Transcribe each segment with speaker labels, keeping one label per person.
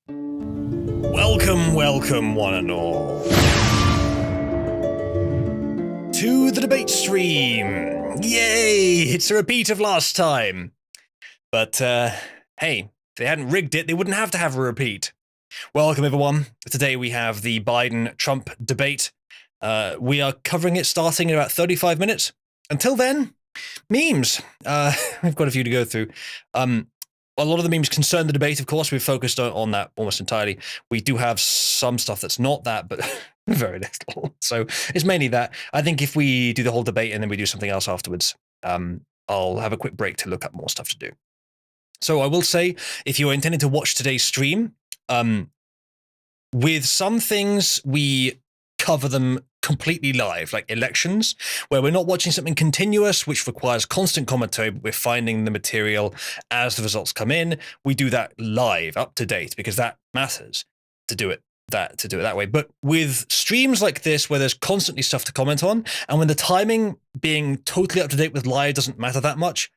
Speaker 1: Welcome, welcome, one and all, to the debate stream. Yay! It's a repeat of last time. But, hey, if they hadn't rigged it, they wouldn't have to have a repeat. Welcome, everyone. Today we have the Biden-Trump debate. We are covering it starting in about 35 minutes. Until then, memes. We've got a few to go through. A lot of the memes concern the debate, of course. We've focused on that almost entirely. We do have some stuff that's not that, but very little. So it's mainly that. I think if we do the whole debate and then we do something else afterwards, I'll have a quick break to look up more stuff to do. So I will say, if you're intending to watch today's stream, with some things, we cover them completely live, like elections, where we're not watching something continuous, which requires constant commentary, but we're finding the material as the results come in. We do that live, up to date, because that matters to do it that way. But with streams like this, where there's constantly stuff to comment on, and when the timing being totally up to date with live doesn't matter that much,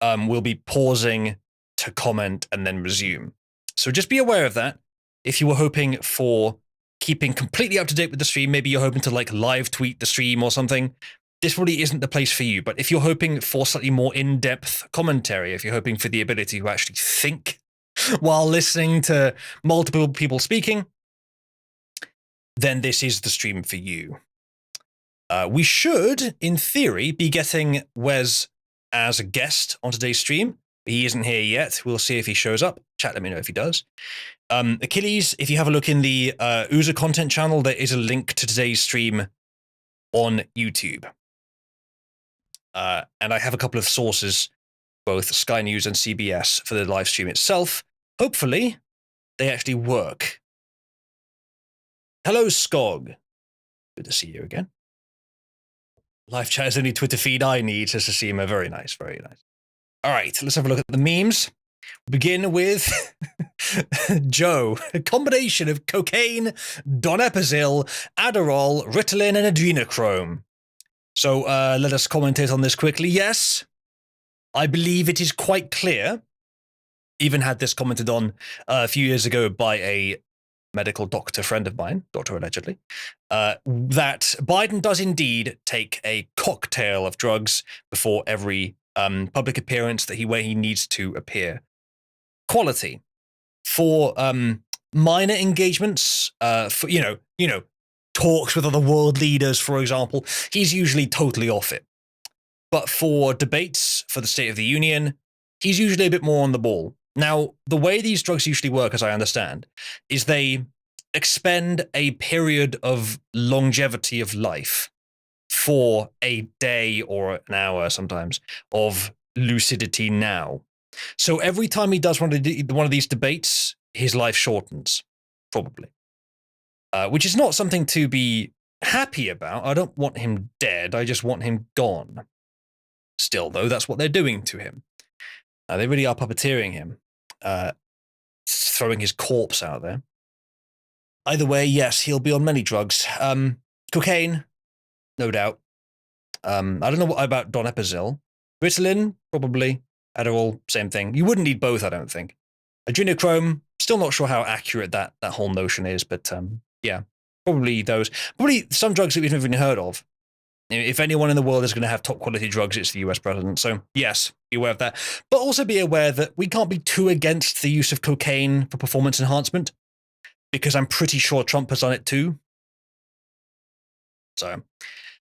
Speaker 1: we'll be pausing to comment and then resume. So just be aware of that. If you were hoping for keeping completely up to date with the stream, maybe you're hoping to like live tweet the stream or something, this probably isn't the place for you. But if you're hoping for slightly more in-depth commentary, if you're hoping for the ability to actually think while listening to multiple people speaking, then this is the stream for you. We should, in theory, be getting Wes as a guest on today's stream. He isn't here yet. We'll see if he shows up. Chat, let me know if he does. Achilles, if you have a look in the Oozer content channel, there is a link to today's stream on YouTube. And I have a couple of sources, both Sky News and CBS, for the live stream itself. Hopefully, they actually work. Hello, Skog. Good to see you again. Live chat is the only Twitter feed I need, says Sasima. Very nice, very nice. All right, let's have a look at the memes. Begin with Joe, a combination of cocaine, donepezil, Adderall, Ritalin, and adrenochrome. So let us commentate on this quickly. Yes, I believe it is quite clear, even had this commented on a few years ago by a medical doctor friend of mine, doctor allegedly, that Biden does indeed take a cocktail of drugs before every public appearance where he needs to appear. Quality for minor engagements, for you know, talks with other world leaders, for example, he's usually totally off it. But for debates, for the State of the Union, he's usually a bit more on the ball. Now, the way these drugs usually work, as I understand, is they expend a period of longevity of life for a day or an hour, sometimes, of lucidity now. So every time he does one of these debates, his life shortens, probably. Which is not something to be happy about. I don't want him dead. I just want him gone. Still, though, that's what they're doing to him. They really are puppeteering him, throwing his corpse out there. Either way, yes, he'll be on many drugs. Cocaine, no doubt. I don't know what about donepezil. Ritalin, probably. Adderall, same thing. You wouldn't need both, I don't think. Adrenochrome, still not sure how accurate that whole notion is, but yeah, probably those. Probably some drugs that we've never even heard of. If anyone in the world is going to have top quality drugs, it's the US president. So yes, be aware of that. But also be aware that we can't be too against the use of cocaine for performance enhancement, because I'm pretty sure Trump has done it too. So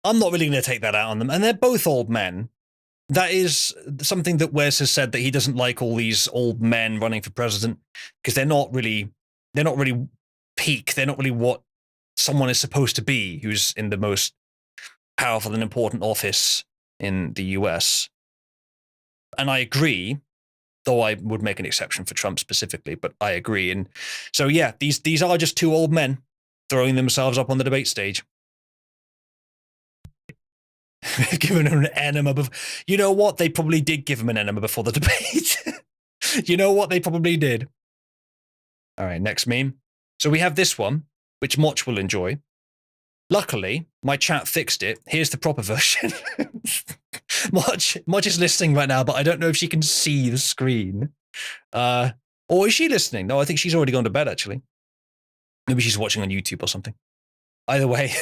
Speaker 1: I'm not really going to take that out on them. And they're both old men. That is something that Wes has said, that he doesn't like all these old men running for president, because they're not really peak. They're not really what someone is supposed to be who's in the most powerful and important office in the US. And I agree, though I would make an exception for Trump specifically, but I agree. And so, yeah, these are just two old men throwing themselves up on the debate stage. Given him an enema. You know what? They probably did give him an enema before the debate. You know what? They probably did. All right, next meme. So we have this one, which Moch will enjoy. Luckily, my chat fixed it. Here's the proper version. Moch is listening right now, but I don't know if she can see the screen. Or is she listening? No, I think she's already gone to bed, actually. Maybe she's watching on YouTube or something. Either way.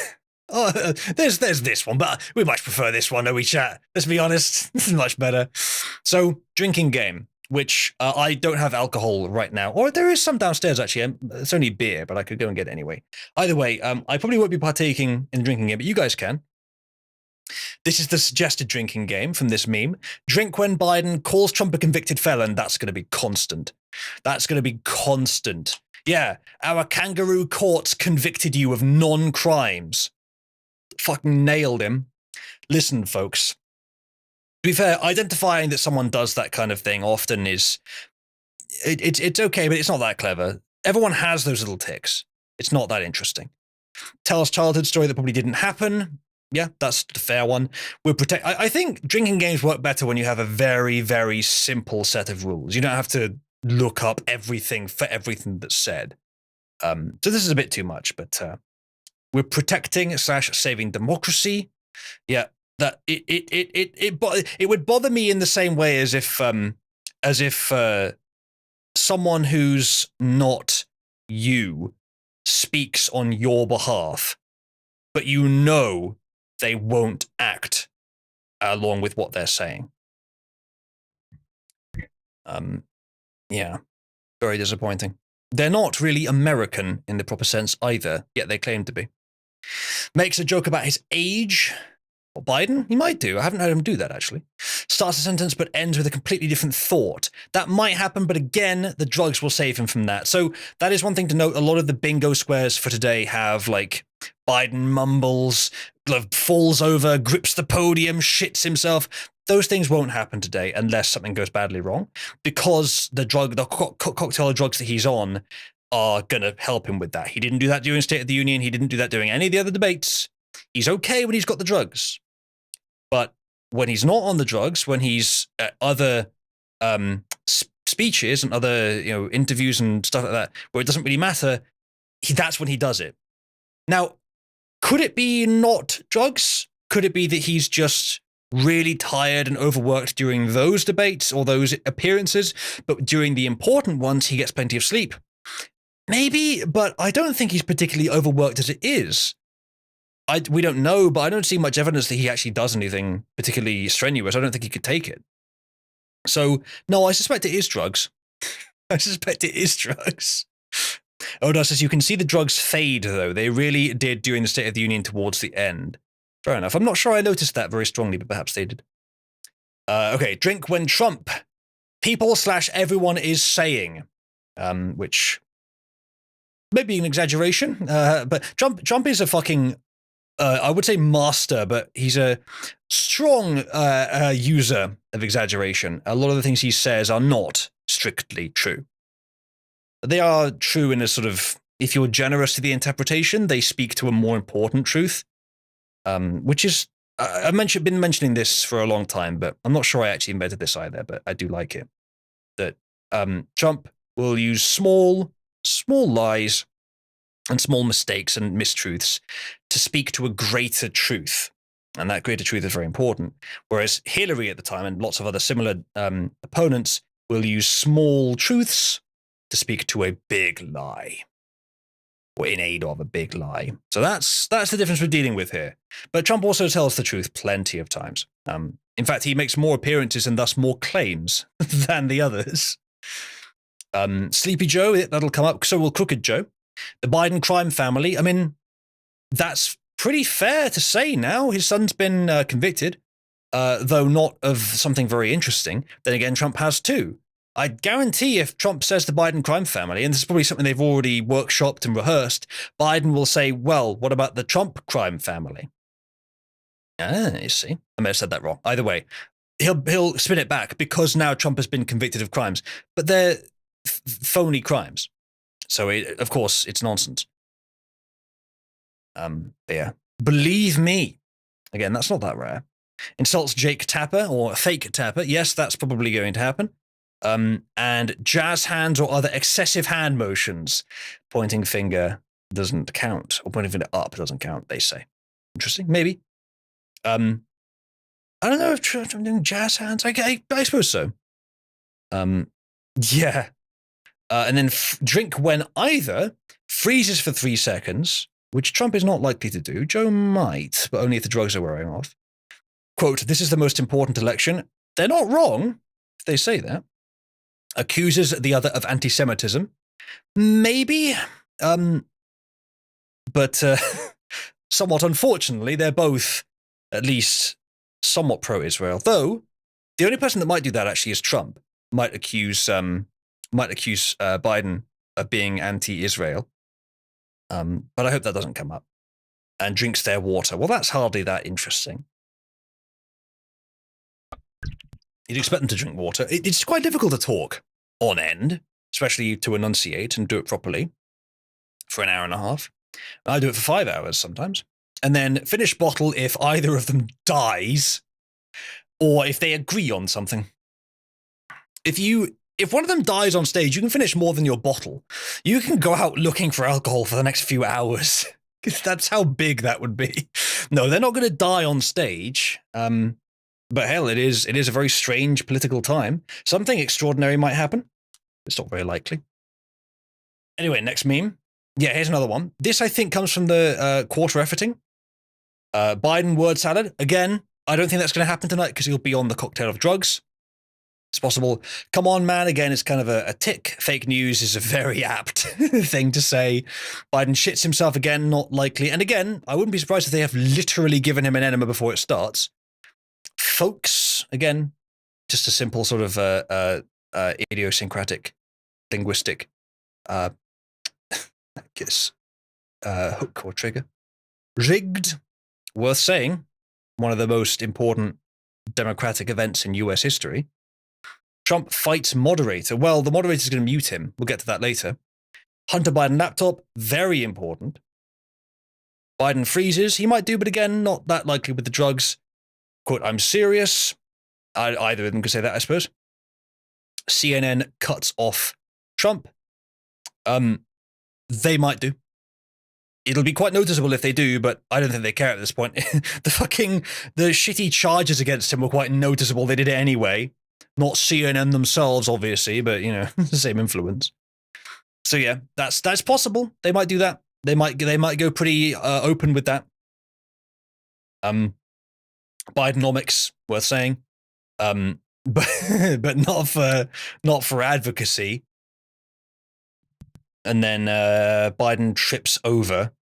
Speaker 1: Oh, there's this one, but we much prefer this one, don't we, chat? Let's be honest. This is much better. So, drinking game, which I don't have alcohol right now. Or there is some downstairs, actually. It's only beer, but I could go and get it anyway. Either way, I probably won't be partaking in the drinking game, but you guys can. This is the suggested drinking game from this meme. Drink when Biden calls Trump a convicted felon. That's going to be constant. That's going to be constant. Yeah, our kangaroo courts convicted you of non-crimes. Fucking nailed him. Listen, folks. To be fair, identifying that someone does that kind of thing often is... It's okay, but it's not that clever. Everyone has those little tics. It's not that interesting. Tell us childhood story that probably didn't happen. Yeah, that's the fair one. I think drinking games work better when you have a very, very simple set of rules. You don't have to look up everything for everything that's said. So this is a bit too much, but we're protecting / saving democracy. Yeah, that it would bother me in the same way as if someone who's not you speaks on your behalf, but you know they won't act along with what they're saying. Yeah, very disappointing. They're not really American in the proper sense either, yet they claim to be. Makes a joke about his age. Or Biden? He might do. I haven't heard him do that, actually. Starts a sentence but ends with a completely different thought. That might happen, but again, the drugs will save him from that. So that is one thing to note. A lot of the bingo squares for today have, like, Biden mumbles, falls over, grips the podium, shits himself. Those things won't happen today unless something goes badly wrong, because the cocktail of drugs that he's on are going to help him with that. He didn't do that during State of the Union. He didn't do that during any of the other debates. He's okay when he's got the drugs. But when he's not on the drugs, when he's at other speeches and other interviews and stuff like that, where it doesn't really matter, that's when he does it. Now, could it be not drugs? Could it be that he's just really tired and overworked during those debates or those appearances, but during the important ones, he gets plenty of sleep? Maybe, but I don't think he's particularly overworked as it is. We don't know, but I don't see much evidence that he actually does anything particularly strenuous. I don't think he could take it. So, no, I suspect it is drugs. I suspect it is drugs. Oda says, you can see the drugs fade, though. They really did during the State of the Union towards the end. Fair enough. I'm not sure I noticed that very strongly, but perhaps they did. Okay, drink when Trump. People / everyone is saying. Which may be an exaggeration, but Trump is a fucking... I would say master, but he's a strong user of exaggeration. A lot of the things he says are not strictly true. They are true in a sort of, if you're generous to the interpretation, they speak to a more important truth, which is, I've been mentioning this for a long time, but I'm not sure I actually invented this either, but I do like it. That Trump will use small lies and small mistakes and mistruths to speak to a greater truth. And that greater truth is very important. Whereas Hillary at the time and lots of other similar opponents will use small truths to speak to a big lie, or in aid of a big lie. So that's the difference we're dealing with here. But Trump also tells the truth plenty of times. In fact, he makes more appearances and thus more claims than the others. Sleepy Joe, that'll come up. So will Crooked Joe. The Biden crime family, I mean, that's pretty fair to say now. His son's been convicted, though not of something very interesting. Then again, Trump has too. I guarantee if Trump says the Biden crime family, and this is probably something they've already workshopped and rehearsed, Biden will say, well, what about the Trump crime family? You see. I may have said that wrong. Either way, he'll spin it back because now Trump has been convicted of crimes, but they're phony crimes. So, of course, it's nonsense. Yeah. Believe me. Again, that's not that rare. Insults Jake Tapper or fake Tapper. Yes, that's probably going to happen. And jazz hands or other excessive hand motions. Pointing finger doesn't count. Or pointing finger up doesn't count, they say. Interesting. Maybe. I don't know if I'm doing jazz hands. I suppose so. Yeah. and then drink when either freezes for 3 seconds, which Trump is not likely to do. Joe might, but only if the drugs are wearing off. Quote, this is the most important election. They're not wrong if they say that. Accuses the other of anti-Semitism. Maybe, but somewhat unfortunately, they're both at least somewhat pro-Israel. Though, the only person that might do that actually is Trump. Might accuse Biden of being anti-Israel. But I hope that doesn't come up. And drinks their water. Well, that's hardly that interesting. You'd expect them to drink water. It's quite difficult to talk on end, especially to enunciate and do it properly for an hour and a half. I do it for 5 hours sometimes. And then finish bottle if either of them dies or if they agree on something. If one of them dies on stage, you can finish more than your bottle. You can go out looking for alcohol for the next few hours. That's how big that would be. No, they're not going to die on stage. But hell, it is a very strange political time. Something extraordinary might happen. It's not very likely. Anyway, next meme. Yeah, here's another one. This, I think, comes from the quarter efforting. Biden word salad. Again, I don't think that's going to happen tonight because he'll be on the cocktail of drugs. It's possible. Come on, man. Again, it's kind of a tick. Fake news is a very apt thing to say. Biden shits himself again, not likely. And again, I wouldn't be surprised if they have literally given him an enema before it starts. Folks, again, just a simple sort of idiosyncratic, linguistic, I guess, hook or trigger. Rigged, worth saying, one of the most important democratic events in US history. Trump fights moderator. Well, the moderator's going to mute him. We'll get to that later. Hunter Biden laptop, very important. Biden freezes. He might do, but again, not that likely with the drugs. Quote, I'm serious. Either of them could say that, I suppose. CNN cuts off Trump. They might do. It'll be quite noticeable if they do, but I don't think they care at this point. The shitty charges against him were quite noticeable. They did it anyway. Not CNN themselves, obviously, but, you know, the same influence. So yeah, that's possible. They might do that. They might go pretty open with that. Bidenomics, worth saying, but not for advocacy. And then Biden trips over.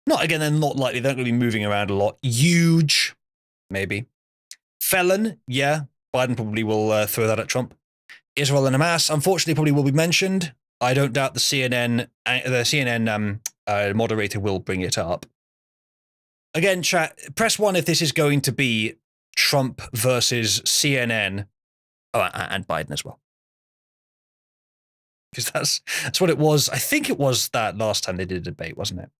Speaker 1: Not again, they're not likely. They're not going to be moving around a lot. Huge, maybe. Felon, yeah. Biden probably will throw that at Trump. Israel and Hamas, unfortunately, probably will be mentioned. I don't doubt the CNN moderator will bring it up. Again, chat, press 1 if this is going to be Trump versus CNN. Oh, and Biden as well. Because that's what it was. I think it was that last time they did a debate, wasn't it?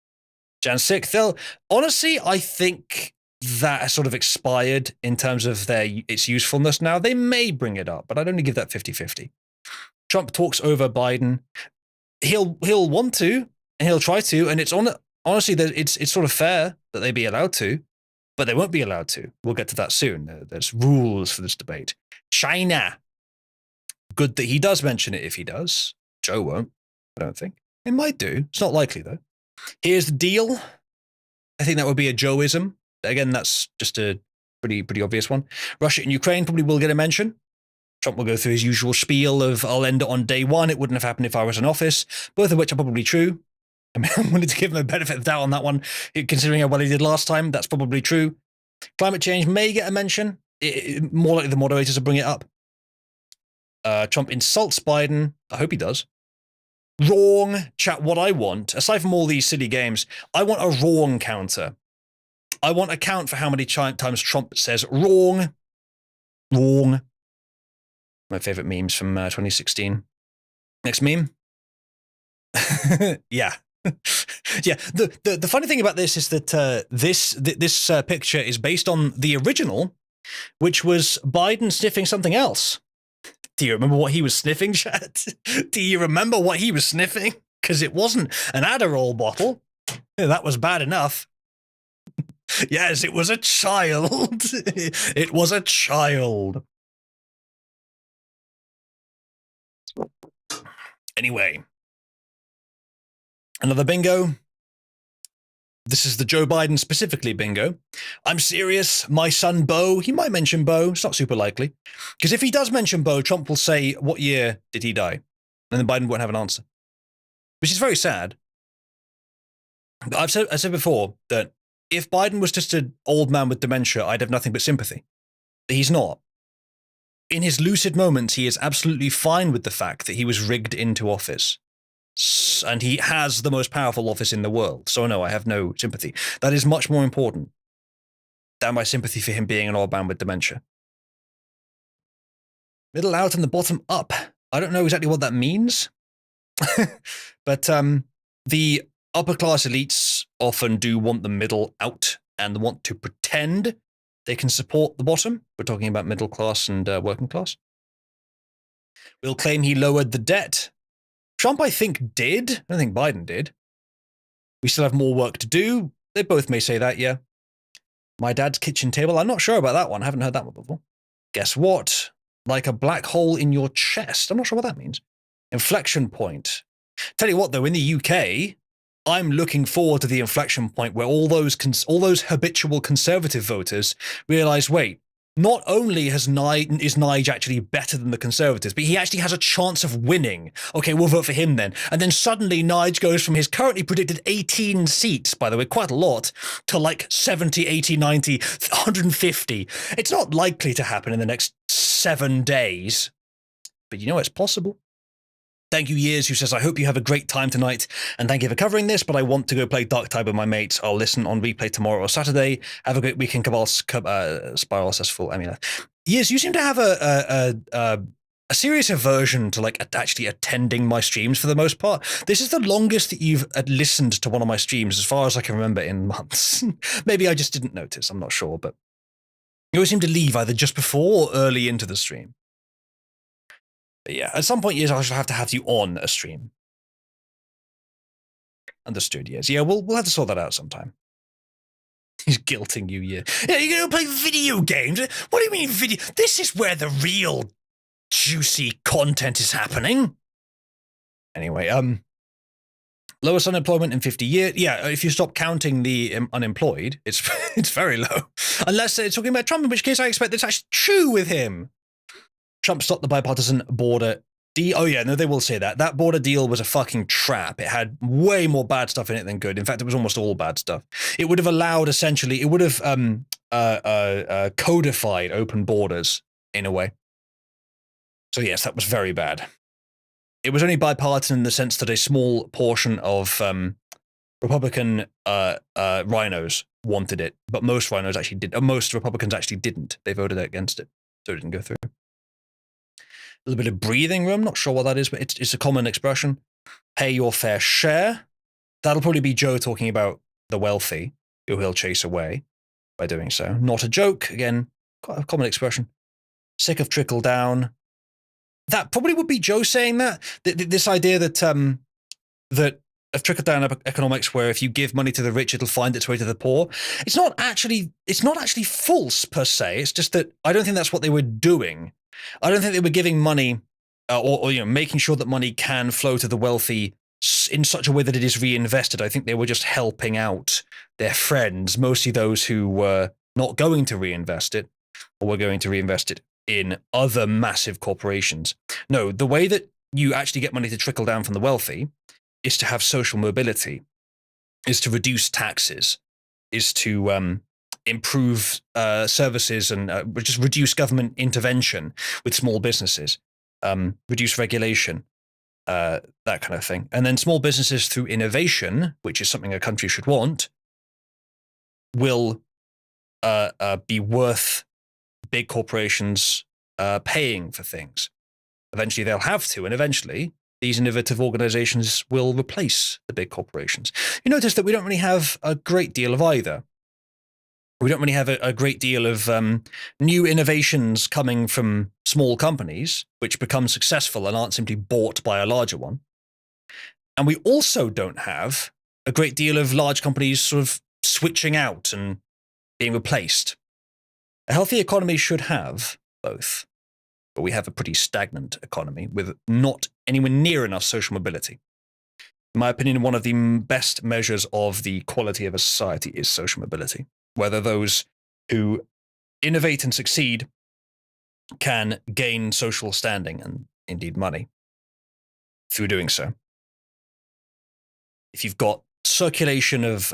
Speaker 1: Jan 6th. Honestly, I think that has sort of expired in terms of its usefulness now. They may bring it up, but I'd only give that 50-50. Trump talks over Biden. He'll want to, and he'll try to, and it's honestly, it's sort of fair that they be allowed to, but they won't be allowed to. We'll get to that soon. There's rules for this debate. China. Good that he does mention it if he does. Joe won't, I don't think. It might do. It's not likely, though. Here's the deal. I think that would be a Joeism. Again, that's just a pretty obvious one. Russia and Ukraine probably will get a mention. Trump will go through his usual spiel of, I'll end it on day one. It wouldn't have happened if I was in office. Both of which are probably true. I mean, I'm willing to give him a benefit of the doubt on that one, considering how well he did last time. That's probably true. Climate change may get a mention. More likely the moderators will bring it up. Trump insults Biden. I hope he does. Wrong. Chat, what I want, aside from all these silly games, I want a wrong counter. I want a count for how many times Trump says wrong. Wrong. My favorite memes from 2016. Next meme. Yeah. Yeah. The funny thing about this is that this picture is based on the original, which was Biden sniffing something else. Do you remember what he was sniffing, chat? Do you remember what he was sniffing? Because it wasn't an Adderall bottle. That was bad enough. Yes, it was a child. It was a child. Anyway, another bingo. This is the Joe Biden specifically bingo. I'm serious. My son Beau, he might mention Beau. It's not super likely. Because if he does mention Beau, Trump will say, what year did he die? And then Biden won't have an answer. Which is very sad. I said before that if Biden was just an old man with dementia, I'd have nothing but sympathy. But he's not. In his lucid moments, he is absolutely fine with the fact that he was rigged into office. And he has the most powerful office in the world. So no, I have no sympathy. That is much more important than my sympathy for him being an old man with dementia. Middle out and the bottom up. I don't know exactly what that means. But the upper class elites often do want the middle out and want to pretend they can support the bottom. We're talking about middle class and working class. We'll claim he lowered the debt. Trump, I think, did. I don't think Biden did. We still have more work to do. They both may say that, yeah. My dad's kitchen table. I'm not sure about that one. I haven't heard that one before. Guess what? Like a black hole in your chest. I'm not sure what that means. Inflection point. Tell you what, though, in the UK, I'm looking forward to the inflection point where all those habitual conservative voters realize, wait, not only is Nige actually better than the Conservatives, but he actually has a chance of winning. Okay, we'll vote for him then. And then suddenly Nige goes from his currently predicted 18 seats, by the way, quite a lot, to like 70, 80, 90, 150. It's not likely to happen in the next 7 days, but you know it's possible. Thank you, Years, who says, I hope you have a great time tonight, and thank you for covering this, but I want to go play Dark Tide with my mates. I'll listen on replay tomorrow or Saturday. Have a great weekend, Spiral Successful. I mean, Years, you seem to have a serious aversion to like actually attending my streams for the most part. This is the longest that you've listened to one of my streams, as far as I can remember, in months. Maybe I just didn't notice, I'm not sure, but you always seem to leave either just before or early into the stream. But yeah, at some point, Years, I shall have to have you on a stream. Understood, Years. Yeah, we'll have to sort that out sometime. He's guilting you, yeah. Yeah, you're going to play video games? What do you mean video? This is where the real juicy content is happening. Anyway, lowest unemployment in 50 years. Yeah, if you stop counting the unemployed, it's very low. Unless it's talking about Trump, in which case I expect that's actually true with him. Trump stopped the bipartisan border deal. Oh yeah, no, they will say that. That border deal was a fucking trap. It had way more bad stuff in it than good. In fact, it was almost all bad stuff. It would have allowed, essentially, it would have codified open borders in a way. So yes, that was very bad. It was only bipartisan in the sense that a small portion of Republican rhinos wanted it, but most rhinos actually did. Most Republicans actually didn't. They voted against it, so it didn't go through. A little bit of breathing room. Not sure what that is, but it's a common expression. Pay your fair share. That'll probably be Joe talking about the wealthy, who he'll chase away by doing so. Not a joke. Again, quite a common expression. Sick of trickle down. That probably would be Joe saying that. This idea that that of trickle down economics, where if you give money to the rich, it'll find its way to the poor. It's not actually false per se. It's just that I don't think that's what they were doing. I don't think they were giving money or making sure that money can flow to the wealthy in such a way that it is reinvested. I think they were just helping out their friends, mostly those who were not going to reinvest it or were going to reinvest it in other massive corporations. No, the way that you actually get money to trickle down from the wealthy is to have social mobility, is to reduce taxes, is to improve services and just reduce government intervention with small businesses, reduce regulation, that kind of thing. And then small businesses through innovation, which is something a country should want, will be worth big corporations paying for things. Eventually they'll have to, and eventually these innovative organizations will replace the big corporations. You notice that we don't really have a great deal of either. We don't really have a great deal of new innovations coming from small companies, which become successful and aren't simply bought by a larger one. And we also don't have a great deal of large companies sort of switching out and being replaced. A healthy economy should have both. but we have a pretty stagnant economy with not anywhere near enough social mobility. In my opinion, one of the best measures of the quality of a society is social mobility. Whether those who innovate and succeed can gain social standing and indeed money through doing so. If you've got circulation of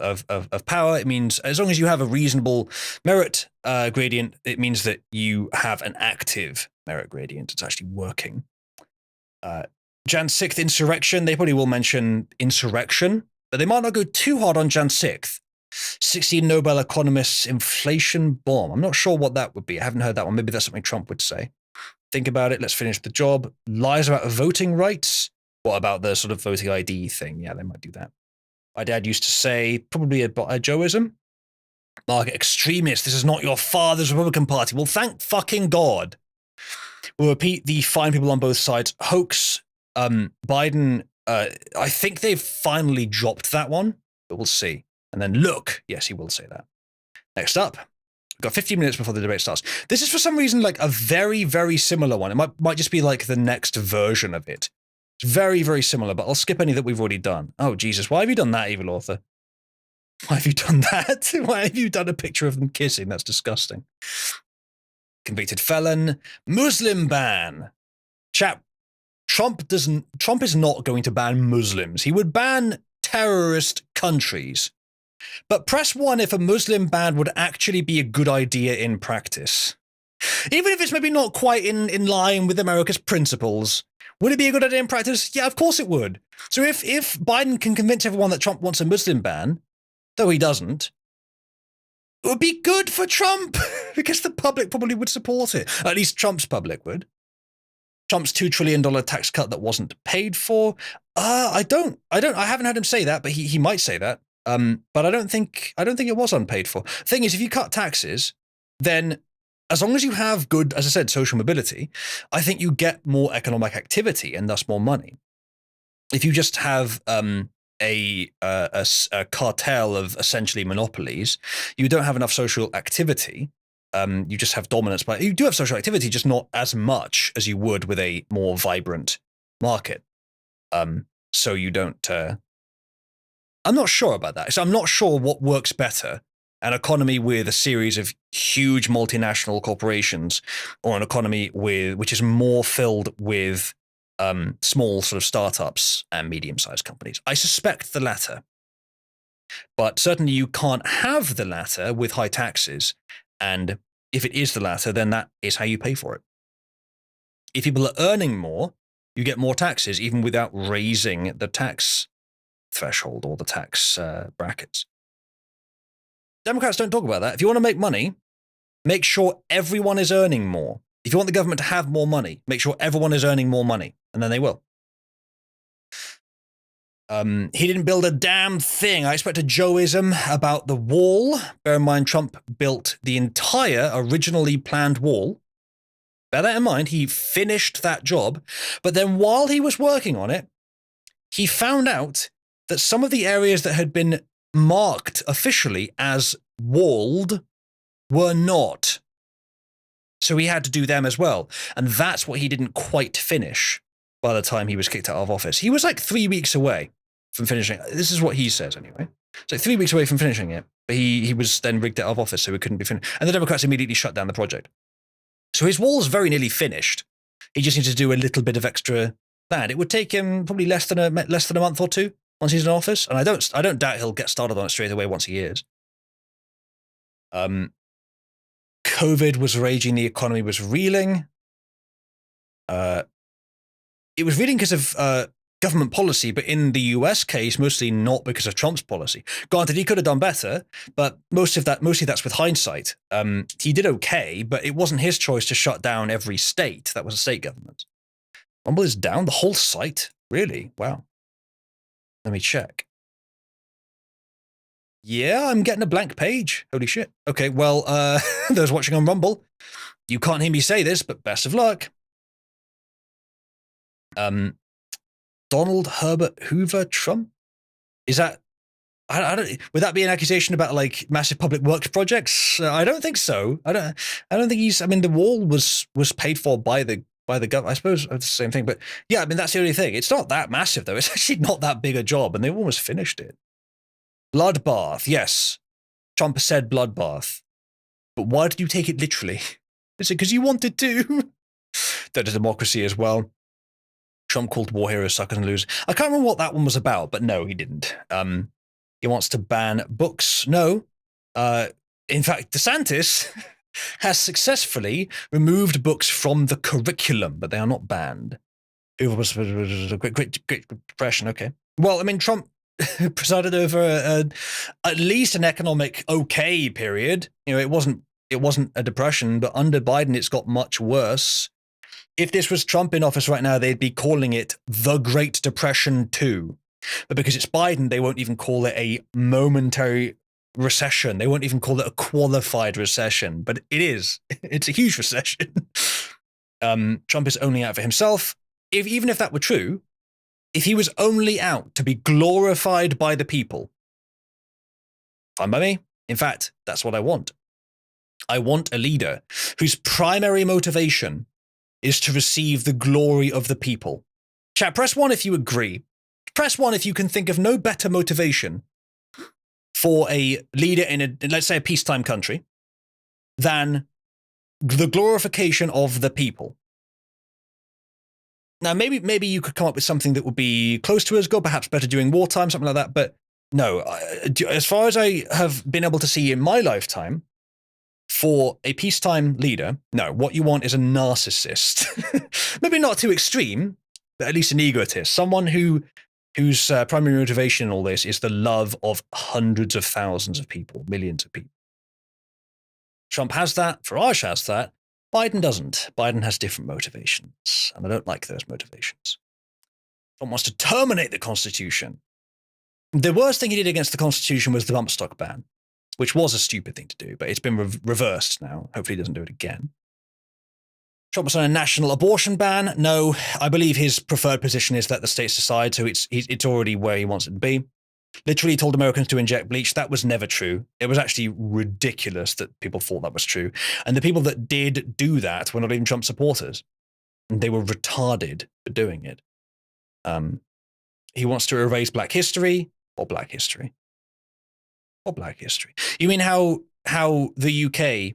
Speaker 1: power, it means as long as you have a reasonable merit gradient, it means that you have an active merit gradient. It's actually working. Jan 6th insurrection, they probably will mention insurrection, but they might not go too hard on Jan 6th. 16 Nobel economists inflation bomb. I'm not sure what that would be. I haven't heard that one. Maybe that's something Trump would say. Think about it. Let's finish the job. Lies about voting rights. What about the sort of voting ID thing? Yeah, they might do that. My dad used to say, probably a Joeism. Market extremist. This is not your father's Republican Party. Well, thank fucking God. We'll repeat the fine people on both sides hoax. Biden, I think they've finally dropped that one, but we'll see. And then look, yes, he will say that. Next up, we've got 15 minutes before the debate starts. This is for some reason like a very, very similar one. It might just be like the next version of it. It's very, very similar, but I'll skip any that we've already done. Oh, Jesus, why have you done that, evil author? Why have you done that? Why have you done a picture of them kissing? That's disgusting. Convicted felon, Muslim ban. Chap, Trump is not going to ban Muslims. He would ban terrorist countries. But press 1 if a Muslim ban would actually be a good idea in practice. Even if it's maybe not quite in line with America's principles, would it be a good idea in practice? Yeah, of course it would. So if Biden can convince everyone that Trump wants a Muslim ban, though he doesn't, it would be good for Trump because the public probably would support it. At least Trump's public would. Trump's $2 trillion tax cut that wasn't paid for. I haven't heard him say that, but he might say that. But I don't think it was unpaid for. Thing is, if you cut taxes, then as long as you have good, as I said, social mobility, I think you get more economic activity and thus more money. If you just have a cartel of essentially monopolies, you don't have enough social activity. You just have dominance, but you do have social activity, just not as much as you would with a more vibrant market. So you don't. I'm not sure about that. So I'm not sure what works better: an economy with a series of huge multinational corporations, or an economy which is more filled with small sort of startups and medium-sized companies. I suspect the latter, but certainly you can't have the latter with high taxes. And if it is the latter, then that is how you pay for it. If people are earning more, you get more taxes, even without raising the tax threshold or the tax brackets. Democrats don't talk about that. If you want to make money, make sure everyone is earning more. If you want the government to have more money, make sure everyone is earning more money, and then they will. He didn't build a damn thing. I expect a Joeism about the wall. Bear in mind, Trump built the entire originally planned wall. Bear that in mind. He finished that job. But then while he was working on it, he found out that some of the areas that had been marked officially as walled were not. So he had to do them as well. And that's what he didn't quite finish by the time he was kicked out of office. He was like 3 weeks away from finishing. This is what he says anyway. It's like 3 weeks away from finishing it. But he was then rigged out of office, so it couldn't be finished. And the Democrats immediately shut down the project. So his wall's very nearly finished. He just needs to do a little bit of extra land. It would take him probably less than a month or two once he's in office. And I don't doubt he'll get started on it straight away once he is. COVID was raging, the economy was reeling. It was reeling because of government policy, but in the US case, mostly not because of Trump's policy. Granted, he could have done better, but mostly that's with hindsight. He did okay, but it wasn't his choice to shut down every state. That was a state government. Rumble is down, the whole site? Really? Wow. Let me check. Yeah, I'm getting a blank page. Holy shit. Okay, well, those watching on Rumble, you can't hear me say this, but best of luck. Donald Herbert Hoover Trump? Is that, I don't, would that be an accusation about like massive public works projects? I don't think so. I don't think he's, I mean, the wall was paid for by the by the government. I suppose it's the same thing, but yeah, I mean that's the only thing. It's not that massive though. It's actually not that big a job, and they've almost finished it. Bloodbath, yes. Trump said bloodbath, but why did you take it literally? Is it because you wanted to? That is democracy as well. Trump called war heroes suckers and losers. I can't remember what that one was about, but no, he didn't. He wants to ban books. No. In fact, DeSantis has successfully removed books from the curriculum, but they are not banned. Great Depression, okay. Well, I mean, Trump presided over at least an economic okay period. You know, it wasn't a depression, but under Biden, it's got much worse. If this was Trump in office right now, they'd be calling it the Great Depression 2. But because it's Biden, they won't even call it a momentary recession. They won't even call it a qualified recession. But it is. It's a huge recession. Trump is only out for himself. Even if that were true, if he was only out to be glorified by the people, fine by me. In fact, that's what I want. I want a leader whose primary motivation is to receive the glory of the people. Chat, press 1 if you agree. Press 1 if you can think of no better motivation for a leader in let's say, a peacetime country than the glorification of the people. Now, maybe you could come up with something that would be close to as good, perhaps better during wartime, something like that. But no, as far as I have been able to see in my lifetime, for a peacetime leader, no, what you want is a narcissist. Maybe not too extreme, but at least an egotist. Someone whose primary motivation in all this is the love of hundreds of thousands of people, millions of people. Trump has that, Farage has that, Biden doesn't. Biden has different motivations, and I don't like those motivations. Trump wants to terminate the Constitution. The worst thing he did against the Constitution was the bump stock ban, which was a stupid thing to do, but it's been reversed now. Hopefully he doesn't do it again. Trump was on a national abortion ban. No, I believe his preferred position is let the states decide, so it's already where he wants it to be. Literally told Americans to inject bleach. That was never true. It was actually ridiculous that people thought that was true. And the people that did do that were not even Trump supporters. And they were retarded for doing it. He wants to erase Black history or Black history. Or Black history. You mean how the UK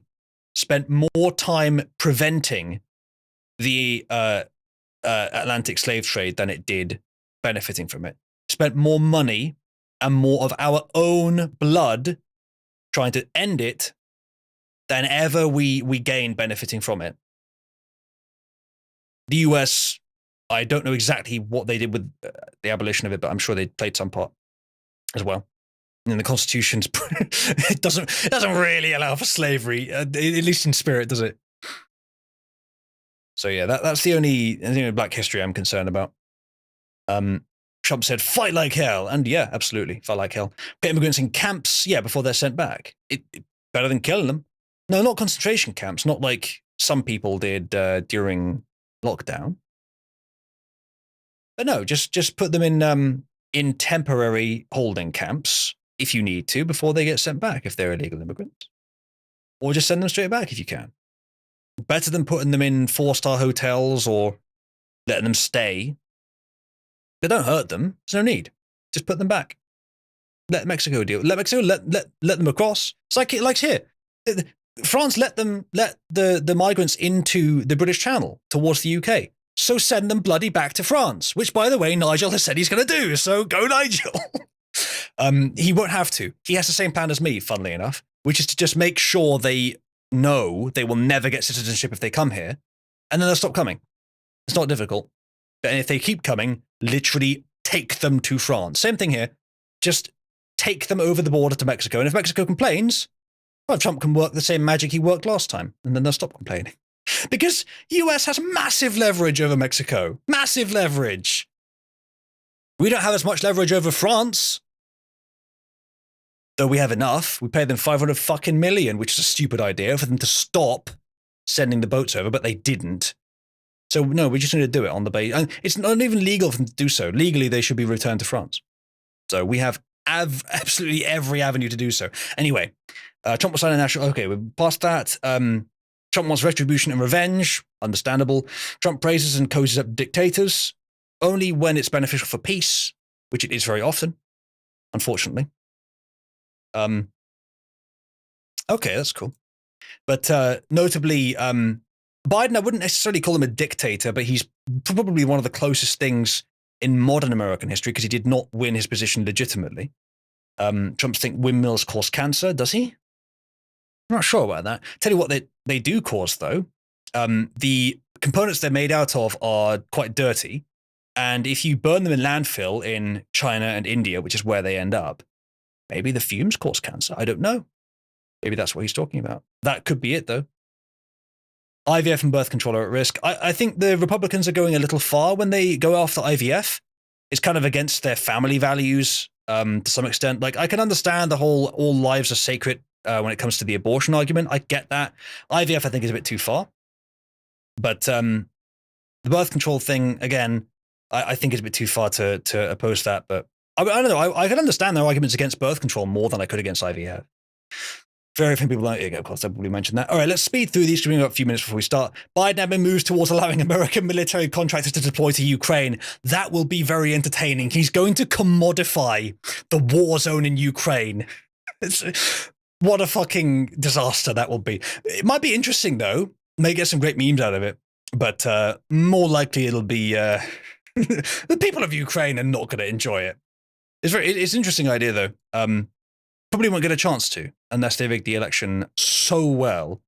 Speaker 1: spent more time preventing the Atlantic slave trade than it did benefiting from it? Spent more money and more of our own blood trying to end it than ever we gained benefiting from it. The US, I don't know exactly what they did with the abolition of it, but I'm sure they played some part as well. And the Constitution it doesn't really allow for slavery, at least in spirit, does it? So yeah, that's the only Black history I'm concerned about. Trump said, fight like hell. And yeah, absolutely, fight like hell. Put immigrants in camps, yeah, before they're sent back. It better than killing them. No, not concentration camps, not like some people did during lockdown. But no, just put them in temporary holding camps, if you need to, before they get sent back if they're illegal immigrants. Or just send them straight back if you can. Better than putting them in 4-star hotels or letting them stay. They don't hurt them. There's no need. Just put them back. Let Mexico deal. Let Mexico let them across. It's like here. France let the migrants into the British Channel towards the UK. So send them bloody back to France, which, by the way, Nigel has said he's going to do. So go, Nigel. He won't have to. He has the same plan as me, funnily enough, which is to just make sure they know they will never get citizenship if they come here, and then they'll stop coming. It's not difficult. But if they keep coming, literally take them to France. Same thing here. Just take them over the border to Mexico. And if Mexico complains, well, Trump can work the same magic he worked last time, and then they'll stop complaining. Because US has massive leverage over Mexico. Massive leverage. We don't have as much leverage over France. Though we have enough. We paid them $500 million, which is a stupid idea for them to stop sending the boats over, but they didn't. So no, we just need to do it on the base. And it's not even legal for them to do so. Legally, they should be returned to France. So we have absolutely every avenue to do so. Anyway, Trump was signing national. Okay, we're past that. Trump Trump wants retribution and revenge. Understandable. Trump praises and cozies up dictators only when it's beneficial for peace, which it is very often, unfortunately. Okay, that's cool. But notably, Biden, I wouldn't necessarily call him a dictator, but he's probably one of the closest things in modern American history because he did not win his position legitimately. Trump's think windmills cause cancer, does he? I'm not sure about that. Tell you what they do cause, though. The components they're made out of are quite dirty. And if you burn them in landfill in China and India, which is where they end up, maybe the fumes cause cancer. I don't know. Maybe that's what he's talking about. That could be it, though. IVF and birth control are at risk. I think the Republicans are going a little far when they go after IVF. It's kind of against their family values to some extent. Like, I can understand the whole all lives are sacred when it comes to the abortion argument. I get that. IVF, I think, is a bit too far. But the birth control thing, again, I think is a bit too far to oppose that. But I don't know. I can understand their arguments against birth control more than I could against IVF. Very few people like, of course, I probably mentioned that. All right, let's speed through these. We've got a few minutes before we start. Biden admin moves towards allowing American military contractors to deploy to Ukraine. That will be very entertaining. He's going to commodify the war zone in Ukraine. What a fucking disaster that will be. It might be interesting, though. May get some great memes out of it. But more likely it'll be... the people of Ukraine are not going to enjoy it. It's an interesting idea, though. Probably won't get a chance to unless they rig the election so well.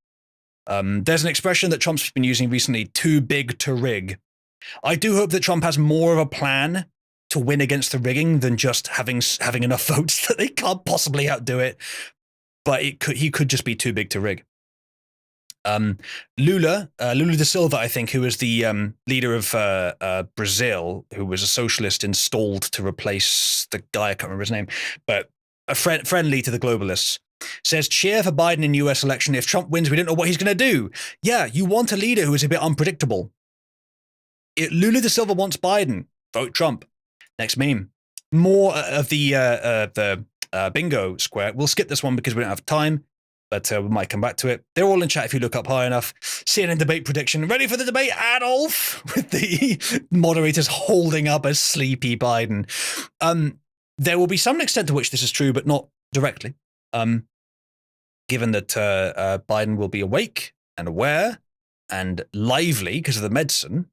Speaker 1: There's an expression that Trump's been using recently, too big to rig. I do hope that Trump has more of a plan to win against the rigging than just having enough votes that they can't possibly outdo it. But he could just be too big to rig. Lula da Silva, I think, who was the leader of Brazil, who was a socialist installed to replace the guy, I can't remember his name, but friendly to the globalists, says cheer for Biden in US election. If Trump wins, we don't know what he's going to do. Yeah, you want a leader who is a bit unpredictable. Lula da Silva wants Biden. Vote Trump. Next meme. More of the bingo square. We'll skip this one because we don't have time, but we might come back to it. They're all in chat if you look up high enough. CNN debate prediction. Ready for the debate, Adolf? With the moderators holding up a sleepy Biden. There will be some extent to which this is true, but not directly. Given that Biden will be awake and aware and lively because of the medicine,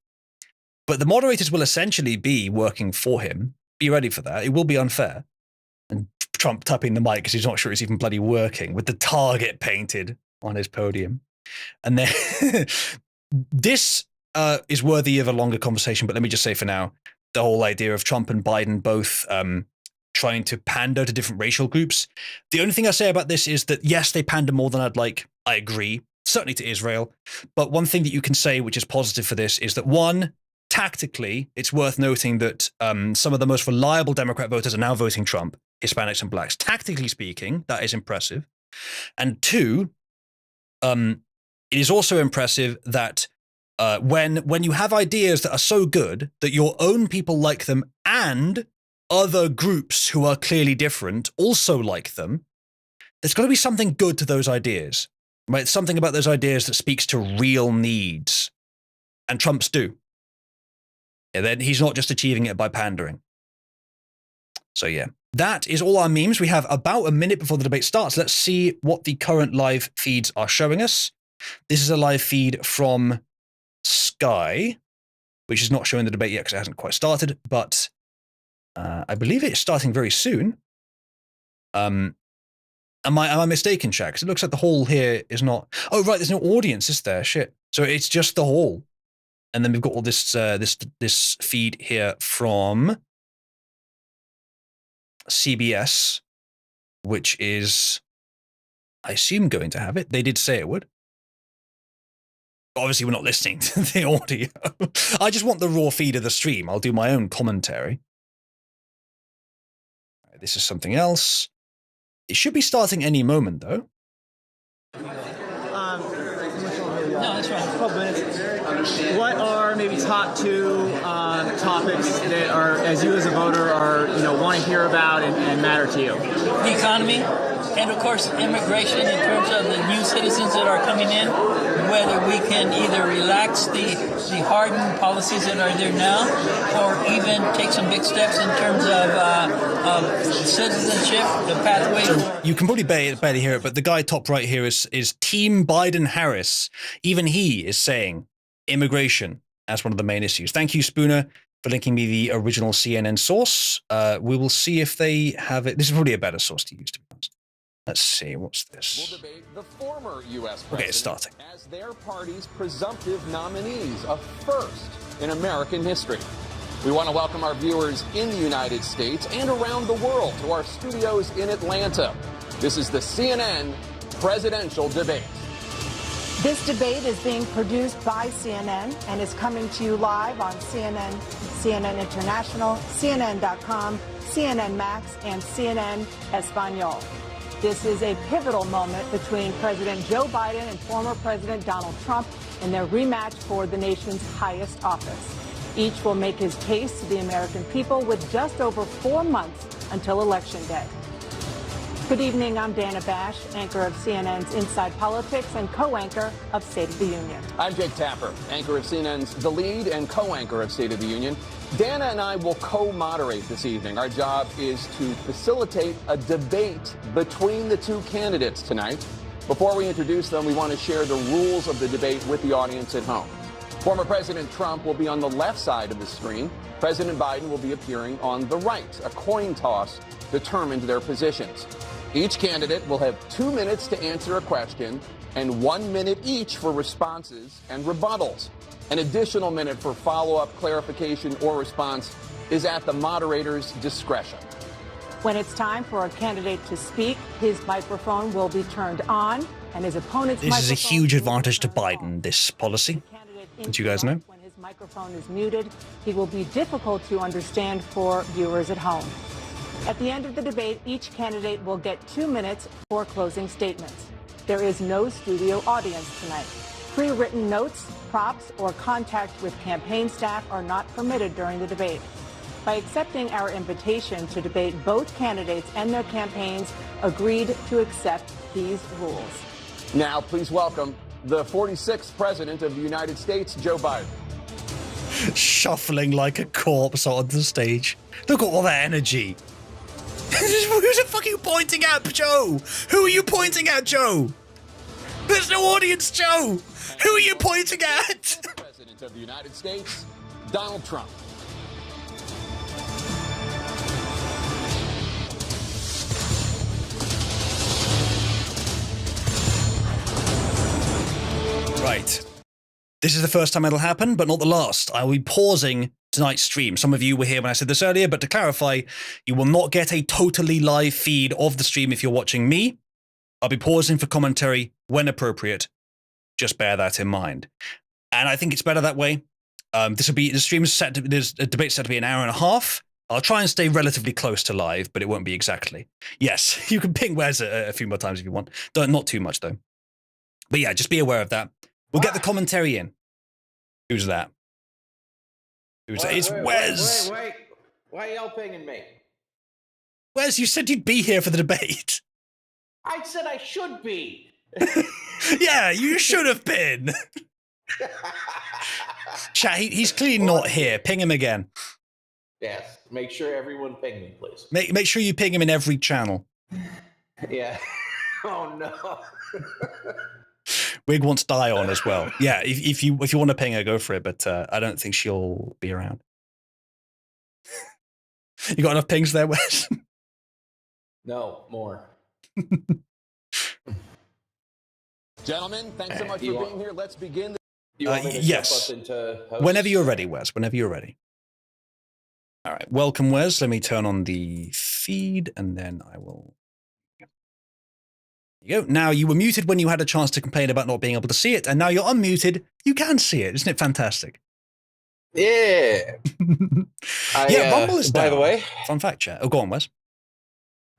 Speaker 1: but the moderators will essentially be working for him. Be ready for that. It will be unfair. And Trump tapping the mic because he's not sure it's even bloody working with the target painted on his podium. And then this is worthy of a longer conversation, but let me just say for now, the whole idea of Trump and Biden both trying to pander to different racial groups. The only thing I say about this is that, yes, they pander more than I'd like. I agree, certainly to Israel. But one thing that you can say, which is positive for this, is that one, tactically, it's worth noting that some of the most reliable Democrat voters are now voting Trump, Hispanics and blacks. Tactically speaking, that is impressive. And two, it is also impressive that when you have ideas that are so good that your own people like them and other groups who are clearly different also like them, there's got to be something good to those ideas, right? Something about those ideas that speaks to real needs. And Trump's do. And then he's not just achieving it by pandering. So yeah, that is all our memes. We have about a minute before the debate starts. Let's see what the current live feeds are showing us. This is a live feed from Sky, which is not showing the debate yet because it hasn't quite started, but I believe it's starting very soon. Am I mistaken, Shaq? Because it looks like the hall here is not... Oh, right, there's no audience, is there? Shit. So it's just the hall. And then we've got all this this feed here from CBS, which is, I assume, going to have it. They did say it would. Obviously, we're not listening to the audio. I just want the raw feed of the stream. I'll do my own commentary. This is something else. It should be starting any moment, though.
Speaker 2: No, that's right. 12 minutes. What are maybe top two topics that are, as you as a voter, want to hear about and matter to you?
Speaker 3: The economy, and of course, immigration in terms of the new citizens that are coming in. whether we can either relax the hardened policies that are there now, or even take some big steps in terms of citizenship, the pathway.
Speaker 1: So you can probably barely hear it, but the guy top right here is Team Biden-Harris. Even he is saying immigration as one of the main issues. Thank you, Spooner, for linking me the original CNN source. We will see if they have it. This is probably a better source to use, to be honest. Let's see, what's this?
Speaker 4: We'll debate the former U.S. president
Speaker 1: Okay, it's starting.
Speaker 4: as their party's presumptive nominees, a first in American history. We want to welcome our viewers in the United States and around the world to our studios in Atlanta. This is the CNN presidential debate.
Speaker 5: This debate is being produced by CNN and is coming to you live on CNN, CNN International, CNN.com, CNN Max, and CNN Espanol. This is a pivotal moment between President Joe Biden and former President Donald Trump in their rematch for the nation's highest office. Each will make his case to the American people with just over 4 months until Election Day. Good evening, I'm Dana Bash, anchor of CNN's Inside Politics and co-anchor of State of the Union.
Speaker 4: I'm Jake Tapper, anchor of CNN's The Lead and co-anchor of State of the Union. Dana and I will co-moderate this evening. Our job is to facilitate a debate between the two candidates tonight. Before we introduce them, we want to share the rules of the debate with the audience at home. Former President Trump will be on the left side of the screen. President Biden will be appearing on the right. A coin toss determined their positions. Each candidate will have 2 minutes to answer a question and 1 minute each for responses and rebuttals. An additional minute for follow-up, clarification, or response is at the moderator's discretion.
Speaker 5: When it's time for a candidate to speak, his microphone will be turned on and his opponent's
Speaker 1: This is a
Speaker 5: microphone
Speaker 1: huge
Speaker 5: will
Speaker 1: advantage to
Speaker 5: be turned
Speaker 1: Biden,
Speaker 5: off.
Speaker 1: this policy.
Speaker 5: Candidate
Speaker 1: Did you guys know?
Speaker 5: When his microphone is muted, he will be difficult to understand for viewers at home. At the end of the debate, each candidate will get 2 minutes for closing statements. There is no studio audience tonight. Pre-written notes, props, or contact with campaign staff are not permitted during the debate. By accepting our invitation to debate, both candidates and their campaigns agreed to accept these rules.
Speaker 4: Now, please welcome the 46th President of the United States, Joe Biden.
Speaker 1: Shuffling like a corpse on the stage. Look at all that energy. Who's it fucking pointing at, Joe? Who are you pointing at, Joe? There's no audience, Joe. Who are you pointing at?
Speaker 4: President of the United States, Donald Trump.
Speaker 1: Right. This is the first time it'll happen, but not the last. I will be pausing tonight's stream. Some of you were here when I said this earlier, but to clarify, you will not get a totally live feed of the stream if you're watching me. I'll be pausing for commentary when appropriate. Just bear that in mind. And I think it's better that way. The stream is set to, there's a debate set to be an hour and a half. I'll try and stay relatively close to live, but it won't be exactly. Yes, you can ping Wes a few more times if you want. Not too much though. But yeah, just be aware of that. We'll get the commentary in. Who's that? Who's that? It's Wes.
Speaker 6: Wait. Why are y'all pinging me?
Speaker 1: Wes, you said you'd be here for the debate.
Speaker 6: I said I should be.
Speaker 1: Yeah, you should have been. Chat, he's clearly not here. Ping him again.
Speaker 6: Yes, make sure everyone ping me, please.
Speaker 1: Make sure you ping him in every channel.
Speaker 6: Yeah. Oh no.
Speaker 1: Wig wants Die on as well. Yeah, if you want to ping her, go for it. But I don't think she'll be around. You got enough pings there, Wes?
Speaker 6: No, more.
Speaker 4: Gentlemen, thanks so much for being here. Let's begin.
Speaker 6: You want me to
Speaker 1: yes.
Speaker 6: jump up into host?
Speaker 1: Whenever you're ready, Wes. Whenever you're ready. All right. Welcome, Wes. Let me turn on the feed, and then I will. There you go. Now, you were muted when you had a chance to complain about not being able to see it, and now you're unmuted. You can see it. Isn't it fantastic?
Speaker 6: Yeah.
Speaker 1: Yeah, Rumble is down.
Speaker 6: By the way.
Speaker 1: Fun fact, chat. Oh, go on, Wes.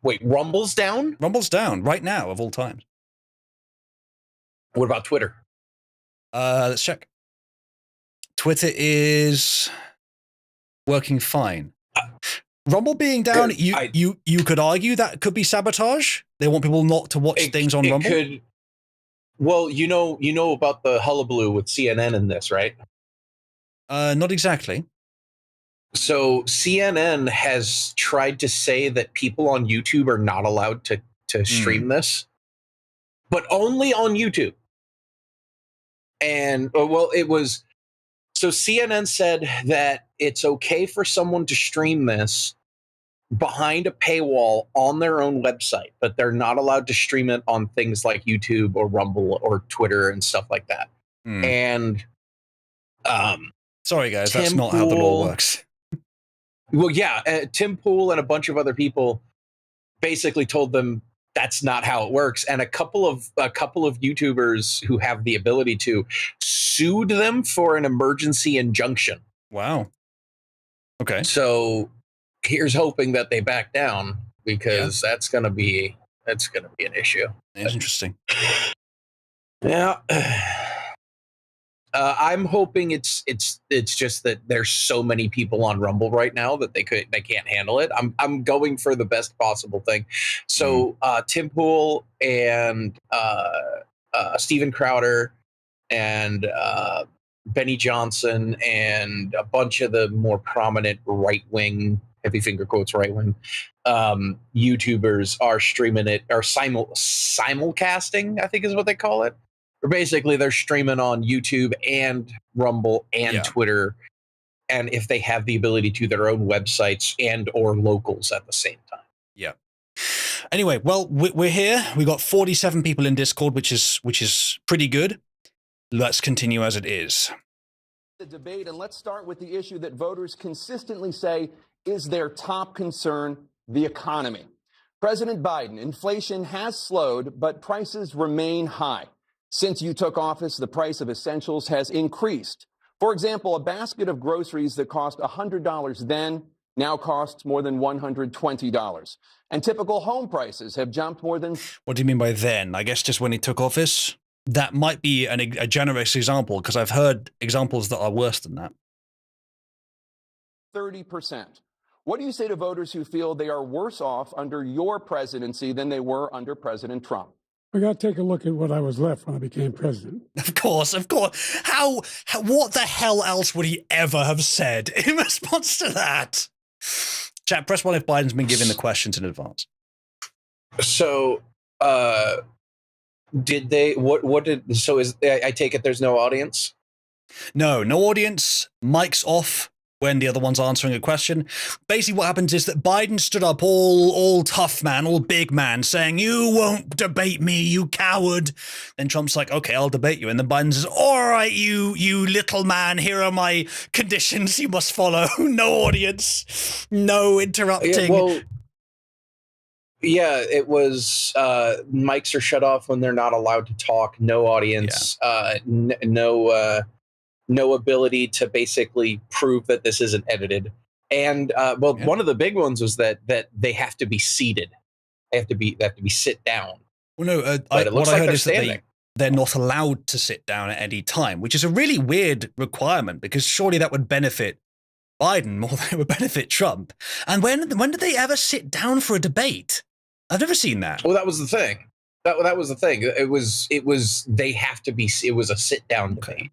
Speaker 6: Wait, Rumble's down?
Speaker 1: Rumble's down right now, of all times.
Speaker 6: What about Twitter?
Speaker 1: Let's check. Twitter is working fine. Rumble being down, you could argue that could be sabotage. They want people not to watch things on Rumble.
Speaker 6: Well, you know about the hullabaloo with CNN in this, right?
Speaker 1: Not exactly.
Speaker 6: So CNN has tried to say that people on YouTube are not allowed to stream this, but only on YouTube. And well, it was so CNN said that it's okay for someone to stream this behind a paywall on their own website, but they're not allowed to stream it on things like YouTube or Rumble or Twitter and stuff like that. And
Speaker 1: sorry, guys, that's
Speaker 6: Tim
Speaker 1: not how the law
Speaker 6: Pool-
Speaker 1: works.
Speaker 6: Well, yeah, Tim Pool and a bunch of other people basically told them that's not how it works, and a couple of YouTubers who have the ability to sued them for an emergency injunction.
Speaker 1: Wow. Okay.
Speaker 6: So here's hoping that they back down, because that's gonna be an issue.
Speaker 1: It's interesting.
Speaker 6: Yeah. I'm hoping it's just that there's so many people on Rumble right now that they can't handle it. I'm going for the best possible thing. So Tim Pool and Steven Crowder and Benny Johnson and a bunch of the more prominent right wing, heavy finger quotes, right wing YouTubers are streaming it, or simulcasting, I think is what they call it. Or basically, they're streaming on YouTube and Rumble and Twitter, and if they have the ability to, their own websites and or locals at the same time.
Speaker 1: Yeah. Anyway, well, we're here. We got 47 people in Discord, which is pretty good. Let's continue as it is.
Speaker 4: The debate, and let's start with the issue that voters consistently say is their top concern: the economy. President Biden, inflation has slowed, but prices remain high. Since you took office, the price of essentials has increased. For example, a basket of groceries that cost $100 then now costs more than $120. And typical home prices have jumped more than...
Speaker 1: What do you mean by then? I guess just when he took office? That might be a generous example, because I've heard examples that are worse than that.
Speaker 4: 30%. What do you say to voters who feel they are worse off under your presidency than they were under President Trump?
Speaker 7: We got to take a look at what I was left when I became president.
Speaker 1: Of course. How what the hell else would he ever have said in response to that? Chat, press 1 if Biden's been given the questions in advance.
Speaker 6: So, did they, I take it there's no audience?
Speaker 1: No audience, mics off when the other one's answering a question. Basically what happens is that Biden stood up all tough man, all big man, saying, "You won't debate me, you coward." Then Trump's like, "Okay, I'll debate you." And then Biden says, "All right, you little man, here are my conditions you must follow." No audience, no interrupting.
Speaker 6: Yeah, it was mics are shut off when they're not allowed to talk, no audience, no ability to basically prove that this isn't edited. And one of the big ones was that they have to be seated. They have to be sit down.
Speaker 1: Well, no, what I heard is that they're not allowed to sit down at any time, which is a really weird requirement, because surely that would benefit Biden more than it would benefit Trump. And when did they ever sit down for a debate? I've never seen that.
Speaker 6: Well, that was the thing. That was the thing. It was they have to be. It was a sit down debate.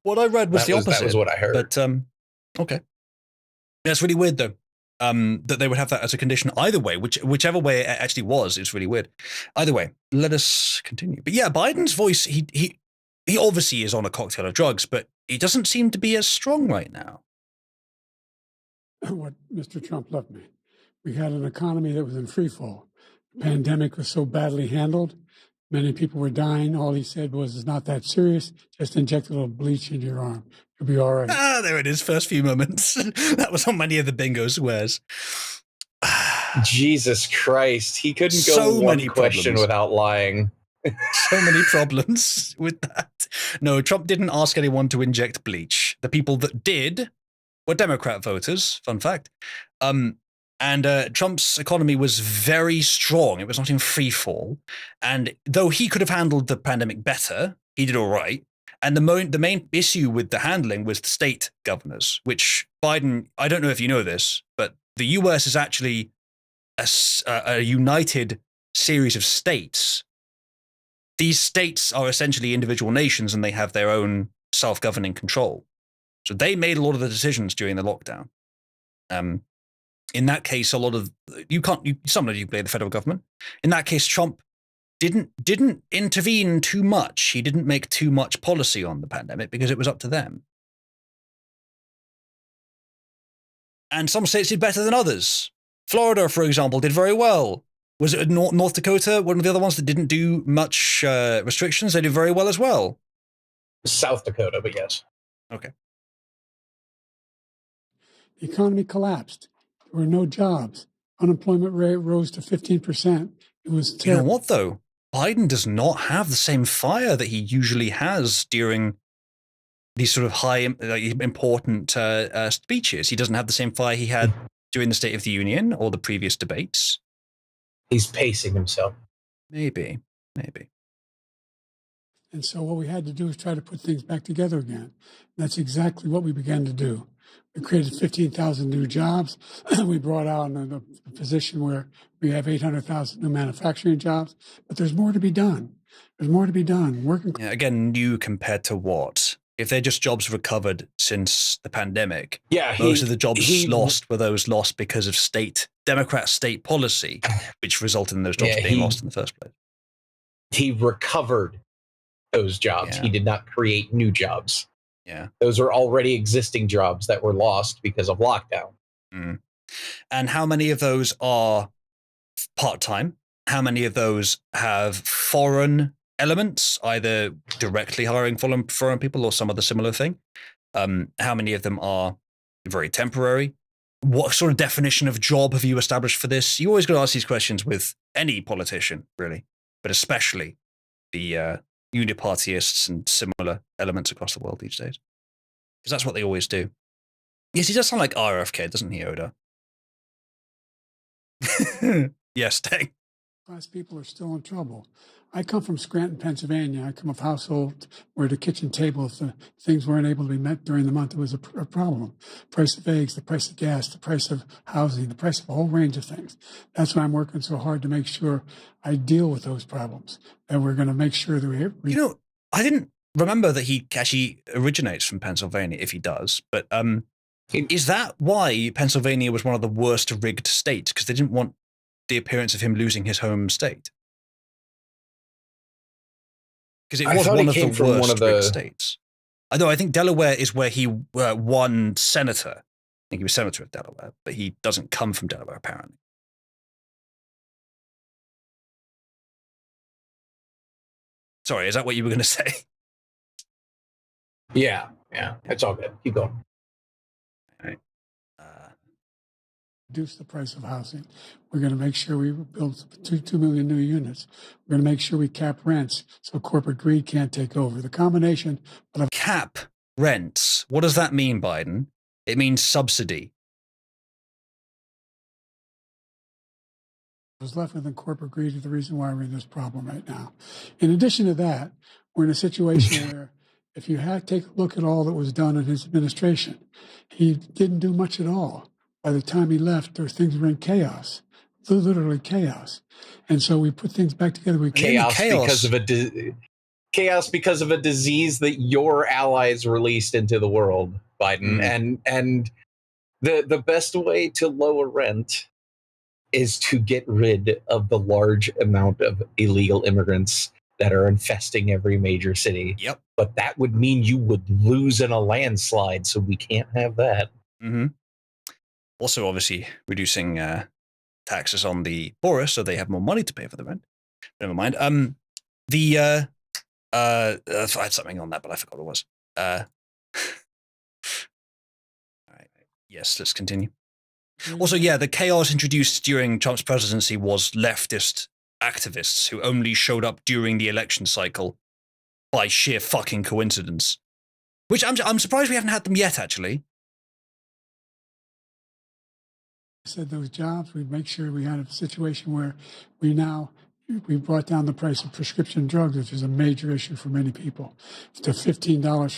Speaker 1: What I read was the opposite.
Speaker 6: That was what I heard.
Speaker 1: But okay, that's really weird though. That they would have that as a condition either way, whichever way it actually was. It's really weird. Either way, let us continue. But yeah, Biden's voice. He obviously is on a cocktail of drugs, but he doesn't seem to be as strong right now.
Speaker 7: What Mr. Trump left me. We had an economy that was in free fall. The pandemic was so badly handled. Many people were dying. All he said was, "It's not that serious. Just inject a little bleach into your arm. You'll be all right."
Speaker 1: There it is. First few moments. That was on many of the bingo squares.
Speaker 6: Jesus Christ. He couldn't go one question without lying.
Speaker 1: So many problems with that. No, Trump didn't ask anyone to inject bleach. The people that did were Democrat voters. Fun fact. And Trump's economy was very strong. It was not in free fall. And though he could have handled the pandemic better, he did all right. And the main issue with the handling was the state governors, which Biden, I don't know if you know this, but the US is actually a united series of states these states are essentially individual nations and they have their own self-governing control. So they made a lot of the decisions during the lockdown. In that case, a lot of sometimes you blame the federal government. In that case, Trump didn't intervene too much. He didn't make too much policy on the pandemic because it was up to them. And some states did better than others. Florida, for example, did very well. Was it North Dakota, one of the other ones that didn't do much restrictions? They did very well as well.
Speaker 6: South Dakota, but yes.
Speaker 1: Okay.
Speaker 7: The economy collapsed. There were no jobs. Unemployment rate rose to 15%. It was terrible.
Speaker 1: You know what, though? Biden does not have the same fire that he usually has during these sort of high, important speeches. He doesn't have the same fire he had during the State of the Union or the previous debates.
Speaker 6: He's pacing himself.
Speaker 1: Maybe.
Speaker 7: And so what we had to do is try to put things back together again. That's exactly what we began to do. We created 15,000 new jobs. We brought out a position where we have 800,000 new manufacturing jobs. But there's more to be done.
Speaker 1: Yeah, again, new compared to what? If they're just jobs recovered since the pandemic, most of the jobs lost were those lost because of Democrat state policy, which resulted in those jobs being lost in the first place.
Speaker 6: He recovered those jobs.
Speaker 1: Yeah.
Speaker 6: He did not create new jobs.
Speaker 1: Yeah.
Speaker 6: Those are already existing jobs that were lost because of lockdown.
Speaker 1: Mm. And how many of those are part-time? How many of those have foreign elements, either directly hiring foreign people or some other similar thing? How many of them are very temporary? What sort of definition of job have you established for this? You always got to ask these questions with any politician, really, but especially the unipartyists and similar elements across the world these days. Because that's what they always do. Yes, he does sound like RFK, doesn't he, Oda? Yes, Tang.
Speaker 7: Class people are still in trouble. I come from Scranton, Pennsylvania. I come of a household where the kitchen table, if the things weren't able to be met during the month, it was a problem. Price of eggs, the price of gas, the price of housing, the price of a whole range of things. That's why I'm working so hard to make sure I deal with those problems. And we're going to make sure that we...
Speaker 1: You know, I didn't remember that he actually originates from Pennsylvania, if he does. But is that why Pennsylvania was one of the worst rigged states? Because they didn't want the appearance of him losing his home state? Because it was one of the worst rigged states. Although I think Delaware is where he won senator. I think he was senator of Delaware, but he doesn't come from Delaware, apparently. Sorry, is that what you were going to say?
Speaker 6: Yeah, it's all good. Keep going.
Speaker 1: All right.
Speaker 7: Reduce the price of housing. We're going to make sure we build 2 million new units. We're going to make sure we cap rents so corporate greed can't take over. The combination of
Speaker 1: cap rents. What does that mean, Biden? It means subsidy.
Speaker 7: was left within corporate greed is the reason why we're in this problem right now. In addition to that, we're in a situation where if you take a look at all that was done in his administration, he didn't do much at all. By the time he left, things were in chaos, literally chaos. And so we put things back together.
Speaker 6: Chaos because of a disease that your allies released into the world, Biden. And the best way to lower rent is to get rid of the large amount of illegal immigrants that are infesting every major city.
Speaker 1: Yep.
Speaker 6: But that would mean you would lose in a landslide, so we can't have that.
Speaker 1: Mm-hmm. Also, obviously, reducing taxes on the poorest so they have more money to pay for the rent. Never mind. I had something on that, but I forgot what it was. All right. Yes, let's continue. Also, yeah, the chaos introduced during Trump's presidency was leftist activists who only showed up during the election cycle by sheer fucking coincidence. Which I'm surprised we haven't had them yet, actually.
Speaker 7: I said those jobs, we'd make sure we had a situation where we brought down the price of prescription drugs, which is a major issue for many people, to $15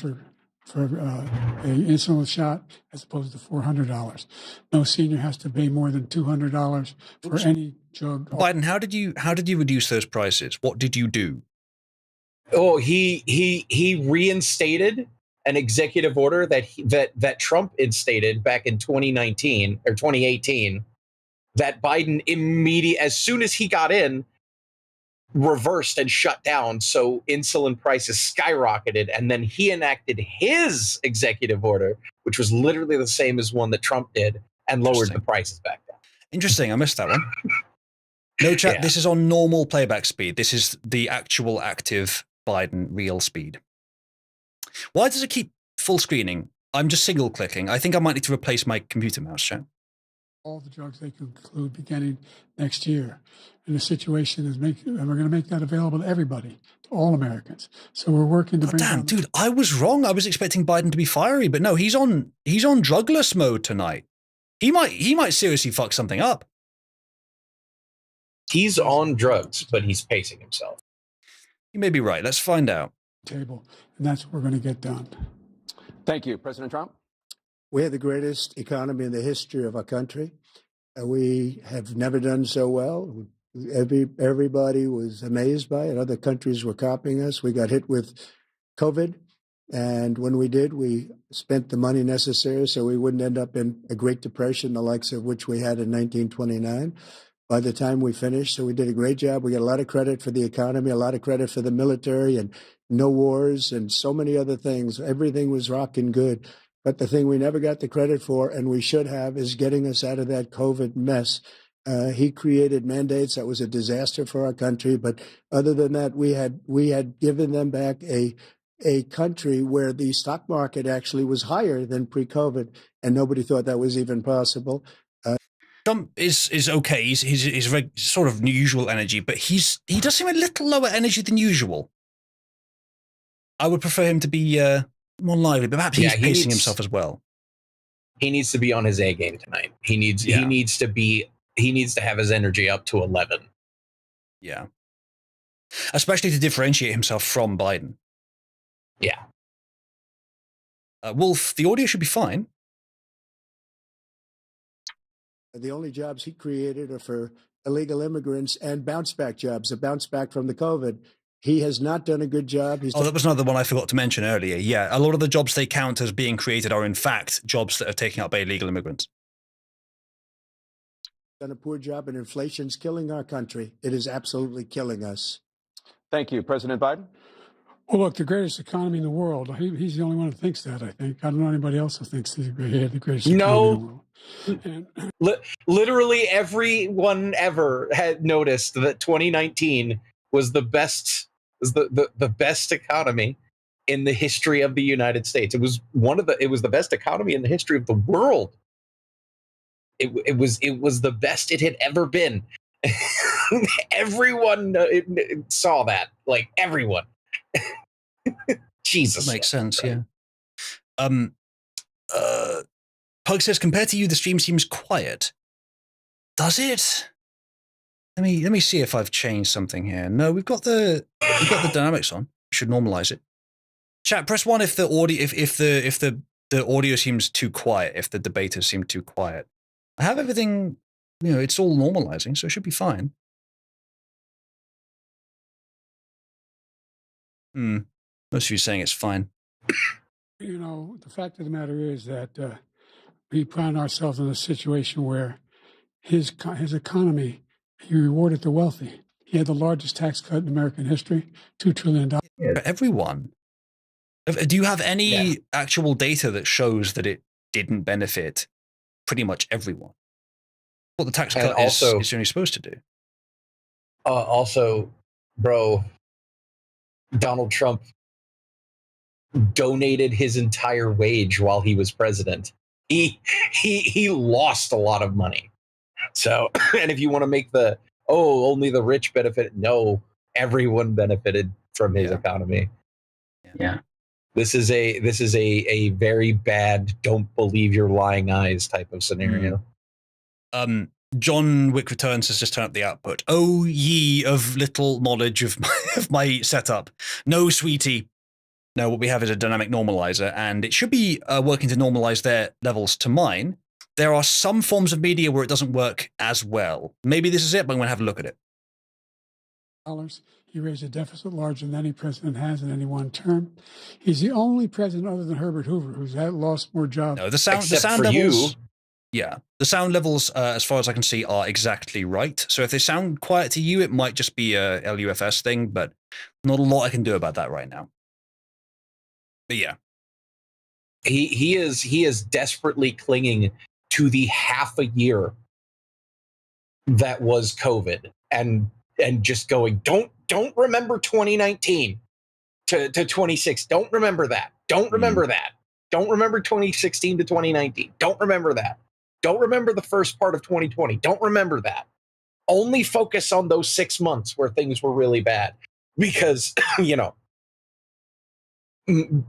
Speaker 7: for an insulin shot as opposed to $400. No senior has to pay more than $200 for any drug.
Speaker 1: Biden, how did you reduce those prices? What did you do?
Speaker 6: Oh, he reinstated an executive order that Trump instated back in 2019 or 2018 that Biden as soon as he got in, reversed and shut down. So insulin prices skyrocketed. And then he enacted his executive order, which was literally the same as one that Trump did, and lowered the prices back down.
Speaker 1: Interesting. I missed that one. No chat.
Speaker 6: Yeah.
Speaker 1: This is on normal playback speed. This is the actual active Biden real speed. Why does it keep full screening? I'm just single clicking. I think I might need to replace my computer mouse, chat.
Speaker 7: All the drugs they conclude beginning next year. And the situation is and we're going to make that available to everybody, to all Americans. So we're working to bring
Speaker 1: damn, dude, I was wrong. I was expecting Biden to be fiery, but no, he's on drugless mode tonight. He might seriously fuck something up.
Speaker 6: He's on drugs, but he's pacing himself.
Speaker 1: You may be right. Let's find out.
Speaker 7: Table, and that's what we're going to get done.
Speaker 4: Thank you, President Trump.
Speaker 8: We have the greatest economy in the history of our country. We have never done so well. Everybody was amazed by it. Other countries were copying us. We got hit with COVID. And when we did, we spent the money necessary so we wouldn't end up in a Great Depression, the likes of which we had in 1929. By the time we finished, so we did a great job. We got a lot of credit for the economy, a lot of credit for the military, and no wars and so many other things. Everything was rocking good. But the thing we never got the credit for, and we should have, is getting us out of that COVID mess. He created mandates that was a disaster for our country. But other than that, we had given them back a country where the stock market actually was higher than pre-COVID, and nobody thought that was even possible.
Speaker 1: Trump is okay. He's sort of usual energy, but he does seem a little lower energy than usual. I would prefer him to be more lively, but perhaps he's pacing himself as well.
Speaker 6: He needs to be on his A game tonight. He needs to have his energy up to 11.
Speaker 1: Yeah. Especially to differentiate himself from Biden.
Speaker 6: Yeah.
Speaker 1: Wolf, the audio should be fine.
Speaker 8: The only jobs he created are for illegal immigrants and bounce back jobs, a bounce back from the COVID. He has not done a good job.
Speaker 1: That was another one I forgot to mention earlier. Yeah, a lot of the jobs they count as being created are in fact jobs that are taken up by illegal immigrants.
Speaker 8: Done a poor job, and inflation's killing our country. It is absolutely killing us.
Speaker 4: Thank you, President Biden.
Speaker 7: Well, look, the greatest economy in the world. He's the only one who thinks that, I think. I don't know anybody else who thinks he had the greatest economy in the world.
Speaker 6: Literally everyone ever had noticed that 2019 was the best economy in the history of the United States. It was the best economy in the history of the world. It was the best it had ever been. Everyone saw that, like everyone. Jesus.
Speaker 1: That makes sense, yeah. Pug says, compared to you, the stream seems quiet. Does it? Let me see if I've changed something here. No, we've got the dynamics on. Should normalize it. Chat, press 1 if the audio if the audio seems too quiet, if the debaters seem too quiet. I have everything, it's all normalizing, so it should be fine. Most of you saying it's fine.
Speaker 7: The fact of the matter is that we found ourselves in a situation where his economy, he rewarded the wealthy. He had the largest tax cut in American history, $2 trillion.
Speaker 1: For everyone. Do you have any actual data that shows that it didn't benefit pretty much everyone? What the tax cut is only supposed to do.
Speaker 6: Also, bro, Donald Trump donated his entire wage while he was president. He lost a lot of money. So, and if you want to make only the rich benefit, no, everyone benefited from his economy.
Speaker 2: Yeah.
Speaker 6: This is a very bad, don't believe your lying eyes type of scenario.
Speaker 1: John Wick Returns has just turned up the output. Oh, ye of little knowledge of my setup. No, sweetie. No, what we have is a dynamic normalizer, and it should be working to normalize their levels to mine. There are some forms of media where it doesn't work as well. Maybe this is it, but I'm going to have a look at it.
Speaker 7: He raised a deficit larger than any president has in any one term. He's the only president other than Herbert Hoover who's lost more jobs.
Speaker 1: No, the sound levels. Yeah, the sound levels, as far as I can see, are exactly right. So if they sound quiet to you, it might just be a LUFS thing, but not a lot I can do about that right now. But yeah,
Speaker 6: he is desperately clinging to the half a year that was COVID, and just going, don't remember 2019 to 26. Don't remember that. Don't remember that. Don't remember 2016 to 2019. Don't remember that. Don't remember the first part of 2020. Don't remember that. Only focus on those 6 months where things were really bad, because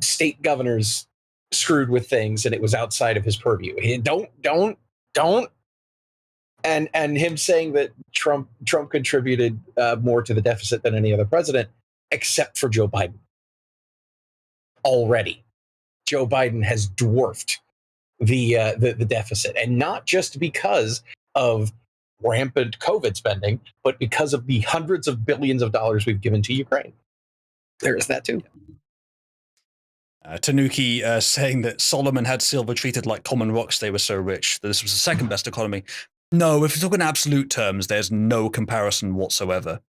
Speaker 6: state governors screwed with things and it was outside of his purview. Don't. And him saying that Trump contributed more to the deficit than any other president, except for Joe Biden. Already, Joe Biden has dwarfed the deficit, and not just because of rampant COVID spending, but because of the hundreds of billions of dollars we've given to Ukraine. There is that too.
Speaker 1: Tanuki saying that Solomon had silver treated like common rocks, they were so rich that this was the second best economy. No, if you talk in absolute terms, there's no comparison whatsoever.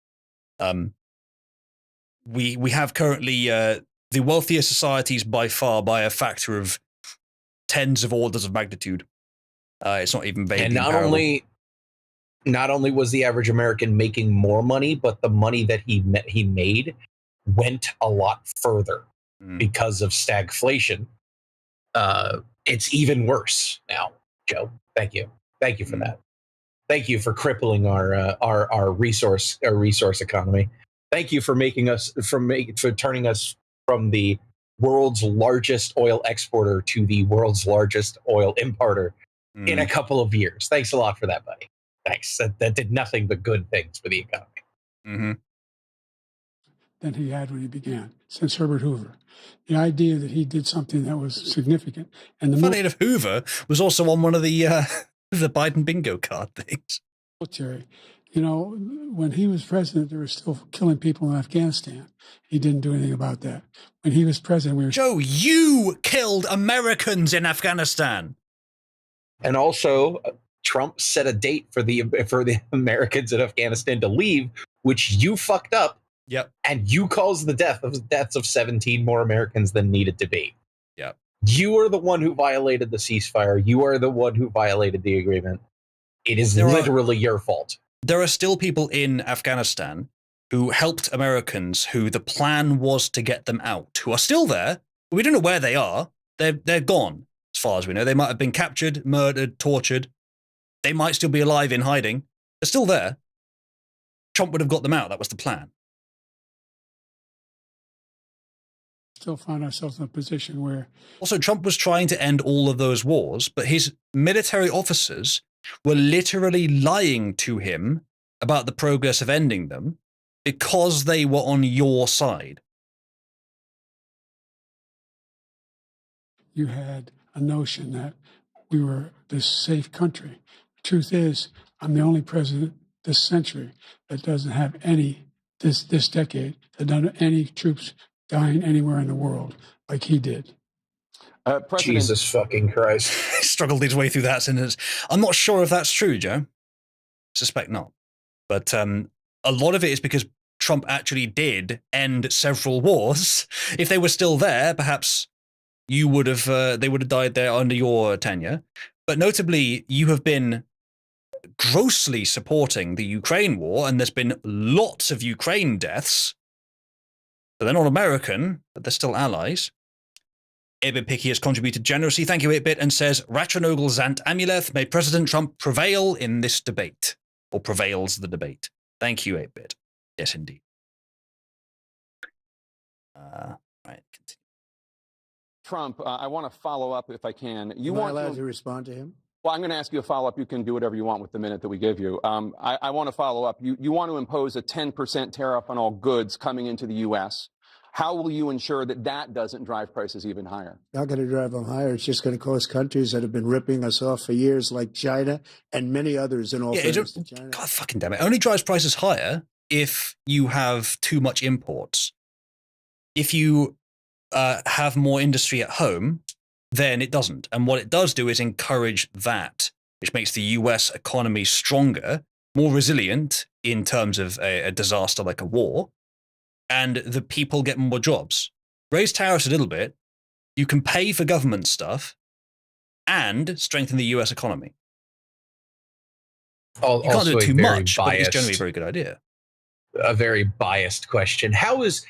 Speaker 1: We have currently the wealthiest societies by far, by a factor of tens of orders of magnitude. It's not even vaguely comparable.
Speaker 6: And not only was the average American making more money, but the money that he made went a lot further because of stagflation. It's even worse now, Joe. Thank you for that. Thank you for crippling our resource economy. Thank you for for turning us from the world's largest oil exporter to the world's largest oil importer in a couple of years. Thanks a lot for that, buddy. Thanks. That did nothing but good things for the economy.
Speaker 7: Than he had when he began, since Herbert Hoover. The idea that he did something that was significant. And the
Speaker 1: funny enough, Hoover was also on one of the the Biden bingo card things.
Speaker 7: Military. When he was president, they were still killing people in Afghanistan. He didn't do anything about that. When he was president,
Speaker 1: Joe, you killed Americans in Afghanistan.
Speaker 6: And also, Trump set a date for the Americans in Afghanistan to leave, which you fucked up.
Speaker 1: Yep.
Speaker 6: And you caused the deaths of 17 more Americans than needed to be.
Speaker 1: Yep.
Speaker 6: You are the one who violated the ceasefire. You are the one who violated the agreement. It is literally your fault.
Speaker 1: There are still people in Afghanistan who helped Americans who the plan was to get them out, who are still there, but we don't know where they are. They're gone, as far as we know. They might have been captured, murdered, tortured. They might still be alive in hiding. They're still there. Trump would have got them out. That was the plan.
Speaker 7: Still find ourselves in a position where...
Speaker 1: Also, Trump was trying to end all of those wars, but his military officers were literally lying to him about the progress of ending them because they were on your side.
Speaker 7: You had a notion that we were this safe country. The truth is, I'm the only president this century that doesn't have this decade, that doesn't have any troops dying anywhere in the world like he did.
Speaker 6: Jesus fucking Christ.
Speaker 1: He struggled his way through that sentence. I'm not sure if that's true, Joe. Suspect not. But a lot of it is because Trump actually did end several wars. If they were still there, perhaps they would have died there under your tenure. But notably, you have been grossly supporting the Ukraine war, and there's been lots of Ukraine deaths. But they're not American, but they're still allies. 8-Bit Picky has contributed generously. Thank you, 8-Bit, and says, Ratchanogl Zant Amuleth, may President Trump prevail in this debate. Or prevails the debate. Thank you, 8-Bit. Yes, indeed. Right, continue.
Speaker 4: Trump, I want to follow up if I can.
Speaker 8: Am I allowed to respond to him?
Speaker 4: Well, I'm going to ask you a follow-up. You can do whatever you want with the minute that we give you. I want to follow up. You want to impose a 10% tariff on all goods coming into the U.S. How will you ensure that that doesn't drive prices even higher?
Speaker 8: Not going to drive them higher. It's just going to cause countries that have been ripping us off for years, like China and many others in all fairness to China.
Speaker 1: God fucking damn it. It only drives prices higher if you have too much imports. If you have more industry at home, then it doesn't. And what it does do is encourage that, which makes the US economy stronger, more resilient in terms of a disaster like a war, and the people get more jobs. Raise tariffs a little bit, you can pay for government stuff and strengthen the US economy. You can't do it too much, but it's generally a very good idea.
Speaker 6: A very biased question. How is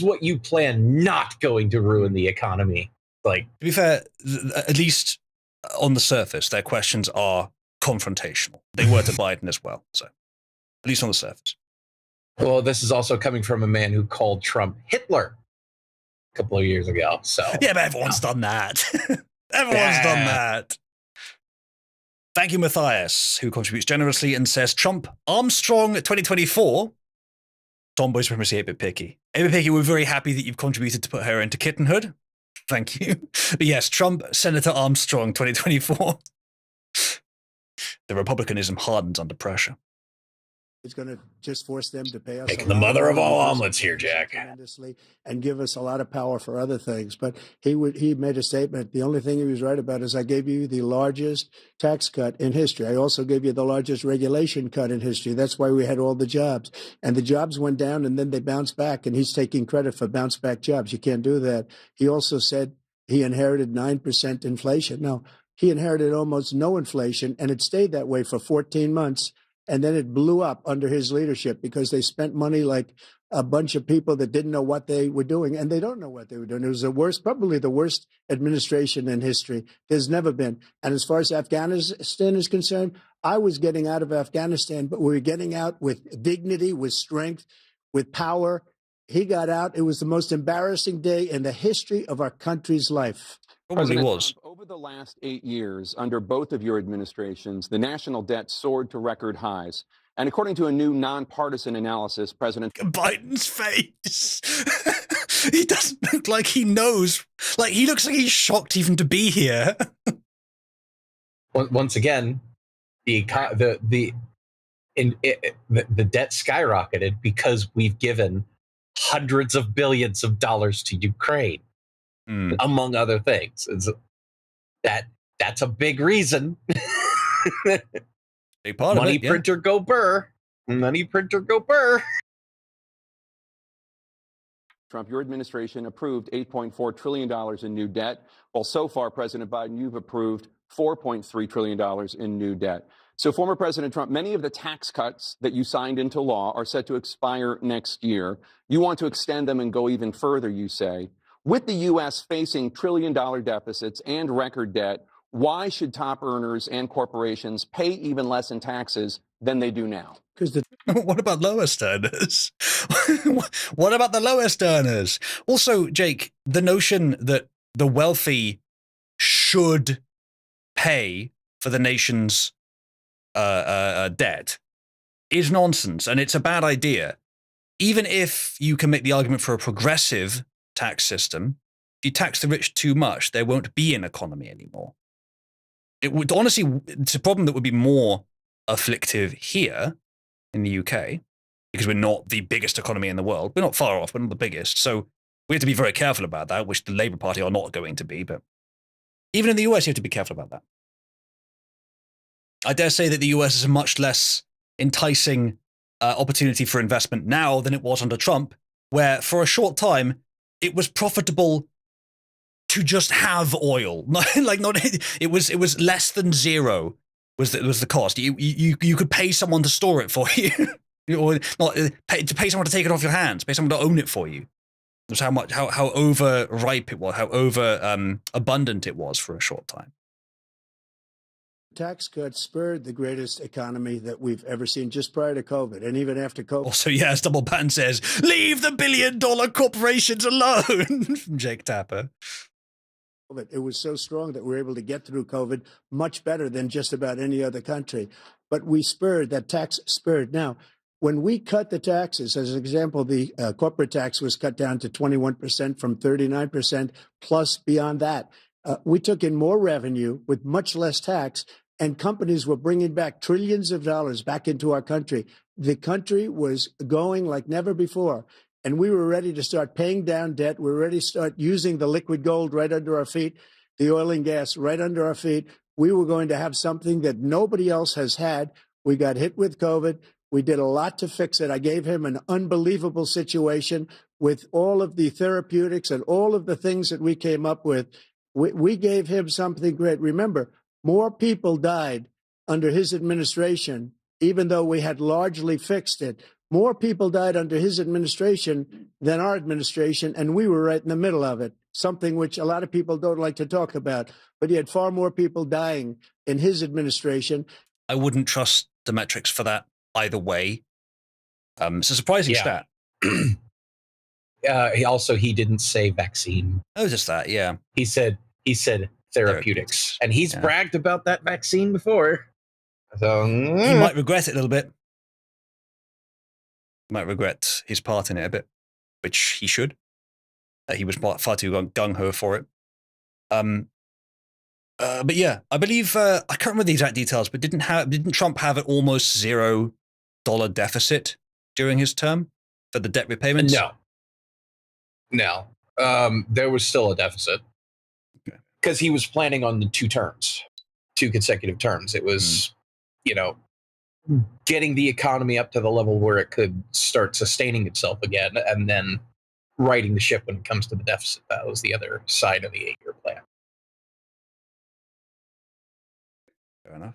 Speaker 6: what you plan not going to ruin the economy? Like,
Speaker 1: to be fair, at least on the surface, their questions are confrontational. They were to Biden as well, so at least on the surface.
Speaker 6: Well, this is also coming from a man who called Trump Hitler a couple of years ago. So
Speaker 1: yeah, but everyone's done that. Everyone's done that. Thank you, Matthias, who contributes generously and says, Trump, Armstrong 2024. Tomboy Supremacy 8-Bit Picky. 8-Bit Picky, we're very happy that you've contributed to put her into kittenhood. Thank you. But yes, Trump, Senator Armstrong 2024. The Republicanism hardens under pressure.
Speaker 8: It's going to just force them to pay us.
Speaker 6: Making the mother of all omelets here, Jack.
Speaker 8: And give us a lot of power for other things. But he made a statement. The only thing he was right about is I gave you the largest tax cut in history. I also gave you the largest regulation cut in history. That's why we had all the jobs. And the jobs went down and then they bounced back. And he's taking credit for bounce back jobs. You can't do that. He also said he inherited 9% inflation. No, he inherited almost no inflation. And it stayed that way for 14 months. And then it blew up under his leadership because they spent money like a bunch of people that didn't know what they were doing. And they don't know what they were doing. It was the worst, probably the worst administration in history. There's never been. And as far as Afghanistan is concerned, I was getting out of Afghanistan, but we were getting out with dignity, with strength, with power. He got out. It was the most embarrassing day in the history of our country's life.
Speaker 1: Probably was.
Speaker 4: Trump, over the last 8 years, under both of your administrations, the national debt soared to record highs. And according to a new nonpartisan analysis, President
Speaker 1: Biden's face. He doesn't look like he knows. Like, he looks like he's shocked even to be here.
Speaker 6: Once again, the debt skyrocketed because we've given hundreds of billions of dollars to Ukraine. Among other things. That's a big reason.
Speaker 1: Big part
Speaker 6: Money
Speaker 1: of it,
Speaker 6: printer go burr. Money printer go burr.
Speaker 4: Trump, your administration approved $8.4 trillion in new debt, while so far, President Biden, you've approved $4.3 trillion in new debt. So, former President Trump, many of the tax cuts that you signed into law are set to expire next year. You want to extend them and go even further, you say. With the U.S. facing trillion-dollar deficits and record debt, why should top earners and corporations pay even less in taxes than they do now?
Speaker 1: What about lowest earners? What about the lowest earners? Also, Jake, the notion that the wealthy should pay for the nation's debt is nonsense, and it's a bad idea. Even if you can make the argument for a progressive tax system, if you tax the rich too much, there won't be an economy anymore. It would honestly, it's a problem that would be more afflictive here in the UK because we're not the biggest economy in the world. We're not far off, we're not the biggest. So we have to be very careful about that, which the Labour Party are not going to be. But even in the US, you have to be careful about that. I dare say that the US is a much less enticing opportunity for investment now than it was under Trump, where for a short time, it was profitable to just have oil. It was less than zero was the cost. You could pay someone to store it for you, or not pay someone to take it off your hands, pay someone to own it for you. That's how overripe it was, how abundant it was for a short time.
Speaker 8: Tax cuts spurred the greatest economy that we've ever seen just prior to COVID. And even after COVID.
Speaker 1: Also, yes, Double Pan says, leave the billion-dollar corporations alone, from Jake Tapper.
Speaker 8: It was so strong that we were able to get through COVID much better than just about any other country. But that tax spurred. Now, when we cut the taxes, as an example, the corporate tax was cut down to 21% from 39%, plus beyond that. We took in more revenue with much less tax, and companies were bringing back trillions of dollars back into our country. the country was going like never before. And we were ready to start paying down debt. We were ready to start using the liquid gold right under our feet, the oil and gas right under our feet. We were going to have something that nobody else has had. We got hit with COVID. We did a lot to fix it. I gave him an unbelievable situation with all of the therapeutics and all of the things that we came up with. We gave him something great. Remember, more people died under his administration, even though we had largely fixed it. More people died under his administration than our administration, and we were right in the middle of it, something which a lot of people don't like to talk about. But he had far more people dying in his administration.
Speaker 1: I wouldn't trust the metrics for that either way. It's a surprising stat.
Speaker 6: He didn't say vaccine.
Speaker 1: Oh, just that, yeah.
Speaker 6: He said therapeutics. And he's bragged about that vaccine before. So
Speaker 1: he might regret it a little bit. He might regret his part in it a bit, which he should. He was far too gung-ho for it. But yeah, I believe, I can't remember the exact details, but didn't Trump have an almost $0 deficit during his term for the debt repayments?
Speaker 6: No. There was still a deficit because he was planning on the 2 consecutive terms. It was, getting the economy up to the level where it could start sustaining itself again, and then righting the ship when it comes to the deficit. That was the other side of the 8-year plan.
Speaker 1: Fair enough.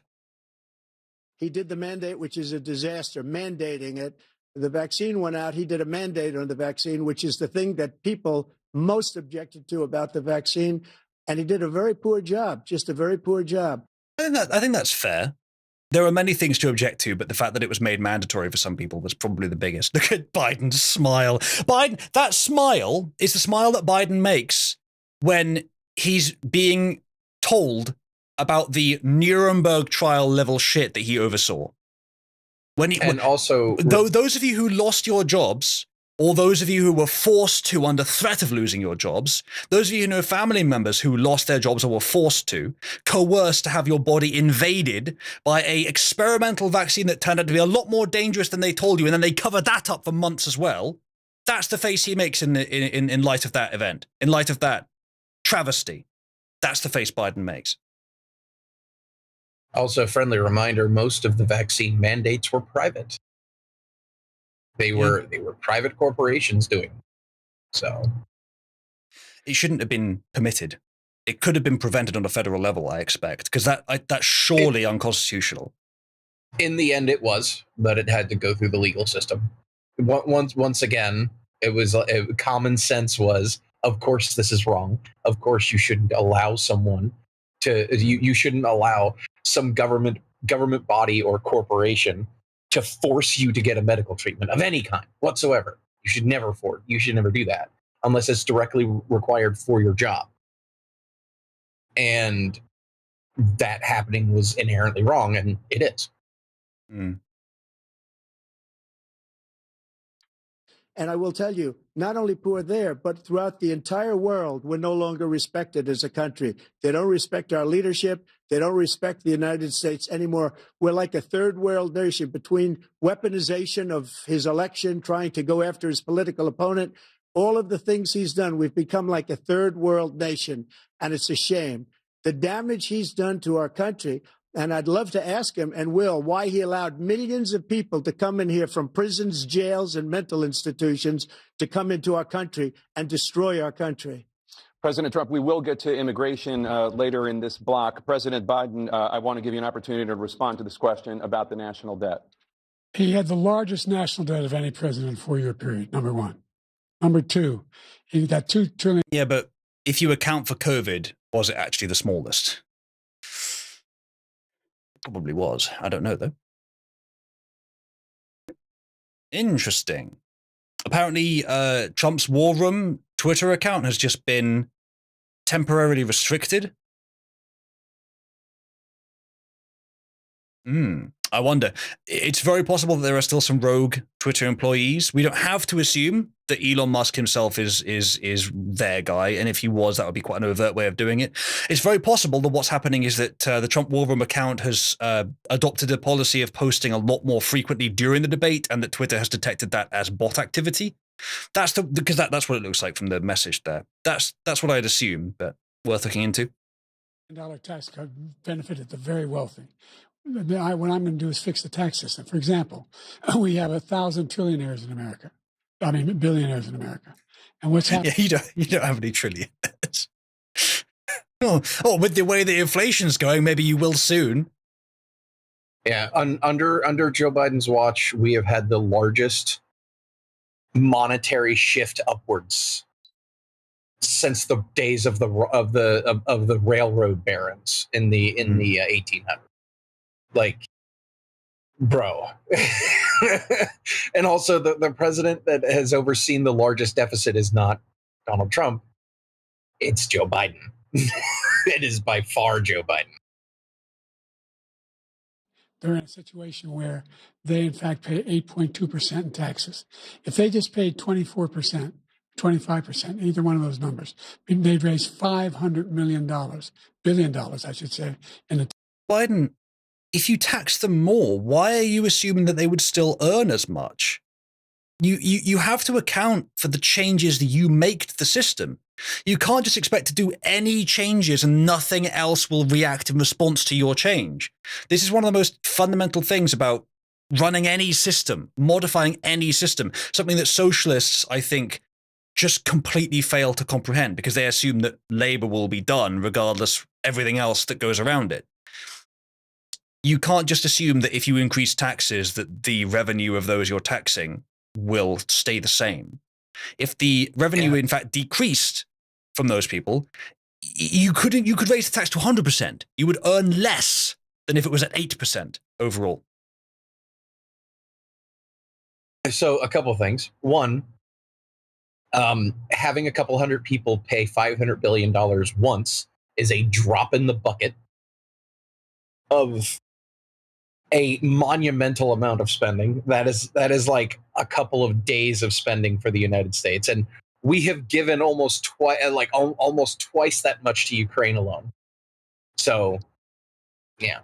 Speaker 8: He did the mandate, which is a disaster, mandating it. The vaccine went out. He did a mandate on the vaccine, which is the thing that people most objected to about the vaccine. And he did a very poor job, just a very poor job.
Speaker 1: I think that's fair. There are many things to object to, but the fact that it was made mandatory for some people was probably the biggest. Look at Biden's smile. That smile is the smile that Biden makes when he's being told about the Nuremberg trial level shit that he oversaw. Those of you who lost your jobs, or those of you who were forced to under threat of losing your jobs, those of you who know family members who lost their jobs or were forced to, coerced to have your body invaded by a experimental vaccine that turned out to be a lot more dangerous than they told you, and then they covered that up for months as well. That's the face he makes in light of that event, in light of that travesty. That's the face Biden makes.
Speaker 6: Also, a friendly reminder, most of the vaccine mandates were private. They were private corporations doing it. So
Speaker 1: it shouldn't have been permitted. It could have been prevented on a federal level, I expect, because that's surely unconstitutional.
Speaker 6: In the end, it was, but it had to go through the legal system. Once again, it was common sense was, of course, this is wrong. Of course, you shouldn't allow someone to. You shouldn't allow some government body or corporation to force you to get a medical treatment of any kind whatsoever. You should never do that unless it's directly required for your job. And that happening was inherently wrong, and it is.
Speaker 1: Mm.
Speaker 8: And I will tell you, not only poor there, but throughout the entire world, we're no longer respected as a country. They don't respect our leadership. They don't respect the United States anymore. We're like a third world nation between weaponization of his election, trying to go after his political opponent, all of the things he's done. We've become like a third world nation, and it's a shame. The damage he's done to our country. And I'd love to ask him, and will, why he allowed millions of people to come in here from prisons, jails, and mental institutions to come into our country and destroy our country.
Speaker 4: President Trump, we will get to immigration later in this block. President Biden, I want to give you an opportunity to respond to this question about the national debt.
Speaker 7: He had the largest national debt of any president in a 4-year period, number one. Number two, he got $2 trillion.
Speaker 1: Yeah, but if you account for COVID, was it actually the smallest? Probably was. I don't know, though. Interesting. Apparently, Trump's War Room Twitter account has just been temporarily restricted. I wonder. It's very possible that there are still some rogue Twitter employees. We don't have to assume that Elon Musk himself is their guy, and if he was, that would be quite an overt way of doing it. It's very possible that what's happening is that the Trump War Room account has adopted a policy of posting a lot more frequently during the debate, and that Twitter has detected that as bot activity. That's what it looks like from the message there. That's what I'd assume, but worth looking into.
Speaker 7: $1 tax cut benefited the very wealthy. What I'm going to do is fix the tax system. For example, we have 1,000 trillionaires in America. I mean, billionaires in America. And what's happening?
Speaker 1: Yeah, you don't have any trillionaires. Oh, with the way the inflation's going, maybe you will soon.
Speaker 6: Yeah, under Joe Biden's watch, we have had the largest monetary shift upwards since the days of the railroad barons in the 1800s. Like, bro. And also the president that has overseen the largest deficit is not Donald Trump. It's Joe Biden. It is by far Joe Biden.
Speaker 7: They're in a situation where they, in fact, pay 8.2% in taxes. If they just paid 24%, 25%, either one of those numbers, they'd raise $500 billion, I should say, in the
Speaker 1: Biden, if you tax them more, why are you assuming that they would still earn as much? You have to account for the changes that you make to the system. You can't just expect to do any changes and nothing else will react in response to your change. This is one of the most fundamental things about running any system, modifying any system, something that socialists, I think, just completely fail to comprehend because they assume that labor will be done regardless everything else that goes around it. You can't just assume that if you increase taxes that the revenue of those you're taxing will stay the same. If the revenue in fact decreased from those people, you could raise the tax to 100%. You would earn less than if it was at 8% overall.
Speaker 6: So a couple of things. One, having a couple hundred people pay $500 billion once is a drop in the bucket of a monumental amount of spending. That is like a couple of days of spending for the United States, and we have given almost twice that much to Ukraine alone. So, yeah,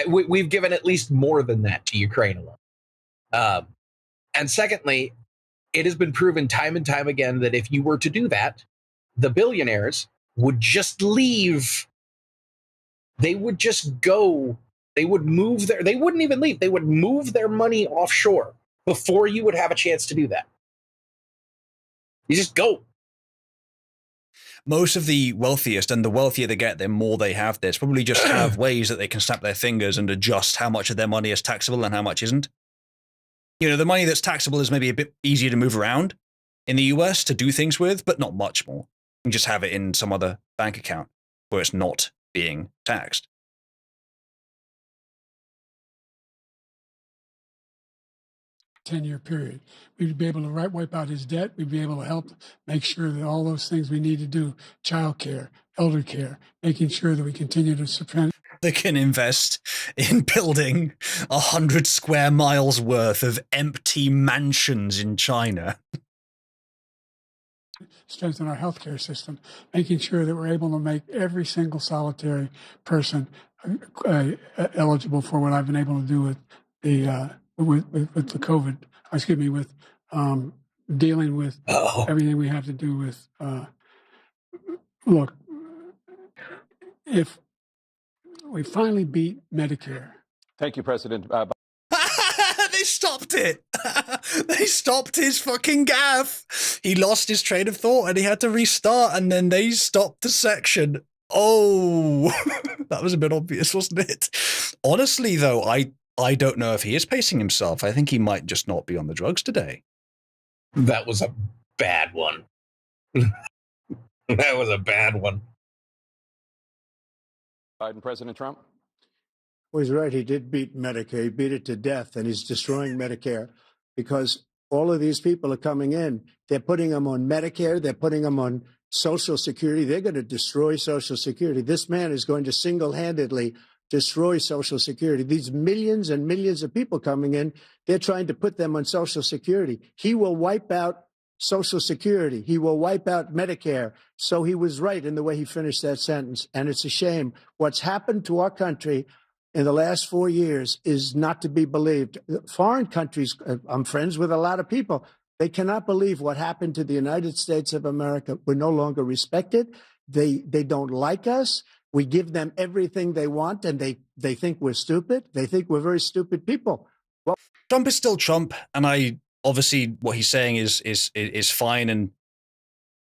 Speaker 6: we've given at least more than that to Ukraine alone. And secondly, it has been proven time and time again that if you were to do that, the billionaires would just leave. They would just go. They would move they wouldn't even leave. They would move their money offshore before you would have a chance to do that. You just go.
Speaker 1: Most of the wealthiest, and the wealthier they get, the more they have this, probably just have ways that they can snap their fingers and adjust how much of their money is taxable and how much isn't. You know, the money that's taxable is maybe a bit easier to move around in the US to do things with, but not much more. You can just have it in some other bank account where it's not being taxed.
Speaker 7: 10-year period. We'd be able to wipe out his debt. We'd be able to help make sure that all those things we need to do, child care, elder care, making sure that we continue to support.
Speaker 1: They can invest in building 100 square miles worth of empty mansions in China.
Speaker 7: Strengthen our healthcare system, making sure that we're able to make every single solitary person eligible for what I've been able to do with the with the COVID. Excuse me, with dealing with everything we have to do with. Look, if we finally beat Medicare.
Speaker 4: Thank you, President.
Speaker 1: They stopped it. They stopped his fucking gaff. He lost his train of thought and he had to restart, and then they stopped the section. Oh, that was a bit obvious, wasn't it? Honestly, though, I don't know if he is pacing himself. I think he might just not be on the drugs today.
Speaker 6: That was a bad one. That was a bad one.
Speaker 4: Biden, President Trump?
Speaker 8: Well, he's right. He did beat Medicare. He beat it to death, and he's destroying Medicare because all of these people are coming in. They're putting them on Medicare. They're putting them on Social Security. They're going to destroy Social Security. This man is going to single-handedly destroy Social Security. These millions and millions of people coming in, they're trying to put them on Social Security. He will wipe out Social Security. He will wipe out Medicare. So he was right in the way he finished that sentence. And it's a shame. What's happened to our country in the last 4 years is not to be believed. Foreign countries, I'm friends with a lot of people. They cannot believe what happened to the United States of America. We're no longer respected. They don't like us. We give them everything they want, and they think we're stupid. They think we're very stupid people. Well,
Speaker 1: Trump is still Trump, and I obviously what he's saying is fine,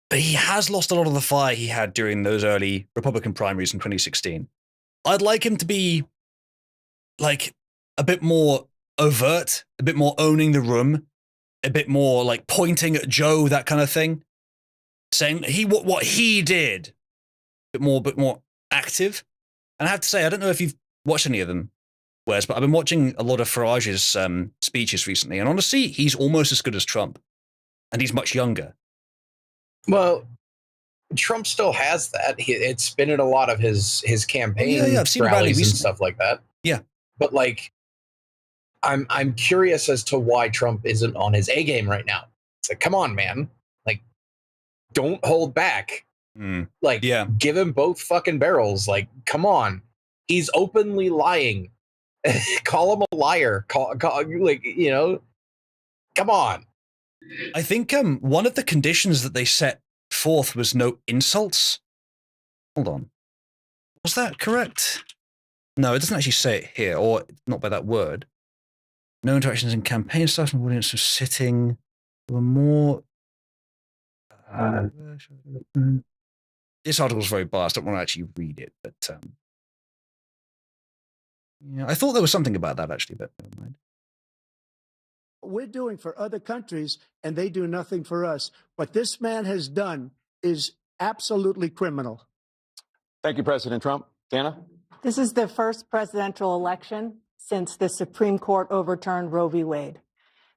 Speaker 1: but he has lost a lot of the fire he had during those early Republican primaries in 2016. I'd like him to be like a bit more overt, a bit more owning the room, a bit more like pointing at Joe, that kind of thing, saying what he did, a bit more active. And I have to say, I don't know if you've watched any of them, Wes, but I've been watching a lot of Farage's speeches recently, and honestly, he's almost as good as Trump, and he's much younger.
Speaker 6: Well, Trump still has that. It's been in a lot of his campaign
Speaker 1: I've seen
Speaker 6: rallies and
Speaker 1: recently.
Speaker 6: stuff like that.
Speaker 1: Yeah,
Speaker 6: but like, I'm curious as to why Trump isn't on his A game right now. It's like, come on, man! Like, don't hold back. Like, give him both fucking barrels. Like, come on, he's openly lying. Call him a liar. Call like, you know, come on.
Speaker 1: I think one of the conditions that they set forth was no insults. Hold on, was that correct? No, it doesn't actually say it here, or not by that word. No interactions in campaign staff and audience were sitting. There were more. This article is very biased. I don't want to actually read it, but yeah, I thought there was something about that actually, but never mind.
Speaker 8: We're doing for other countries, and they do nothing for us. What this man has done is absolutely criminal.
Speaker 4: Thank you, President Trump. Dana?
Speaker 5: This is the first presidential election since the Supreme Court overturned Roe v. Wade.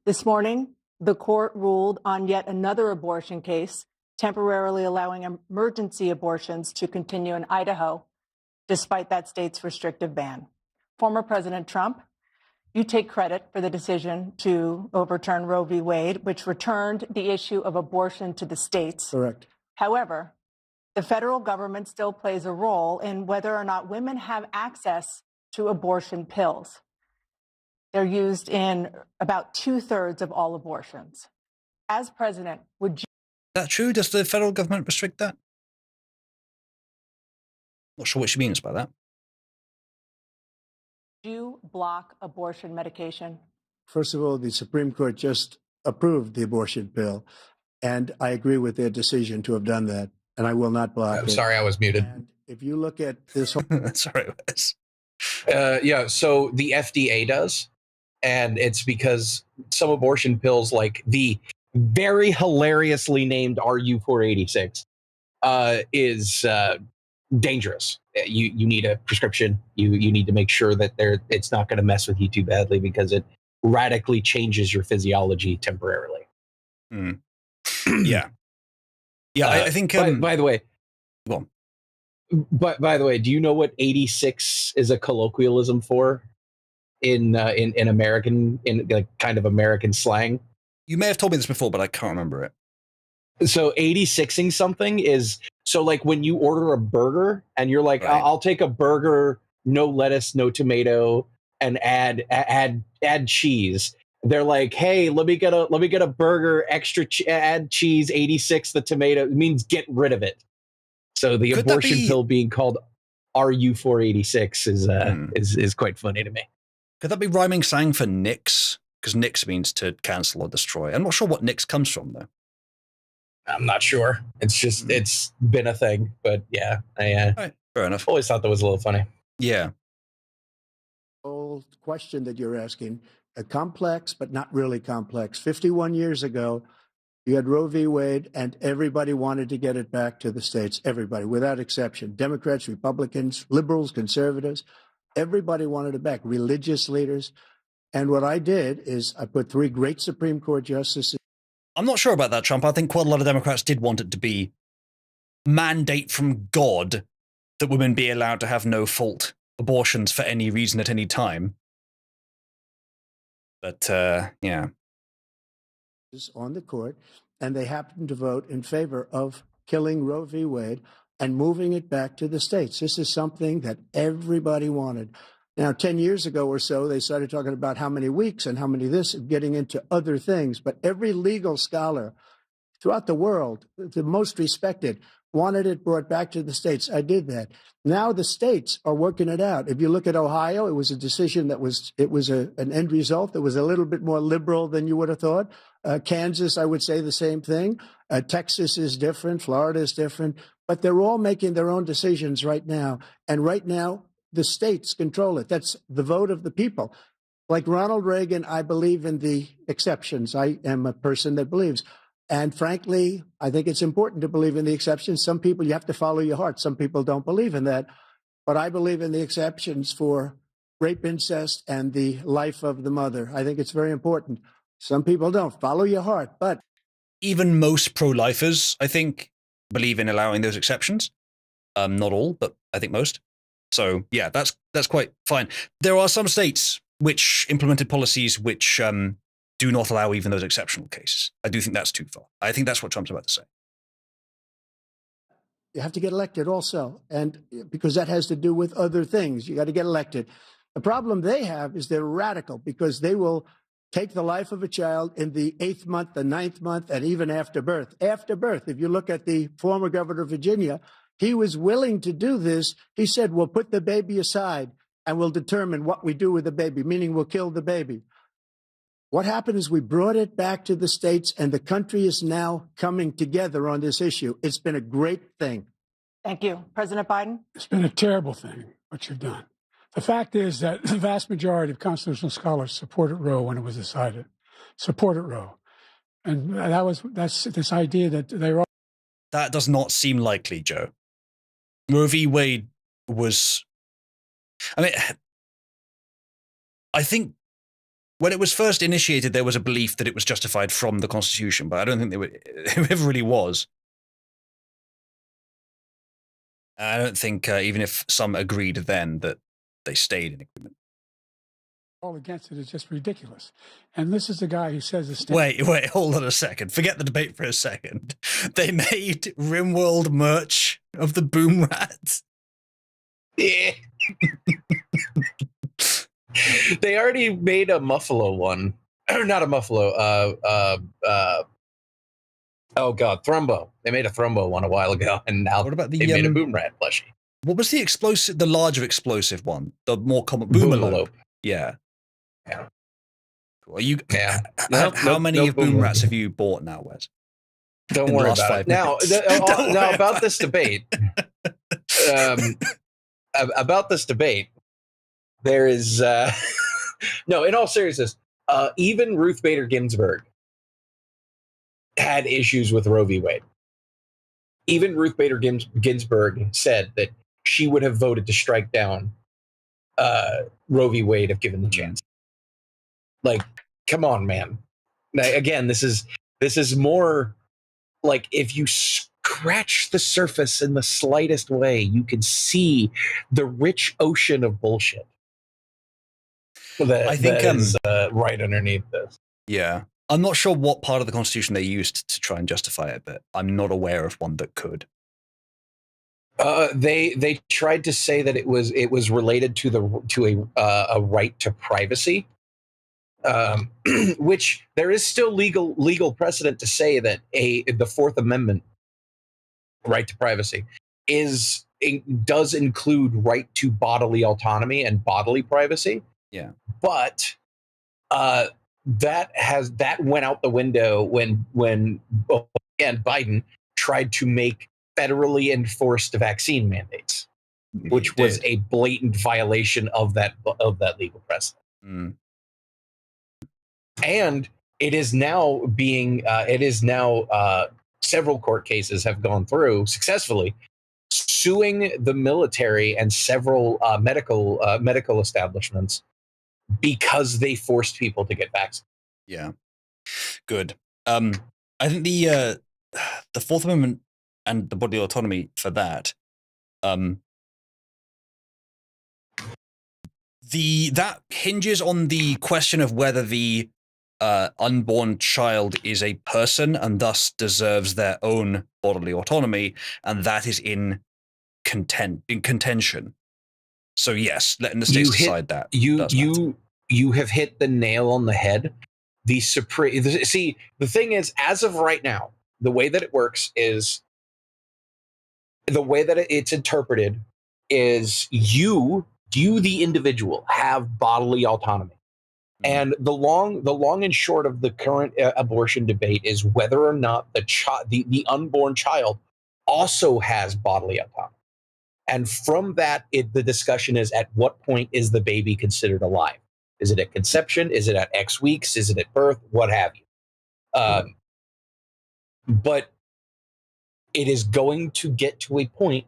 Speaker 5: This morning, the court ruled on yet another abortion case, temporarily allowing emergency abortions to continue in Idaho, despite that state's restrictive ban. Former President Trump, you take credit for the decision to overturn Roe v. Wade, which returned the issue of abortion to the states.
Speaker 8: Correct.
Speaker 5: However, the federal government still plays a role in whether or not women have access to abortion pills. They're used in about 2/3 of all abortions. As president, would you...
Speaker 1: Is that true? Does the federal government restrict that? Not sure what she means by that.
Speaker 5: Do you block abortion medication?
Speaker 8: First of all, the Supreme Court just approved the abortion bill, and I agree with their decision to have done that, and I will not block it.
Speaker 6: I'm sorry, I was muted.
Speaker 8: And if you look at this whole...
Speaker 1: Sorry, Wes.
Speaker 6: Yeah, so the FDA does, and it's because some abortion pills, like the very hilariously named RU486, is dangerous. You need a prescription. You need to make sure that it's not going to mess with you too badly, because it radically changes your physiology temporarily.
Speaker 1: Yeah. I think.
Speaker 6: By the way,
Speaker 1: go on.
Speaker 6: But by the way, do you know what 86 is a colloquialism for in American, in like kind of American slang?
Speaker 1: You may have told me this before, but I can't remember it.
Speaker 6: So 86ing something is, so like when you order a burger and you're like,
Speaker 1: right.
Speaker 6: I'll take a burger, no lettuce, no tomato, and add cheese. They're like, hey, let me get a burger, extra add cheese, 86 the tomato. It means get rid of it. So the abortion pill being called RU486 is quite funny to me.
Speaker 1: Could that be rhyming slang for nix? Because nix means to cancel or destroy. I'm not sure what nix comes from, though.
Speaker 6: I'm not sure. It's just, it's been a thing. But yeah,
Speaker 1: right, fair enough.
Speaker 6: Always thought that was a little funny.
Speaker 1: Yeah.
Speaker 8: Old question that you're asking, complex, but not really complex. 51 years ago, you had Roe v. Wade, and everybody wanted to get it back to the states. Everybody, without exception. Democrats, Republicans, liberals, conservatives. Everybody wanted it back. Religious leaders. And what I did is I put 3 great Supreme Court justices.
Speaker 1: I'm not sure about that, Trump. I think quite a lot of Democrats did want it to be mandate from God that women be allowed to have no fault abortions for any reason at any time. But yeah,
Speaker 8: on the court, and they happened to vote in favor of killing Roe v. Wade and moving it back to the states. This is something that everybody wanted. Now, 10 years ago or so, they started talking about how many weeks and how many this, getting into other things. But every legal scholar throughout the world, the most respected, wanted it brought back to the states. I did that. Now the states are working it out. If you look at Ohio, it was a decision that was an end result that was a little bit more liberal than you would have thought. Kansas, I would say the same thing. Texas is different. Florida is different. But they're all making their own decisions right now. And right now, the states control it. That's the vote of the people. Like Ronald Reagan, I believe in the exceptions. I am a person that believes. And frankly, I think it's important to believe in the exceptions. Some people, you have to follow your heart. Some people don't believe in that. But I believe in the exceptions for rape, incest, and the life of the mother. I think it's very important. Some people don't. Follow your heart. But
Speaker 1: even most pro-lifers, I think, believe in allowing those exceptions. Not all, but I think most. So yeah, that's quite fine. There are some states which implemented policies which do not allow even those exceptional cases. I do think that's too far. I think that's what Trump's about to say.
Speaker 8: you have to get elected also, and because that has to do with other things. You got to get elected. The problem they have is they're radical because they will take the life of a child in the 8th month, the 9th month, and even after birth. After birth, if you look at the former governor of Virginia, he was willing to do this. He said, we'll put the baby aside and we'll determine what we do with the baby, meaning we'll kill the baby. What happened is we brought it back to the states, and the country is now coming together on this issue. It's been a great thing.
Speaker 5: Thank you. President Biden?
Speaker 7: It's been a terrible thing, what you've done. The fact is that the vast majority of constitutional scholars supported Roe when it was decided, supported Roe. And that's this idea that they were.
Speaker 1: That does not seem likely, Joe. Roe v. Wade was, I mean, I think when it was first initiated, there was a belief that it was justified from the Constitution, but I don't think it ever really was. I don't think, even if some agreed then, that they stayed in agreement.
Speaker 7: All against it is just ridiculous. And this is the guy who says the
Speaker 1: Wait, hold on a second. Forget the debate for a second. They made Rimworld merch of the Boom Rat.
Speaker 6: Yeah. They already made a Muffalo one. Or not a Muffalo. Oh God, Thrumbo. They made a Thrumbo one a while ago, and now
Speaker 1: what about they
Speaker 6: made a Boom Rat plushie.
Speaker 1: What was the explosive, the larger explosive one? The more common Boomalope. Yeah.
Speaker 6: Yeah.
Speaker 1: Well, you.
Speaker 6: Yeah.
Speaker 1: How many Boom Rats have you bought now, Wes?
Speaker 6: Don't worry about it. Now about this debate. About this debate, there is no. In all seriousness, even Ruth Bader Ginsburg had issues with Roe v. Wade. Even Ruth Bader Ginsburg said that she would have voted to strike down Roe v. Wade if given the chance. Like, come on, man. Now, again, this is more like if you scratch the surface in the slightest way, you can see the rich ocean of bullshit that is right underneath this.
Speaker 1: Yeah. I'm not sure what part of the Constitution they used to try and justify it, but I'm not aware of one that could.
Speaker 6: They tried to say that it was related to a right to privacy, which there is still legal precedent to say that the Fourth Amendment right to privacy does include right to bodily autonomy and bodily privacy.
Speaker 1: Yeah,
Speaker 6: but that went out the window when again Biden tried to make federally enforced vaccine mandates, which was a blatant violation of that legal precedent.
Speaker 1: Mm.
Speaker 6: And it is now several court cases have gone through successfully suing the military and several medical establishments because they forced people to get vaccinated.
Speaker 1: Yeah, good. I think the Fourth Amendment and the bodily autonomy for that, that hinges on the question of whether the unborn child is a person and thus deserves their own bodily autonomy, and that is in contention. So yes, letting the states decide that.
Speaker 6: You have hit the nail on the head. The thing is, as of right now, the way that it works is the way that it's interpreted is you the individual have bodily autonomy. And the long and short of the current abortion debate is whether or not the unborn child also has bodily autonomy. And from that, the discussion is, at what point is the baby considered alive? Is it at conception? Is it at X weeks? Is it at birth? What have you? But it is going to get to a point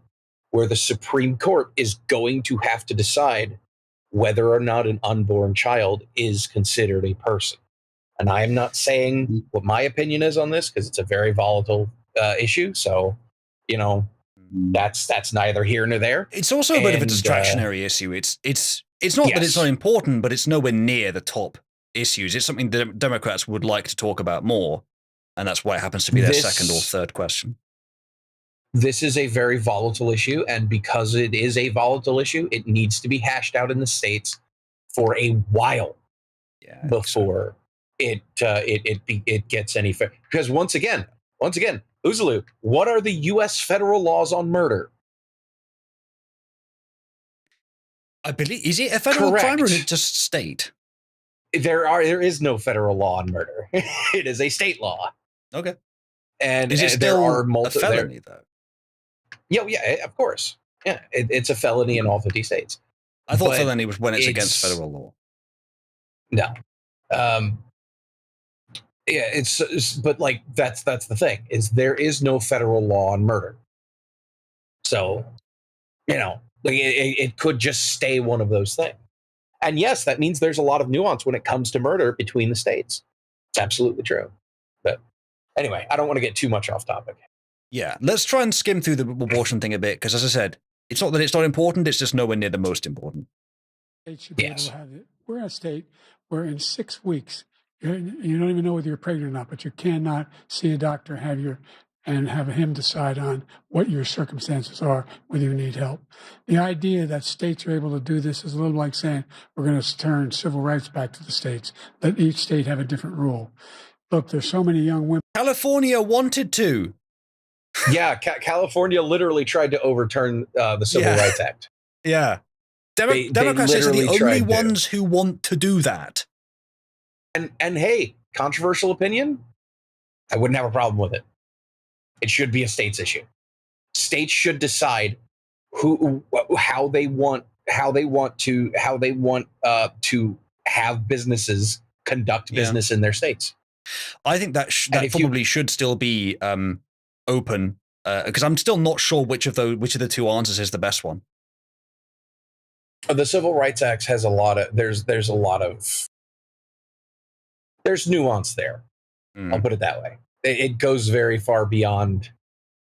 Speaker 6: where the Supreme Court is going to have to decide whether or not an unborn child is considered a person. And I am not saying what my opinion is on this, because it's a very volatile issue. So, that's neither here nor there.
Speaker 1: It's also a bit of a distractionary issue. It's not that it's not important, but it's nowhere near the top issues. It's something that Democrats would like to talk about more, and that's why it happens to be their second or third question.
Speaker 6: This is a very volatile issue, and because it is a volatile issue, it needs to be hashed out in the states for a while before it gets any fair. Because once again, Uzulu, what are the U.S. federal laws on murder?
Speaker 1: I believe, is it a federal crime or is it just state?
Speaker 6: There is no federal law on murder. It is a state law.
Speaker 1: Okay.
Speaker 6: And
Speaker 1: is it still a felony though?
Speaker 6: Yeah, of course. Yeah, it's a felony in all 50 states.
Speaker 1: I thought felony was when it's against federal law.
Speaker 6: No. But like that's the thing, is there is no federal law on murder. So, it could just stay one of those things. And yes, that means there's a lot of nuance when it comes to murder between the states. It's absolutely true. But anyway, I don't want to get too much off topic.
Speaker 1: Yeah, let's try and skim through the abortion thing a bit, because as I said, it's not that it's not important, it's just nowhere near the most important.
Speaker 7: State should be able to have it. We're a state where in 6 weeks, you don't even know whether you're pregnant or not, but you cannot see a doctor, and have him decide on what your circumstances are, whether you need help. The idea that states are able to do this is a little like saying we're going to turn civil rights back to the states, let each state have a different rule. Look, there's so many young women.
Speaker 1: California wanted to.
Speaker 6: Yeah, California literally tried to overturn the Civil Rights Act.
Speaker 1: Yeah. Democrats are the only ones who want to do that.
Speaker 6: And hey, controversial opinion, I wouldn't have a problem with it. It should be a state's issue. States should decide how they want to have businesses conduct business in their states.
Speaker 1: I think that probably should still be open, because I'm still not sure which of the two answers is the best one.
Speaker 6: The Civil Rights Act has there's nuance there. I'll put it that way. It goes very far beyond,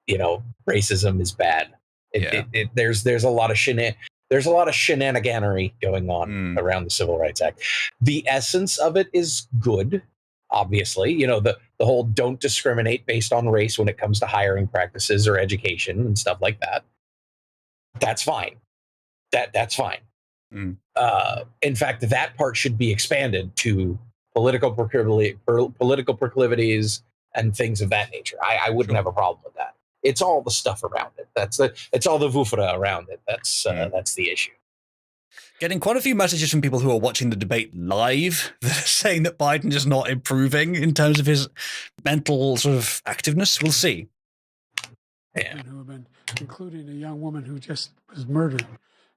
Speaker 6: racism is bad. There's a lot of shenaniganery going on around the Civil Rights Act. The essence of it is good. Obviously, the whole don't discriminate based on race when it comes to hiring practices or education and stuff like that. That's fine. That's fine. In fact, that part should be expanded to political proclivities and things of that nature. I wouldn't have a problem with that. It's all the stuff around it. It's all the woofera around it. That's the issue.
Speaker 1: Getting quite a few messages from people who are watching the debate live that are saying that Biden is not improving in terms of his mental sort of activeness. We'll see.
Speaker 7: Yeah. Who have been, including a young woman who just was murdered,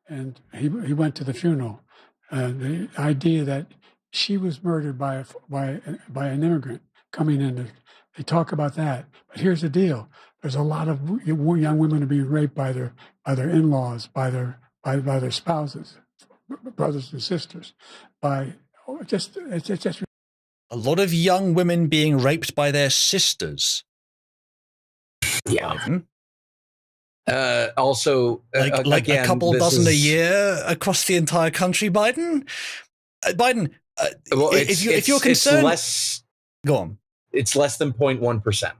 Speaker 7: and he went to the funeral. The idea that she was murdered by an immigrant coming in. They talk about that, but here's the deal: there's a lot of young women who are being raped by their in-laws, by their spouses, brothers and sisters, it's just
Speaker 1: a lot of young women being raped by their sisters.
Speaker 6: Yeah. Also,
Speaker 1: like
Speaker 6: again,
Speaker 1: a couple
Speaker 6: this
Speaker 1: dozen a
Speaker 6: is-
Speaker 1: year across the entire country, Biden. Biden,
Speaker 6: Well,
Speaker 1: if you're concerned, go on.
Speaker 6: It's less than 0.1%.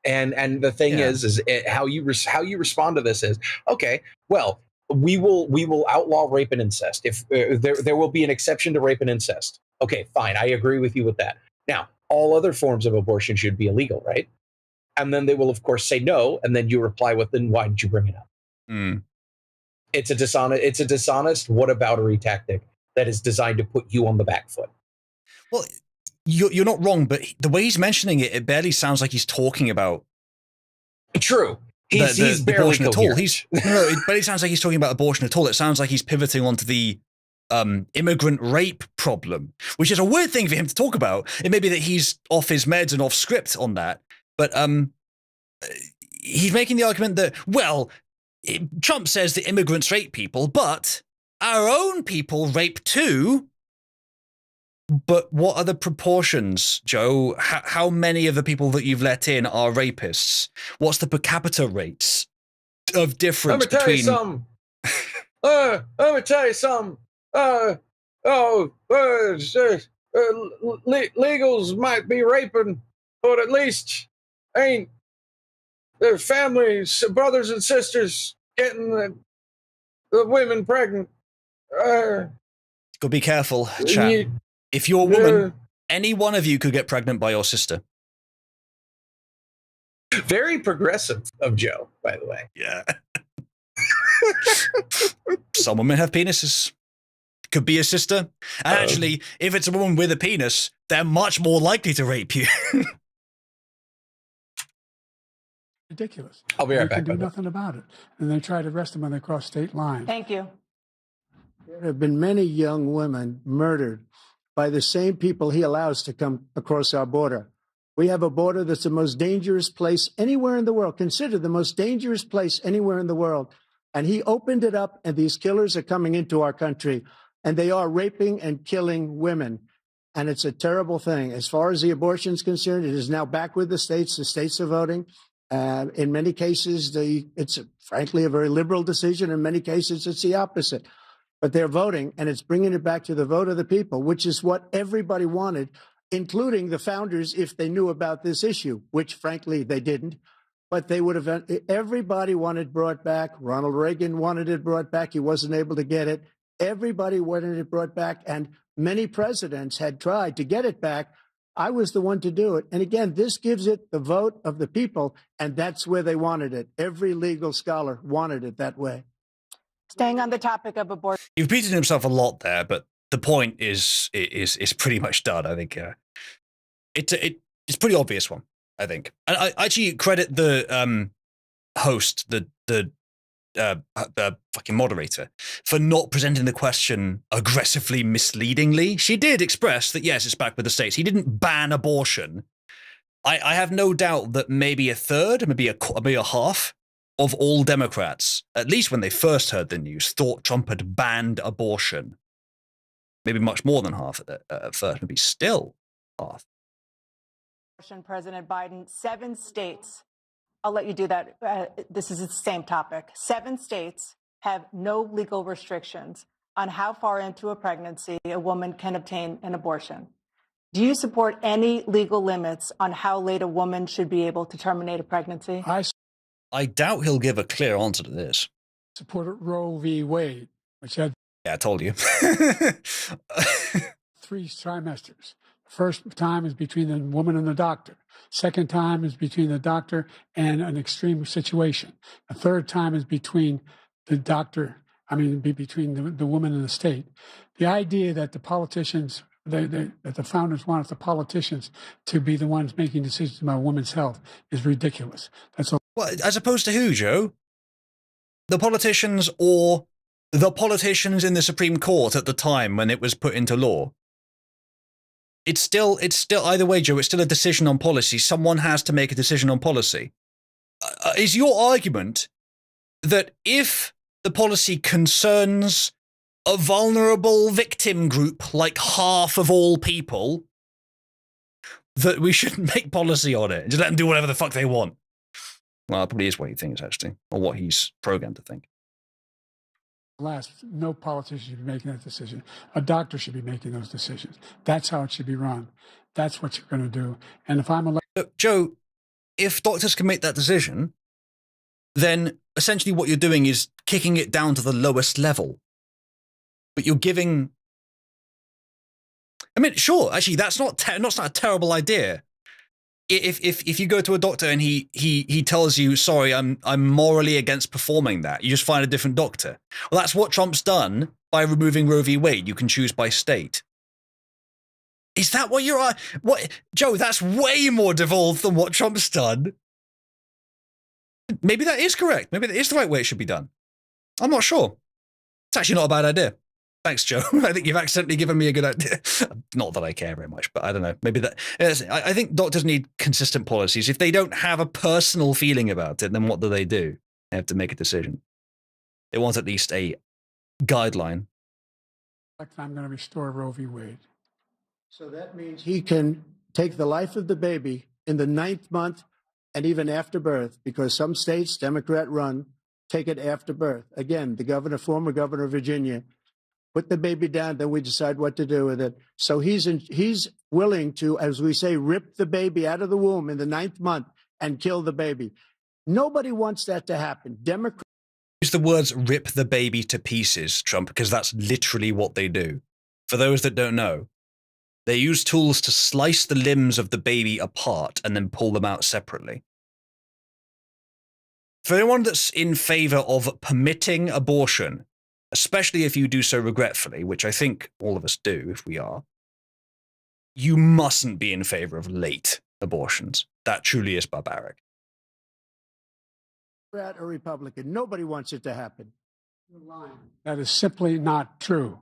Speaker 6: And the thing is how you respond to this is, okay, well, we will outlaw rape and incest. If there will be an exception to rape and incest. Okay, fine, I agree with you with that. Now, all other forms of abortion should be illegal, right? And then they will, of course, say no, and then you reply with, then why did you bring it up?
Speaker 1: Mm.
Speaker 6: It's a dishonest whataboutery tactic that is designed to put you on the back foot.
Speaker 1: Well, you're not wrong, but the way he's mentioning it, it barely sounds like he's talking about.
Speaker 6: True. He's barely
Speaker 1: abortion at all.
Speaker 6: coherent.
Speaker 1: It barely sounds like he's talking about abortion at all. It sounds like he's pivoting onto the immigrant rape problem, which is a weird thing for him to talk about. It may be that he's off his meds and off script on that, but he's making the argument that, well, Trump says that immigrants rape people, but our own people rape too. But what are the proportions, Joe? How many of the people that you've let in are rapists? What's the per capita rates of difference between...
Speaker 6: Let me tell you something. Legals might be raping, but at least ain't their families, brothers and sisters getting the women pregnant.
Speaker 1: Gotta be careful, chat. If you're a woman, any one of you could get pregnant by your sister.
Speaker 6: Very progressive of Joe, by the way.
Speaker 1: Yeah. Some women have penises. Could be a sister. And actually, if it's a woman with a penis, they're much more likely to rape you.
Speaker 7: Ridiculous.
Speaker 6: I'll be right back.
Speaker 7: They can do nothing about it. And they try to arrest them when they cross state lines.
Speaker 5: Thank you.
Speaker 8: There have been many young women murdered by the same people he allows to come across our border. We have a border that's the most dangerous place anywhere in the world, considered the most dangerous place anywhere in the world. And he opened it up, and these killers are coming into our country, and they are raping and killing women. And it's a terrible thing. As far as the abortion is concerned, it is now back with the states. The states are voting. In many cases, it's frankly a very liberal decision. In many cases, it's the opposite. But they're voting, and it's bringing it back to the vote of the people, which is what everybody wanted, including the founders, if they knew about this issue, which, frankly, they didn't. But they would have. Everybody wanted brought back. Ronald Reagan wanted it brought back. He wasn't able to get it. Everybody wanted it brought back, and many presidents had tried to get it back. I was the one to do it. And again, this gives it the vote of the people, and that's where they wanted it. Every legal scholar wanted it that way.
Speaker 5: Staying on the topic of abortion.
Speaker 1: He repeated himself a lot there, but the point is pretty much done. I think it's a pretty obvious one. I think, and I actually credit the host, the fucking moderator, for not presenting the question aggressively, misleadingly. She did express that yes, it's back with the states. He didn't ban abortion. I have no doubt that maybe a third, maybe a half of all Democrats, at least when they first heard the news, thought Trump had banned abortion. Maybe much more than half at first, maybe still half.
Speaker 5: President Biden, 7 states, I'll let you do that. This is the same topic. 7 states have no legal restrictions on how far into a pregnancy a woman can obtain an abortion. Do you support any legal limits on how late a woman should be able to terminate a pregnancy?
Speaker 1: I doubt he'll give a clear answer to this.
Speaker 7: Supported Roe v. Wade, which had...
Speaker 1: Yeah, I told you.
Speaker 7: 3 trimesters. First time is between the woman and the doctor. Second time is between the doctor and an extreme situation. The third time is between the doctor, between the woman and the state. The idea that the politicians, that the founders wanted the politicians to be the ones making decisions about women's health is ridiculous. That's all.
Speaker 1: Well, as opposed to who, Joe? The politicians or the politicians in the Supreme Court at the time when it was put into law? It's still either way, Joe, it's still a decision on policy. Someone has to make a decision on policy. Is your argument that if the policy concerns a vulnerable victim group like half of all people, that we shouldn't make policy on it and just let them do whatever the fuck they want? Well, it probably is what he thinks, actually, or what he's programmed to think.
Speaker 7: No politician should be making that decision. A doctor should be making those decisions. That's how it should be run. That's what you're going to do. And if I'm elected...
Speaker 1: Look, Joe, if doctors can make that decision, then essentially what you're doing is kicking it down to the lowest level. But you're giving... I mean, sure, actually, that's not a terrible idea. If you go to a doctor and he tells you, sorry, I'm morally against performing that, you just find a different doctor. Well, that's what Trump's done by removing Roe v. Wade. You can choose by state. Is that what you're... What, Joe, that's way more devolved than what Trump's done. Maybe that is correct. Maybe that is the right way it should be done. I'm not sure. It's actually not a bad idea. Thanks, Joe. I think you've accidentally given me a good idea. Not that I care very much, but I don't know. Maybe that... I think doctors need consistent policies. If they don't have a personal feeling about it, then what do? They have to make a decision. They want at least a guideline.
Speaker 7: I'm going to restore Roe v. Wade.
Speaker 8: So that means he can take the life of the baby in the 9th month and even after birth, because some states, Democrat run, take it after birth. Again, the former governor of Virginia, put the baby down, then we decide what to do with it. So he's willing to, as we say, rip the baby out of the womb in the 9th month and kill the baby. Nobody wants that to happen. Democrats
Speaker 1: use the words "rip the baby to pieces," Trump, because that's literally what they do. For those that don't know, they use tools to slice the limbs of the baby apart and then pull them out separately. For anyone that's in favor of permitting abortion, especially if you do so regretfully, which I think all of us do if we are, you mustn't be in favor of late abortions. That truly is barbaric.
Speaker 8: Democrat or Republican, nobody wants it to happen.
Speaker 7: That is simply not true.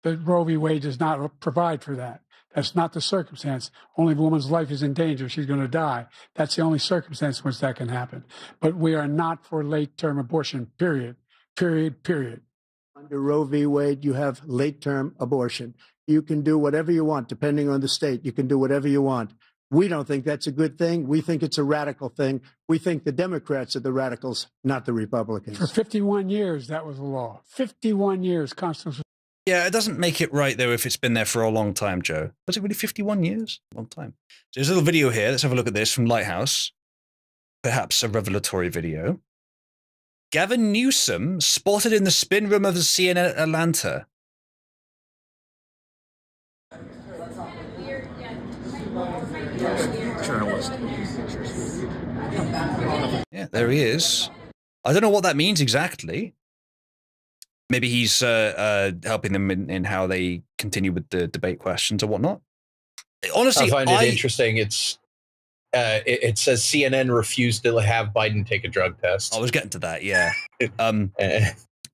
Speaker 7: The Roe v. Wade does not provide for that. That's not the circumstance. Only if a woman's life is in danger, she's going to die. That's the only circumstance in which that can happen. But we are not for late-term abortion, period. Period.
Speaker 8: Under Roe v. Wade, you have late-term abortion. You can do whatever you want, depending on the state. You can do whatever you want. We don't think that's a good thing. We think it's a radical thing. We think the Democrats are the radicals, not the Republicans.
Speaker 7: For 51 years, that was the law. 51 years, constitutional.
Speaker 1: Yeah, it doesn't make it right, though, if it's been there for a long time, Joe. Was it really 51 years? Long time. So there's a little video here. Let's have a look at this from Lighthouse. Perhaps a revelatory video. Gavin Newsom spotted in the spin room of the CNN Atlanta.
Speaker 2: Journalist.
Speaker 1: Yeah, there he is. I don't know what that means exactly. Maybe he's helping them in how they continue with the debate questions or whatnot. Honestly,
Speaker 6: I find it interesting. It says CNN refused to have Biden take a drug test.
Speaker 1: I was getting to that, yeah.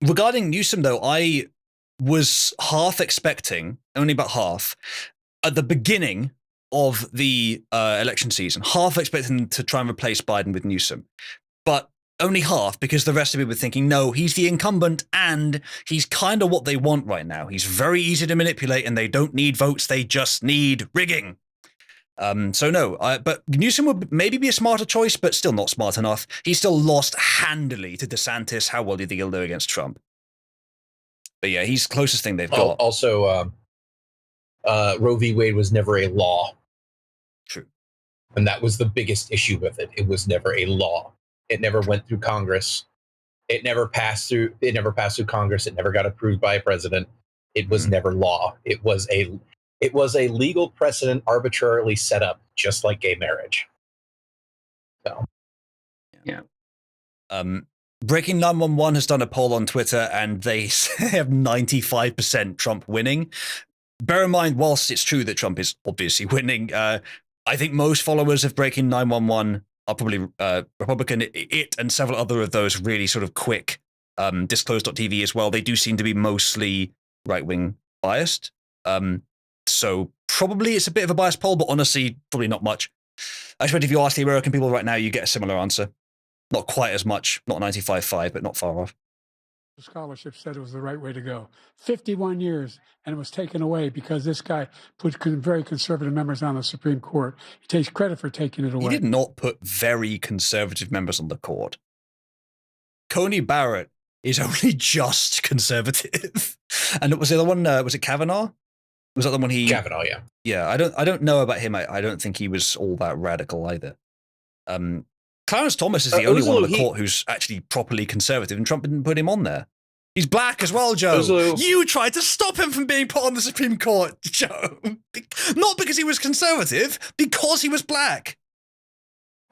Speaker 1: Regarding Newsom, though, I was half expecting, only about half, at the beginning of the election season, half expecting to try and replace Biden with Newsom. But only half, because the rest of it were thinking, no, he's the incumbent and he's kind of what they want right now. He's very easy to manipulate and they don't need votes. They just need rigging. So no, but Newsom would maybe be a smarter choice, but still not smart enough. He still lost handily to DeSantis. How well do you think he'll do against Trump? But yeah, he's the closest thing they've got.
Speaker 6: Also, Roe v. Wade was never a law.
Speaker 1: True.
Speaker 6: And that was the biggest issue with it. It was never a law. It never went through Congress. It never passed through Congress. It never got approved by a president. It was never law. It was a legal precedent arbitrarily set up, just like gay marriage. So,
Speaker 1: yeah. Breaking 911 has done a poll on Twitter, and they have 95% Trump winning. Bear in mind, whilst it's true that Trump is obviously winning, I think most followers of Breaking 911 are probably Republican. It and several other of those really sort of quick Disclose.tv as well. They do seem to be mostly right-wing biased. So probably it's a bit of a biased poll, but honestly, probably not much. I expect if you ask the American people right now, you get a similar answer. Not quite as much, not 95.5, but not far off.
Speaker 7: scholarship said it was the right way to go. 51 years, and it was taken away because this guy put very conservative members on the Supreme Court. He takes credit for taking it away.
Speaker 1: He did not put very conservative members on the court. Coney Barrett is only just conservative. And was the other one, was it Kavanaugh? Was that the one he...
Speaker 6: Kavanaugh, yeah.
Speaker 1: Yeah, I don't know about him. I don't think he was all that radical either. Clarence Thomas is the only one on the court who's actually properly conservative, and Trump didn't put him on there. He's black as well, Joe. You tried to stop him from being put on the Supreme Court, Joe. Not because he was conservative, because he was black.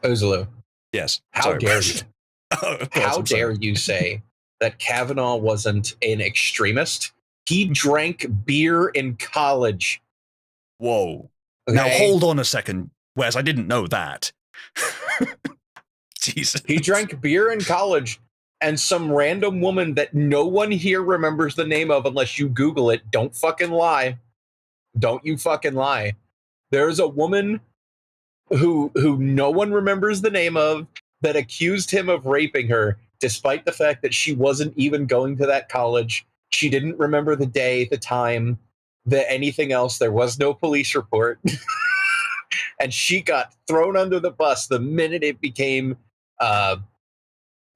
Speaker 6: Ozulu.
Speaker 1: Yes.
Speaker 6: How dare you?
Speaker 1: How
Speaker 6: dare you say that Kavanaugh wasn't an extremist? He drank beer in college.
Speaker 1: Whoa.
Speaker 6: Okay?
Speaker 1: Now hold on a second, Wes. I didn't know that. Jesus.
Speaker 6: He drank beer in college, and some random woman that no one here remembers the name of unless you Google it. Don't fucking lie. Don't you fucking lie. There's a woman who no one remembers the name of that accused him of raping her, despite the fact that she wasn't even going to that college. She didn't remember the day, the time, anything else. There was no police report. And she got thrown under the bus the minute it became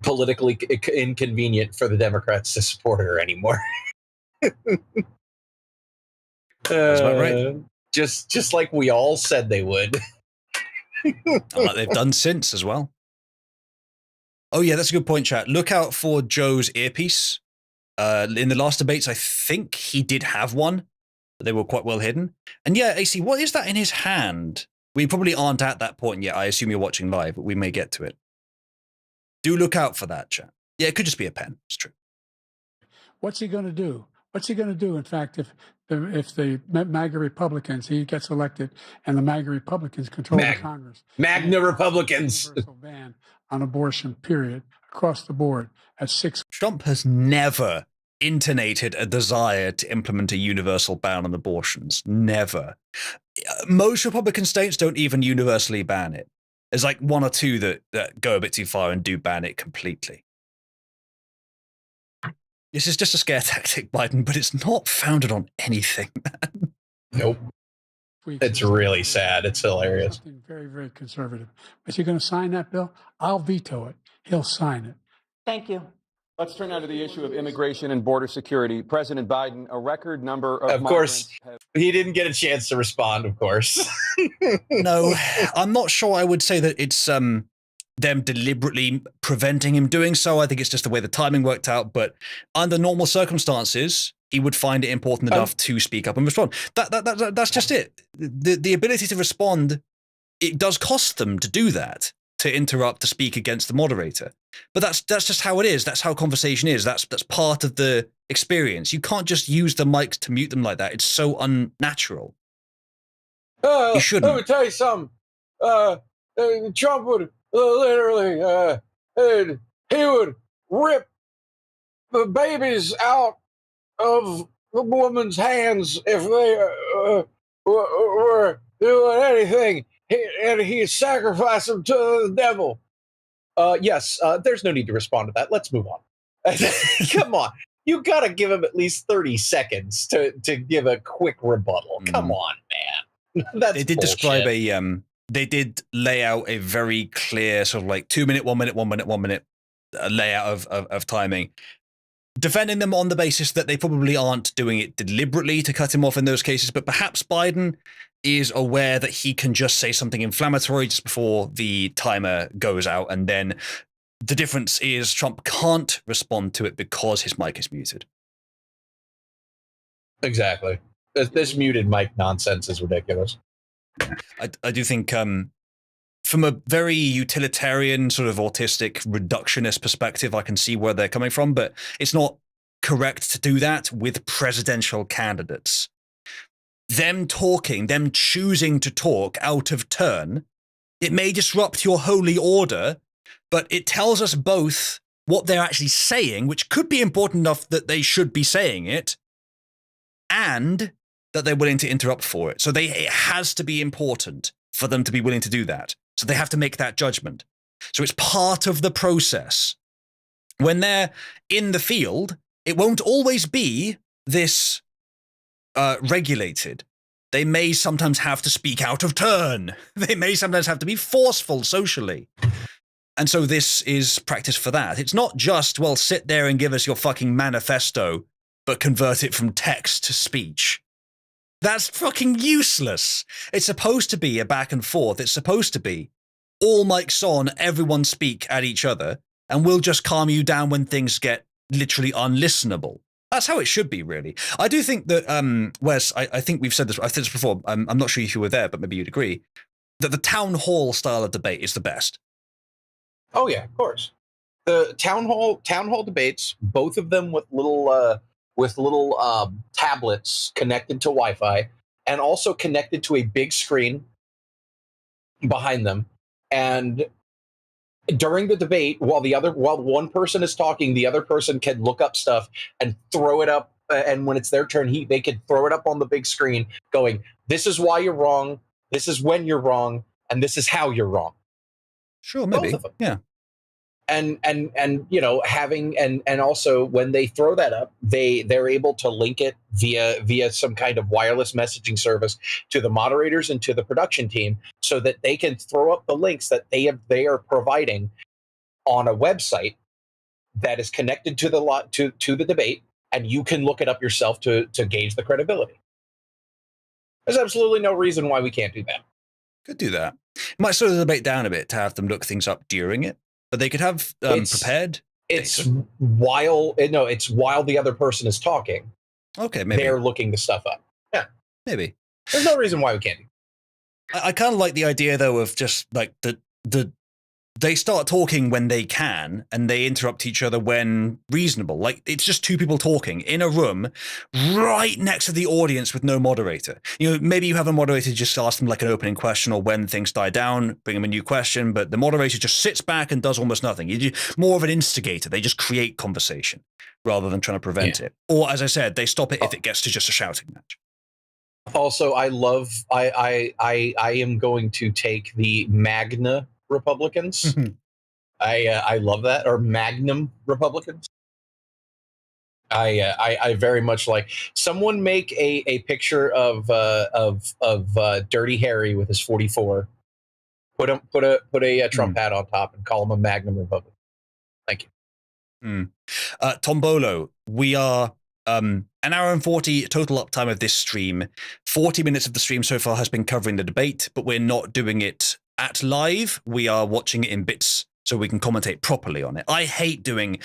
Speaker 6: politically inconvenient for the Democrats to support her anymore.
Speaker 1: That's about right.
Speaker 6: Just like we all said they would.
Speaker 1: Like they've done since as well. Oh yeah, that's a good point, chat. Look out for Joe's earpiece. In the last debates, I think he did have one, but they were quite well hidden. And yeah, AC, what is that in his hand? We probably aren't at that point yet. I assume you're watching live, but we may get to it. Do look out for that, chat. Yeah, it could just be a pen. It's true.
Speaker 7: What's he going to do? What's he going to do, in fact, if the MAGA Republicans, he gets elected, and the MAGA Republicans control the Congress?
Speaker 6: Magna Republicans.
Speaker 7: Universal ban on abortion, period, across the board at 6.
Speaker 1: Trump has never intonated a desire to implement a universal ban on abortions. Never. Most Republican states don't even universally ban it. There's like one or two that go a bit too far and do ban it completely. This is just a scare tactic, Biden, but it's not founded on anything, man.
Speaker 6: Nope. It's really sad. It's hilarious.
Speaker 7: Very, very conservative. But you're going to sign that bill? I'll veto it. He'll sign it.
Speaker 5: Thank you.
Speaker 4: Let's turn now to the issue of immigration and border security. President Biden, a record number of
Speaker 6: Of course, he didn't get a chance to respond, of course.
Speaker 1: No, I'm not sure I would say that it's them deliberately preventing him doing so. I think it's just the way the timing worked out. But under normal circumstances, he would find it important enough to speak up and respond. That's just it. The ability to respond, it does cost them to do that, to interrupt, to speak against the moderator. But that's just how it is. That's how conversation is. That's part of the experience. You can't just use the mics to mute them like that. It's so unnatural. You shouldn't.
Speaker 6: Let me tell you something. Trump would literally, he would rip the babies out of the woman's hands if they were doing anything. He sacrificed them to the devil. Yes, there's no need to respond to that. Let's move on. Come on. You got to give him at least 30 seconds to give a quick rebuttal. Come on, man. That's
Speaker 1: they did
Speaker 6: bullshit.
Speaker 1: describe they did lay out a very clear sort of like 2 minute, 1 minute, 1 minute, 1 minute layout of timing, defending them on the basis that they probably aren't doing it deliberately to cut him off in those cases, but perhaps Biden is aware that he can just say something inflammatory just before the timer goes out, and then the difference is Trump can't respond to it because his mic is muted.
Speaker 6: Exactly. This muted mic nonsense is ridiculous.
Speaker 1: I do think from a very utilitarian sort of autistic reductionist perspective, I can see where they're coming from, but it's not correct to do that with presidential candidates. Them talking, them choosing to talk out of turn, it may disrupt your holy order, but it tells us both what they're actually saying, which could be important enough that they should be saying it, and that they're willing to interrupt for it. So it has to be important for them to be willing to do that. So they have to make that judgment. So it's part of the process when they're in the field, it won't always be this regulated. They may sometimes have to speak out of turn. They may sometimes have to be forceful socially. And so this is practice for that. It's not just, well, sit there and give us your fucking manifesto, but convert it from text to speech. That's fucking useless. It's supposed to be a back and forth. It's supposed to be all mics on, everyone speak at each other, and we'll just calm you down when things get literally unlistenable. That's how it should be, really. I do think that, Wes, I think we've said this, I've said this before, I'm not sure if you were there, but maybe you'd agree, that the town hall style of debate is the best.
Speaker 6: Oh yeah, of course. The town hall debates, both of them with little tablets connected to Wi-Fi and also connected to a big screen behind them. And during the debate, while one person is talking, the other person can look up stuff and throw it up. And when it's their turn, they can throw it up on the big screen, going, "This is why you're wrong. This is when you're wrong, and this is how you're wrong."
Speaker 1: Sure, maybe.
Speaker 6: Both of them.
Speaker 1: Yeah.
Speaker 6: And having and also when they throw that up, they're able to link it via some kind of wireless messaging service to the moderators and to the production team, so that they can throw up the links that they are providing on a website that is connected to the debate, and you can look it up yourself to gauge the credibility. There's absolutely no reason why we can't do that.
Speaker 1: Could do that. Might slow the debate down a bit to have them look things up during it. But they could have prepared.
Speaker 6: It's while the other person is talking.
Speaker 1: Okay, maybe
Speaker 6: they're looking the stuff up. Yeah,
Speaker 1: maybe.
Speaker 6: There's no reason why we can't.
Speaker 1: I kind of like the idea though of just like they start talking when they can, and they interrupt each other when reasonable. Like, it's just two people talking in a room right next to the audience with no moderator. Maybe you have a moderator, just ask them like an opening question, or when things die down, bring them a new question, but the moderator just sits back and does almost nothing. You're more of an instigator. They just create conversation rather than trying to prevent it. Or, as I said, they stop it if it gets to just a shouting match.
Speaker 6: Also, I am going to take the Magna Republicans. I love that, or Magnum Republicans. I very much like. Someone make a picture of Dirty Harry with his 44. Put a Trump hat on top and call him a Magnum Republican. Thank you.
Speaker 1: Tombolo, we are an hour and 40 total uptime of this stream. 40 minutes of the stream so far has been covering the debate, but we're not doing it at live. We are watching it in bits so we can commentate properly on it. I hate doing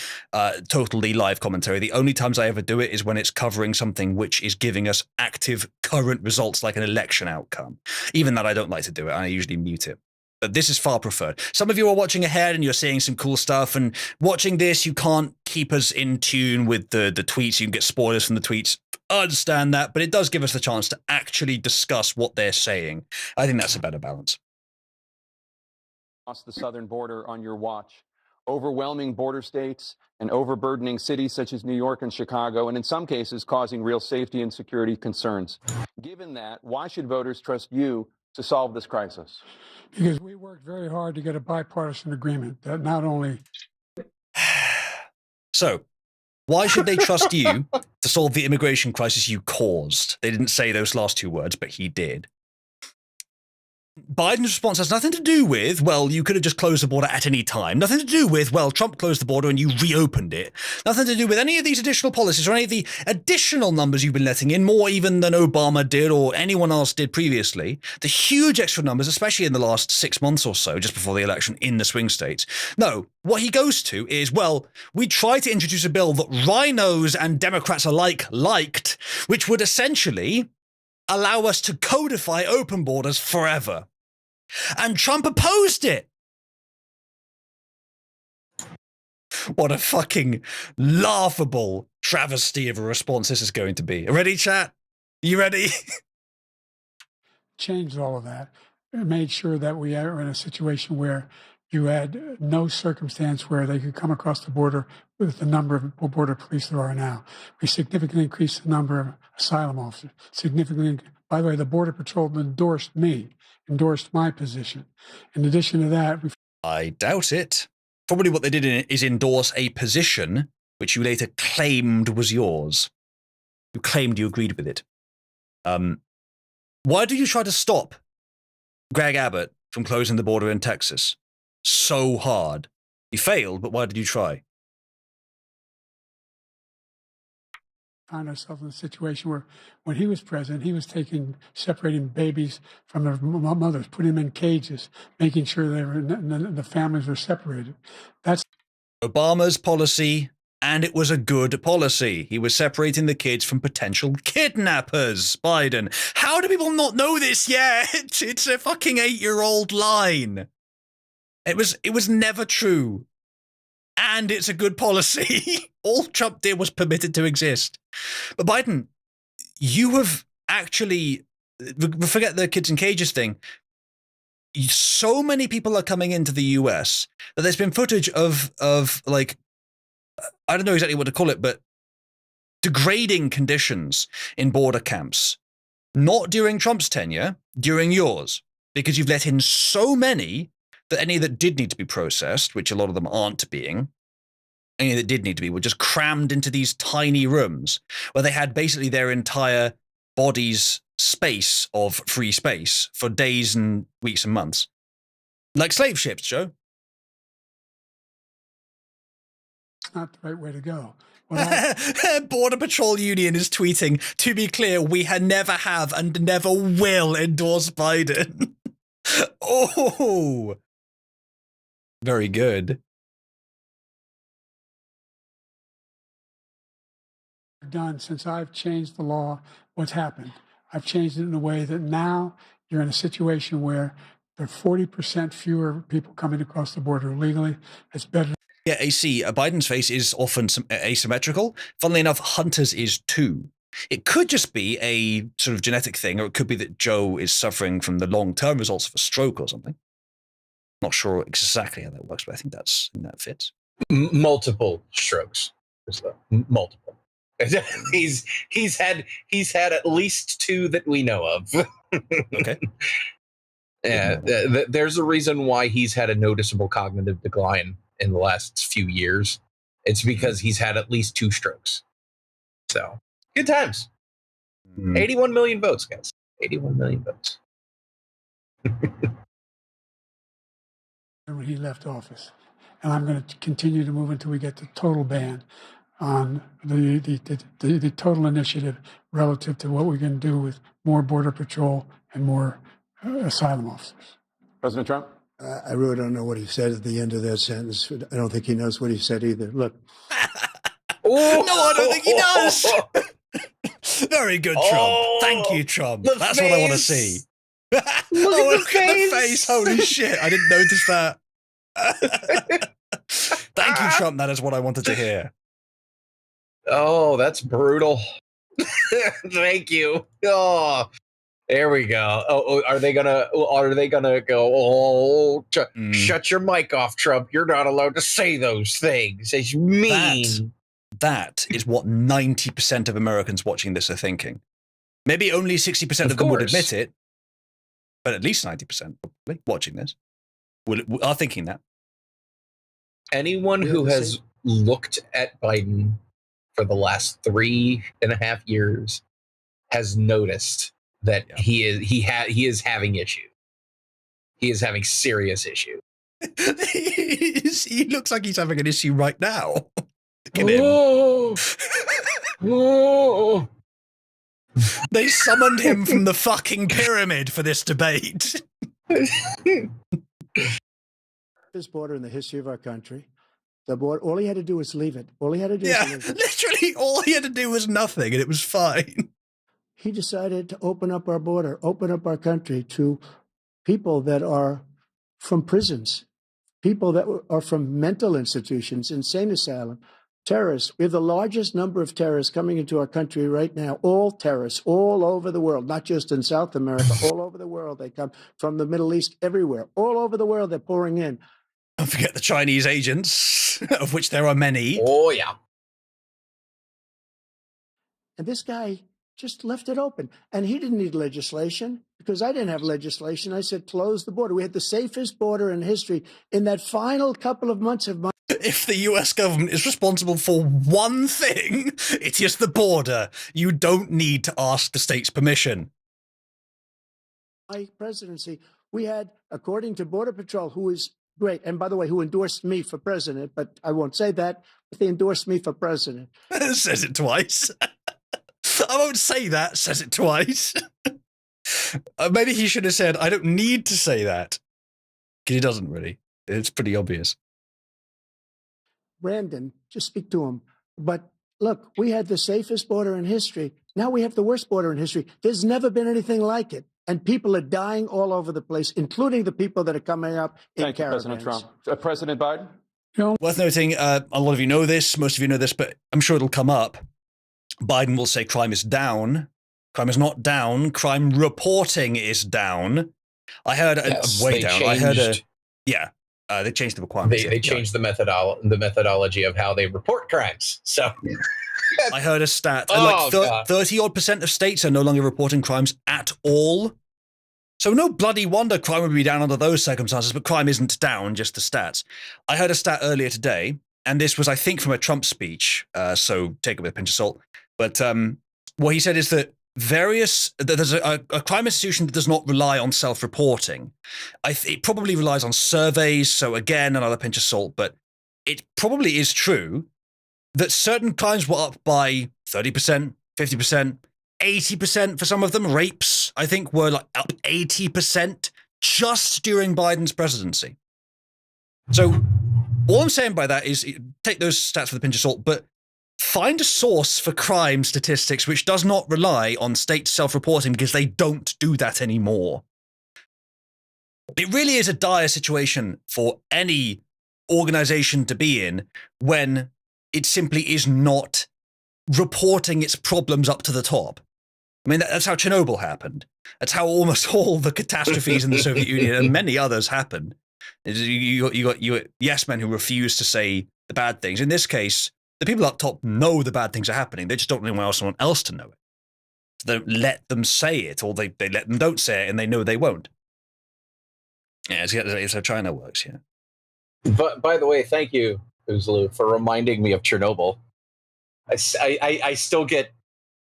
Speaker 1: totally live commentary. The only times I ever do it is when it's covering something which is giving us active current results, like an election outcome. Even that, I don't like to do it. I usually mute it. But this is far preferred. Some of you are watching ahead and you're seeing some cool stuff, and watching this, you can't keep us in tune with the tweets. You can get spoilers from the tweets. I understand that, but it does give us the chance to actually discuss what they're saying. I think that's a better balance.
Speaker 4: Across the southern border on your watch, overwhelming border states and overburdening cities such as New York and Chicago, and in some cases causing real safety and security concerns. Given that, why should voters trust you to solve this crisis?
Speaker 7: Because we worked very hard to get a bipartisan agreement that not only...
Speaker 1: So, why should they trust you to solve the immigration crisis you caused? They didn't say those last two words, but he did. Biden's response has nothing to do with, well, you could have just closed the border at any time. Nothing to do with, well, Trump closed the border and you reopened it. Nothing to do with any of these additional policies or any of the additional numbers you've been letting in, more even than Obama did or anyone else did previously. The huge extra numbers, especially in the last 6 months or so, just before the election in the swing states. No, what he goes to is, well, we tried to introduce a bill that rhinos and Democrats alike liked, which would essentially allow us to codify open borders forever. And Trump opposed it. What a fucking laughable travesty of a response this is going to be. Ready, chat? You ready?
Speaker 7: Changed all of that. It made sure that we are in a situation where you had no circumstance where they could come across the border with the number of border police there are now. We significantly increased the number of asylum officers. Significantly, by the way, the Border Patrol endorsed my position. In addition to that,
Speaker 1: I doubt it. probably what they did is endorse a position which you later claimed was yours. You claimed you agreed with it. Why did you try to stop Greg Abbott from closing the border in Texas so hard? You failed, but why did you try?
Speaker 7: Found ourselves in a situation where, when he was president, he was separating babies from their mothers, putting them in cages, making sure the families were separated. That's
Speaker 1: Obama's policy, and it was a good policy. He was separating the kids from potential kidnappers. Biden. How do people not know this yet? It's a fucking 8-year-old line. It was never true. And it's a good policy. All Trump did was permitted to exist. But Biden, you have actually, forget the kids in cages thing. So many people are coming into the US that there's been footage of like, I don't know exactly what to call it, but degrading conditions in border camps. Not during Trump's tenure, during yours. Because you've let in so many that any that did need to be processed, which a lot of them aren't being, any that did need to be, were just crammed into these tiny rooms where they had basically their entire body's space of free space for days and weeks and months. Like slave ships, Joe.
Speaker 7: It's not the right way to go.
Speaker 1: Border Patrol Union is tweeting, to be clear, we never have and never will endorse Biden. Oh, very good.
Speaker 7: Done since I've changed the law, what's happened? I've changed it in a way that now you're in a situation where there are 40% fewer people coming across the border illegally. It's better.
Speaker 1: Yeah, AC, Biden's face is often asymmetrical. Funnily enough, Hunter's is too. It could just be a sort of genetic thing, or it could be that Joe is suffering from the long-term results of a stroke or something. Not sure exactly how that works, but I think that fits.
Speaker 6: Multiple strokes. Multiple. he's had at least 2 that we know of.
Speaker 1: Okay.
Speaker 6: Yeah, there's a reason why he's had a noticeable cognitive decline in the last few years. It's because he's had at least 2 strokes. So, good times. 81 million votes, guys. 81 million votes.
Speaker 7: When he left office. And I'm going to continue to move until we get the total ban on the total initiative relative to what we can do with more Border Patrol and more asylum officers.
Speaker 4: President Trump?
Speaker 8: I really don't know what he said at the end of that sentence. I don't think he knows what he said either. Look.
Speaker 1: No, I don't think he does. Very good, Trump. Thank you, Trump. That's what I want to see.
Speaker 6: Look at the
Speaker 1: face. Holy shit. I didn't notice that. Thank you, Trump. That is what I wanted to hear.
Speaker 6: Oh, that's brutal. Thank you. Oh, there we go. Oh, are they gonna go? Oh, shut your mic off, Trump. You're not allowed to say those things. It's mean.
Speaker 1: That is what 90% of Americans watching this are thinking. Maybe only 60% of them would admit it, but at least 90% probably watching this are thinking that.
Speaker 6: Anyone who has looked at Biden for the last 3.5 years has noticed that he is having issue. He is having serious issue.
Speaker 1: He looks like he's having an issue right now. Look at him. They summoned him from the fucking pyramid for this debate.
Speaker 8: This border in the history of our country. The border, all he had to do was leave it. All he had to do was leave it.
Speaker 1: Literally all he had to do was nothing, and it was fine.
Speaker 8: He decided to open up our border, open up our country to people that are from prisons, people that are from mental institutions, insane asylum, terrorists. We have the largest number of terrorists coming into our country right now, all terrorists, all over the world, not just in South America, all over the world. They come from the Middle East, everywhere, all over the world, they're pouring in.
Speaker 1: Don't forget the Chinese agents, of which there are many.
Speaker 6: Oh, yeah.
Speaker 8: And this guy just left it open. And he didn't need legislation because I didn't have legislation. I said, close the border. We had the safest border in history. In that final couple of months of my
Speaker 1: If the US government is responsible for one thing, it is the border. You don't need to ask the state's permission.
Speaker 8: presidency, we had, according to Border Patrol, who is great, and by the way, who endorsed me for president, but I won't say that, but they endorsed me for president.
Speaker 1: Says it twice. I won't say that, says it twice. Maybe he should have said, I don't need to say that. Because he doesn't really. It's pretty obvious.
Speaker 8: Brandon, just speak to him. But look, we had the safest border in history. Now we have the worst border in history. There's never been anything like it. And people are dying all over the place, including the people that are coming up in
Speaker 4: Thank you,
Speaker 8: caravans.
Speaker 4: President Trump. President Biden?
Speaker 1: Worth noting, a lot of you know this, most of you know this, but I'm sure it'll come up. Biden will say crime is down. Crime is not down. Crime reporting is down. I heard way down. I heard they changed the requirements.
Speaker 6: They changed the methodology of how they report crimes. So
Speaker 1: I heard a stat. 30-odd% of states are no longer reporting crimes at all. So no bloody wonder crime would be down under those circumstances, but crime isn't down, just the stats. I heard a stat earlier today, and this was, I think, from a Trump speech, so take it with a pinch of salt. But what he said is that there's a crime institution that does not rely on self-reporting. It probably relies on surveys, so again, another pinch of salt, but it probably is true that certain crimes were up by 30%, 50%, 80% for some of them. Rapes, I think, were like up 80% just during Biden's presidency. So all I'm saying by that is take those stats with a pinch of salt, but find a source for crime statistics which does not rely on state self-reporting, because they don't do that anymore. It really is a dire situation for any organization to be in when it simply is not reporting its problems up to the top. I mean, that's how Chernobyl happened. That's how almost all the catastrophes in the Soviet Union and many others happened. You got yes men who refuse to say the bad things. In this case, the people up top know the bad things are happening. They just don't want someone else to know it. So they let them say it, or they let them don't say it, and they know they won't. Yeah, it's how China works, yeah.
Speaker 6: But by the way, thank you, Uzlu, for reminding me of Chernobyl. I still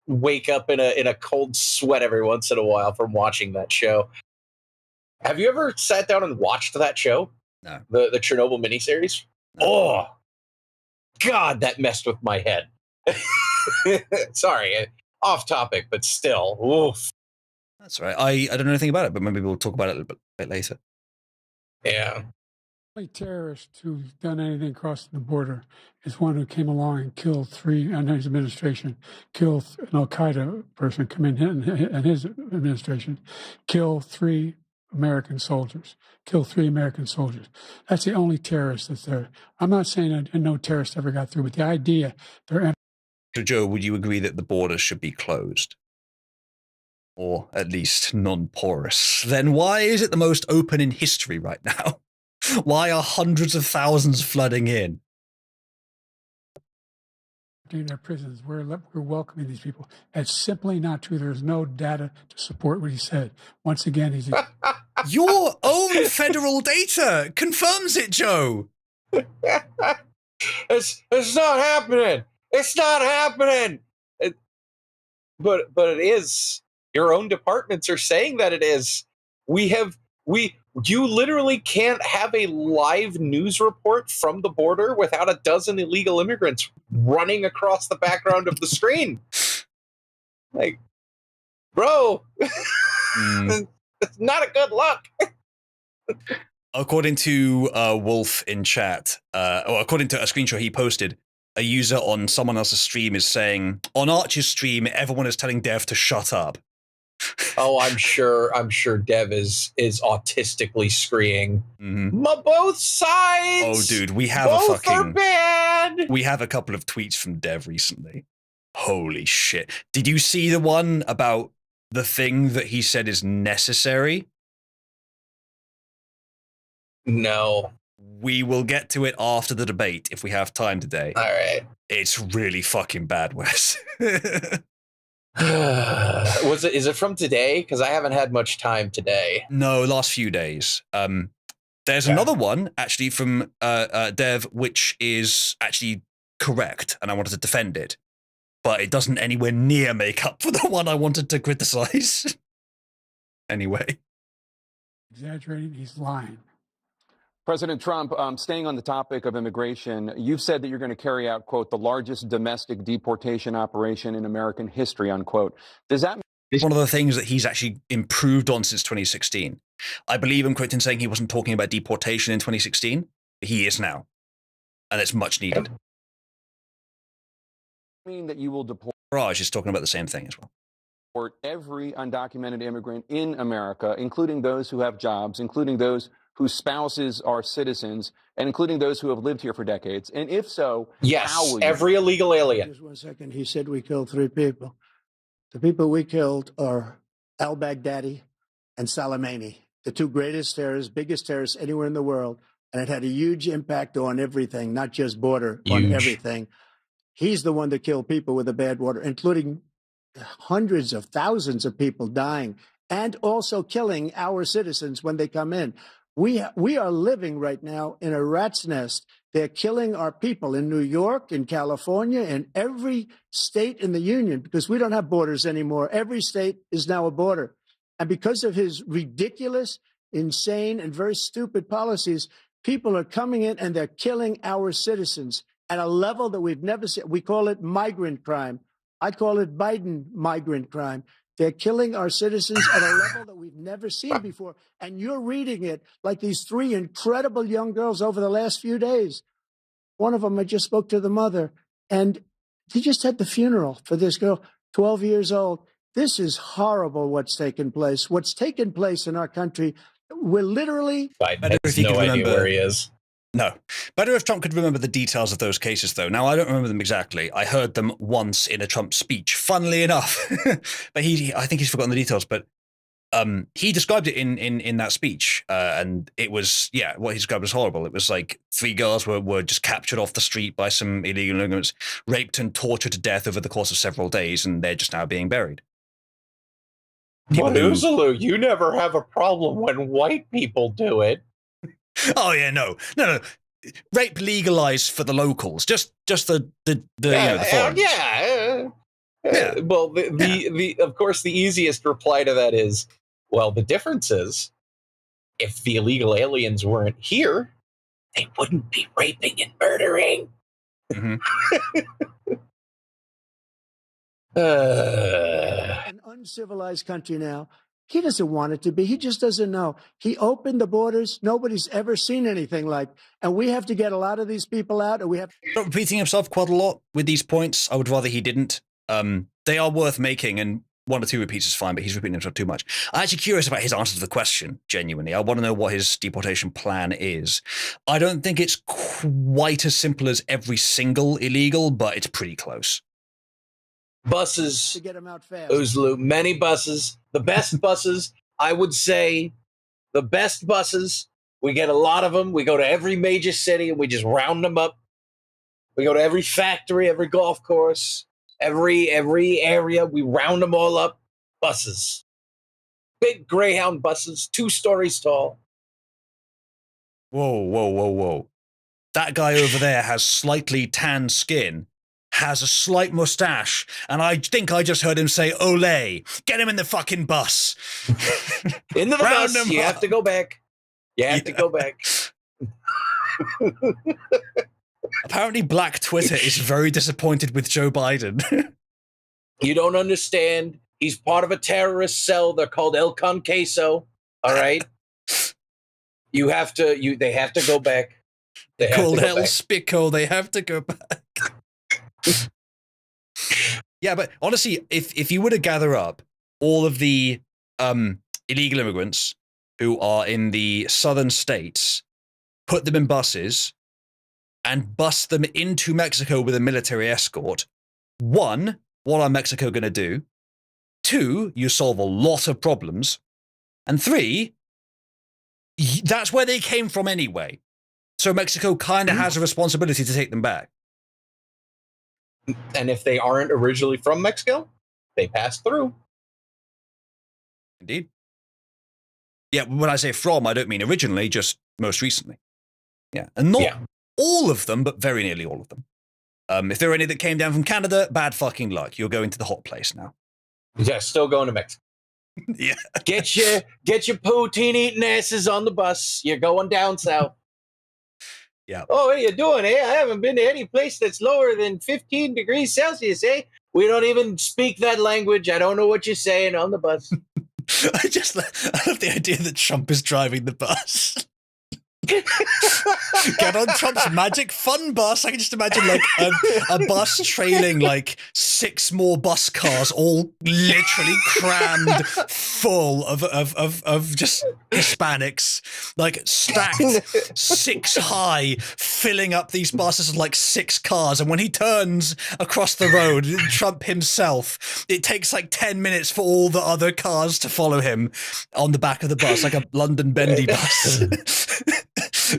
Speaker 6: wake up in a cold sweat every once in a while from watching that show. Have you ever sat down and watched that show?
Speaker 1: No.
Speaker 6: The Chernobyl miniseries? No. Oh, God, that messed with my head. Sorry, off topic, but still. Oof.
Speaker 1: That's right. I don't know anything about it, but maybe we'll talk about it a little bit later.
Speaker 6: Yeah.
Speaker 7: The only terrorist who's done anything crossing the border is one who came along and killed three, under his administration, killed an Al-Qaeda person come in and his administration, kill three American soldiers. That's the only terrorist that's there. I'm not saying that no terrorist ever got through, but the idea they're...
Speaker 1: So, Joe, would you agree that the border should be closed? Or at least non-porous? Then why is it the most open in history right now? Why are hundreds of thousands flooding in?
Speaker 7: In our prisons, we're welcoming these people. That's simply not true. There's no data to support what he said. Once again, he's...
Speaker 1: Your own federal data confirms it, Joe.
Speaker 6: It's not happening. It's not happening. But it is. Your own departments are saying that it is. You literally can't have a live news report from the border without a dozen illegal immigrants running across the background of the screen. Like, bro, it's not a good look.
Speaker 1: According to Wolf in chat, or according to a screenshot he posted, a user on someone else's stream is saying, on Arch's stream, everyone is telling Dev to shut up.
Speaker 6: Oh, I'm sure Dev is autistically screaming. Both sides.
Speaker 1: Oh, dude, we have
Speaker 6: both are bad.
Speaker 1: We have a couple of tweets from Dev recently. Holy shit! Did you see the one about the thing that he said is necessary?
Speaker 6: No.
Speaker 1: We will get to it after the debate if we have time today.
Speaker 6: All right.
Speaker 1: It's really fucking bad, Wes.
Speaker 6: is it from today? Because I haven't had much time today.
Speaker 1: No, last few days. There's another one actually from Dev, which is actually correct, and I wanted to defend it, but it doesn't anywhere near make up for the one I wanted to criticize. Anyway.
Speaker 7: Exaggerating, he's lying.
Speaker 4: President Trump, staying on the topic of immigration, you've said that you're going to carry out, quote, the largest domestic deportation operation in American history, unquote. Does that mean
Speaker 1: one of the things that he's actually improved on since 2016? I believe I'm correct in saying he wasn't talking about deportation in 2016. He is now, and it's much needed.
Speaker 4: mean that you will deport
Speaker 1: Raj is talking about the same thing as well.
Speaker 4: every undocumented immigrant in America, including those who have jobs, including those whose spouses are citizens, and including those who have lived here for decades? And if so,
Speaker 6: yes,
Speaker 4: how will you?
Speaker 6: Every illegal alien.
Speaker 8: Just 1 second. He said we killed 3 people. The people we killed are al-Baghdadi and Soleimani, the 2 greatest terrorists, biggest terrorists anywhere in the world. And it had a huge impact on everything, not just border, on everything. He's the one that killed people with the bad water, including hundreds of thousands of people dying and also killing our citizens when they come in. We are living right now in a rat's nest. They're killing our people in New York, in California, in every state in the union, because we don't have borders anymore. Every state is now a border. And because of his ridiculous, insane, and very stupid policies, people are coming in and they're killing our citizens at a level that we've never seen. We call it migrant crime. I call it Biden migrant crime. They're killing our citizens at a level that we've never seen before. And you're reading it like these 3 incredible young girls over the last few days. One of them, I just spoke to the mother, and he just had the funeral for this girl, 12 years old. This is horrible what's taken place. What's taken place in our country, we're literally...
Speaker 6: Biden has no idea where he is.
Speaker 1: No. Better if Trump could remember the details of those cases, though. Now, I don't remember them exactly. I heard them once in a Trump speech, funnily enough. But I think he's forgotten the details. But he described it in that speech. And it was, what he described was horrible. It was like 3 girls were just captured off the street by some illegal immigrants, raped and tortured to death over the course of several days, and they're just now being buried.
Speaker 6: Uzulu, you never have a problem when white people do it.
Speaker 1: Oh yeah, no. Rape legalized for the locals, just the foreigners.
Speaker 6: Well, the of course the easiest reply to that is, well, the difference is, if the illegal aliens weren't here, they wouldn't be raping and murdering.
Speaker 1: Mm-hmm.
Speaker 8: An uncivilized country now. He doesn't want it to be. He just doesn't know. He opened the borders. Nobody's ever seen anything like. And we have to get a lot of these people out. And we have
Speaker 1: repeating himself quite a lot with these points. I would rather he didn't. They are worth making, and 1 or 2 repeats is fine, but he's repeating himself too much. I'm actually curious about his answer to the question, genuinely. I want to know what his deportation plan is. I don't think it's quite as simple as every single illegal, but it's pretty close.
Speaker 6: Buses
Speaker 8: to get them out fast.
Speaker 6: Uzlu, many buses. The best buses, I would say, the best buses. We get a lot of them. We go to every major city and we just round them up. We go to every factory, every golf course, every area. We round them all up. Buses, big Greyhound buses, 2 stories tall.
Speaker 1: Whoa! That guy over there has slightly tan skin, has a slight mustache, and I think I just heard him say, "Olay, get him in the fucking bus."
Speaker 6: Into the bus. You have to go back. You have to go back.
Speaker 1: Apparently, Black Twitter is very disappointed with Joe Biden.
Speaker 6: You don't understand. He's part of a terrorist cell. They're called El Conqueso. All right. They have to go back. They
Speaker 1: called El Spico. They have to go back. Yeah, but honestly, if you were to gather up all of the illegal immigrants who are in the southern states, put them in buses, and bus them into Mexico with a military escort, 1, what are Mexico going to do? 2, you solve a lot of problems. And 3, that's where they came from anyway. So Mexico kind of has a responsibility to take them back.
Speaker 6: And if they aren't originally from Mexico, they pass through.
Speaker 1: Indeed. Yeah, when I say from, I don't mean originally, just most recently. Yeah, and not all of them, but very nearly all of them. If there are any that came down from Canada, bad fucking luck. You're going to the hot place now.
Speaker 6: Yeah, still going to Mexico.
Speaker 1: Yeah.
Speaker 6: Get your poutine eating asses on the bus. You're going down south.
Speaker 1: Yeah.
Speaker 6: Oh, what are you doing, eh? I haven't been to any place that's lower than 15 degrees Celsius, eh? We don't even speak that language. I don't know what you're saying on the bus.
Speaker 1: I love the idea that Trump is driving the bus. Get on Trump's magic fun bus. I can just imagine like a bus trailing like 6 more bus cars, all literally crammed full of just Hispanics, like stacked 6 high, filling up these buses like 6 cars. And when he turns across the road, Trump himself, it takes like 10 minutes for all the other cars to follow him on the back of the bus, like a London Bendy bus.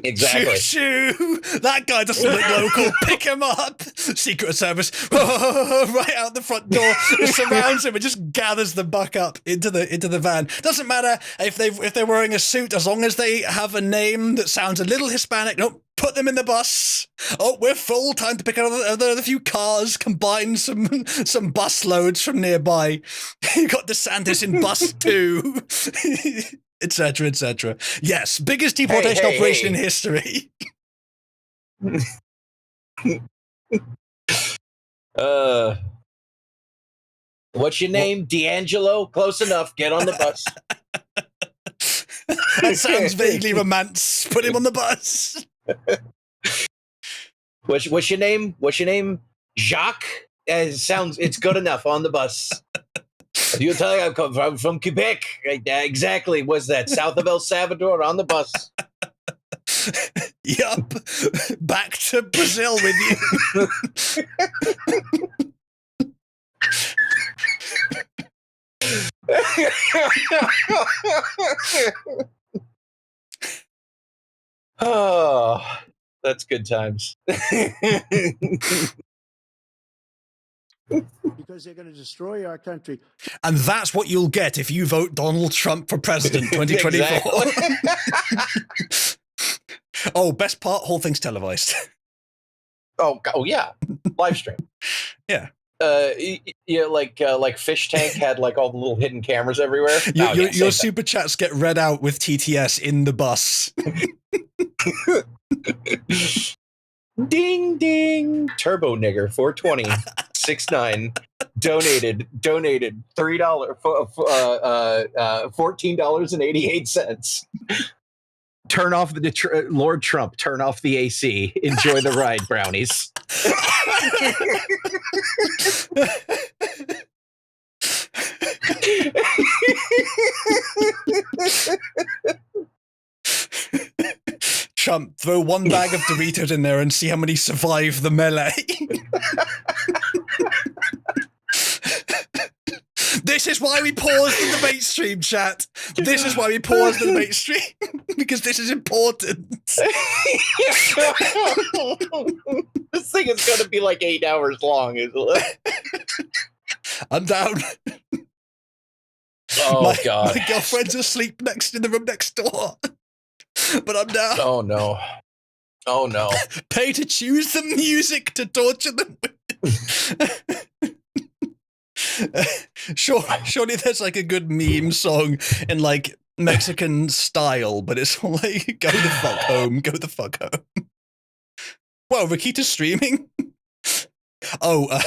Speaker 6: Exactly.
Speaker 1: Shoo! That guy doesn't look local. Pick him up. Secret Service right out the front door, surrounds him and just gathers the buck up into the van. Doesn't matter if they're wearing a suit, as long as they have a name that sounds a little Hispanic. Nope. Put them in the bus. Oh, we're full. Time to pick up another few cars. Combine some bus loads from nearby. You got DeSantis in bus 2. Etc. Etc. Yes, biggest deportation operation in history.
Speaker 6: What's your name? D'Angelo? Close enough. Get on the bus.
Speaker 1: That sounds vaguely romance. Put him on the bus.
Speaker 6: What's your name? What's your name? Jacques? It's good enough on the bus. You tell me I'm from Quebec. Exactly. Was that south of El Salvador on the bus?
Speaker 1: Yup. Back to Brazil with you.
Speaker 6: Oh, that's good times.
Speaker 8: Because they're going to destroy our country.
Speaker 1: And that's what you'll get if you vote Donald Trump for president 2024. Oh, best part, whole thing's televised.
Speaker 6: Oh yeah, live stream.
Speaker 1: Yeah.
Speaker 6: Like Fish Tank had like all the little hidden cameras everywhere.
Speaker 1: Your super chats get read out with TTS in the bus.
Speaker 6: Ding ding. Turbo Nigger 42069 donated $3 $14.88. Turn off the Lord Trump. Turn off the AC. Enjoy the ride, brownies.
Speaker 1: Trump, throw 1 bag of Doritos in there and see how many survive the melee. This is why we paused the debate stream, chat. This is why we paused the debate stream. Because this is important.
Speaker 6: This thing is going to be like 8 hours long, isn't it?
Speaker 1: I'm down.
Speaker 6: Oh, God.
Speaker 1: My girlfriend's asleep in the room next door. But I'm down.
Speaker 6: Oh, no. Oh, no.
Speaker 1: Pay to choose the music to torture them with. Surely there's like a good meme song in like Mexican style, but it's all like, go the fuck home, go the fuck home. Well, Rakita's streaming. Oh,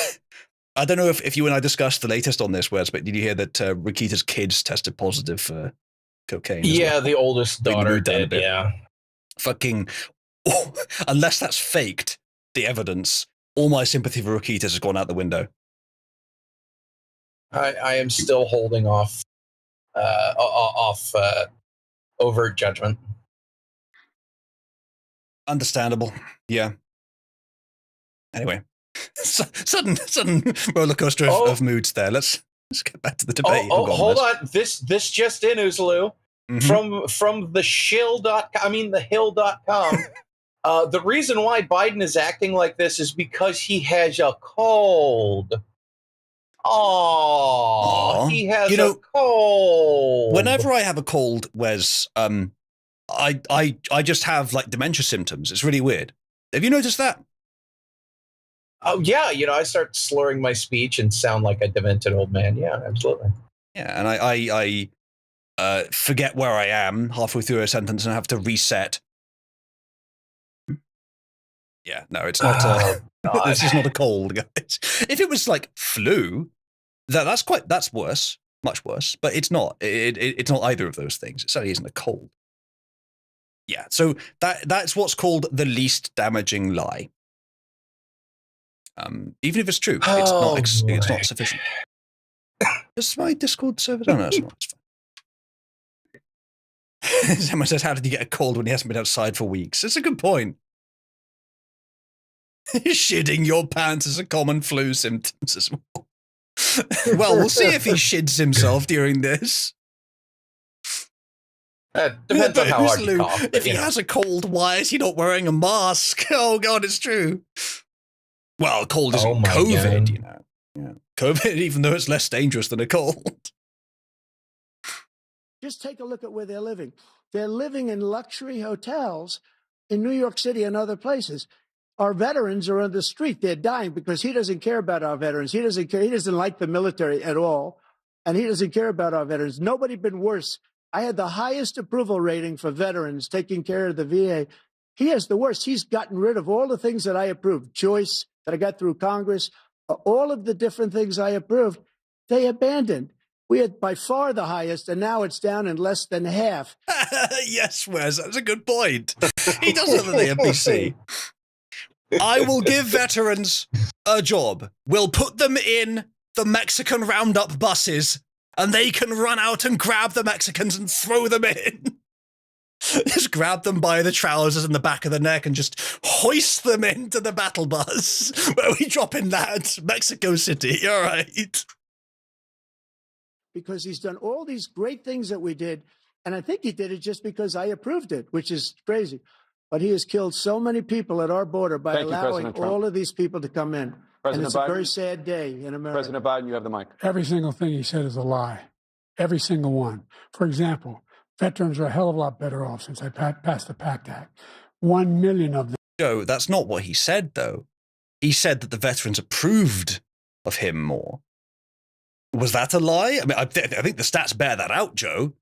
Speaker 1: I don't know if you and I discussed the latest on this, Wes, but did you hear that Rakita's kids tested positive for cocaine?
Speaker 6: Yeah,
Speaker 1: well?
Speaker 6: The oldest daughter did, yeah.
Speaker 1: Fucking, unless that's faked, the evidence, all my sympathy for Rakita has gone out the window.
Speaker 6: I am still holding off overt judgment.
Speaker 1: Understandable. Yeah. Anyway, sudden roller coaster of moods there. Let's get back to the debate.
Speaker 6: Hold on. This just in, Uzulu.
Speaker 1: Mm-hmm.
Speaker 6: From the hill.com. The reason why Biden is acting like this is because he has a cold. Oh,
Speaker 1: are.
Speaker 6: He has a cold.
Speaker 1: Whenever I have a cold, Wes, I just have like dementia symptoms. It's really weird. Have you noticed that?
Speaker 6: Oh yeah, I start slurring my speech and sound like a demented old man. Yeah, absolutely.
Speaker 1: Yeah, and I forget where I am halfway through a sentence and have to reset. Yeah, no, it's not. This is not a cold, guys. If it was like flu, that's worse, much worse. But it's not. It's not either of those things. It certainly isn't a cold. Yeah, so that's what's called the least damaging lie. Even if it's true, it's not sufficient. Is my Discord server? Oh, no, it's not. It's fine. Someone says, "How did he get a cold when he hasn't been outside for weeks?" It's a good point. Shitting your pants is a common flu symptoms as well. Well, we'll see if he shits himself during this.
Speaker 6: Depends on how hard you cough.
Speaker 1: If he has a cold, why is he not wearing a mask? Oh God, it's true. Well, cold isn't COVID,
Speaker 6: God.
Speaker 1: Yeah. COVID, even though it's less dangerous than a cold.
Speaker 8: Just take a look at where they're living. They're living in luxury hotels in New York City and other places. Our veterans are on the street. They're dying because he doesn't care about our veterans. He doesn't care. He doesn't like the military at all. And he doesn't care about our veterans. Nobody been worse. I had the highest approval rating for veterans taking care of the VA. He has the worst. He's gotten rid of all the things that I approved. Choice that I got through Congress, all of the different things I approved, they abandoned. We had by far the highest, and now it's down in less than half.
Speaker 1: Yes, Wes, that's a good point. He does it at the NBC. I will give veterans a job. We'll put them in the Mexican roundup buses, and they can run out and grab the Mexicans and throw them in. Just grab them by the trousers and the back of the neck and just hoist them into the battle bus where we drop in that Mexico City. All right.
Speaker 8: Because he's done all these great things that we did, and I think he did it just because I approved it, which is crazy. But he has killed so many people at our border by allowing all of these people to come in. And it's a very sad day in America.
Speaker 4: President Biden, you have the mic.
Speaker 7: Every single thing he said is a lie. Every single one. For example, veterans are a hell of a lot better off since I passed the PACT Act. 1 million of them.
Speaker 1: Joe, that's not what he said, though. He said that the veterans approved of him more. Was that a lie? I mean, I think the stats bear that out, Joe.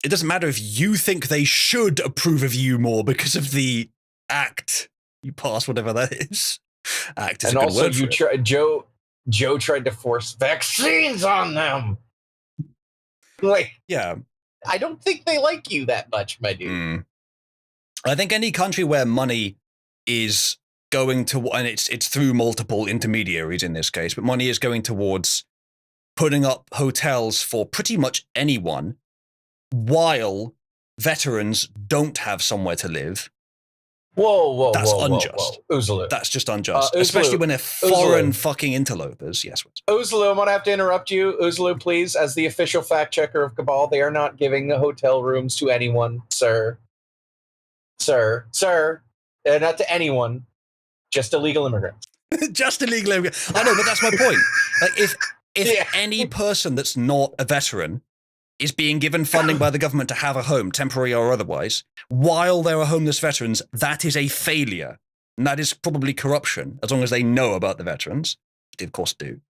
Speaker 1: It doesn't matter if you think they should approve of you more because of the act you passed, whatever that is. Act is
Speaker 6: and
Speaker 1: a good
Speaker 6: also,
Speaker 1: word for it.
Speaker 6: Joe tried to force vaccines on them. Like,
Speaker 1: yeah,
Speaker 6: I don't think they like you that much, my dude.
Speaker 1: I think any country where money is going to, and it's through multiple intermediaries in this case, but money is going towards putting up hotels for pretty much anyone while veterans don't have somewhere to live.
Speaker 6: Whoa,
Speaker 1: that's
Speaker 6: whoa,
Speaker 1: unjust.
Speaker 6: Whoa. Uzulu.
Speaker 1: That's just unjust.
Speaker 6: Uzulu.
Speaker 1: Especially when they're foreign fucking interlopers. Yes.
Speaker 6: Uzulu, I'm going to have to interrupt you. Uzulu, please, as the official fact checker of Cabal, they are not giving the hotel rooms to anyone, sir. Sir. Not to anyone. Just illegal immigrants.
Speaker 1: Just illegal immigrants. I know, but that's my point. Like, if any person that's not a veteran is being given funding by the government to have a home, temporary or otherwise, while there are homeless veterans, that is a failure. And that is probably corruption, as long as they know about the veterans, which they of course do.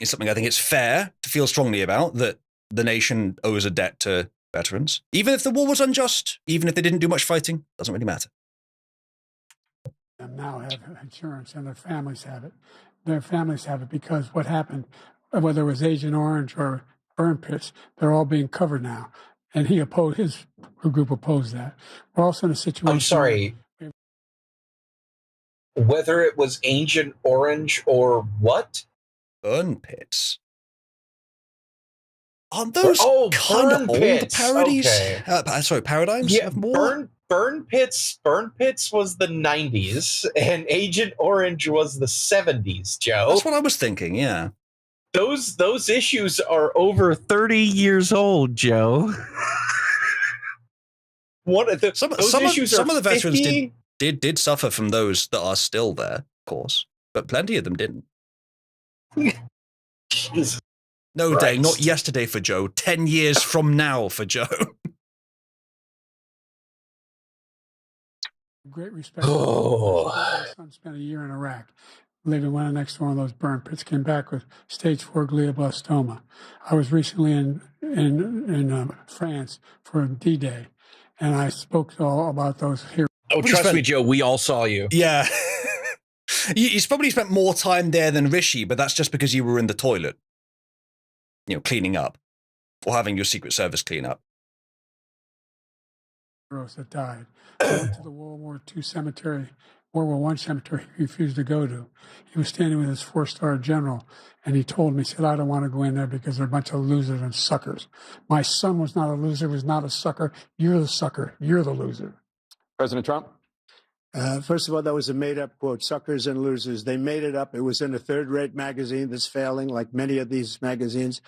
Speaker 1: It's something I think it's fair to feel strongly about, that the nation owes a debt to veterans. Even if the war was unjust, even if they didn't do much fighting, doesn't really matter.
Speaker 7: And now have insurance, and their families have it. Their families have it because what happened, whether it was Agent Orange or burn pits, they're all being covered now. And his group opposed that. We're also in a situation.
Speaker 6: I'm sorry. Whether it was Agent Orange or what?
Speaker 1: Burn pits. Aren't those kind of old parodies?
Speaker 6: Okay.
Speaker 1: Sorry, paradigms?
Speaker 6: Yeah,
Speaker 1: Have more?
Speaker 6: Burn Pits was the 90s, and Agent Orange was the 70s, Joe.
Speaker 1: That's what I was thinking, yeah.
Speaker 6: Those issues are over 30 years old, Joe.
Speaker 1: Some of the veterans did suffer from those that are still there, of course, but plenty of them didn't.
Speaker 6: Jesus.
Speaker 1: No day, not
Speaker 6: Christ.
Speaker 1: yesterday for Joe. 10 years from now for Joe.
Speaker 7: Great respect.
Speaker 6: Oh.
Speaker 7: My son spent a year in Iraq, living right next to one of those burn pits. Came back with stage 4 glioblastoma. I was recently in France for D-Day, and I spoke all about those heroes.
Speaker 6: Oh, trust me, Joe. We all saw you.
Speaker 1: Yeah. He's probably spent more time there than Rishi, but that's just because you were in the toilet, cleaning up or having your Secret Service clean up.
Speaker 7: That died. I went to the World War II cemetery, World War I cemetery he refused to go to. He was standing with his 4-star general, and he told me, he said, I don't want to go in there because they're a bunch of losers and suckers. My son was not a loser, was not a sucker. You're the sucker. You're the loser.
Speaker 4: President Trump?
Speaker 8: First of all, that was a made-up quote, suckers and losers. They made it up. It was in a third-rate magazine that's failing, like many of these magazines.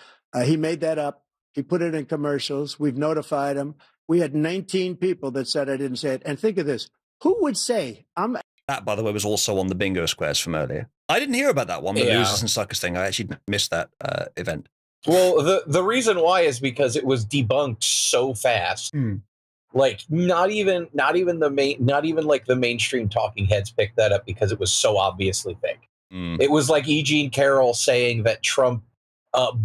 Speaker 8: He made that up. He put it in commercials. We've notified him. We had 19 people that said I didn't say it. And think of this. Who would say
Speaker 1: That, by the way, was also on the bingo squares from earlier. I didn't hear about that one, the losers and suckers thing. I actually missed that event.
Speaker 6: Well, the reason why is because it was debunked so fast. Like not even the mainstream talking heads picked that up because it was so obviously fake. It was like E. Jean Carroll saying that Trump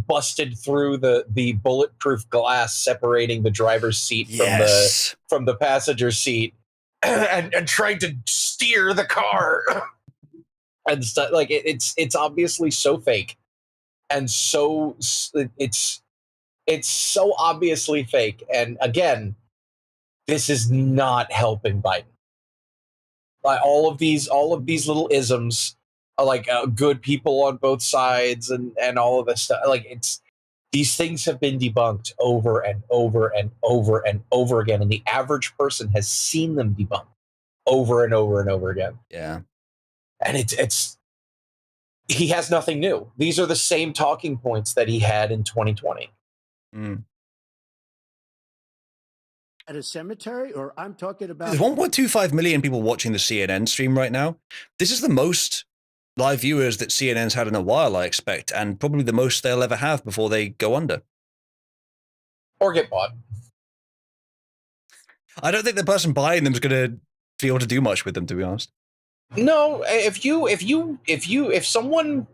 Speaker 6: busted through the bulletproof glass separating the driver's seat from the passenger seat and trying to steer the car and stuff. Like it's obviously so fake, and so it's so obviously fake. And again, this is not helping Biden. Like all of these little isms are like good people on both sides and all of this stuff. Like these things have been debunked over and over and over and over again. And the average person has seen them debunked over and over and over again.
Speaker 1: Yeah.
Speaker 6: And he has nothing new. These are the same talking points that he had in 2020.
Speaker 8: at a cemetery? Or I'm talking about...
Speaker 1: There's 1.25 million people watching the CNN stream right now. This is the most live viewers that CNN's had in a while, I expect, and probably the most they'll ever have before they go under.
Speaker 6: Or get bought.
Speaker 1: I don't think the person buying them is going to be able to do much with them, to be honest.
Speaker 6: No, if someone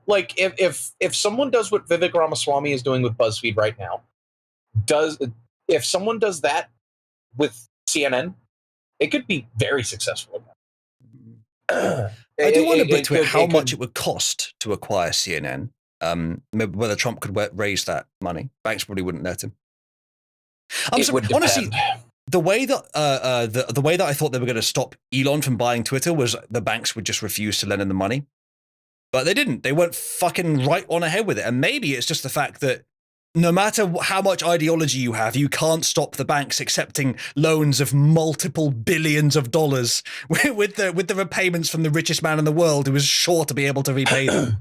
Speaker 6: does what Vivek Ramaswamy is doing with BuzzFeed right now, if someone does that with CNN, it could be very successful.
Speaker 1: I do wonder, Britwit, how much it would cost to acquire CNN. Whether Trump could raise that money. Banks probably wouldn't let him. Honestly, the way that the way that I thought they were going to stop Elon from buying Twitter was the banks would just refuse to lend him the money, but they didn't. They went fucking right on ahead with it. And maybe it's just the fact that no matter how much ideology you have, you can't stop the banks accepting loans of multiple billions of dollars with the repayments from the richest man in the world who is sure to be able to repay them.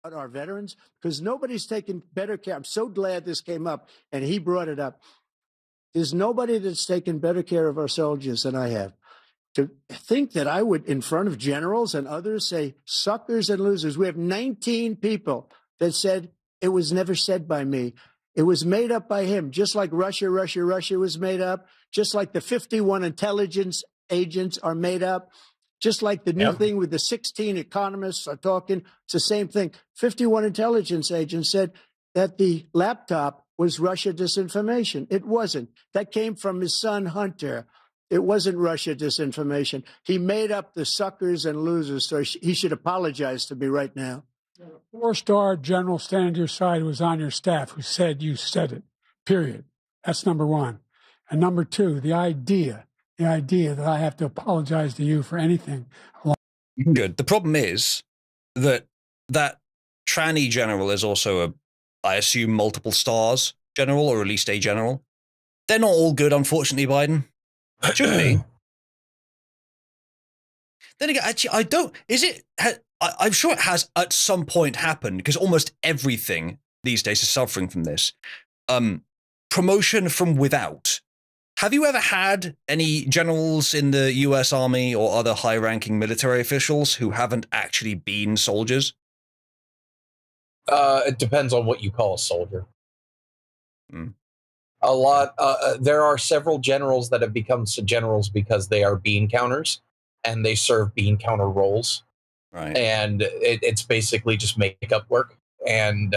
Speaker 8: Our veterans, because nobody's taken better care. I'm so glad this came up and he brought it up. There's nobody that's taken better care of our soldiers than I have. To think that I would, in front of generals and others, say suckers and losers. We have 19 people that said it was never said by me. It was made up by him, just like Russia was made up, just like the 51 intelligence agents are made up. Just like the new thing with the 16 economists are talking, it's the same thing. 51 intelligence agents said that the laptop was Russia disinformation. It wasn't. That came from his son, Hunter. It wasn't Russia disinformation. He made up the suckers and losers, so he should apologize to me right now.
Speaker 7: A 4-star general standing to your side who was on your staff who said you said it, period. That's number one. And number two, the idea that I have to apologize to you for anything.
Speaker 1: Good. The problem is that tranny general is also I assume, multiple stars general, or at least a general. They're not all good, unfortunately, Biden. Should be. Then again, actually, I'm sure it has at some point happened, because almost everything these days is suffering from this. Promotion from without Have you ever had any generals in the U.S. Army or other high-ranking military officials who haven't actually been soldiers?
Speaker 6: It depends on what you call a soldier.
Speaker 1: Mm.
Speaker 6: A lot. There are several generals that have become generals because they are bean counters, and they serve bean counter roles.
Speaker 1: Right.
Speaker 6: And it's basically just makeup work. And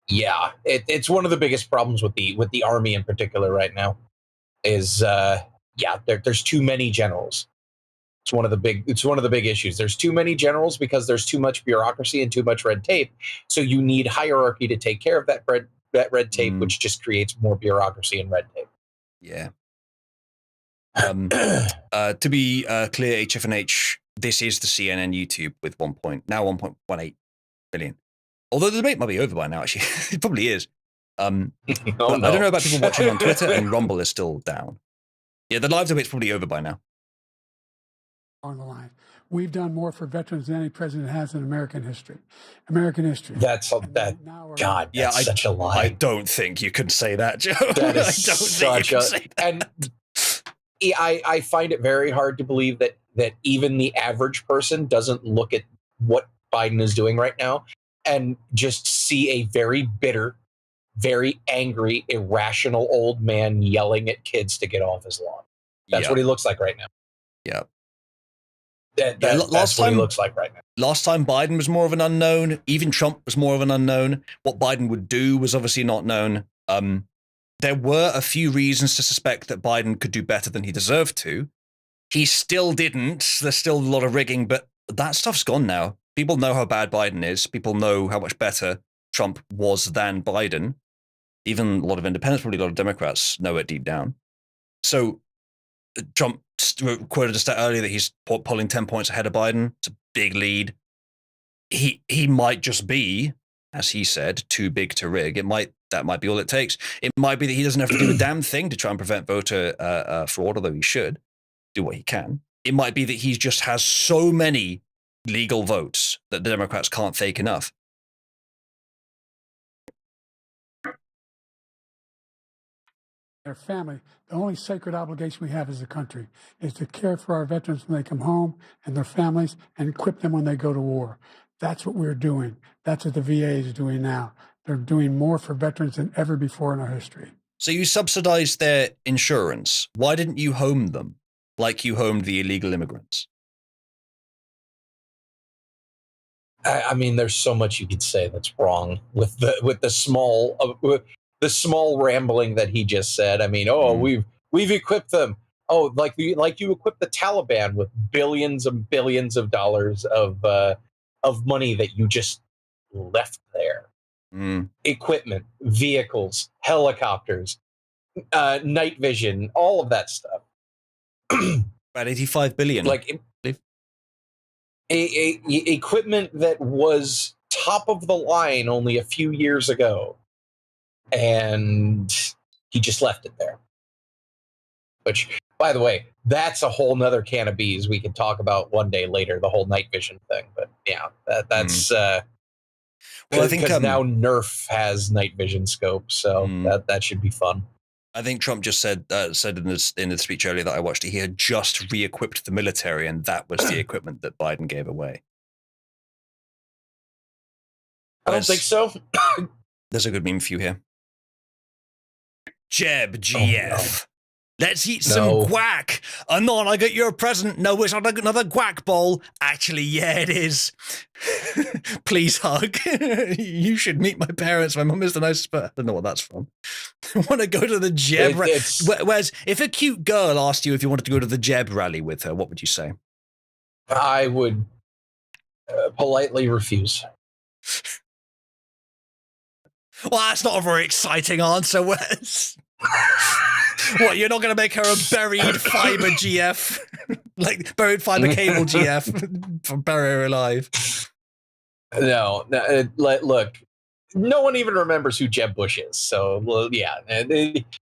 Speaker 6: yeah, it's one of the biggest problems with the army in particular right now. Is there's too many generals. It's one of the big issues. There's too many generals because there's too much bureaucracy and too much red tape. So you need hierarchy to take care of that red tape, which just creates more bureaucracy and red tape.
Speaker 1: Yeah. To be clear, HFNH, this is the CNN YouTube with 1.18 billion. Although the debate might be over by now, actually. It probably is. I don't know about people watching on Twitter, and Rumble is still down. Yeah, the live debate's probably over by now.
Speaker 7: On the line. We've done more for veterans than any president has in American history.
Speaker 6: That's such a lie.
Speaker 1: I don't think you can say that, Joe.
Speaker 6: That is such a and I find it very hard to believe that even the average person doesn't look at what Biden is doing right now and just see a very bitter, very angry, irrational old man yelling at kids to get off his lawn. That's what he looks like right now.
Speaker 1: Yeah.
Speaker 6: That's what he looks like right now.
Speaker 1: Last time Biden was more of an unknown. Even Trump was more of an unknown. What Biden would do was obviously not known. There were a few reasons to suspect that Biden could do better than he deserved to. He still didn't. There's still a lot of rigging, but that stuff's gone now. People know how bad Biden is. People know how much better Trump was than Biden. Even a lot of independents, probably a lot of Democrats know it deep down. So Trump quoted a stat earlier that he's pulling 10 points ahead of Biden. It's a big lead. He might just be, as he said, too big to rig. That might be all it takes. It might be that he doesn't have to do a damn thing to try and prevent voter fraud, although he should do what he can. It might be that he just has so many legal votes that the Democrats can't fake enough.
Speaker 7: Their family, the only sacred obligation we have as a country is to care for our veterans when they come home and their families and equip them when they go to war. That's what we're doing. That's what the VA is doing now. They're doing more for veterans than ever before in our history.
Speaker 1: So you subsidized their insurance. Why didn't you home them like you homed the illegal immigrants?
Speaker 6: I mean, there's so much you could say that's wrong with the small rambling that he just said. I mean, we've equipped them. Oh, like you equipped the Taliban with billions and billions of dollars of money that you just left there. Equipment, vehicles, helicopters, night vision, all of that stuff.
Speaker 1: About 85 billion.
Speaker 6: Like equipment that was top of the line only a few years ago. And he just left it there. Which, by the way, that's a whole nother can of bees we can talk about one day later, the whole night vision thing. But yeah, that's well, I think because now Nerf has night vision scopes, so that should be fun.
Speaker 1: I think Trump just said in the speech earlier that I watched, he had just re-equipped the military, and that was the equipment that Biden gave away.
Speaker 6: I don't think so.
Speaker 1: There's a good meme for you here. Jeb GF.
Speaker 6: Oh, no.
Speaker 1: Let's eat some guac. Anon, I got your present. No, it's not another guac bowl. Actually, yeah, it is. Please hug. You should meet my parents. My mum is the nicest, but I don't know what that's from. I want to go to the Jeb rally. Whereas, if a cute girl asked you if you wanted to go to the Jeb rally with her, what would you say?
Speaker 6: I would politely refuse.
Speaker 1: Well, that's not a very exciting answer, Wes. What, you're not going to make her a buried fiber GF? Like buried fiber cable GF for bury her alive?
Speaker 6: No, look, no one even remembers who Jeb Bush is. So, well, yeah,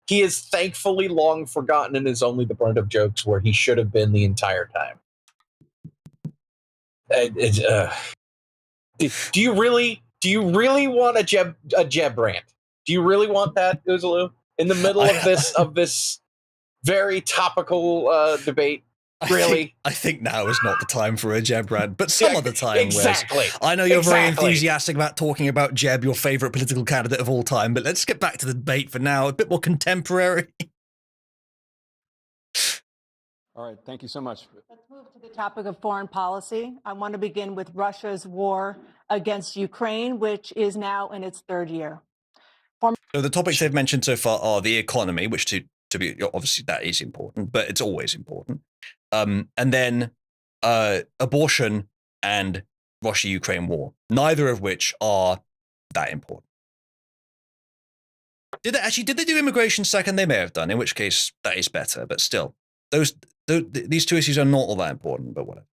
Speaker 6: he is thankfully long forgotten and is only the brunt of jokes where he should have been the entire time. Do you really want a Jeb rant? Do you really want that, Uzulu? In the middle of this very topical debate. Really?
Speaker 1: I think now is not the time for a Jeb rant, but some other time.
Speaker 6: Exactly.
Speaker 1: Wes. I know you're very enthusiastic about talking about Jeb, your favorite political candidate of all time, but let's get back to the debate for now, a bit more contemporary.
Speaker 4: All right, thank you so much.
Speaker 5: Let's move to the topic of foreign policy. I want to begin with Russia's war against Ukraine, which is now in its third year.
Speaker 1: So the topics they've mentioned so far are the economy, which to be obviously that is important, but it's always important. And then abortion and Russia-Ukraine war, neither of which are that important. Did they do immigration second? They may have done, in which case that is better, but still, these two issues are not all that important, but whatever.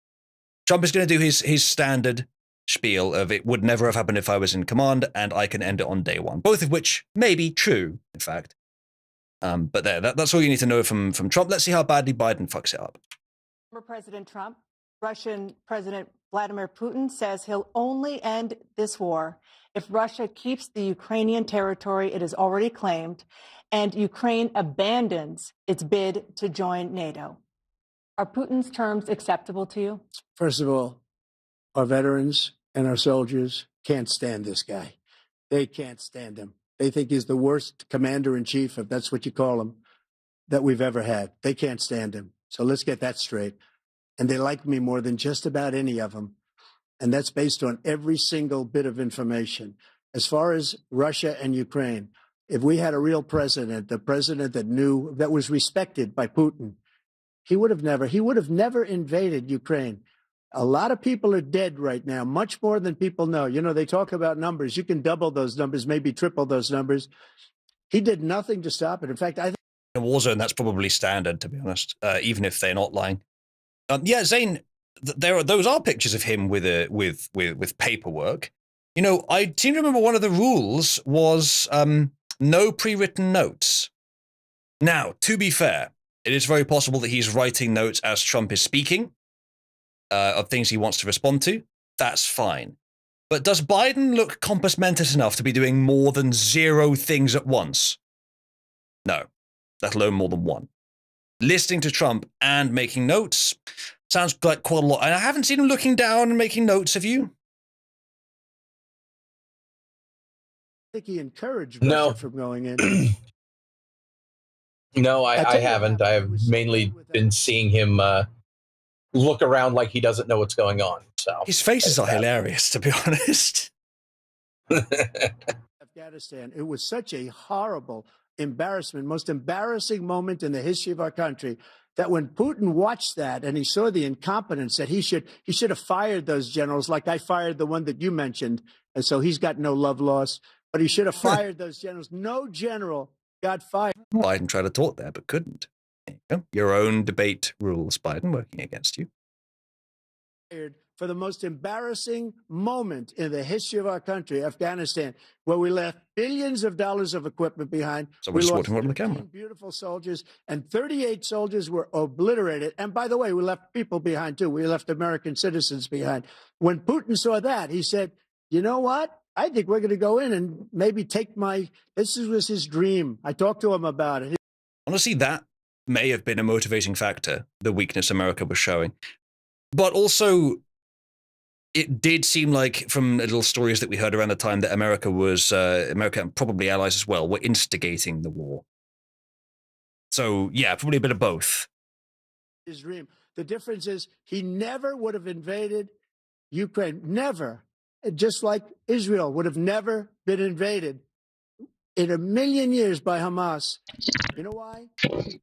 Speaker 1: Trump is going to do his standard spiel of it would never have happened if I was in command, and I can end it on day one, both of which may be true, in fact. But that's all you need to know from Trump. Let's see how badly Biden fucks it up.
Speaker 5: Former President Trump, Russian President Vladimir Putin says he'll only end this war if Russia keeps the Ukrainian territory it has already claimed and Ukraine abandons its bid to join NATO. Are Putin's terms acceptable to you?
Speaker 8: First of all, our veterans and our soldiers can't stand this guy. They can't stand him. They think he's the worst commander-in-chief, if that's what you call him, that we've ever had. They can't stand him. So let's get that straight. And they like me more than just about any of them. And that's based on every single bit of information. As far as Russia and Ukraine, if we had a real president, the president that knew, that was respected by Putin, he would have never invaded Ukraine. A lot of people are dead right now, much more than people know. You know, they talk about numbers. You can double those numbers, maybe triple those numbers. He did nothing to stop it. In fact, I think
Speaker 1: in a war zone, that's probably standard, to be honest, even if they're not lying. Yeah, Zane, those are pictures of him with paperwork. You know, I seem to remember one of the rules was no pre-written notes. Now, to be fair, it is very possible that he's writing notes as Trump is speaking of things he wants to respond to. That's fine. But does Biden look compass mentis enough to be doing more than 0 things at once? No, let alone more than one. Listening to Trump and making notes sounds like quite a lot. And I haven't seen him looking down and making notes, have you?
Speaker 8: he encouraged Russia from going in.
Speaker 6: No, I haven't. I have mainly been seeing him look around like he doesn't know what's going on. So
Speaker 1: his faces are hilarious, to be honest.
Speaker 8: Afghanistan, it was such a horrible embarrassment, most embarrassing moment in the history of our country, that when Putin watched that and he saw the incompetence, that he should have fired those generals, like I fired the one that you mentioned, and so he's got no love lost, but he should have fired those generals. No general got fired.
Speaker 1: Biden tried to talk there, but couldn't. There you go. Your own debate rules, Biden, working against you.
Speaker 8: For the most embarrassing moment in the history of our country, Afghanistan, where we left billions of dollars of equipment behind.
Speaker 1: So we're just watching on the camera.
Speaker 8: Beautiful soldiers, and 38 soldiers were obliterated. And by the way, we left people behind too. We left American citizens behind. When Putin saw that, he said, "You know what? I think we're going to go in and maybe take my." This was his dream. I talked to him about it.
Speaker 1: Honestly, that may have been a motivating factor, the weakness America was showing. But also, it did seem like, from little stories that we heard around the time, that America and probably allies as well, were instigating the war. So, yeah, probably a bit of both.
Speaker 8: His dream. The difference is he never would have invaded Ukraine. Never. Just like Israel would have never been invaded in a million years by Hamas. You know why?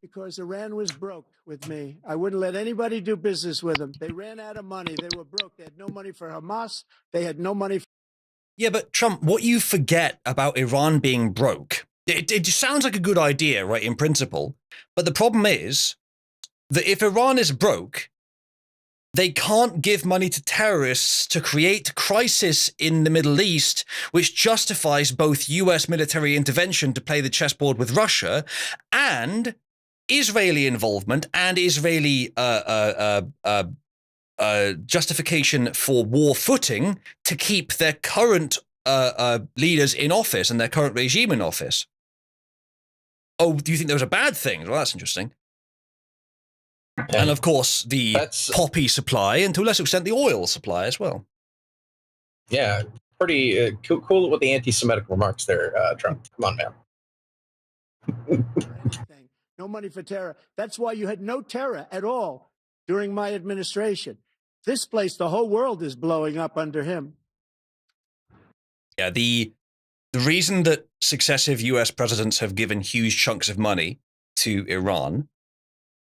Speaker 8: Because Iran was broke with me. I wouldn't let anybody do business with them. They ran out of money. They were broke. They had no money for Hamas. They had no money.
Speaker 1: Yeah, but Trump, what you forget about Iran being broke, it sounds like a good idea, right, in principle. But the problem is that if Iran is broke, they can't give money to terrorists to create crisis in the Middle East, which justifies both US military intervention to play the chessboard with Russia and Israeli involvement and Israeli justification for war footing to keep their current leaders in office and their current regime in office. Oh, do you think those are bad things? Well, that's interesting. And of course, the poppy supply, and to a lesser extent, the oil supply as well.
Speaker 6: Yeah, pretty cool with the anti-Semitic remarks there, Trump. Come on, man.
Speaker 8: No money for terror. That's why you had no terror at all during my administration. This place, the whole world is blowing up under him.
Speaker 1: Yeah, the reason that successive US presidents have given huge chunks of money to Iran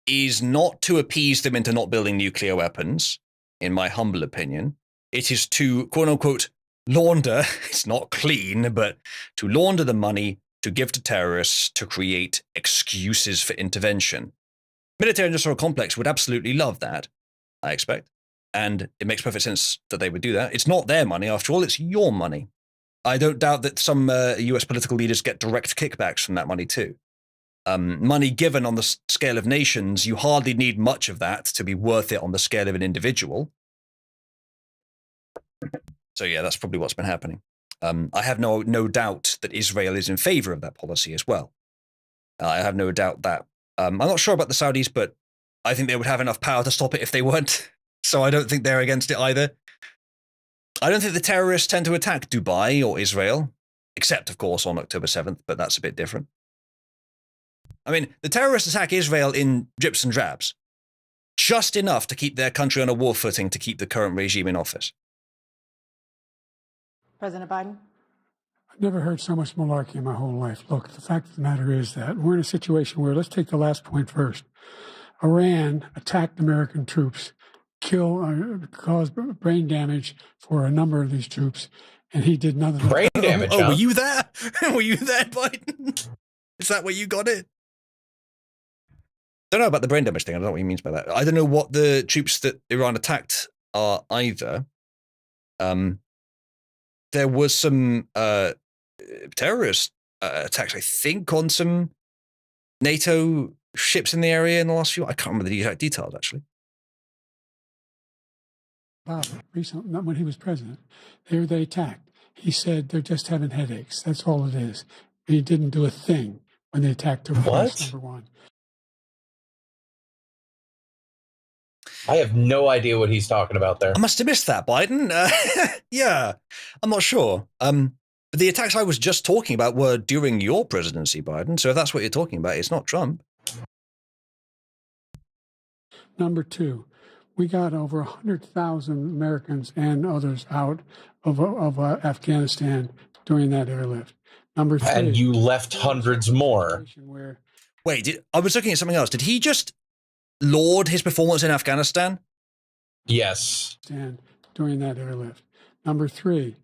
Speaker 1: is not to appease them into not building nuclear weapons, in my humble opinion. It is to, quote unquote, launder, it's not clean, but to launder the money to give to terrorists to create excuses for intervention. Military industrial complex would absolutely love that, I expect. And it makes perfect sense that they would do that. It's not their money, after all, it's your money. I don't doubt that some US political leaders get direct kickbacks from that money too. Money given on the scale of nations, you hardly need much of that to be worth it on the scale of an individual. So yeah, that's probably what's been happening. I have no doubt that Israel is in favor of that policy as well. I have no doubt that. I'm not sure about the Saudis, but I think they would have enough power to stop it if they weren't. So I don't think they're against it either. I don't think the terrorists tend to attack Dubai or Israel, except, of course, on October 7th, but that's a bit different. I mean, the terrorists attack Israel in drips and drabs, just enough to keep their country on a war footing to keep the current regime in office.
Speaker 5: President Biden?
Speaker 7: I've never heard so much malarkey in my whole life. Look, the fact of the matter is that we're in a situation where, let's take the last point first. Iran attacked American troops, caused brain damage for a number of these troops, and he did nothing.
Speaker 6: Brain damage,
Speaker 1: were you there? Were you there, Biden? Is that where you got it? I don't know about the brain damage thing. I don't know what he means by that. I don't know what the troops that Iran attacked are either. There was some terrorist attacks, I think, on some NATO ships in the area in the last few. I can't remember the exact details, actually.
Speaker 7: Recently, not when he was president, they attacked. He said they're just having headaches. That's all it is. He didn't do a thing when they attacked Iraq, number one.
Speaker 6: I have no idea what he's talking about there.
Speaker 1: I must have missed that, Biden. Yeah, I'm not sure. But the attacks I was just talking about were during your presidency, Biden. So if that's what you're talking about, it's not Trump.
Speaker 7: Number two, we got over 100,000 Americans and others out of Afghanistan during that airlift. Number three.
Speaker 6: And you left hundreds more.
Speaker 1: Wait, I was looking at something else. Did he just laud his performance in Afghanistan?
Speaker 6: Yes.
Speaker 7: During that airlift. Number three.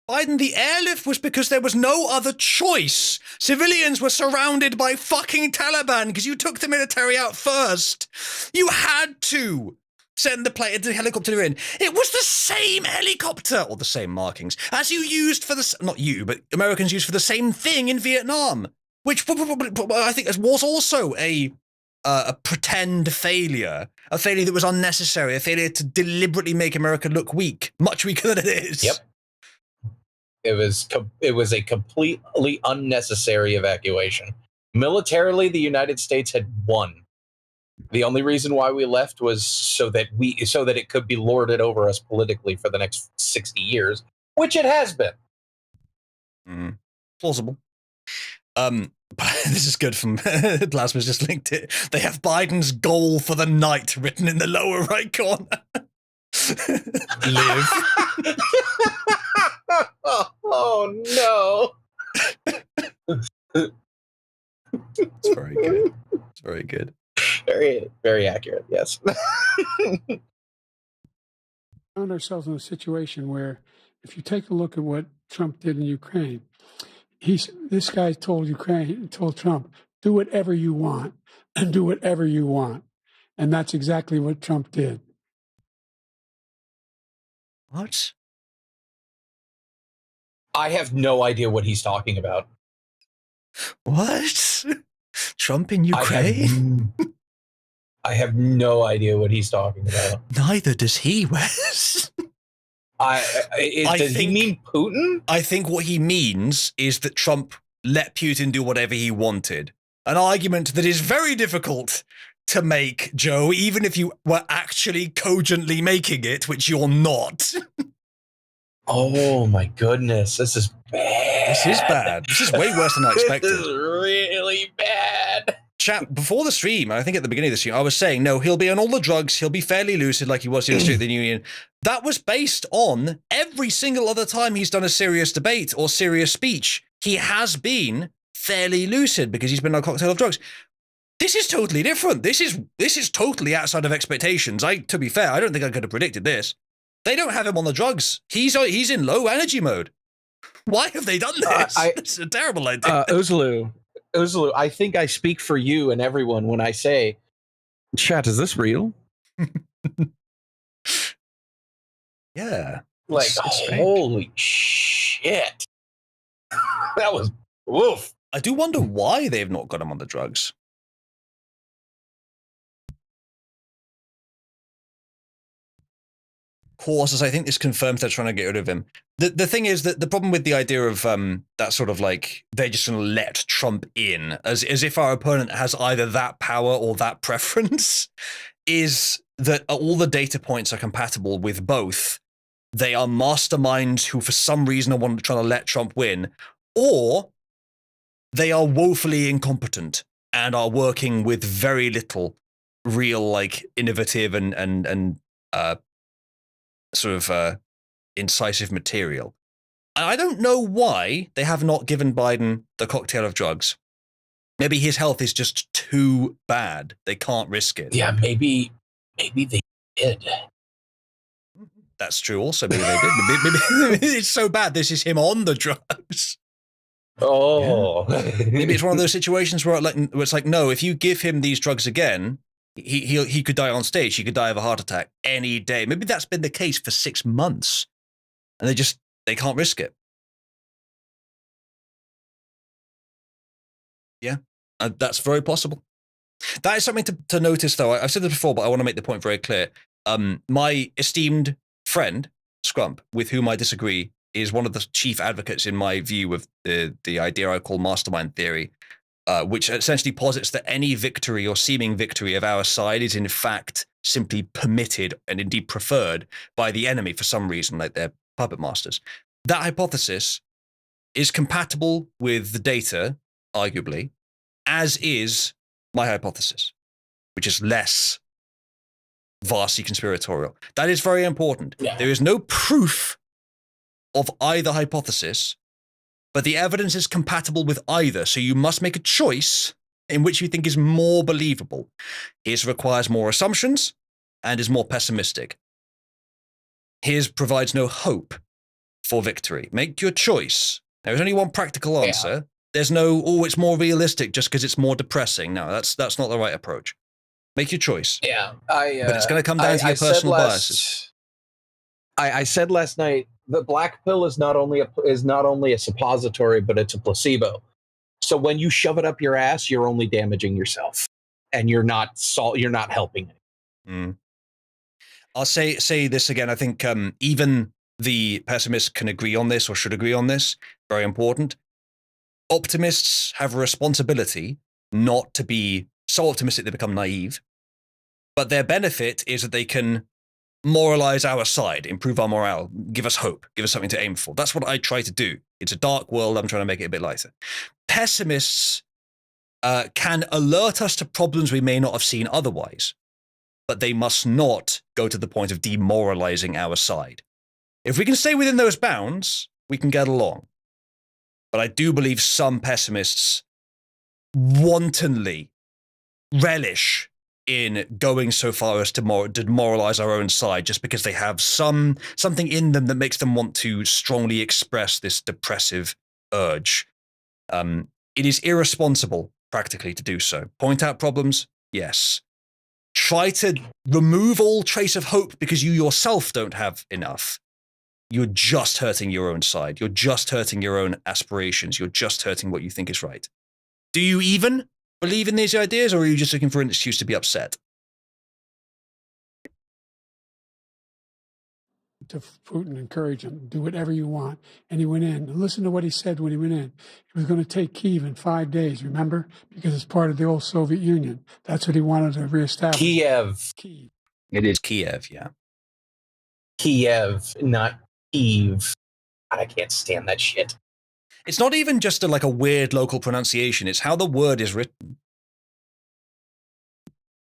Speaker 1: Biden, the airlift was because there was no other choice. Civilians were surrounded by fucking Taliban because you took the military out first. You had to send the helicopter in. It was the same helicopter, or the same markings, as you used for the, not you, but Americans used for the same thing in Vietnam, which I think was also a pretend failure, a failure that was unnecessary, a failure to deliberately make America look weak, much weaker than it is.
Speaker 6: Yep. It was a completely unnecessary evacuation. Militarily, the United States had won. The only reason why we left was so that it could be lorded over us politically for the next 60 years, which it has been.
Speaker 1: Plausible. This is good from Plasma's just linked it. They have Biden's goal for the night written in the lower right corner. Live.
Speaker 6: Oh no.
Speaker 1: It's very good. It's very good.
Speaker 6: Very, very accurate, yes.
Speaker 7: Found ourselves in a situation where if you take a look at what Trump did in Ukraine, this guy told Trump, do whatever you want and do whatever you want. And that's exactly what Trump did.
Speaker 1: What?
Speaker 6: I have no idea what he's talking about.
Speaker 1: What? Trump in Ukraine?
Speaker 6: I have no idea what he's talking about.
Speaker 1: Neither does he, Wes.
Speaker 6: Does he mean Putin?
Speaker 1: I think what he means is that Trump let Putin do whatever he wanted. An argument that is very difficult to make, Joe, even if you were actually cogently making it, which you're not.
Speaker 6: Oh my goodness, this is bad.
Speaker 1: This is bad. This is way worse than I expected.
Speaker 6: This is really bad.
Speaker 1: Chat, before the stream, I think at the beginning of the stream, I was saying, no, he'll be on all the drugs, he'll be fairly lucid like he was in the State of the Union. That was based on every single other time he's done a serious debate or serious speech. He has been fairly lucid because he's been on a cocktail of drugs. This is totally different. This is totally outside of expectations. To be fair, I don't think I could have predicted this. They don't have him on the drugs. He's in low energy mode. Why have they done this? It's a terrible idea.
Speaker 6: Uzlu, I think I speak for you and everyone when I say, chat, is this real?
Speaker 1: Yeah.
Speaker 6: Like, holy shit. That was woof.
Speaker 1: I do wonder why they've not got him on the drugs. Course, as I think this confirms they're trying to get rid of him. The thing is that the problem with the idea of that sort of like they're just going to let Trump in as if our opponent has either that power or that preference is that all the data points are compatible with both. They are masterminds who for some reason are trying to let Trump win, or they are woefully incompetent and are working with very little real like innovative and sort of incisive material. And I don't know why they have not given Biden the cocktail of drugs. Maybe his health is just too bad. They can't risk it.
Speaker 6: Yeah, maybe they did.
Speaker 1: That's true also. Maybe they did. Maybe it's so bad this is him on the drugs.
Speaker 6: Oh.
Speaker 1: Yeah. Maybe it's one of those situations where it's like, no, if you give him these drugs again, he could die on stage. He could die of a heart attack any day. Maybe that's been the case for 6 months, and they can't risk it. Yeah, that's very possible. That is something to notice, though. I've said this before, but I want to make the point very clear. My esteemed friend Scrump, with whom I disagree, is one of the chief advocates, in my view, of the idea I call mastermind theory. Which essentially posits that any victory or seeming victory of our side is in fact simply permitted and indeed preferred by the enemy for some reason, like they're puppet masters. That hypothesis is compatible with the data, arguably, as is my hypothesis, which is less vastly conspiratorial. That is very important. Yeah. There is no proof of either hypothesis, but the evidence is compatible with either, so you must make a choice in which you think is more believable. His requires more assumptions and is more pessimistic. His provides no hope for victory. Make your choice. There is only one practical answer. Yeah. There's no, it's more realistic just because it's more depressing. No, that's not the right approach. Make your choice.
Speaker 6: Yeah,
Speaker 1: but it's going to come down to your personal biases.
Speaker 6: I said last night, the black pill is not only a suppository, but it's a placebo. So when you shove it up your ass, you're only damaging yourself, and you're not helping it.
Speaker 1: Mm. I'll say this again. I think even the pessimists can agree on this or should agree on this. Very important. Optimists have a responsibility not to be so optimistic they become naive, but their benefit is that they can moralize our side, improve our morale, give us hope, give us something to aim for. That's what I try to do. It's a dark world. I'm trying to make it a bit lighter. Pessimists can alert us to problems we may not have seen otherwise, but they must not go to the point of demoralizing our side. If we can stay within those bounds, we can get along. But I do believe some pessimists wantonly relish in going so far as to demoralize our own side just because they have something in them that makes them want to strongly express this depressive urge. It is irresponsible, practically, to do so. Point out problems? Yes. Try to remove all trace of hope because you yourself don't have enough. You're just hurting your own side. You're just hurting your own aspirations. You're just hurting what you think is right. Do you even believe in these ideas, or are you just looking for an excuse to be upset?
Speaker 7: to Putin, encourage him, do whatever you want. And he went in. And listen to what he said when he went in. He was going to take Kyiv in 5 days, remember? Because it's part of the old Soviet Union. That's what he wanted to reestablish.
Speaker 6: Kiev.
Speaker 1: It is Kiev, yeah.
Speaker 6: Kiev, not Kyiv. I can't stand that shit.
Speaker 1: It's not even just like a weird local pronunciation. It's how the word is written.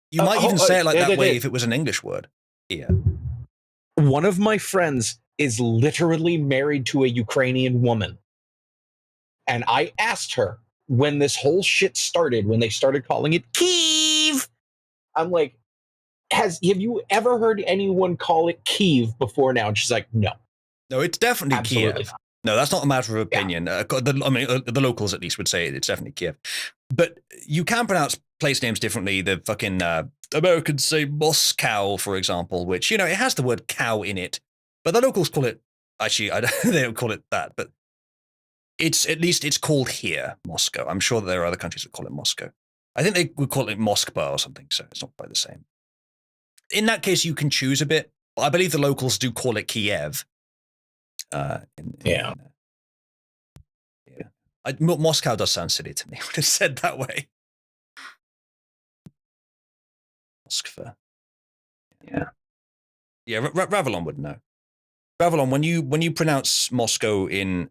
Speaker 1: You might even say it like that way if it was an English word. Yeah.
Speaker 6: One of my friends is literally married to a Ukrainian woman. And I asked her when this whole shit started, when they started calling it Kyiv, I'm like, have you ever heard anyone call it Kyiv before now? And she's like, no.
Speaker 1: No, it's definitely
Speaker 6: Absolutely
Speaker 1: Kiev.
Speaker 6: not.
Speaker 1: No, that's not a matter of opinion.
Speaker 6: Yeah.
Speaker 1: The locals at least would say it's definitely Kiev. But you can pronounce place names differently. The fucking Americans say Moscow, for example, which, it has the word cow in it. But the locals call it, actually, they don't call it that. But it's called here, Moscow. I'm sure that there are other countries that call it Moscow. I think they would call it Moskva or something, so it's not quite the same. In that case, you can choose a bit. I believe the locals do call it Kiev. Moscow does sound silly to me when it's said that way. Moskva. Yeah. Ravelon would know. Ravelon, when you pronounce Moscow in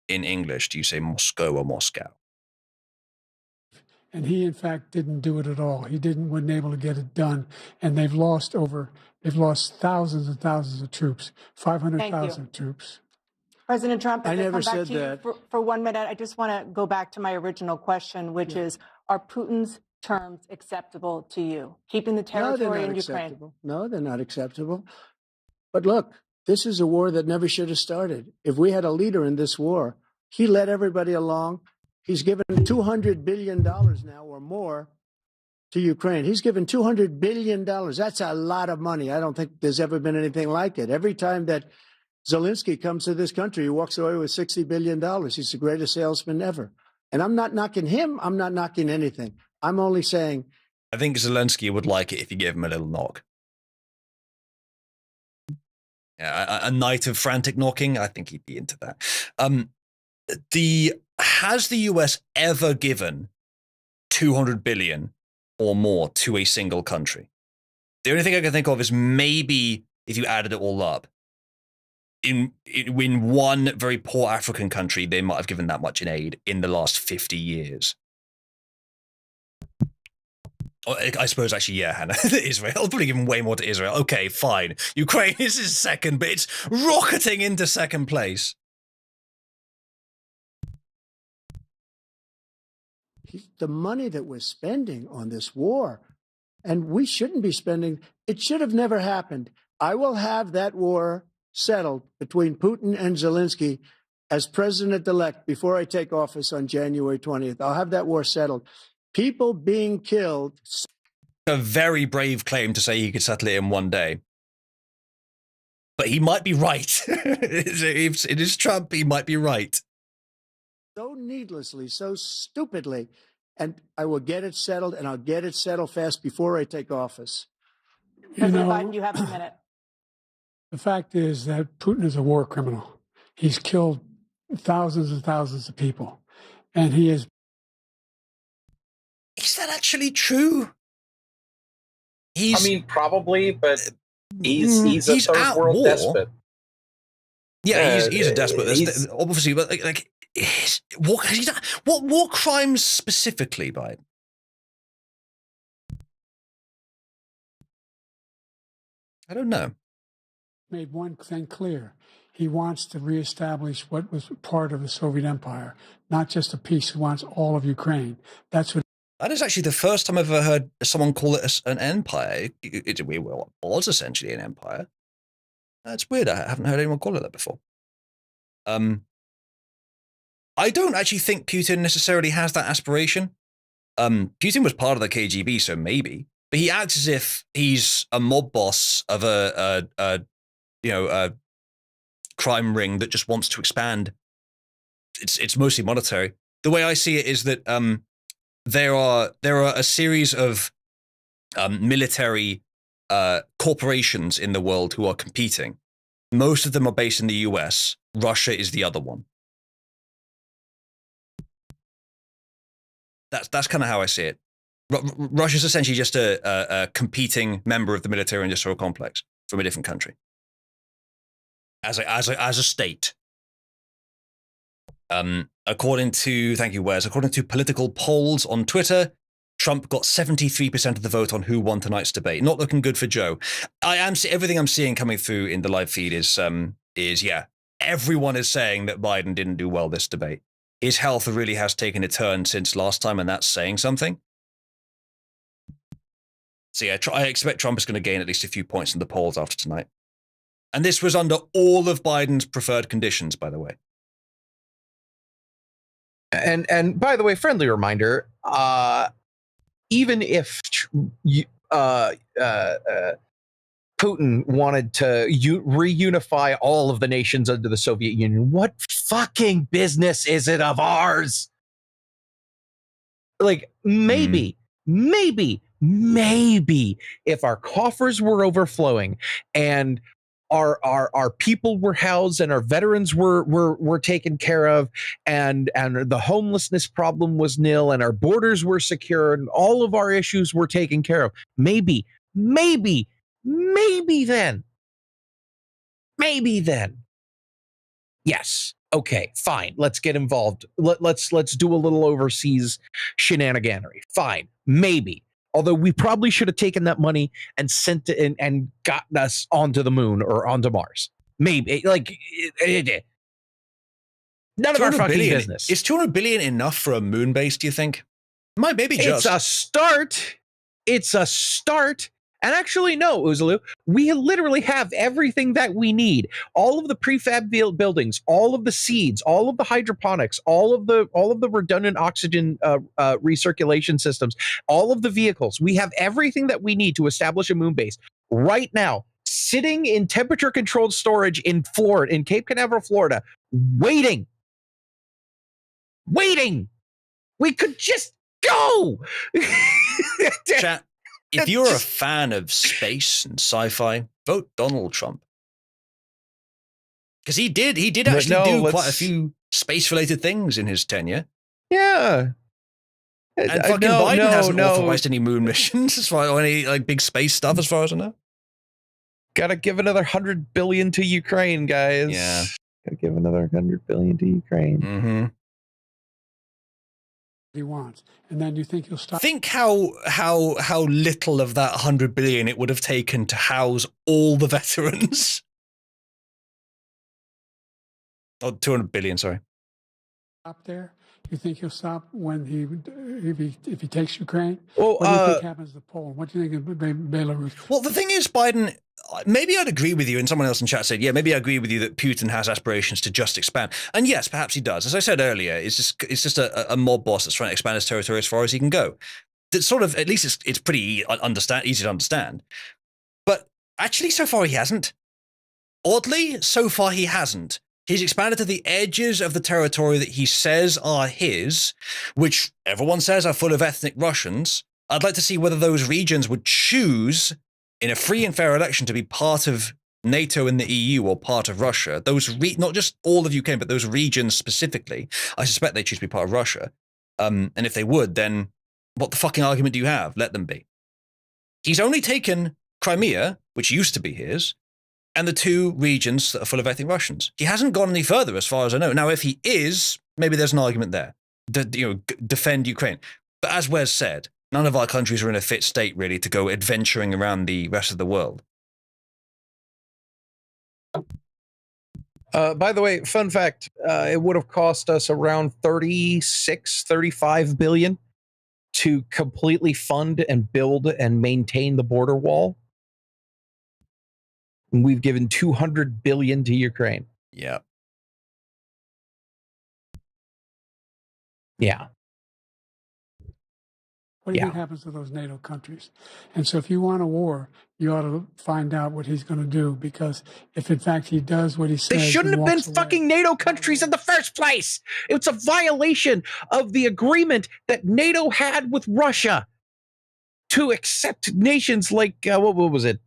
Speaker 1: English, do you say Moscow or Moscow?
Speaker 7: And he, in fact, didn't do it at all. He wasn't able to get it done. And they've lost thousands and thousands of troops, 500,000 troops.
Speaker 5: President Trump,
Speaker 8: I
Speaker 5: if
Speaker 8: never
Speaker 5: come back
Speaker 8: said
Speaker 5: to you
Speaker 8: that.
Speaker 5: for 1 minute, I just want to go back to my original question, which is, are Putin's terms acceptable to you? Keeping the territory in Ukraine?
Speaker 8: Acceptable. No, they're not acceptable. But look, this is a war that never should have started. If we had a leader in this war, he led everybody along. He's given $200 billion now or more to Ukraine. He's given $200 billion. That's a lot of money. I don't think there's ever been anything like it. Every time that Zelensky comes to this country, he walks away with $60 billion. He's the greatest salesman ever. And I'm not knocking him. I'm not knocking anything. I'm only saying.
Speaker 1: I think Zelensky would like it if you gave him a little knock. Yeah, a night of frantic knocking. I think he'd be into that. Has the US ever given $200 billion or more to a single country? The only thing I can think of is maybe if you added it all up. In one very poor African country, they might have given that much in aid in the last 50 years. I suppose, actually, yeah, Hannah, Israel. I'll probably give way more to Israel. Okay, fine. Ukraine is second, but it's rocketing into second place.
Speaker 8: The money that we're spending on this war, and we shouldn't be spending, it should have never happened. I will have that war settled between Putin and Zelensky as president-elect before I take office on January 20th. I'll have that war settled. People being killed.
Speaker 1: A very brave claim to say he could settle it in one day. But he might be right. It is Trump, he might be right.
Speaker 8: So needlessly, so stupidly. And I will get it settled, and I'll get it settled fast before I take office.
Speaker 5: President Biden, you have a minute.
Speaker 7: The fact is that Putin is a war criminal. He's killed thousands and thousands of people. And he is.
Speaker 1: Is that actually true?
Speaker 6: Probably, but he's a third world despot.
Speaker 1: Yeah, he's a despot. Obviously, but what war crimes specifically, Biden? I don't know.
Speaker 7: Made one thing clear. He wants to reestablish what was part of the Soviet Empire, not just a piece. He wants all of Ukraine. That's what.
Speaker 1: That is actually the first time I've ever heard someone call it an empire. It was essentially an empire. That's weird. I haven't heard anyone call it that before. I don't actually think Putin necessarily has that aspiration. Putin was part of the KGB, so maybe. But he acts as if he's a mob boss of a crime ring that just wants to expand. It's mostly monetary. The way I see it is that there are a series of military corporations in the world who are competing. Most of them are based in the US. Russia is the other one. That's kind of how I see it. Russia's essentially just a competing member of the military-industrial complex from a different country. As a state. According to, thank you, Wes, according to political polls on Twitter, Trump got 73% of the vote on who won tonight's debate. Not looking good for Joe. Everything I'm seeing coming through in the live feed is yeah, everyone is saying that Biden didn't do well this debate. His health really has taken a turn since last time, and that's saying something. So yeah, I expect Trump is going to gain at least a few points in the polls after tonight. And this was under all of Biden's preferred conditions, by the way.
Speaker 6: And by the way, friendly reminder, even if Putin wanted to reunify all of the nations under the Soviet Union, what fucking business is it of ours? Like, maybe if our coffers were overflowing and our people were housed and our veterans were taken care of and the homelessness problem was nil and our borders were secure and all of our issues were taken care of, maybe then yes, okay, fine, let's get involved, let's do a little overseas shenaniganery, fine, maybe. Although we probably should have taken that money and sent it and gotten us onto the moon or onto Mars. Maybe, like, none of our fucking business.
Speaker 1: Is $200 billion enough for a moon base, do you think? Maybe just.
Speaker 6: It's a start. And actually, no, Uzulu, we literally have everything that we need. All of the prefab buildings, all of the seeds, all of the hydroponics, all of the redundant oxygen recirculation systems, all of the vehicles. We have everything that we need to establish a moon base right now, sitting in temperature-controlled storage in Florida, in Cape Canaveral, Florida, waiting. We could just go.
Speaker 1: Chat. If you're a fan of space and sci-fi, vote Donald Trump. Because he did actually do quite a few space-related things in his tenure.
Speaker 6: Yeah.
Speaker 1: And fucking Biden hasn't authorized any moon missions as far as any like big space stuff, as far as I know.
Speaker 6: Gotta give another $100 billion to Ukraine, guys.
Speaker 1: Yeah.
Speaker 6: Gotta give another $100 billion to Ukraine.
Speaker 1: Mm-hmm.
Speaker 7: He wants, and then you think he'll stop.
Speaker 1: Think how little of that $100 billion it would have taken to house all the veterans. Oh, $200 billion, sorry.
Speaker 7: Stop there. You think he'll stop when if he takes Ukraine?
Speaker 6: Well,
Speaker 7: what do you think happens to Poland? What do you think of Belarus?
Speaker 1: Well, the thing is, Biden. Maybe I'd agree with you, and someone else in chat said, yeah, maybe I agree with you that Putin has aspirations to just expand. And yes, perhaps he does. As I said earlier, it's just a mob boss that's trying to expand his territory as far as he can go. That's sort of, at least it's pretty easy to understand. But actually, so far he hasn't. Oddly, so far he hasn't. He's expanded to the edges of the territory that he says are his, which everyone says are full of ethnic Russians. I'd like to see whether those regions would choose in a free and fair election to be part of NATO and the EU or part of Russia. Those not just all of Ukraine, but those regions specifically. I suspect they choose to be part of Russia. And if they would, then what the fucking argument do you have? Let them be. He's only taken Crimea, which used to be his, and the two regions that are full of ethnic Russians. He hasn't gone any further, as far as I know. Now, if he is, maybe there's an argument there. Defend Ukraine. But as Wes said, none of our countries are in a fit state, really, to go adventuring around the rest of the world.
Speaker 6: By the way, fun fact, it would have cost us around $35 billion to completely fund and build and maintain the border wall. And we've given $200 billion to Ukraine.
Speaker 1: Yeah.
Speaker 6: Yeah.
Speaker 7: What do you think happens to those NATO countries? And so if you want a war, you ought to find out what he's going to do, because if in fact he does what he says...
Speaker 6: They shouldn't have been fucking NATO countries in the first place. It's a violation of the agreement that NATO had with Russia. to accept nations like what was it,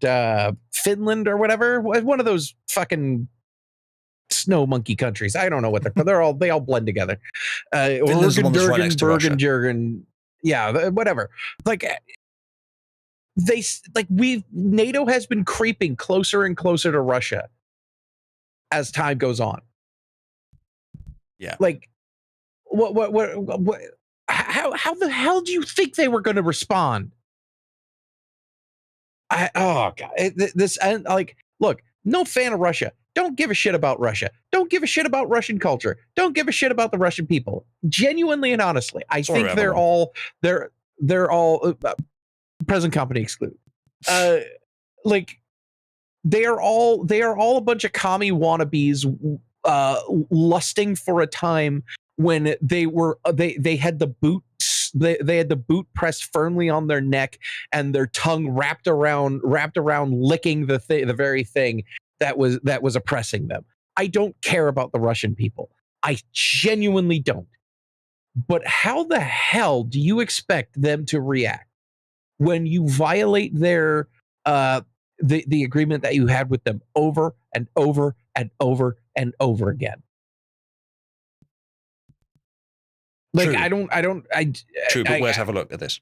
Speaker 6: Finland or whatever, one of those fucking snow monkey countries. I don't know what they all blend together.
Speaker 1: Finland's the one that's right next to Russia.
Speaker 6: Jurgen, yeah, whatever. Like NATO has been creeping closer and closer to Russia as time goes on.
Speaker 1: Yeah.
Speaker 6: Like what how the hell do you think they were going to respond? Look, no fan of Russia. Don't give a shit about Russia. Don't give a shit about Russian culture. Don't give a shit about the Russian people. Genuinely and honestly, I think they're all present company excluded. Like they are all a bunch of commie wannabes lusting for a time when they had the boots, they had the boot pressed firmly on their neck and their tongue wrapped around licking the very thing that was oppressing them. I don't care about the Russian people. I genuinely don't. But how the hell do you expect them to react when you violate their the agreement that you had with them over and over and over and over again? Like,
Speaker 1: True. True, but let's have a look at this.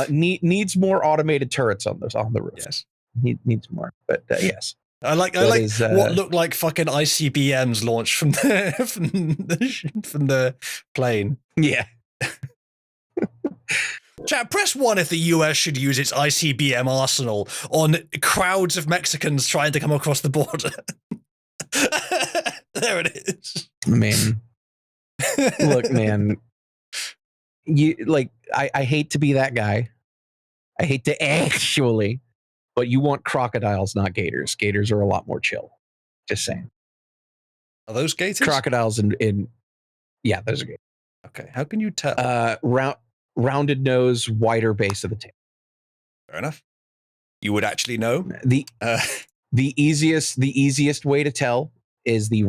Speaker 6: Needs more automated turrets on the roof.
Speaker 1: Yes,
Speaker 6: needs more. But yes,
Speaker 1: I like what looked like fucking ICBMs launched from the plane.
Speaker 6: Yeah.
Speaker 1: Chat, press 1 if the US should use its ICBM arsenal on crowds of Mexicans trying to come across the border. There it is.
Speaker 6: Man. Look, man. I hate to be that guy. I hate to actually, but you want crocodiles, not gators. Gators are a lot more chill. Just saying.
Speaker 1: Are those gators?
Speaker 6: Crocodiles yeah, those are gators.
Speaker 1: Okay, how can you tell?
Speaker 6: Rounded nose, wider base of the tail.
Speaker 1: Fair enough. You would actually know.
Speaker 6: The easiest way to tell is the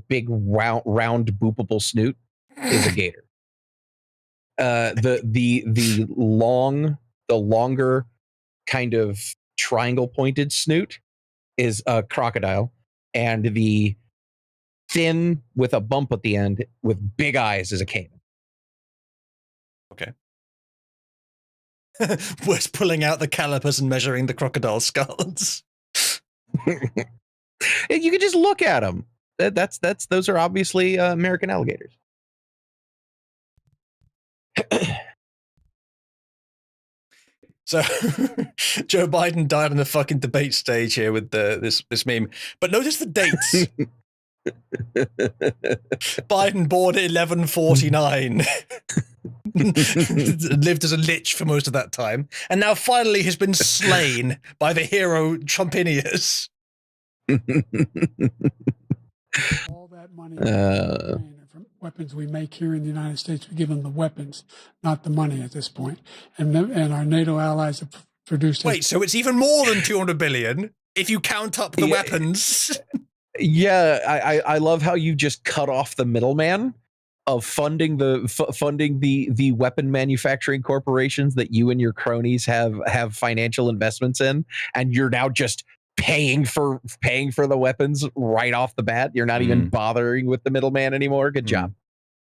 Speaker 6: big round boopable snoot is a gator. The longer kind of triangle pointed snoot is a crocodile, and the thin with a bump at the end with big eyes is a caiman.
Speaker 1: Okay. Was pulling out the calipers and measuring the crocodile skulls.
Speaker 6: You can just look at them. Those are obviously American alligators.
Speaker 1: So Joe Biden died on the fucking debate stage here with this meme. But notice the dates. Biden born in 1149. Lived as a lich for most of that time, and now finally has been slain by the hero Trumpinius.
Speaker 7: All that money from weapons we make here in the United States, we give them the weapons, not the money at this point. And our NATO allies have produced.
Speaker 1: Wait, so it's even more than 200 billion if you count up the weapons.
Speaker 6: Yeah, I love how you just cut off the middleman of funding the weapon manufacturing corporations that you and your cronies have financial investments in, and you're now just paying for the weapons right off the bat. You're not even bothering with the middleman anymore. Good job.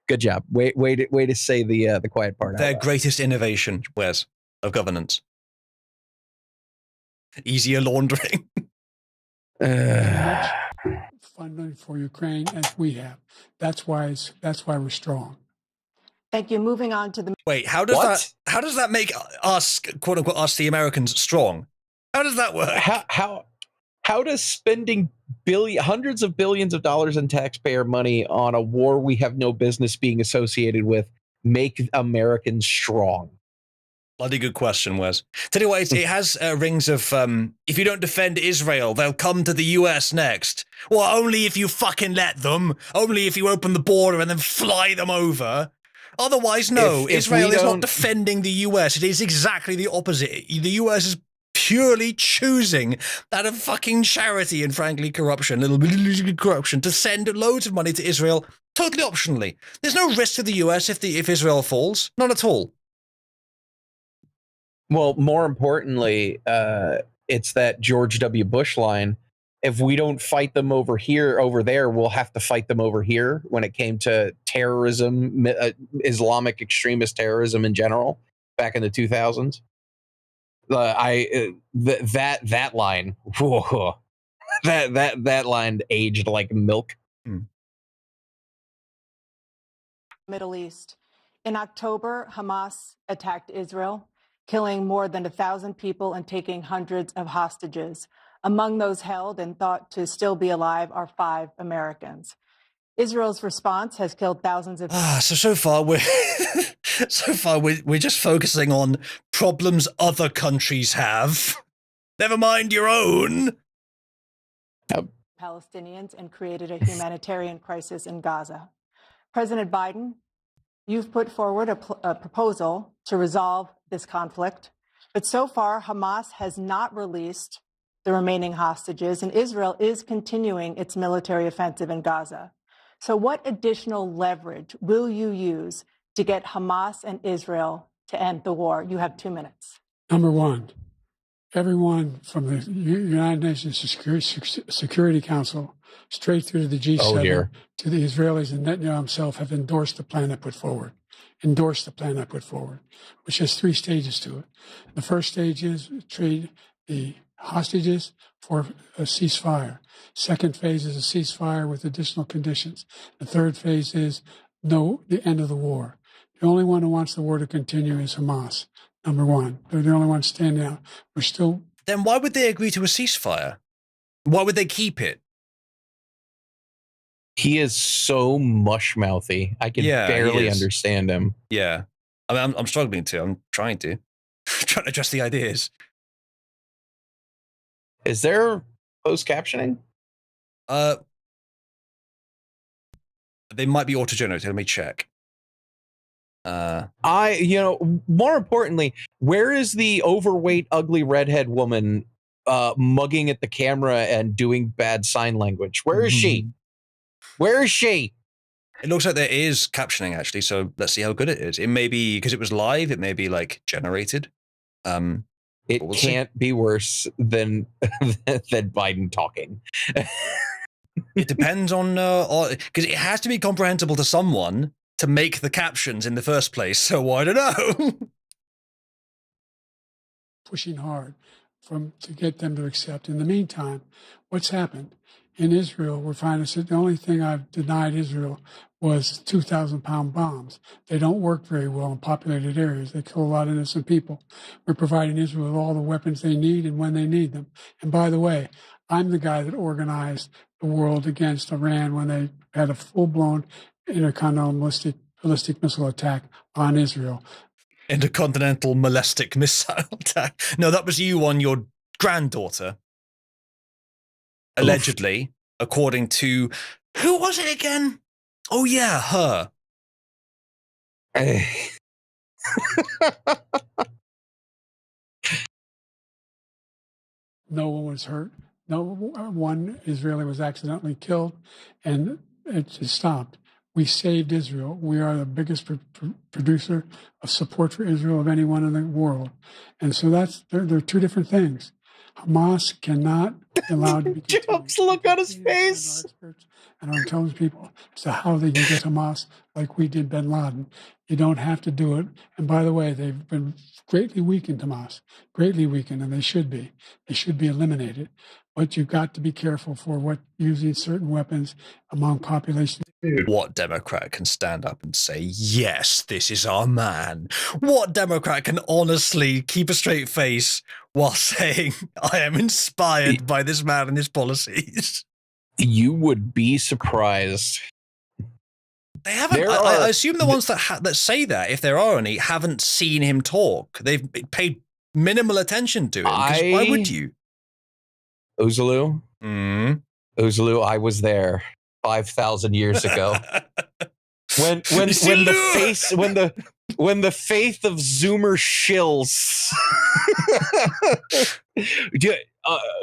Speaker 6: Good job. Way to say the quiet part.
Speaker 1: Their greatest innovation, Wes, of governance. Easier laundering.
Speaker 7: Funding for Ukraine as we have. That's why we're strong.
Speaker 5: Thank you. Moving on to the.
Speaker 1: Wait, how does that make us, quote unquote, us the Americans strong? How does that work?
Speaker 6: How does spending hundreds of billions of dollars in taxpayer money on a war we have no business being associated with make Americans strong?
Speaker 1: Bloody good question, Wes. Tell you what, it has rings of, if you don't defend Israel, they'll come to the US next. Well, only if you fucking let them. Only if you open the border and then fly them over. Otherwise, no. Israel is not defending the US. It is exactly the opposite. The US is purely choosing out of fucking charity and frankly corruption, little corruption, to send loads of money to Israel totally optionally. There's no risk to the US if Israel falls. None at all.
Speaker 6: Well, more importantly, it's that George W. Bush line. If we don't fight them over there, we'll have to fight them over here when it came to terrorism, Islamic extremist terrorism in general back in the 2000s. That line, whoa, that line aged like milk.
Speaker 5: Middle East. In October, Hamas attacked Israel, killing more than 1,000 people and taking hundreds of hostages. Among those held and thought to still be alive are 5 Americans. Israel's response has killed thousands of.
Speaker 1: So far we're just focusing on problems other countries have. Never mind your own.
Speaker 5: Palestinians and created a humanitarian crisis in Gaza. President Biden, you've put forward a proposal to resolve this conflict, but so far Hamas has not released the remaining hostages, and Israel is continuing its military offensive in Gaza. So what additional leverage will you use to get Hamas and Israel to end the war? You have 2 minutes.
Speaker 7: Number one, everyone from the United Nations Security Council straight through to the G7 to the Israelis and Netanyahu himself have endorsed the plan I put forward, which has 3 stages to it. The first stage is trade the hostages for a ceasefire. Second phase is a ceasefire with additional conditions. The third phase is the end of the war. The only one who wants the war to continue is Hamas. Number one. They're the only ones standing out. We're still.
Speaker 1: Then why would they agree to a ceasefire? Why would they keep it?
Speaker 6: He is so mush-mouthy. I can barely understand him.
Speaker 1: Yeah. I mean, I'm struggling to. I'm trying to. Trying to address the ideas.
Speaker 6: Is there post-captioning?
Speaker 1: They might be auto-generated. Let me check.
Speaker 6: More importantly, where is the overweight, ugly redhead woman mugging at the camera and doing bad sign language? Where is she? Where is she?
Speaker 1: It looks like there is captioning, actually, so let's see how good it is. It may be, because it was live, it may be, like, generated.
Speaker 6: It can't be worse than Biden talking.
Speaker 1: It depends on, because it has to be comprehensible to someone to make the captions in the first place, so I don't know.
Speaker 7: Pushing hard to get them to accept. In the meantime, what's happened? In Israel, we're finding that the only thing I've denied Israel was 2,000-pound bombs. They don't work very well in populated areas. They kill a lot of innocent people. We're providing Israel with all the weapons they need and when they need them. And by the way, I'm the guy that organized the world against Iran when they had a full-blown intercontinental ballistic missile attack on Israel.
Speaker 1: Intercontinental ballistic missile attack? No, that was you on your granddaughter. Allegedly, according to... Who was it again? Oh, yeah, her.
Speaker 7: No one was hurt. No one Israeli was accidentally killed, and it just stopped. We saved Israel. We are the biggest producer of support for Israel of anyone in the world. And so they're 2 different things. Hamas cannot be allowed to be
Speaker 6: Jobs look on his face.
Speaker 7: And our intelligence people as to how they can get Hamas like we did bin Laden. You don't have to do it. And by the way, they've been greatly weakened, Hamas, greatly weakened, and they should be. They should be eliminated. But you've got to be careful for using certain weapons among populations.
Speaker 1: What Democrat can stand up and say, yes, this is our man? What Democrat can honestly keep a straight face while saying, I am inspired by this man and his policies?
Speaker 6: You would be surprised.
Speaker 1: They haven't. I assume the ones that say that, if there are any, haven't seen him talk. They've paid minimal attention to him. Why would you?
Speaker 6: Ouzalou? Ouzalou, I was there 5,000 years ago. when the faith of Zoomer shills Yeah,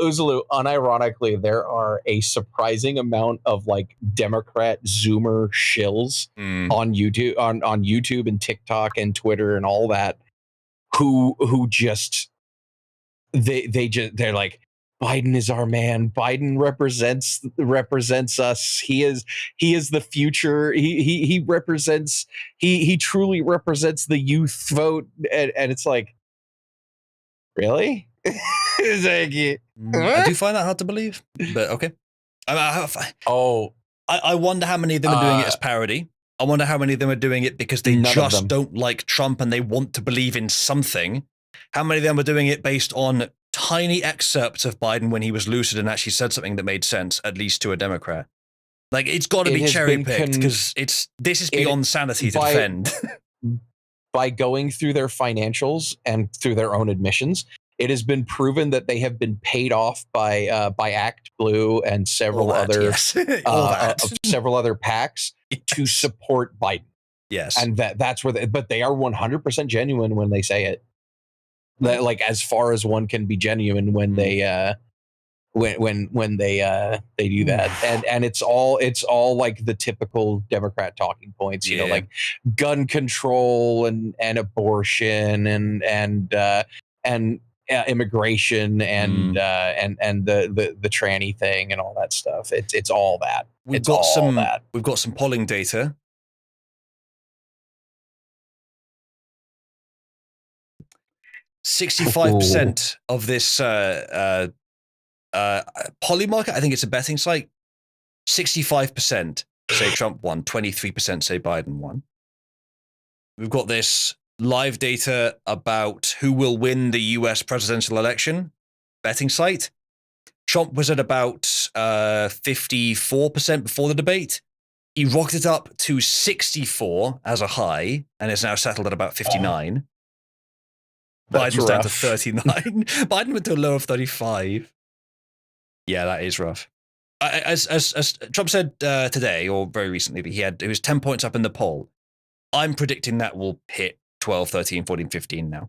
Speaker 6: Uzulu, unironically, there are a surprising amount of like Democrat Zoomer shills on YouTube and TikTok and Twitter and all that who just they're like, Biden is our man. Biden represents us. He is the future. He represents he truly represents the youth vote. And it's like, really? It's like,
Speaker 1: I do find that hard to believe, but okay. I wonder how many of them are doing it as parody. I wonder how many of them are doing it because they just don't like Trump and they want to believe in something. How many of them are doing it based on tiny excerpts of Biden when he was lucid and actually said something that made sense, at least to a Democrat? Like, it's got to be cherry picked because this is beyond sanity to defend.
Speaker 6: By going through their financials and through their own admissions, it has been proven that they have been paid off by Act Blue and several other several other PACs to support Biden.
Speaker 1: Yes,
Speaker 6: and that's where but they are 100% genuine when they say it. That, like, as far as one can be genuine when they when they do that, and it's all like the typical Democrat talking points, you know, like gun control and abortion and immigration and the tranny thing and all that stuff. It's all that.
Speaker 1: We've got some polling data. 65% of this Polymarket, I think it's a betting site, 65% say Trump won, 23% say Biden won. We've got this live data about who will win the US presidential election betting site. Trump was at about 54% before the debate. He rocketed up to 64 as a high and is now settled at about 59. Biden's down to 39. Biden went to a low of 35. Yeah, that is rough. As Trump said today, or very recently, he was 10 points up in the poll. I'm predicting that will hit 12, 13, 14, 15 now.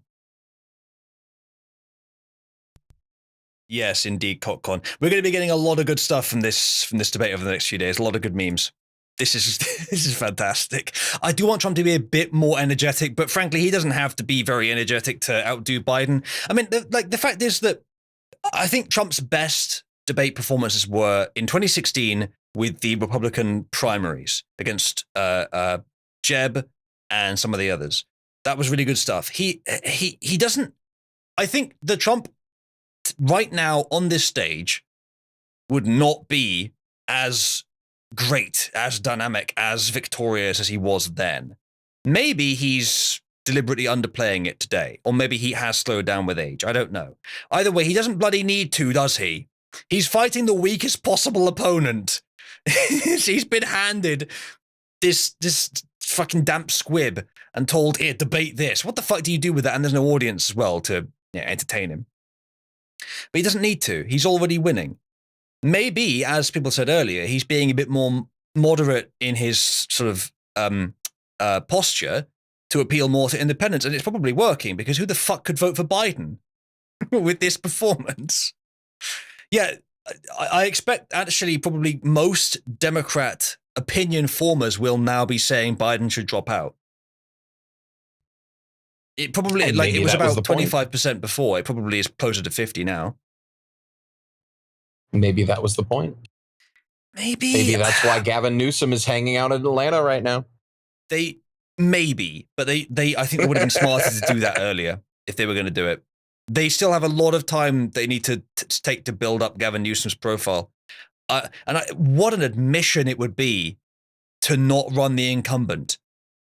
Speaker 1: Yes, indeed, CotCon. We're going to be getting a lot of good stuff from this debate over the next few days. A lot of good memes. This is fantastic. I do want Trump to be a bit more energetic, but frankly, he doesn't have to be very energetic to outdo Biden. I mean, the fact is that I think Trump's best debate performances were in 2016 with the Republican primaries against Jeb and some of the others. That was really good stuff. He doesn't. I think that Trump right now on this stage would not be as great, as dynamic, as victorious as he was then. Maybe he's deliberately underplaying it today, or maybe he has slowed down with age. I don't know. Either way, he doesn't bloody need to, does he? He's fighting the weakest possible opponent. He's been handed this fucking damp squib and told, here, debate this. What the fuck do you do with that? And there's no audience as well to entertain him. But he doesn't need to. He's already winning. Maybe, as people said earlier, he's being a bit more moderate in his sort of posture to appeal more to independents. And it's probably working, because who the fuck could vote for Biden with this performance? Yeah, I expect actually probably most Democrat opinion formers will now be saying Biden should drop out. It probably, it was about 25% before. It probably is closer to 50 now. Maybe that was the point. Maybe that's why Gavin Newsom is hanging out in Atlanta right now. But I think they would have been smarter to do that earlier if they were going to do it. They still have a lot of time they need to take to build up Gavin Newsom's profile. What an admission it would be to not run the incumbent.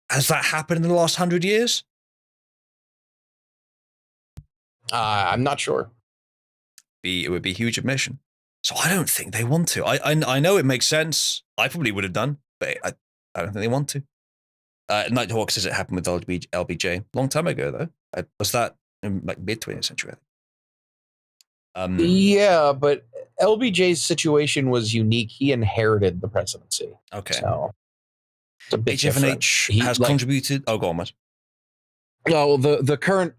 Speaker 1: Has that happened in the last 100 years? I'm not sure. It would be a huge admission. So I don't think they want to. I know it makes sense. I probably would have done, but I don't think they want to. Nighthawk says it happened with LBJ. Long time ago, though. Was that in like mid-20th century? Yeah, but LBJ's situation was unique. He inherited the presidency. Okay. So it's a bit HFNH has contributed. Oh, go on, Matt. No, the current,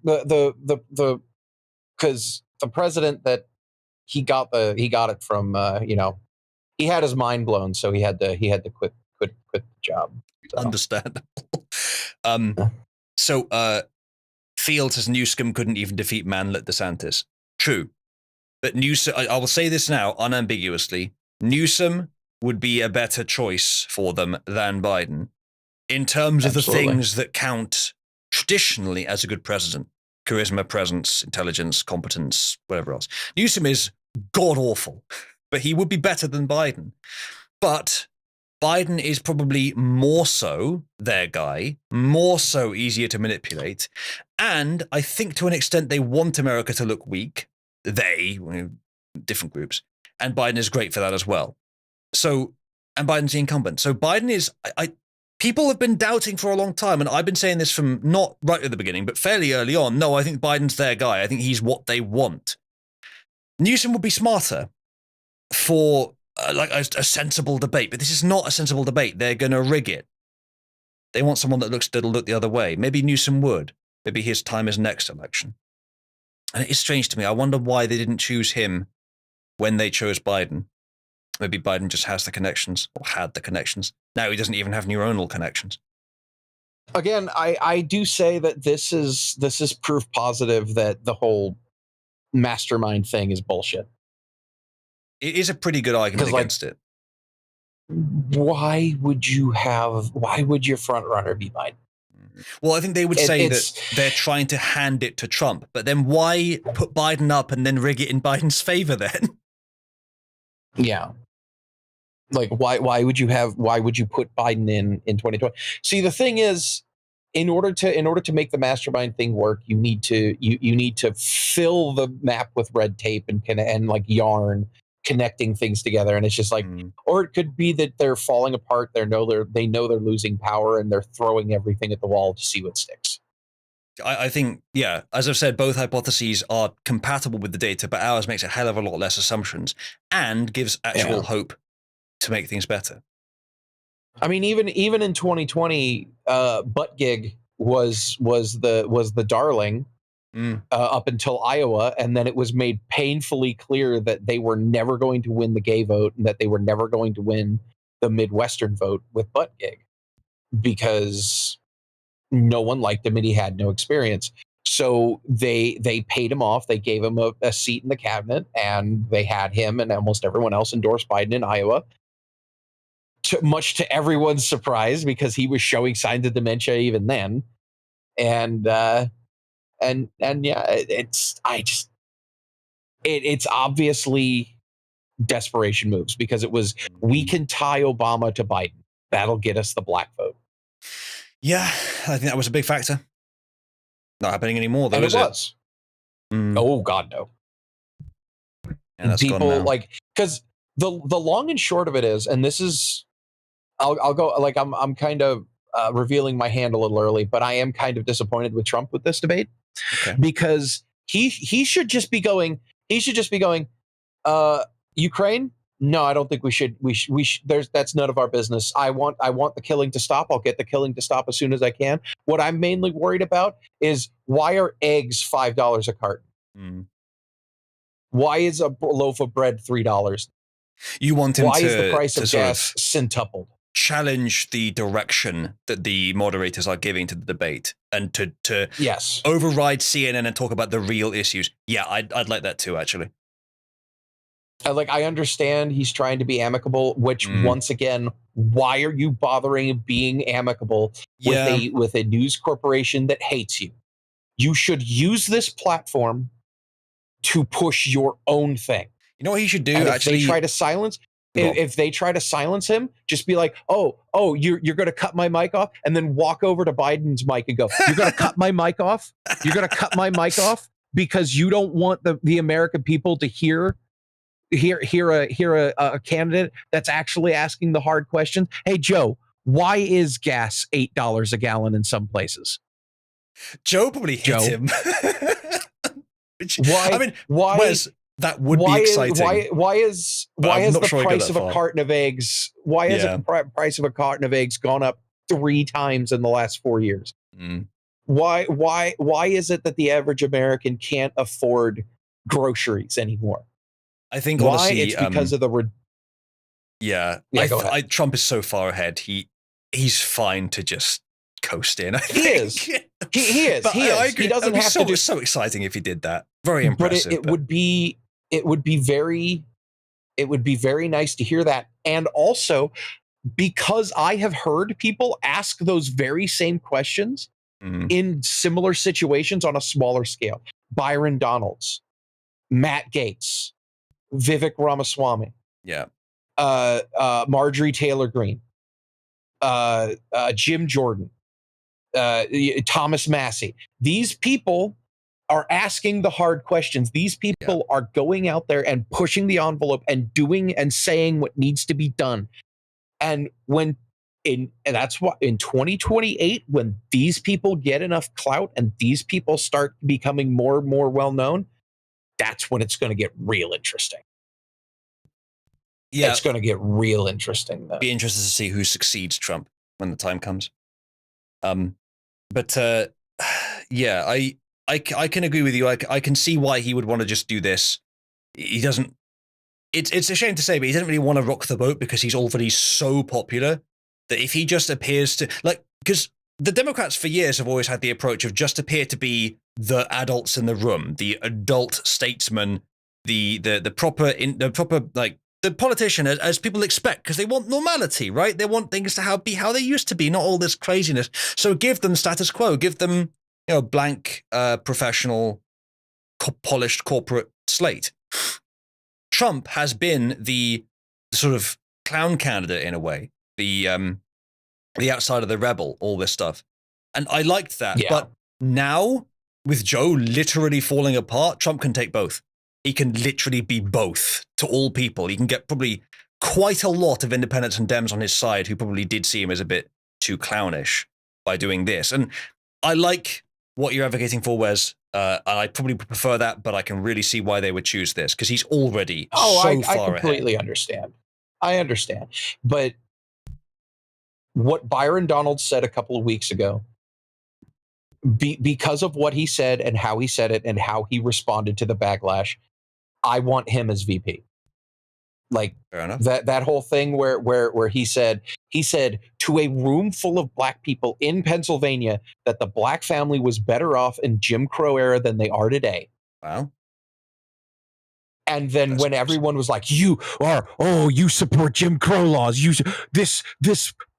Speaker 1: because
Speaker 6: the president that he got it from, he had his mind blown, so he had to quit the job. So.
Speaker 1: Understandable. Field says Newsom couldn't even defeat Manlet DeSantis. True. But Newsom, I will say this now unambiguously, Newsom would be a better choice for them than Biden in terms of the things that count traditionally as a good president. Charisma, presence, intelligence, competence, whatever else. Newsom is god-awful, but he would be better than Biden. But Biden is probably more so their guy, more so easier to manipulate. And I think to an extent they want America to look weak. They, different groups. And Biden is great for that as well. So, and Biden's the incumbent. So Biden is, people have been doubting for a long time, and I've been saying this from not right at the beginning, but fairly early on. No, I think Biden's their guy. I think he's what they want. Newsom would be smarter for a sensible debate, but this is not a sensible debate. They're going to rig it. They want someone that'll look the other way. Maybe Newsom would. Maybe his time is next election. And it is strange to me. I wonder why they didn't choose him when they chose Biden. Maybe Biden just has the connections, or had the connections. Now he doesn't even have neuronal connections.
Speaker 6: Again, I do say that this is proof positive that the whole mastermind thing is bullshit.
Speaker 1: It is a pretty good argument against it.
Speaker 6: Why would your front runner be Biden?
Speaker 1: Well, I think they would say that they're trying to hand it to Trump, but then why put Biden up and then rig it in Biden's favor then?
Speaker 6: Yeah. Like why would you put Biden in 2020? See, the thing is, in order to make the mastermind thing work, you need to fill the map with red tape and like yarn connecting things together, and it's just like, or it could be that they're falling apart. They know they're losing power, and they're throwing everything at the wall to see what sticks.
Speaker 1: I think, yeah, as I've said, both hypotheses are compatible with the data, but ours makes a hell of a lot less assumptions and gives actual hope to make things better.
Speaker 6: I mean, even in 2020, Buttigieg was the darling. Up until Iowa, and then it was made painfully clear that they were never going to win the gay vote and that they were never going to win the Midwestern vote with Buttigieg because no one liked him and he had no experience. So they paid him off. They gave him a seat in the cabinet, and they had him and almost everyone else endorse Biden in Iowa. Much to everyone's surprise, because he was showing signs of dementia even then, and yeah, it's obviously desperation moves, because it was, we can tie Obama to Biden. That'll get us the black vote.
Speaker 1: Yeah, I think that was a big factor. Not happening anymore, though,
Speaker 6: and
Speaker 1: is
Speaker 6: it was. Oh God, no.
Speaker 1: And that's
Speaker 6: people like, because the long and short of it is, and this is, I'll go, like, I'm kind of revealing my hand a little early, but I am kind of disappointed with Trump with this debate.
Speaker 1: Okay.
Speaker 6: Because he should just be going. Ukraine? No, I don't think we should. That's none of our business. I want the killing to stop. I'll get the killing to stop as soon as I can. What I'm mainly worried about is, why are eggs $5 a carton? Why is a loaf of bread $3?
Speaker 1: You want him
Speaker 6: Why
Speaker 1: to,
Speaker 6: is the price of gas centupled?
Speaker 1: Challenge the direction that the moderators are giving to the debate, and to
Speaker 6: yes,
Speaker 1: override CNN and talk about the real issues. Yeah, I'd like that too, actually.
Speaker 6: I understand he's trying to be amicable, which once again, why are you bothering being amicable with a news corporation that hates you? You should use this platform to push your own thing.
Speaker 1: You know what he should do?
Speaker 6: And
Speaker 1: actually,
Speaker 6: if they try to silence. If they try to silence him, just be like, oh, you're going to cut my mic off, and then walk over to Biden's mic and go, you're going to cut my mic off? You're going to cut my mic off because you don't want the American people to hear a candidate that's actually asking the hard questions. Hey, Joe, why is gas $8 a gallon in some places?
Speaker 1: Joe probably hit him.
Speaker 6: Why?
Speaker 1: I mean,
Speaker 6: why?
Speaker 1: That would be exciting.
Speaker 6: Why is the price of a carton of eggs? Why has the price of a carton of eggs gone up 3 times in the last 4 years? Why is it that the average American can't afford groceries anymore.
Speaker 1: I think
Speaker 6: Why?
Speaker 1: honestly,
Speaker 6: It's because of the
Speaker 1: yeah.
Speaker 6: Go ahead.
Speaker 1: Trump is so far ahead. He's fine to just coast in. I think.
Speaker 6: He is. He is.
Speaker 1: But
Speaker 6: he is.
Speaker 1: I agree.
Speaker 6: He doesn't have
Speaker 1: so,
Speaker 6: to do.
Speaker 1: So exciting if he did that. Very impressive.
Speaker 6: But it would be very nice to hear that. And also, because I have heard people ask those very same questions in similar situations on a smaller scale. Byron Donalds, Matt Gaetz, Vivek Ramaswamy,
Speaker 1: yeah,
Speaker 6: Marjorie Taylor Greene, Jim Jordan, Thomas Massey. These people are asking the hard questions. These people are going out there and pushing the envelope and doing and saying what needs to be done. And that's what in 2028, when these people get enough clout and these people start becoming more and more well known, that's when it's going to get real interesting. Yeah, it's going to get real interesting. Though.
Speaker 1: Be interested to see who succeeds Trump when the time comes. But yeah, I can agree with you. I can see why he would want to just do this. He doesn't. It's a shame to say, but he doesn't really want to rock the boat because he's already so popular that if he just appears to because the Democrats for years have always had the approach of just appear to be the adults in the room, the adult statesman, the proper the politician as people expect, because they want normality, right? They want things to be how they used to be, not all this craziness. So give them status quo, give them blank, professional, polished corporate slate. Trump has been the sort of clown candidate in a way, the outside of the rebel, all this stuff, and I liked that. Yeah. But now with Joe literally falling apart, Trump can take both. He can literally be both to all people. He can get probably quite a lot of independents and Dems on his side who probably did see him as a bit too clownish by doing this. And I like what you're advocating for, Wes. I probably prefer that, but I can really see why they would choose this because he's already so far ahead.
Speaker 6: I completely understand. I understand. But what Byron Donalds said a couple of weeks ago, because of what he said and how he said it and how he responded to the backlash, I want him as VP. Like that whole thing where he said to a room full of black people in Pennsylvania that the black family was better off in Jim Crow era than they are today.
Speaker 1: Wow.
Speaker 6: And then when everyone was like, you support Jim Crow laws, this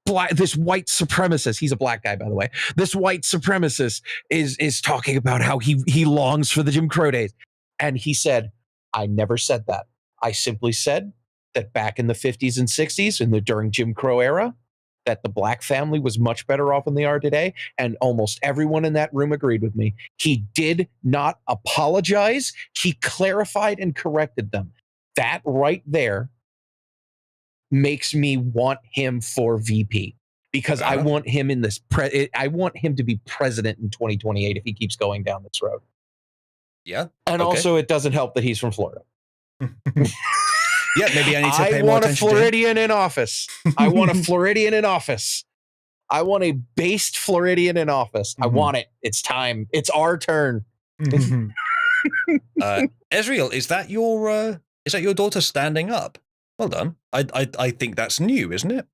Speaker 6: white supremacist, he's a black guy, by the way. This white supremacist is talking about how he longs for the Jim Crow days. And he said, I never said that. I simply said that back in the 50s and 60s during Jim Crow era, that the black family was much better off than they are today. And almost everyone in that room agreed with me. He did not apologize. He clarified and corrected them. That right there makes me want him for VP because I want him in this. I want him to be president in 2028 if he keeps going down this road.
Speaker 1: Yeah.
Speaker 6: And also, it doesn't help that he's from Florida.
Speaker 1: Yeah, maybe I need to pay more attention.
Speaker 6: I want a Floridian in office. I want a Floridian in office. I want a based Floridian in office. I want it. It's time. It's our turn.
Speaker 1: Ezreal, is that your daughter standing up? Well done. I think that's new, isn't it?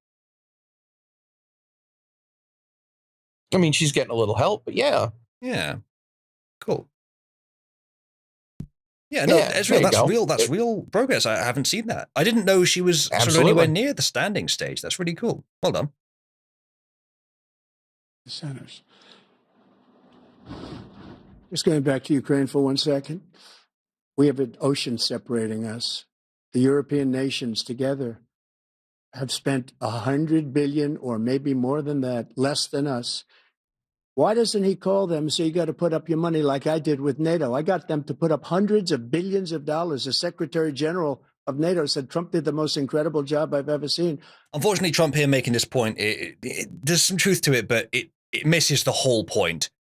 Speaker 6: I mean, she's getting a little help, but yeah.
Speaker 1: Yeah. Cool. Yeah, no, Ezreal, that's real progress. I haven't seen that. I didn't know she was sort of anywhere near the standing stage. That's really cool. Well done.
Speaker 7: Centers.
Speaker 8: Just going back to Ukraine for 1 second. We have an ocean separating us. The European nations together have spent 100 billion or maybe more than that, less than us. Why doesn't he call them? So you got to put up your money like I did with NATO. I got them to put up hundreds of billions of dollars. The Secretary General of NATO said Trump did the most incredible job I've ever seen.
Speaker 1: Unfortunately, Trump here making this point, there's some truth to it, but it misses the whole point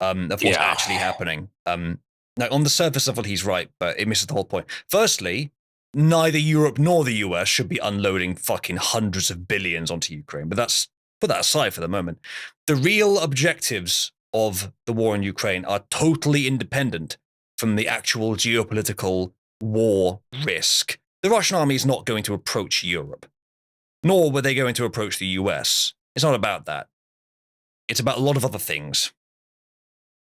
Speaker 1: of what's actually happening. Now, on the surface level, he's right, but it misses the whole point. Firstly, neither Europe nor the US should be unloading fucking hundreds of billions onto Ukraine, but put that aside for the moment. The real objectives of the war in Ukraine are totally independent from the actual geopolitical war risk. The Russian army is not going to approach Europe, nor were they going to approach the US. It's not about that. It's about a lot of other things.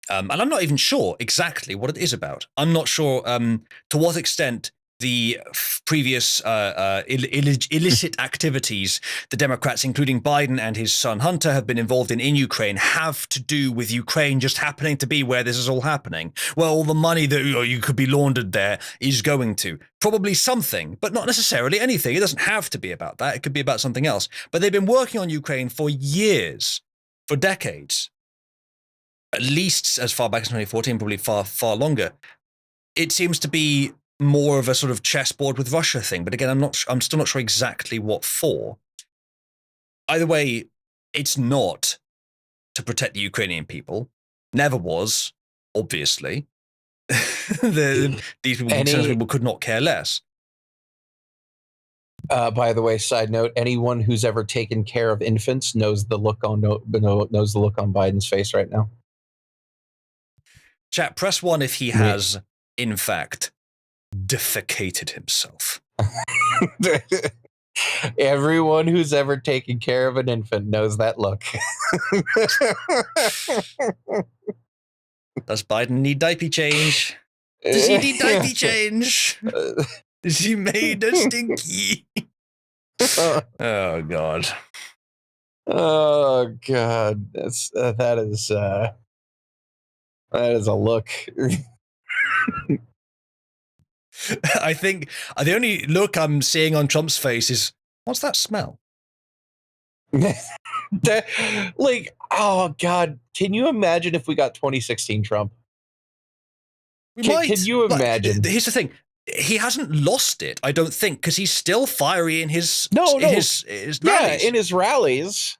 Speaker 1: And I'm not even sure exactly what it is about. I'm not sure to what extent the previous illicit activities the Democrats, including Biden and his son Hunter, have been involved in Ukraine have to do with Ukraine just happening to be where this is all happening. Well, all the money that you could be laundered there is going to. Probably something, but not necessarily anything. It doesn't have to be about that. It could be about something else. But they've been working on Ukraine for years, for decades. At least as far back as 2014, probably far, far longer. It seems to be more of a sort of chessboard with Russia thing, but again, I'm still not sure exactly what for. Either way, it's not to protect the Ukrainian people. Never was, obviously. These people could not care less.
Speaker 6: By the way, side note: anyone who's ever taken care of infants knows the look on Biden's face right now.
Speaker 1: Chat, press 1 if he has, in fact, defecated himself.
Speaker 6: Everyone who's ever taken care of an infant knows that look.
Speaker 1: Does Biden need diaper change? Does he need diaper change? Is he made a stinky? Oh God.
Speaker 6: Oh God. That is a look.
Speaker 1: I think the only look I'm seeing on Trump's face is, what's that smell?
Speaker 6: Like, oh God, can you imagine if we got 2016 Trump? Can you imagine?
Speaker 1: Here's the thing. He hasn't lost it, I don't think, because he's still fiery in his rallies.
Speaker 6: In his rallies.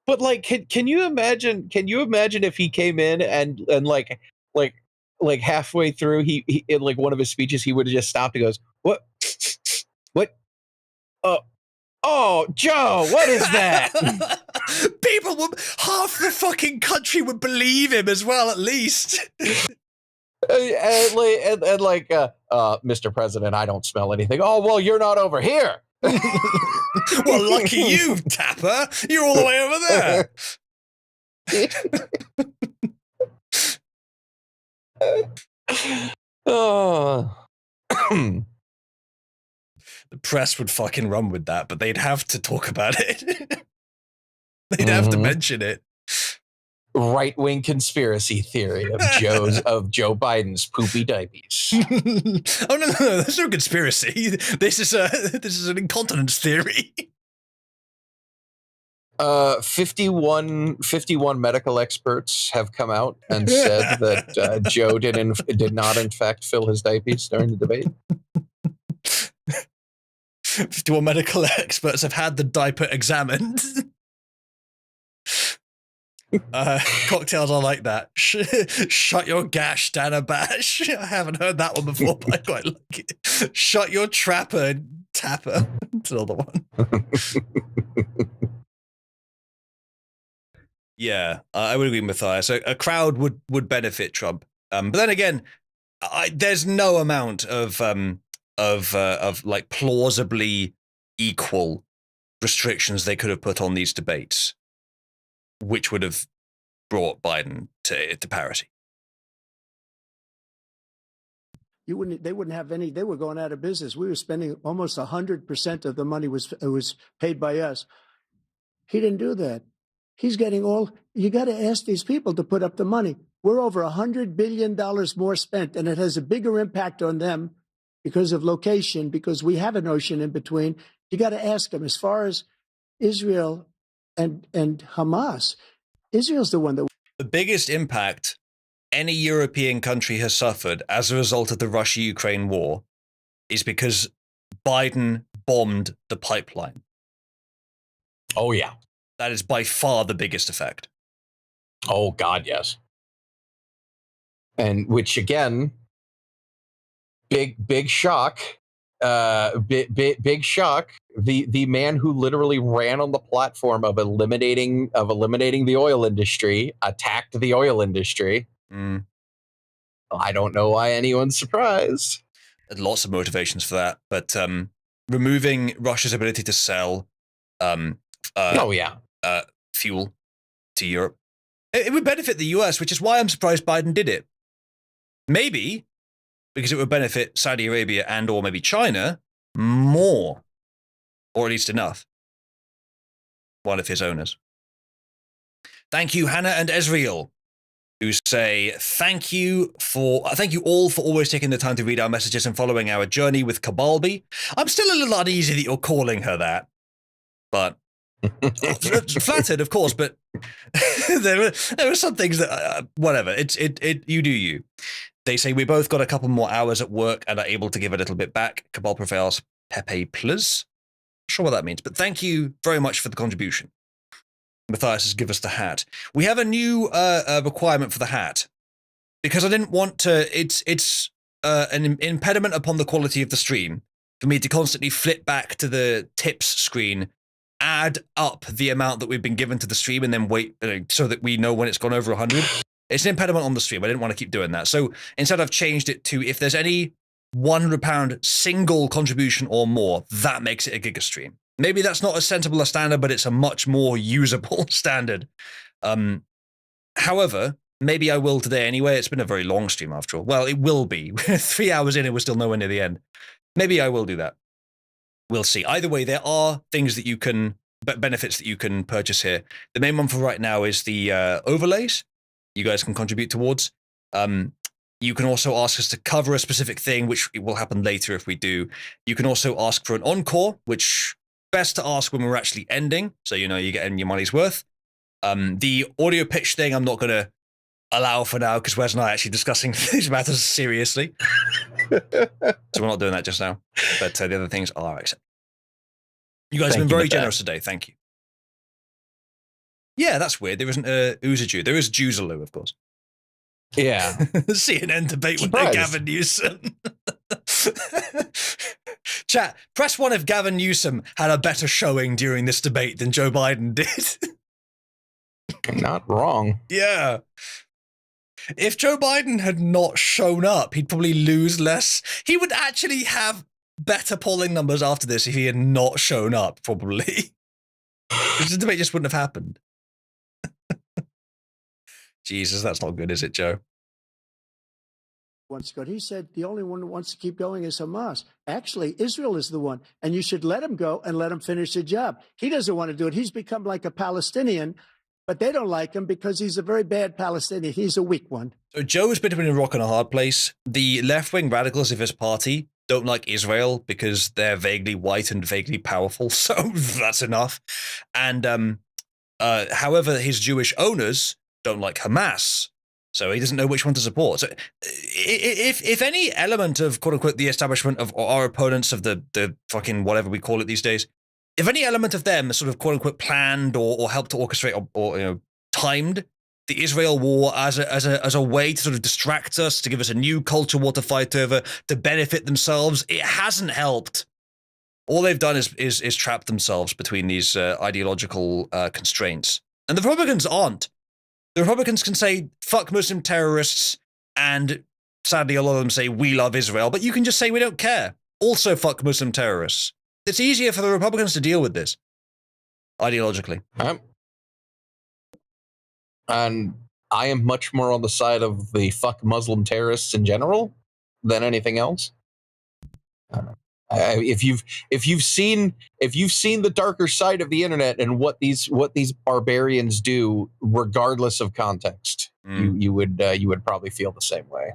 Speaker 6: But like, can you imagine? Can you imagine if he came in and like halfway through, he in like one of his speeches, he would have just stopped and goes, "What? Oh, Joe, what is that?"
Speaker 1: Half the fucking country would believe him as well, at least.
Speaker 6: Mr. President, I don't smell anything. Oh, well, you're not over here.
Speaker 1: Well, lucky you, Tapper. You're all the way over there.
Speaker 6: Oh.
Speaker 1: The press would fucking run with that, but they'd have to talk about it. They'd have to mention it.
Speaker 6: Right-wing conspiracy theory of Joe Biden's poopy diapers.
Speaker 1: Oh no, there's no conspiracy. This is an incontinence theory.
Speaker 6: 51 medical experts have come out and said that Joe did not in fact fill his diapers during the debate.
Speaker 1: 51 medical experts have had the diaper examined. Cocktails are like that. Shut your gash, Dana Bash. I haven't heard that one before, but I quite like it. Shut your trapper, Tapper. It's another one. Yeah, I would agree with Matthias. A crowd would benefit Trump, but then again, there's no amount of like plausibly equal restrictions they could have put on these debates, which would have brought Biden to parity.
Speaker 8: They wouldn't have any. They were going out of business. We were spending almost 100% of the money was paid by us. He didn't do that. He's getting all. You got to ask these people to put up the money. We're over $100 billion more spent, and it has a bigger impact on them because of location, because we have an ocean in between. You got to ask them. As far as Israel and Hamas, Israel's the one that.
Speaker 1: The biggest impact any European country has suffered as a result of the Russia-Ukraine war is because Biden bombed the pipeline.
Speaker 6: Oh, yeah.
Speaker 1: That is by far the biggest effect.
Speaker 6: Oh, God, yes. And which, again, big shock. Big shock. The man who literally ran on the platform of eliminating the oil industry, attacked the oil industry. I don't know why anyone's surprised.
Speaker 1: Lots of motivations for that, but removing Russia's ability to sell fuel to Europe, it would benefit the US, which is why I'm surprised Biden did it. Maybe because it would benefit Saudi Arabia and or maybe China more, or at least enough. One of his owners. Thank you, Hannah and Ezreal, who say thank you all for always taking the time to read our messages and following our journey with Kabalbi. I'm still a little uneasy that you're calling her that, but flattered, of course. But there were some things that whatever. You do you. They say we both got a couple more hours at work and are able to give a little bit back. Cabal prevails. Pepe plus. Not sure what that means, but thank you very much for the contribution. Matthias has given us the hat. We have a new requirement for the hat because I didn't want to. It's an impediment upon the quality of the stream for me to constantly flip back to the tips screen, add up the amount that we've been given to the stream, and then wait so that we know when it's gone over 100. It's an impediment on the stream. I didn't want to keep doing that. So instead, I've changed it to if there's any £100 single contribution or more, that makes it a giga stream. Maybe that's not as sensible a standard, but it's a much more usable standard. However, maybe I will today anyway. It's been a very long stream after all. Well, it will be. 3 hours in, it was still nowhere near the end. Maybe I will do that. We'll see. Either way, there are things that you can, benefits that you can purchase here. The main one for right now is the overlays you guys can contribute towards. You can also ask us to cover a specific thing, which will happen later if we do. You can also ask for an encore, which best to ask when we're actually ending, so you know you're getting your money's worth. The audio pitch thing I'm not going to allow for now because Wes and I are actually discussing these matters seriously. So we're not doing that just now. But the other things are accepted. You guys have been very generous today. Thank you. Yeah, that's weird. There isn't a Uzajew. There is Juzaloo, of course.
Speaker 6: Yeah.
Speaker 1: CNN debate with Gavin Newsom. Chat, press 1 if Gavin Newsom had a better showing during this debate than Joe Biden did.
Speaker 6: Not wrong.
Speaker 1: Yeah. If Joe Biden had not shown up, he'd probably lose less. He would actually have better polling numbers after this if he had not shown up, probably. This debate just wouldn't have happened. Jesus, that's not good, is it, Joe?
Speaker 8: Once ago, he said the only one who wants to keep going is Hamas. Actually, Israel is the one, and you should let him go and let him finish the job. He doesn't want to do it. He's become like a Palestinian, but they don't like him because he's a very bad Palestinian. He's a weak one. So
Speaker 1: Joe has been between a rock and a hard place. The left-wing radicals of his party don't like Israel because they're vaguely white and vaguely powerful, so that's enough. And however, his Jewish owners don't like Hamas, so he doesn't know which one to support. So if any element of quote unquote the establishment of or our opponents of the fucking whatever we call it these days, if any element of them sort of quote unquote planned or helped to orchestrate or you know timed the Israel war as a way to sort of distract us, to give us a new culture war to fight over, to benefit themselves, it hasn't helped. All they've done is trap themselves between these ideological constraints. And the Republicans aren't. The Republicans can say, fuck Muslim terrorists, and sadly a lot of them say, we love Israel, but you can just say, we don't care. Also fuck Muslim terrorists. It's easier for the Republicans to deal with this, ideologically.
Speaker 6: And I am much more on the side of the fuck Muslim terrorists in general than anything else. If you've seen the darker side of the internet and what these barbarians do, regardless of context, you would probably feel the same way.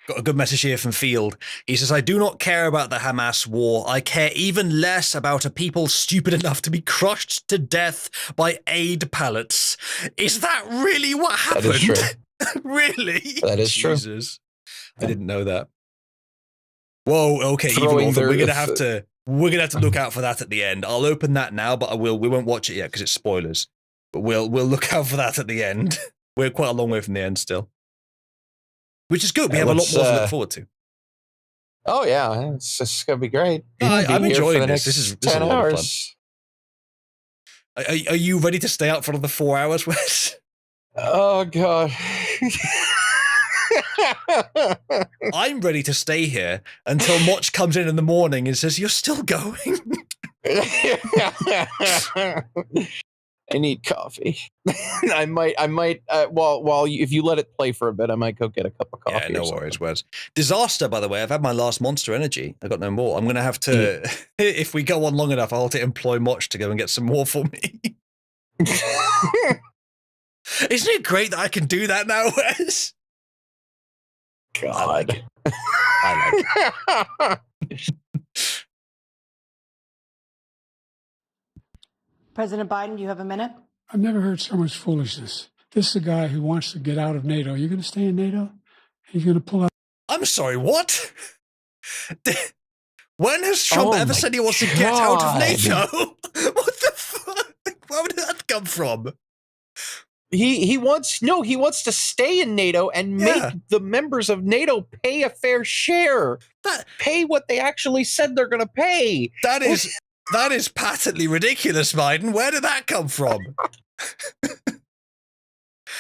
Speaker 1: Got a good message here from Field. He says, I do not care about the Hamas war. I care even less about a people stupid enough to be crushed to death by aid pallets. Is that really what happened?
Speaker 6: That is true.
Speaker 1: Really?
Speaker 6: That is
Speaker 1: Jesus. True. I didn't know that. Whoa, okay,
Speaker 6: Throwing
Speaker 1: we're gonna have to look out for that at the end. I'll open that now, but we won't watch it yet because it's spoilers. But we'll look out for that at the end. We're quite a long way from the end still. Which is good. We have a lot more to look forward to.
Speaker 6: Oh yeah, it's gonna be great.
Speaker 1: I'm enjoying this. This is
Speaker 6: 10
Speaker 1: a lot
Speaker 6: hours.
Speaker 1: of fun. Are you ready to stay out for another 4 hours, Wes?
Speaker 6: Oh god.
Speaker 1: I'm ready to stay here until Moch comes in the morning and says, "You're still going?"
Speaker 6: I need coffee. I might. If you let it play for a bit, I might go get a cup of coffee.
Speaker 1: Yeah, no worries, Wes. Disaster, by the way. I've had my last Monster Energy. I got no more. I'm going to have to, if we go on long enough, I'll have to employ Moch to go and get some more for me. Isn't it great that I can do that now, Wes?
Speaker 6: God.
Speaker 1: I like it. I like it.
Speaker 5: President Biden, you have a minute.
Speaker 7: I've never heard so much foolishness. This is a guy who wants to get out of NATO. You're going to stay in NATO? He's going to pull out.
Speaker 1: I'm sorry, what? When has Trump ever said he wants to get out of NATO? What the fuck? Where did that come from?
Speaker 6: He wants to stay in NATO and make the members of NATO pay a fair share. Pay what they actually said they're going to pay.
Speaker 1: That is patently ridiculous, Biden. Where did that come from?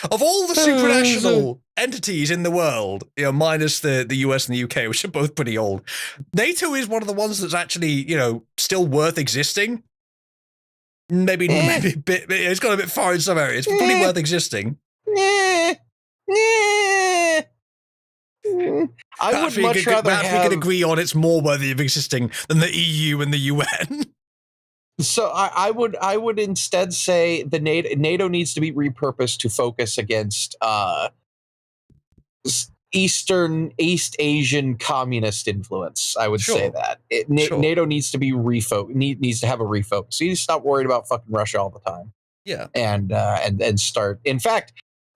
Speaker 1: Of all the supranational entities in the world, minus the US and the UK, which are both pretty old, NATO is one of the ones that's actually, still worth existing. Maybe a bit. It's gone a bit far in some areas, but pretty worth existing.
Speaker 6: I would much rather have.
Speaker 1: We could agree on it's more worthy of existing than the EU and the UN.
Speaker 6: So I would instead say the NATO needs to be repurposed to focus against East Asian communist influence. I would say that NATO needs to be needs to have a refocus. You need to stop worried about fucking Russia all the time.
Speaker 1: Yeah,
Speaker 6: and start. In fact,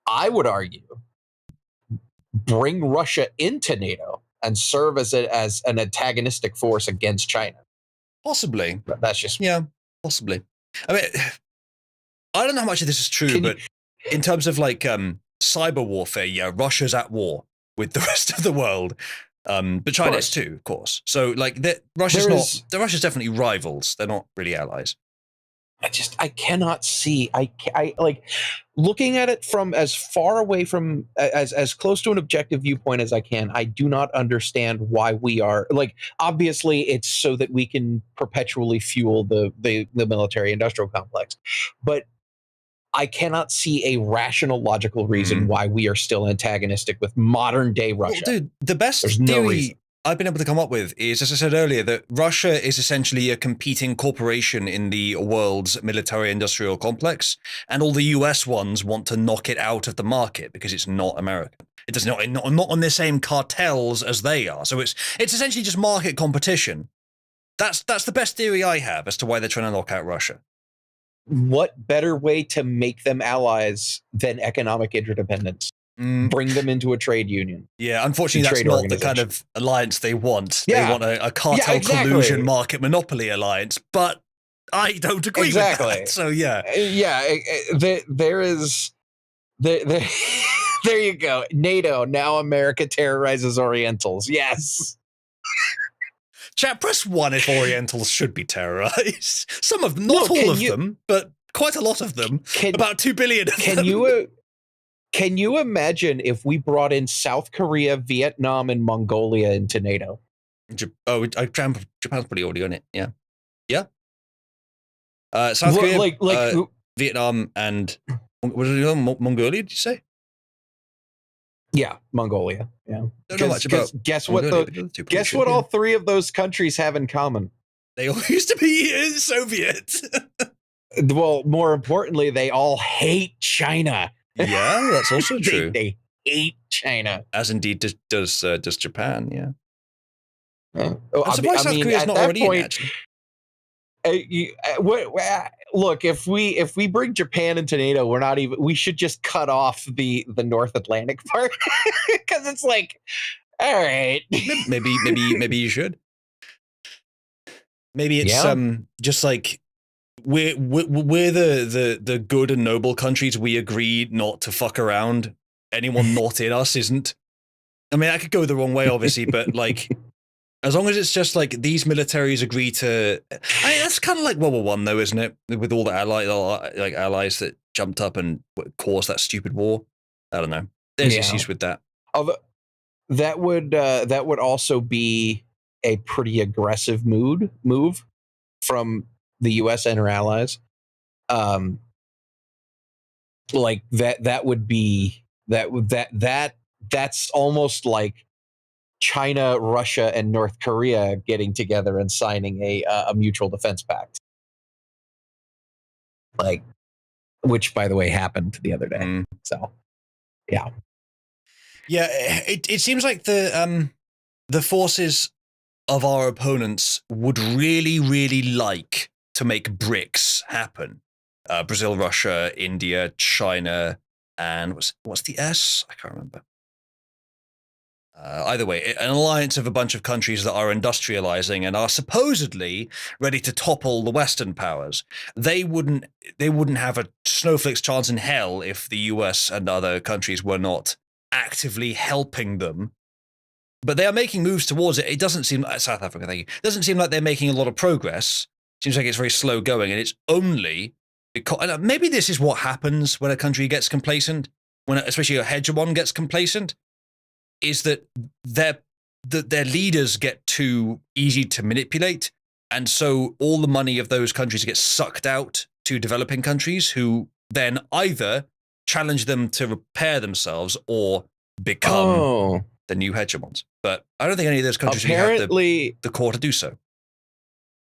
Speaker 6: I would argue bring Russia into NATO and serve as an antagonistic force against China.
Speaker 1: Possibly.
Speaker 6: But that's just
Speaker 1: possibly. I mean, I don't know how much of this is true, but in terms of cyber warfare, Russia's at war with the rest of the world, but China is too, of course. So Russia's definitely rivals. They're not really allies.
Speaker 6: I cannot see. I looking at it from as far away from as close to an objective viewpoint as I can. I do not understand why we are obviously it's so that we can perpetually fuel the military industrial complex, but I cannot see a rational, logical reason why we are still antagonistic with modern day Russia.
Speaker 1: Well, dude, the best theory I've been able to come up with is, as I said earlier, that Russia is essentially a competing corporation in the world's military-industrial complex, and all the US ones want to knock it out of the market because it's not American. It does not on the same cartels as they are. So it's essentially just market competition. That's the best theory I have as to why they're trying to knock out Russia.
Speaker 6: What better way to make them allies than economic interdependence? Bring them into a trade union.
Speaker 1: Yeah, unfortunately, that's not the kind of alliance they want.
Speaker 6: Yeah.
Speaker 1: They want a cartel collusion market monopoly alliance, but I don't agree with that. So,
Speaker 6: there you go. NATO, now America terrorizes Orientals. Yes.
Speaker 1: Chat, press 1 if Orientals should be terrorized. Some of them, not all of them, but quite a lot of them. About 2 billion of them.
Speaker 6: Can you imagine if we brought in South Korea, Vietnam, and Mongolia into NATO?
Speaker 1: Japan's pretty already on it. Yeah. Yeah. South Korea, Vietnam, and what did you know, Mongolia, did you say?
Speaker 6: Yeah, Mongolia. Yeah.
Speaker 1: Don't know much about
Speaker 6: guess what all three of those countries have in common?
Speaker 1: They all used to be Soviet.
Speaker 6: Well, more importantly, they all hate China.
Speaker 1: Yeah, that's also true.
Speaker 6: They hate China,
Speaker 1: as indeed does Japan. Yeah.
Speaker 6: I'm
Speaker 1: surprised South Korea's not already in that.
Speaker 6: Look, if we bring Japan into NATO, we should just cut off the North Atlantic part because it's all right.
Speaker 1: Maybe you should. Maybe it's just we're the good and noble countries. We agree not to fuck around. Anyone not in us isn't. I mean, I could go the wrong way, obviously, but as long as it's just these militaries agree to. I mean, that's kind of like World War I, though, isn't it? With all the allies that jumped up and caused that stupid war. I don't know. There's issues with that.
Speaker 6: that would also be a pretty aggressive move from the U.S. and her allies. Like that would be that's almost like China, Russia, and North Korea getting together and signing a mutual defense pact. Like, which by the way happened the other day. So, yeah.
Speaker 1: Yeah, it seems like the forces of our opponents would really, really like to make BRICS happen. Brazil, Russia, India, China, and what's the S? I can't remember. Either way, an alliance of a bunch of countries that are industrializing and are supposedly ready to topple the Western powers. They wouldn't have a snowflake's chance in hell if the US and other countries were not actively helping them. But they are making moves towards it. It doesn't seem like South Africa, thank you. It doesn't seem like they're making a lot of progress. It seems like it's very slow going, and it's only because maybe this is what happens when a country gets complacent, when especially a hegemon gets complacent, is that their leaders get too easy to manipulate, and so all the money of those countries gets sucked out to developing countries who then either challenge them to repair themselves or become the new hegemons. But I don't think any of those countries really have the core to do so.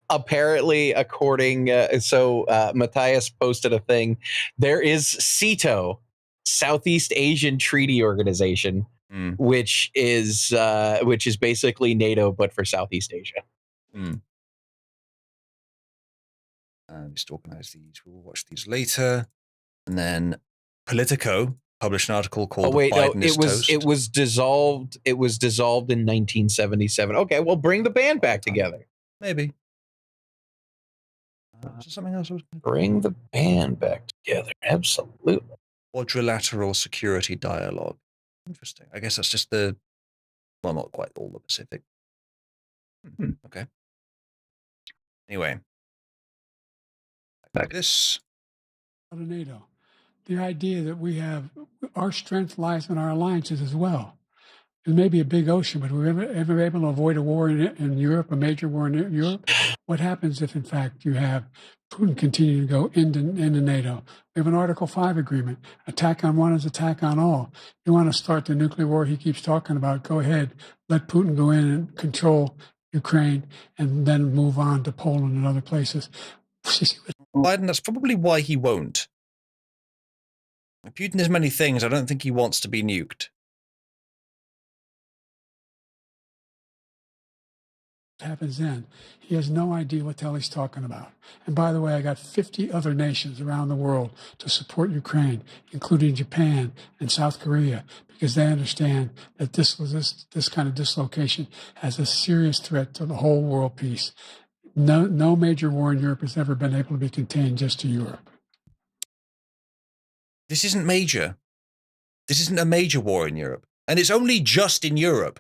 Speaker 6: Apparently, according Matthias posted a thing. There is CETO, Southeast Asian Treaty Organization, which is basically NATO but for Southeast Asia.
Speaker 1: Just organize these. We'll watch these later. And then Politico published an article called Biden is Toast.
Speaker 6: It was dissolved. It was dissolved in 1977. Okay, well, bring the band back together.
Speaker 1: Maybe. Is there something else?
Speaker 6: Bring the band back together. Absolutely.
Speaker 1: Quadrilateral security dialogue. Interesting. I guess that's just not quite all the Pacific. Okay. Anyway. Back this.
Speaker 7: NATO. The idea that we have our strength lies in our alliances as well. It may be a big ocean, but we're ever able to avoid a war in Europe, a major war in Europe. What happens if, in fact, you have Putin continue to go into NATO? We have an Article 5 agreement. Attack on one is attack on all. You want to start the nuclear war he keeps talking about, go ahead. Let Putin go in and control Ukraine and then move on to Poland and other places.
Speaker 1: Biden, that's probably why he won't. Putin is many things. I don't think he wants to be nuked.
Speaker 7: What happens then? He has no idea what the hell he's talking about. And by the way, I got 50 other nations around the world to support Ukraine, including Japan and South Korea, because they understand that this kind of dislocation has a serious threat to the whole world peace. No major war in Europe has ever been able to be contained just to Europe.
Speaker 1: This isn't major. This isn't a major war in Europe. And it's only just in Europe.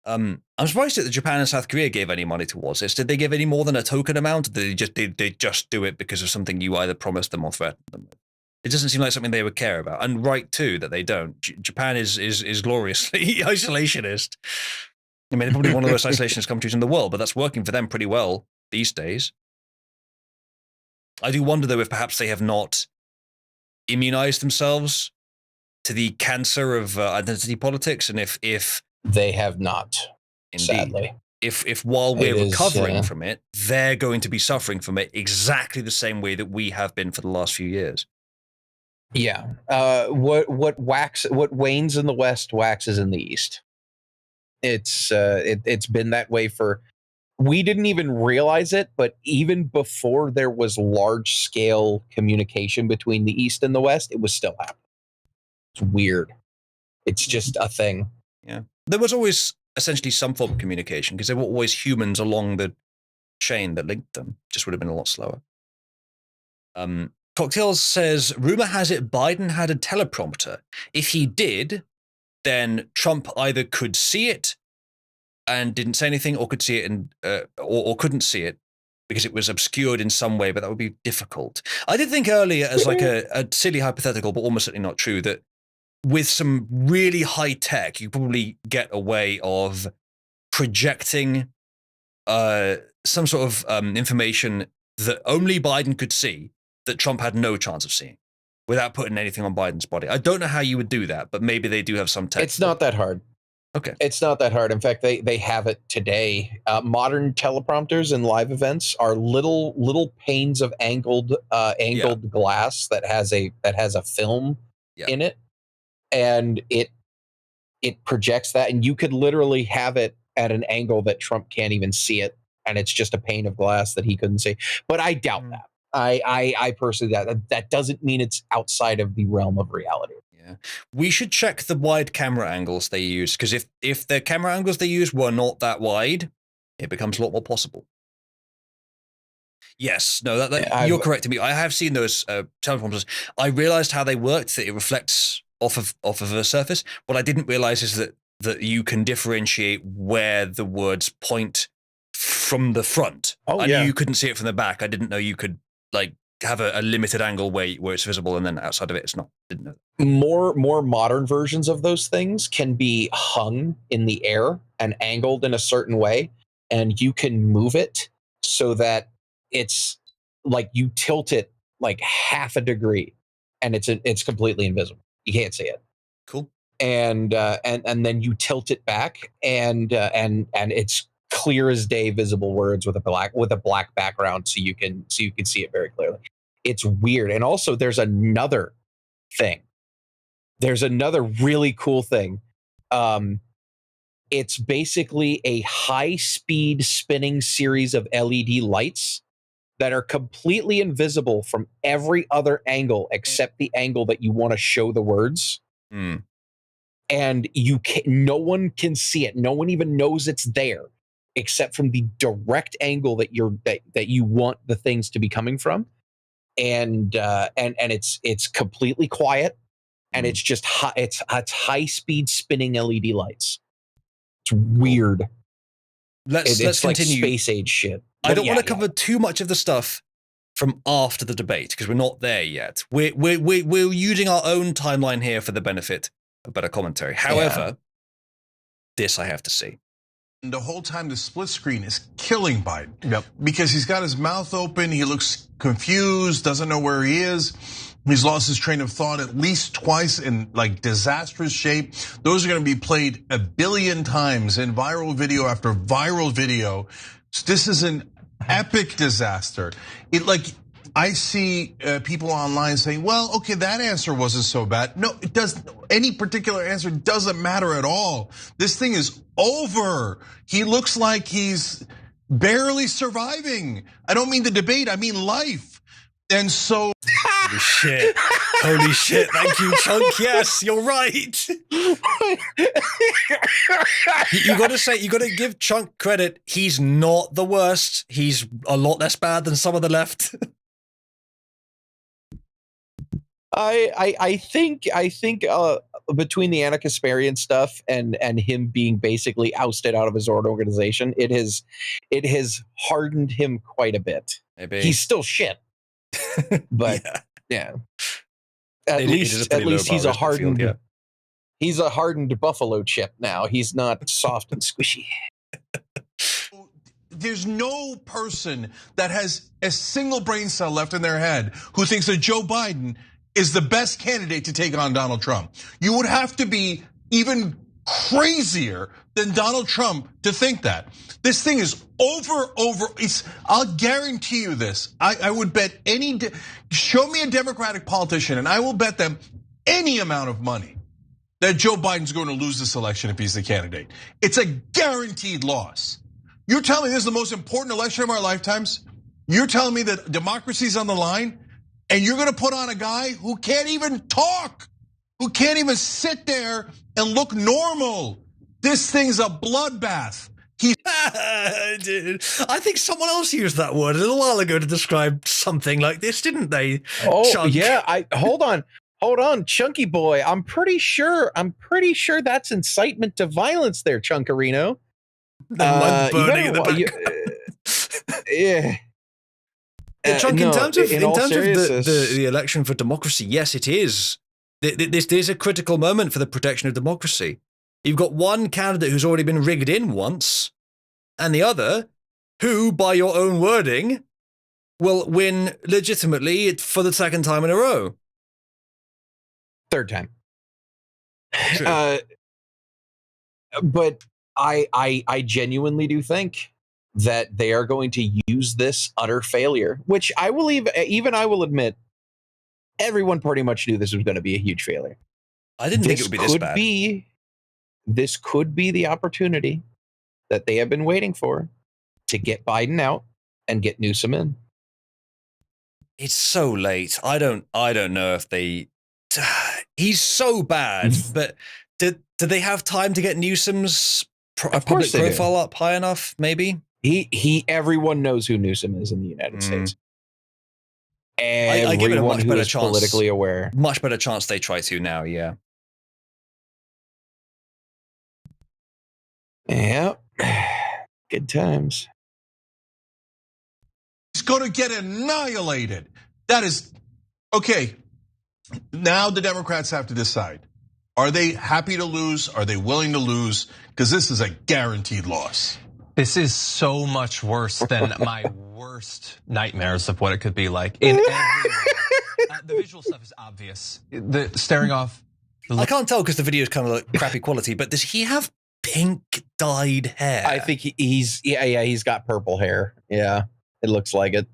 Speaker 1: I'm surprised that Japan and South Korea gave any money towards this. Did they give any more than a token amount? Or did they just do it because of something you either promised them or threatened them with? It doesn't seem like something they would care about. And right, too, that they don't. Japan is gloriously isolationist. I mean, they're probably one of the most isolationist countries in the world, but that's working for them pretty well these days. I do wonder, though, if perhaps they have not immunized themselves to the cancer of identity politics, and if
Speaker 6: they have not,
Speaker 1: indeed,
Speaker 6: sadly.
Speaker 1: If while we're recovering from it, they're going to be suffering from it exactly the same way that we have been for the last few years.
Speaker 6: Yeah. What wanes in the West waxes in the East. It's been that way for. We didn't even realize it, but even before there was large scale communication between the East and the West, it was still happening. It's weird. It's just a thing.
Speaker 1: Yeah. There was always essentially some form of communication because there were always humans along the chain that linked them. Just would have been a lot slower. Cocktails says, rumor has it Biden had a teleprompter. If he did, then Trump either could see it and didn't say anything, or could see it and or couldn't see it because it was obscured in some way, but that would be difficult. I did think earlier, as like a silly hypothetical, but almost certainly not true, that with some really high tech, you probably get a way of projecting some sort of information that only Biden could see that Trump had no chance of seeing without putting anything on Biden's body. I don't know how you would do that, but maybe they do have some tech.
Speaker 6: It's not that hard.
Speaker 1: Okay.
Speaker 6: It's not that hard. In fact, they have it today. Modern teleprompters in live events are little panes of angled glass that has a film in it, and it projects that, and you could literally have it at an angle that Trump can't even see it, and it's just a pane of glass that he couldn't see. But I doubt that. I personally that doesn't mean it's outside of the realm of reality.
Speaker 1: Yeah, we should check the wide camera angles they use, because if the camera angles they use were not that wide, it becomes a lot more possible. Yes, no, you're correct to me. I have seen those teleprompters. I realized how they worked, that it reflects off of a surface. What I didn't realize is that you can differentiate where the words point from the front. I knew you couldn't see it from the back. I didn't know you could like have a limited angle where it's visible, and then outside of it, it's not. Didn't know.
Speaker 6: More modern versions of those things can be hung in the air and angled in a certain way, and you can move it so that it's like you tilt it like half a degree, and it's completely invisible. You can't see it.
Speaker 1: Cool.
Speaker 6: And then you tilt it back, and it's clear as day, visible words with a black background, so you can see it very clearly. It's weird. And also, there's another thing. There's another really cool thing. It's basically a high-speed spinning series of LED lights that are completely invisible from every other angle except the angle that you want to show the words. And no one can see it. No one even knows it's there, except from the direct angle that you want the things to be coming from. And it's completely quiet, and it's just it's high speed spinning LED lights. It's weird.
Speaker 1: Let's
Speaker 6: like
Speaker 1: continue.
Speaker 6: Space age shit.
Speaker 1: I don't want to cover too much of the stuff from after the debate, because we're not there yet. We're using our own timeline here for the benefit of better commentary. However, this I have to see.
Speaker 9: The whole time the split screen is killing Biden because he's got his mouth open. He looks confused, doesn't know where he is. He's lost his train of thought at least twice in like disastrous shape. Those are going to be played 1 billion times in viral video after viral video. This is an epic disaster. I see people online saying, well, okay, that answer wasn't so bad. No, it doesn't. Any particular answer doesn't matter at all. This thing is over. He looks like he's barely surviving. I don't mean the debate, I mean life. And so.
Speaker 1: Holy shit. Holy shit. Thank you, Chunk. Yes, you're right. You gotta give Chunk credit. He's not the worst. He's a lot less bad than some of the left.
Speaker 6: I think between the Anna Kasparian stuff and him being basically ousted out of his own organization, it has hardened him quite a bit.
Speaker 1: Maybe.
Speaker 6: He's still shit, but yeah. At least he's a hardened.
Speaker 1: Field,
Speaker 6: He's a hardened buffalo chip now. He's not soft and squishy.
Speaker 9: There's no person that has a single brain cell left in their head who thinks that Joe Biden is the best candidate to take on Donald Trump. You would have to be even crazier than Donald Trump to think that. This thing is over. I'll guarantee you this. I would bet show me a Democratic politician and I will bet them any amount of money that Joe Biden's going to lose this election if he's the candidate. It's a guaranteed loss. You're telling me this is the most important election of our lifetimes? You're telling me that democracy's on the line? And you're going to put on a guy who can't even talk, who can't even sit there and look normal. This thing's a bloodbath.
Speaker 1: I think someone else used that word a little while ago to describe something like this, didn't they?
Speaker 6: Oh,
Speaker 1: Chunk?
Speaker 6: yeah. Hold on, Chunky boy. I'm pretty sure that's incitement to violence there, Chunkarino.
Speaker 1: Burning in the back.
Speaker 6: Yeah.
Speaker 1: Chunk, in terms of
Speaker 6: the
Speaker 1: the election for democracy, yes, it is This is a critical moment for the protection of democracy. You've got one candidate who's already been rigged in once, and the other who, by your own wording, will win legitimately for the second time in a row.
Speaker 6: Third time.
Speaker 1: True.
Speaker 6: But I genuinely do think that they are going to use this utter failure, which I will even I will admit, everyone pretty much knew this was going to be a huge failure.
Speaker 1: I didn't think it would be this bad.
Speaker 6: This could be the opportunity that they have been waiting for to get Biden out and get Newsom in.
Speaker 1: It's so late. I don't know if they. He's so bad, but did they have time to get Newsom's public profile up high enough? Maybe
Speaker 6: everyone knows who Newsom is in the United States.
Speaker 1: I give it a much better chance.
Speaker 6: Politically aware,
Speaker 1: much better chance they try to now. Yeah.
Speaker 6: Yeah. Good times.
Speaker 9: He's going to get annihilated. That is okay. Now the Democrats have to decide. Are they happy to lose? Are they willing to lose? Because this is a guaranteed loss.
Speaker 10: This is so much worse than my worst nightmares of what it could be like. In every way. The visual stuff is obvious. The staring off.
Speaker 1: I can't tell because the video is kind of like crappy quality, but does he have pink dyed hair?
Speaker 6: I think he's got purple hair. Yeah, it looks like it.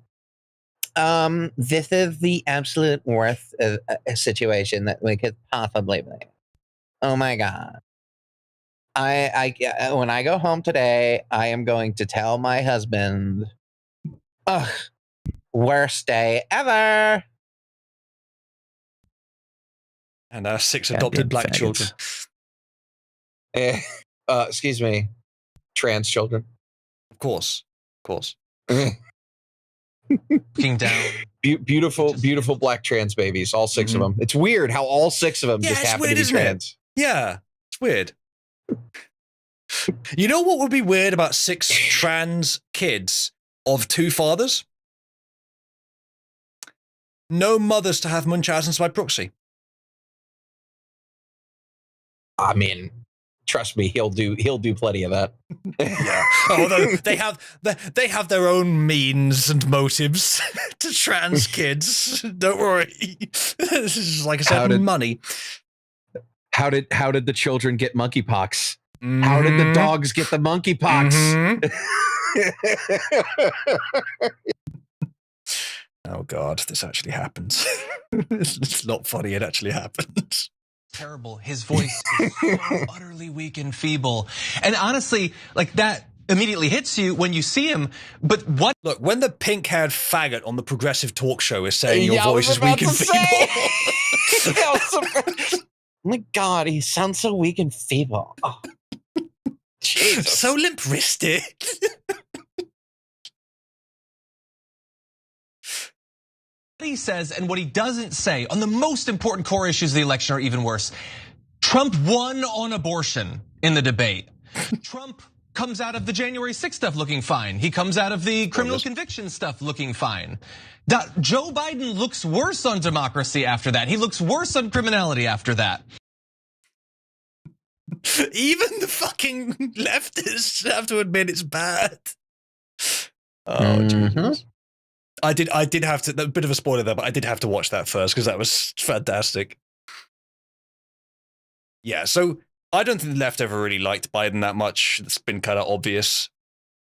Speaker 6: This is the absolute worst situation that we could possibly be. Oh my God. I when I go home today, I am going to tell my husband, ugh, worst day ever.
Speaker 1: And our 6 adopted black children.
Speaker 6: Excuse me, trans children.
Speaker 1: Of course.
Speaker 10: Looking down.
Speaker 6: Beautiful black trans babies, all 6 of them. It's weird how all 6 of them just happen to be trans.
Speaker 1: Yeah, it's weird. You know what would be weird about 6 trans kids of 2 fathers? No mothers to have Munchausen's by proxy.
Speaker 6: I mean, trust me, he'll do plenty of that.
Speaker 1: Yeah. Although they have their own means and motives to trans kids. Don't worry. This is, like I said, money.
Speaker 6: How did the children get monkeypox? Mm-hmm. How did the dogs get the monkeypox?
Speaker 1: Mm-hmm. Oh God, this actually happens. It's not funny. It actually happens.
Speaker 10: Terrible. His voice is so utterly weak and feeble. And honestly, like that immediately hits you when you see him. But what?
Speaker 1: Look, when the pink-haired faggot on the progressive talk show is saying your voice is weak and feeble.
Speaker 6: Oh my God, he sounds so weak and feeble. Oh. Jesus.
Speaker 1: So limp-wristed.
Speaker 10: He says and what he doesn't say on the most important core issues of the election are even worse. Trump won on abortion in the debate. Trump comes out of the January 6th stuff looking fine. He comes out of the criminal conviction stuff looking fine. Joe Biden looks worse on democracy after that. He looks worse on criminality after that.
Speaker 1: Even the fucking leftists have to admit it's bad. Oh, Jesus. I did have to, a bit of a spoiler there, but I did have to watch that first because that was fantastic. Yeah, so I don't think the left ever really liked Biden that much. It's been kind of obvious.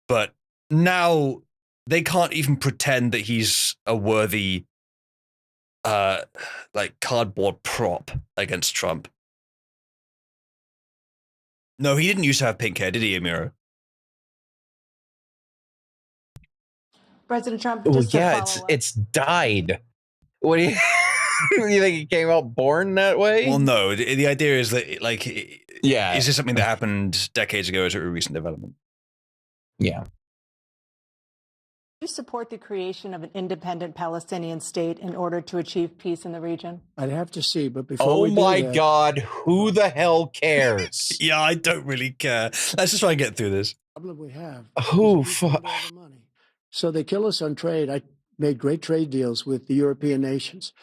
Speaker 1: But now they can't even pretend that he's a worthy, like, cardboard prop against Trump. No, he didn't used to have pink hair, did he, Amiro?
Speaker 5: President Trump.
Speaker 6: Well, yeah, it's dyed. What do you you think he came out born that way?
Speaker 1: Well, no. The idea is that, like,
Speaker 6: yeah,
Speaker 1: is this something that happened decades ago? Or is it a recent development?
Speaker 6: Yeah.
Speaker 5: Do you support the creation of an independent Palestinian state in order to achieve peace in the region?
Speaker 8: I'd have to see, but before we do
Speaker 6: my
Speaker 8: that,
Speaker 6: God, who the hell cares?
Speaker 1: Yeah, I don't really care. Let's just try and get through this.
Speaker 8: The problem we have.
Speaker 6: Who?
Speaker 8: So they kill us on trade. I made great trade deals with the European nations.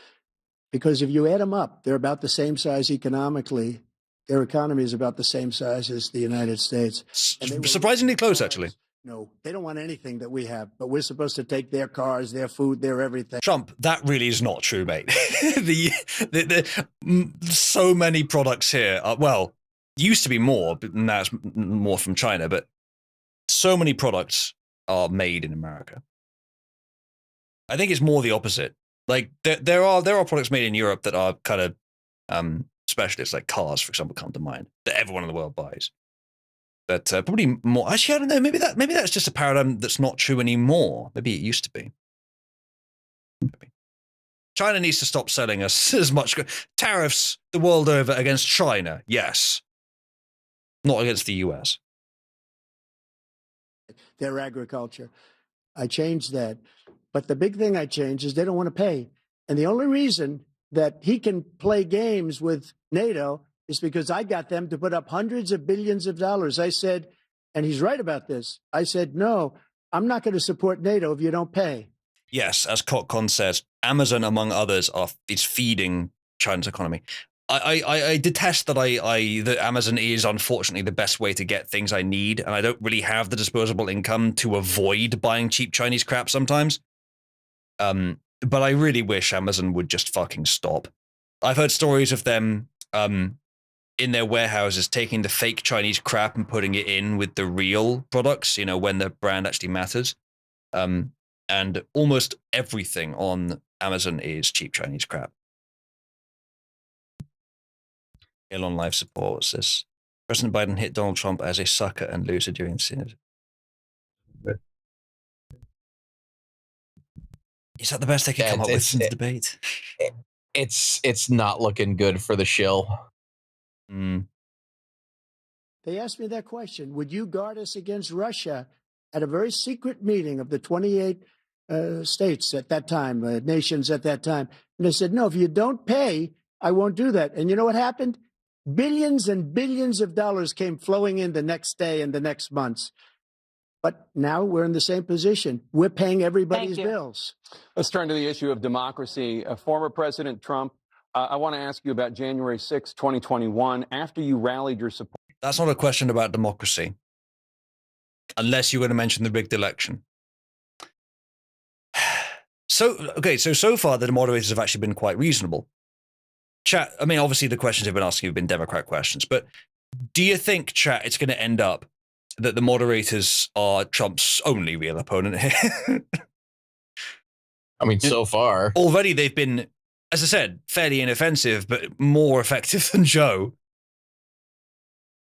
Speaker 8: because if you add them up, they're about the same size economically. Their economy is about the same size as the United States.
Speaker 1: Surprisingly close, actually.
Speaker 8: No, they don't want anything that we have, but we're supposed to take their cars, their food, their everything.
Speaker 1: Trump, that really is not true, mate. So many products here are, well, used to be more, but now it's more from China, but so many products are made in America. I think it's more the opposite. Like there are products made in Europe that are kind of specialists, like cars, for example, come to mind, that everyone in the world buys. But probably more. Actually, I don't know. Maybe that's just a paradigm that's not true anymore. Maybe it used to be. Maybe. China needs to stop selling us as much tariffs the world over against China. Yes, not against the US.
Speaker 8: Their agriculture. I changed that. But the big thing I changed is they don't want to pay. And the only reason that he can play games with NATO is because I got them to put up hundreds of billions of dollars. I said, and he's right about this, I said, no, I'm not going to support NATO if you don't pay.
Speaker 1: Yes, as Cotkon says, Amazon, among others, is feeding China's economy. I detest that that Amazon is unfortunately the best way to get things I need, and I don't really have the disposable income to avoid buying cheap Chinese crap sometimes. But I really wish Amazon would just fucking stop. I've heard stories of them in their warehouses taking the fake Chinese crap and putting it in with the real products, you know, when the brand actually matters. And almost everything on Amazon is cheap Chinese crap. Elon Life supports this. President Biden hit Donald Trump as a sucker and loser during the Senate. Is that the best they could come up with in the debate?
Speaker 6: It's not looking good for the shill.
Speaker 1: Mm.
Speaker 8: They asked me that question. Would you guard us against Russia at a very secret meeting of the 28 states at that time, nations at that time? And they said, no, if you don't pay, I won't do that. And you know what happened? Billions and billions of dollars came flowing in the next day and the next months. But now we're in the same position. We're paying everybody's bills.
Speaker 4: Let's turn to the issue of democracy. Former President Trump, I want to ask you about January 6, 2021, after you rallied your support.
Speaker 1: That's not a question about democracy. Unless you're going to mention the rigged election. So far the moderators have actually been quite reasonable. Chat, I mean, obviously the questions they've been asking have been Democrat questions, but do you think, chat, it's going to end up that the moderators are Trump's only real opponent here?
Speaker 6: I mean, so far.
Speaker 1: Already they've been, as I said, fairly inoffensive, but more effective than Joe.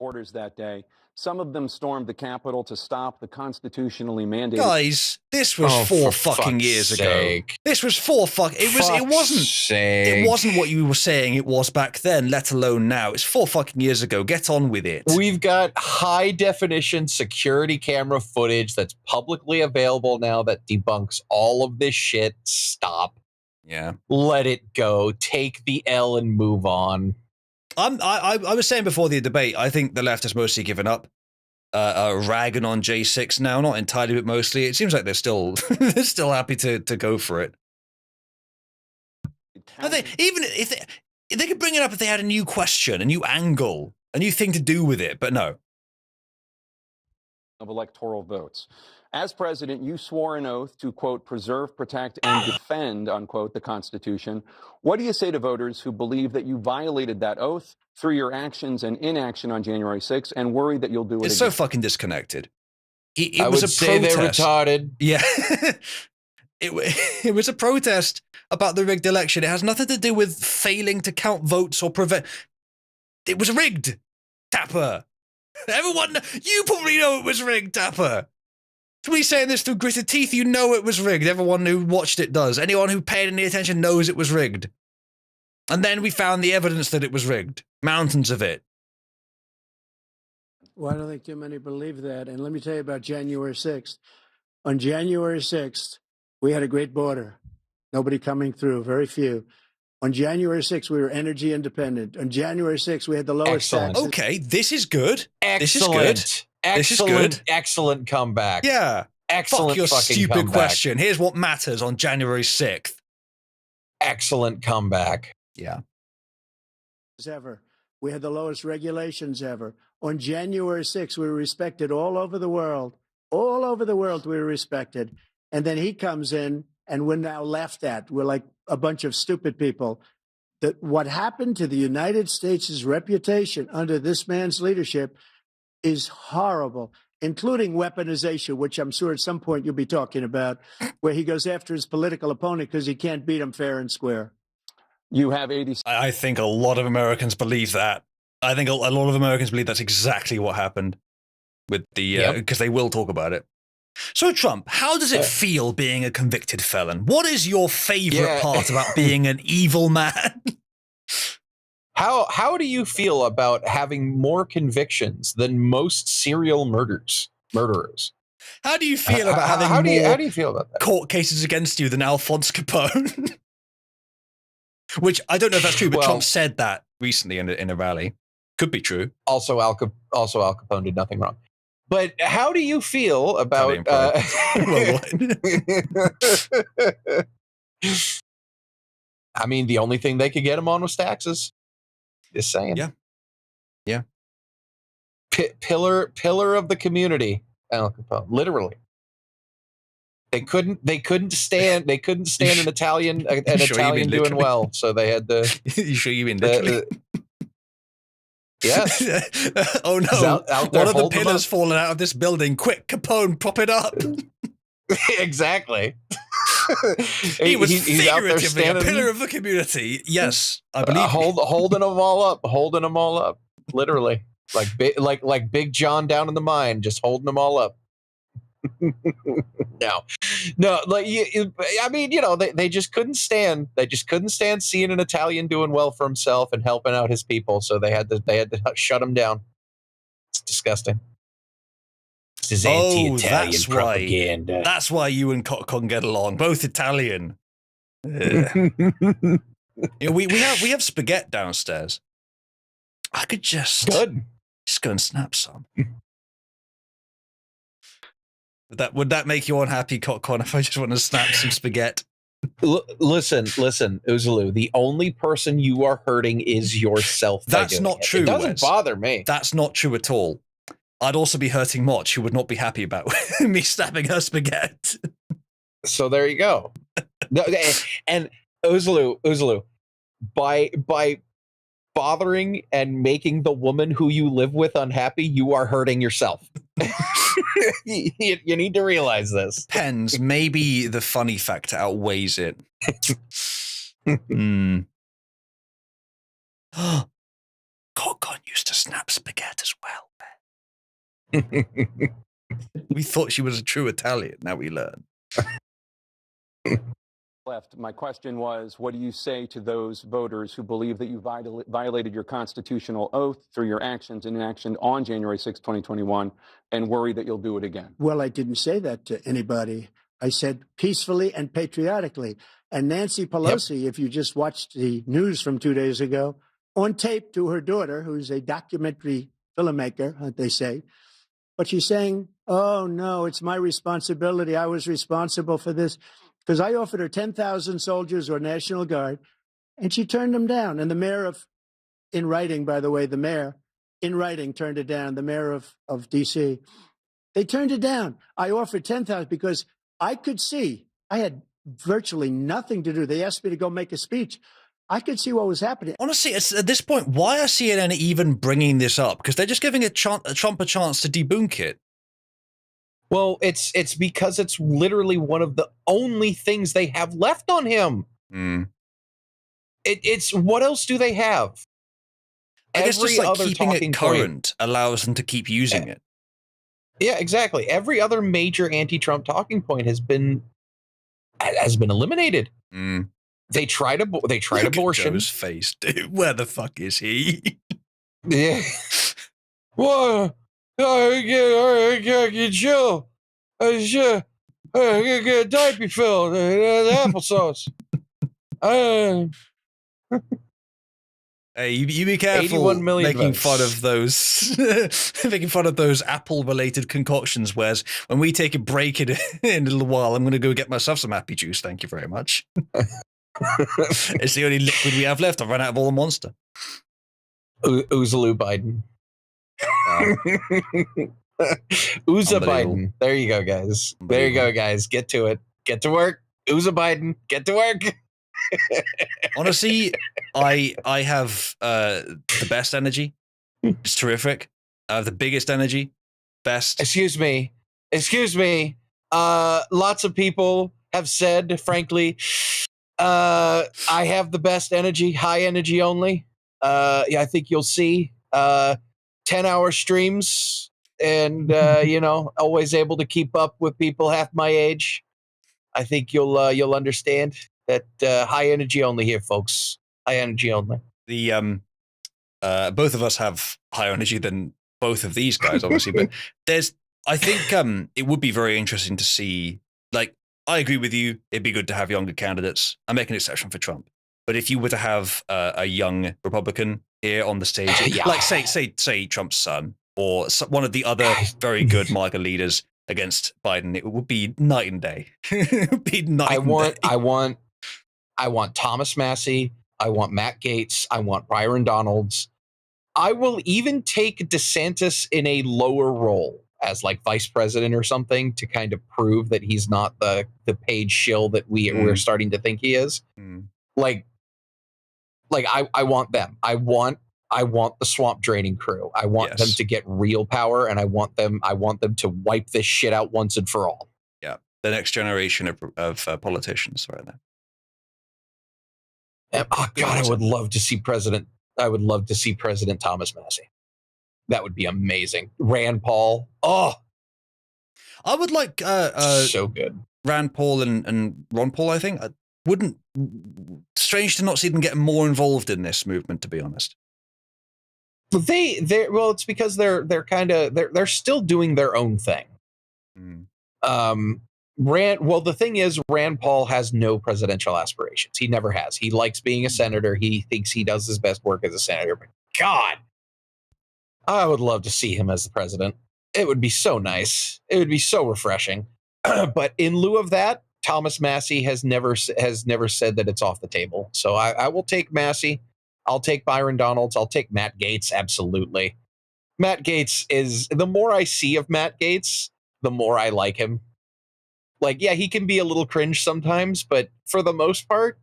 Speaker 4: Orders that day. Some of them stormed the Capitol to stop the constitutionally mandated.
Speaker 1: Guys, this was 4 fucking years ago. This was 4 fuck. It wasn't what you were saying it was back then, let alone now. It's 4 fucking years ago. Get on with it.
Speaker 6: We've got high definition security camera footage that's publicly available now that debunks all of this shit. Stop.
Speaker 1: Yeah.
Speaker 6: Let it go. Take the L and move on.
Speaker 1: I was saying before the debate, I think the left has mostly given up, ragging on J6 now, not entirely, but mostly. It seems like they're still happy to go for it. Even if they could bring it up if they had a new question, a new angle, a new thing to do with it, but no.
Speaker 4: Of electoral votes. As president, you swore an oath to, quote, preserve, protect, and defend, unquote, the Constitution. What do you say to voters who believe that you violated that oath through your actions and inaction on January 6th and worry that you'll do it again?
Speaker 1: It's so fucking disconnected.
Speaker 6: I would say they're retarded.
Speaker 1: Yeah. It was a protest about the rigged election. It has nothing to do with failing to count votes or prevent. It was rigged, Tapper. Everyone, you probably know it was rigged, Tapper. Me saying this through gritted teeth, you know it was rigged. Everyone who watched it does. Anyone who paid any attention knows it was rigged. And then we found the evidence that it was rigged. Mountains of it.
Speaker 8: Well, I don't think too many believe that. And let me tell you about January 6th. On January 6th, we had a great border. Nobody coming through, very few. On January 6th, we were energy independent. On January 6th, we had the lowest tax.
Speaker 1: Okay, this is good. This is good.
Speaker 6: Excellent comeback.
Speaker 1: Yeah.
Speaker 6: Excellent
Speaker 1: Fuck your
Speaker 6: fucking
Speaker 1: stupid
Speaker 6: comeback.
Speaker 1: question. Here's what matters on January 6th.
Speaker 6: Excellent comeback.
Speaker 1: Yeah.
Speaker 8: Ever. We had the lowest regulations ever. On January 6th, we were respected all over the world. All over the world, we were respected. And then he comes in, and we're now laughed at. We're like a bunch of stupid people. That what happened to the United States' reputation under this man's leadership is horrible, including weaponization, which I'm sure at some point you'll be talking about, where he goes after his political opponent because he can't beat him fair and square.
Speaker 4: You have 80.
Speaker 1: I think a lot of Americans believe that. I think a lot of Americans believe that's exactly what happened with the, because they will talk about it. So, Trump, how does it feel being a convicted felon? What is your favorite part about being an evil man?
Speaker 6: How do you feel about having more convictions than most serial murderers?
Speaker 1: How do you feel about having
Speaker 6: how do
Speaker 1: more
Speaker 6: you feel about that?
Speaker 1: court cases against you than Alphonse Capone? Which I don't know if that's true, but Trump said that recently in a rally. Could be true.
Speaker 6: Also, Al Capone did nothing wrong. But how do you feel about? I mean, the only thing they could get him on was taxes. Just saying.
Speaker 1: Yeah.
Speaker 6: Pillar of the community, Al Capone. Literally. They couldn't stand an Italian doing well, so they had to.
Speaker 1: You sure you mean literally?
Speaker 6: Yes.
Speaker 1: Oh no! One of the pillars falling out of this building. Quick, Capone, prop it up.
Speaker 6: Exactly.
Speaker 1: He was figuratively a pillar of the community. Yes, I believe.
Speaker 6: Holding them all up. Literally, like Big John down in the mine, just holding them all up. No, like I mean, you know, they just couldn't stand. They just couldn't stand seeing an Italian doing well for himself and helping out his people. So they had to shut him down. It's disgusting. This is anti-Italian propaganda.
Speaker 1: That's why you and Cockcon get along. Both Italian. You know, we have spaghetti downstairs. I could just go and snap some. Would that make you unhappy, Cockcon, if I just want to snap some spaghetti?
Speaker 6: Listen, Uzulu. The only person you are hurting is yourself.
Speaker 1: That's not true.
Speaker 6: It doesn't bother me.
Speaker 1: That's not true at all. I'd also be hurting Moch, who would not be happy about me snapping her spaghetti.
Speaker 6: So there you go. And Uzulu, by bothering and making the woman who you live with unhappy, you are hurting yourself. You need to realize this.
Speaker 1: Depends. Maybe the funny factor outweighs it. Cockcon used to snap spaghetti as well, Ben. We thought she was a true Italian. Now we learn.
Speaker 4: My question was, what do you say to those voters who believe that you violated your constitutional oath through your actions and inaction on January 6, 2021, and worry that you'll do it again?
Speaker 8: Well, I didn't say that to anybody. I said peacefully and patriotically. And Nancy Pelosi, if you just watched the news from 2 days ago, on tape to her daughter, who's a documentary filmmaker, they say, but she's saying, oh, no, it's my responsibility. I was responsible for this. Because I offered her 10,000 soldiers or National Guard, and she turned them down. And the mayor in writing, by the way, the mayor in writing turned it down, the mayor of D.C. They turned it down. I offered 10,000 because I could see, I had virtually nothing to do. They asked me to go make a speech. I could see what was happening.
Speaker 1: Honestly, at this point, why are CNN even bringing this up? Because they're just giving Trump a chance to debunk it.
Speaker 6: Well, it's because it's literally one of the only things they have left on him. It's what else do they have?
Speaker 1: I guess just like keeping it current allows them to keep using it.
Speaker 6: Yeah, exactly. Every other major anti-Trump talking point has been eliminated. They tried abortion.
Speaker 1: Joe's face, dude. Where the fuck is he?
Speaker 6: Yeah. What? I get Joe. I get a diaper filled. Applesauce.
Speaker 1: Hey, you be careful making fun of those, making fun of those Apple-related concoctions. Whereas when we take a break in a little while, I'm going to go get myself some happy juice. Thank you very much. It's the only liquid we have left. I've run out of all the Monster.
Speaker 6: Oozaloo Biden.
Speaker 1: Wow.
Speaker 6: Ooza Biden. There you go, guys. There you go, guys. Get to it. Get to work. Ooza Biden. Get to work.
Speaker 1: Honestly, I have the best energy. It's terrific. I have the biggest energy. Best.
Speaker 6: Excuse me. Lots of people have said, frankly, I have the best energy, high energy only. Yeah, I think you'll see 10-hour streams and, always able to keep up with people half my age. I think you'll understand that high energy only here, folks. High energy only.
Speaker 1: The both of us have higher energy than both of these guys, obviously, but I think it would be very interesting to see. Like, I agree with you. It'd be good to have younger candidates. I make an exception for Trump, but if you were to have a young Republican here on the stage, like say Trump's son or one of the other very good MAGA leaders against Biden, it would be night and day. It would be night and day.
Speaker 6: I want Thomas Massey. I want Matt Gaetz. I want Byron Donalds. I will even take DeSantis in a lower role as like vice president or something to kind of prove that he's not the paid shill that we're starting to think he is. Like I want them. I want the swamp draining crew. I want them to get real power, and I want them to wipe this shit out once and for all.
Speaker 1: Yeah, the next generation of politicians right now.
Speaker 6: Oh God, I would love to see President Thomas Massey. That would be amazing. Rand Paul. Oh,
Speaker 1: I would like
Speaker 6: so good.
Speaker 1: Rand Paul and Ron Paul. I think I wouldn't. Strange to not see them get more involved in this movement, to be honest.
Speaker 6: But it's because they're still doing their own thing. The thing is, Rand Paul has no presidential aspirations. He never has. He likes being a senator. He thinks he does his best work as a senator. But God, I would love to see him as the president. It would be so nice. It would be so refreshing. But in lieu of that, Thomas Massey has never said that it's off the table. So I will take Massey. I'll take Byron Donalds. I'll take Matt Gaetz. Absolutely. Matt Gaetz is, the more I see of Matt Gaetz, the more I like him. Like, yeah, he can be a little cringe sometimes, but for the most part,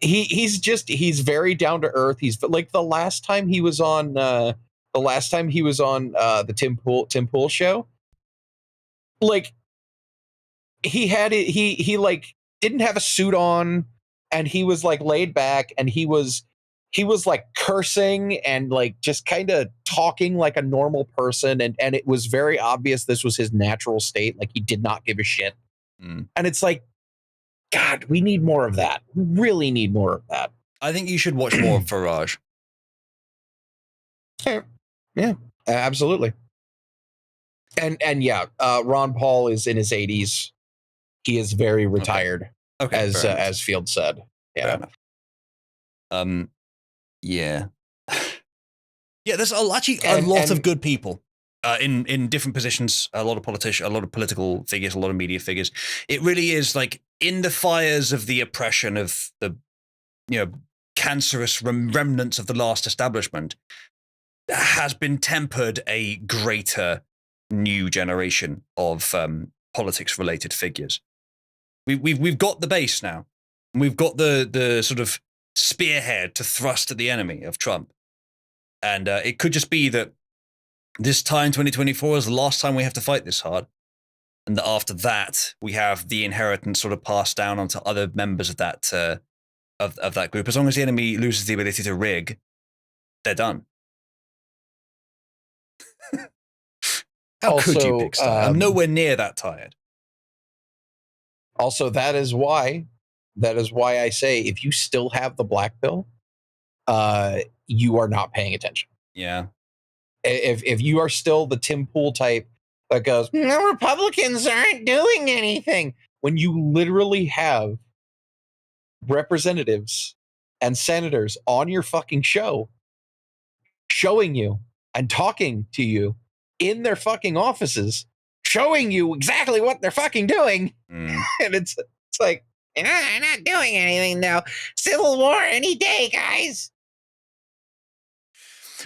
Speaker 6: he's very down to earth. He's like the last time he was on the Tim Pool show. Like, he like didn't have a suit on, and he was like laid back, and he was like cursing and like just kind of talking like a normal person, and it was very obvious this was his natural state. Like, he did not give a shit. And it's like, God, we need more of that. We really need more of that.
Speaker 1: I think you should watch more of Farage.
Speaker 6: Yeah, absolutely. And yeah, Ron Paul is in his 80s. He is very retired, as Field said. Yeah.
Speaker 1: Yeah. Yeah, there's a lot of good people in different positions, a lot of politicians, a lot of political figures, a lot of media figures. It really is like in the fires of the oppression of the, cancerous remnants of the last establishment has been tempered a greater new generation of politics-related figures. We've got the base now. We've got the sort of spearhead to thrust at the enemy of Trump. And it could just be that this time, 2024, is the last time we have to fight this hard. And that after that, we have the inheritance sort of passed down onto other members of that of that group. As long as the enemy loses the ability to rig, they're done. How could you, Big Star? I'm nowhere near that tired.
Speaker 6: Also, that is why I say if you still have the black pill, you are not paying attention.
Speaker 1: Yeah.
Speaker 6: If you are still the Tim Pool type that goes, no, Republicans aren't doing anything, when you literally have representatives and senators on your fucking show showing you and talking to you in their fucking offices, showing you exactly what they're fucking doing. And it's like, I'm not doing anything now. Civil War any day, guys.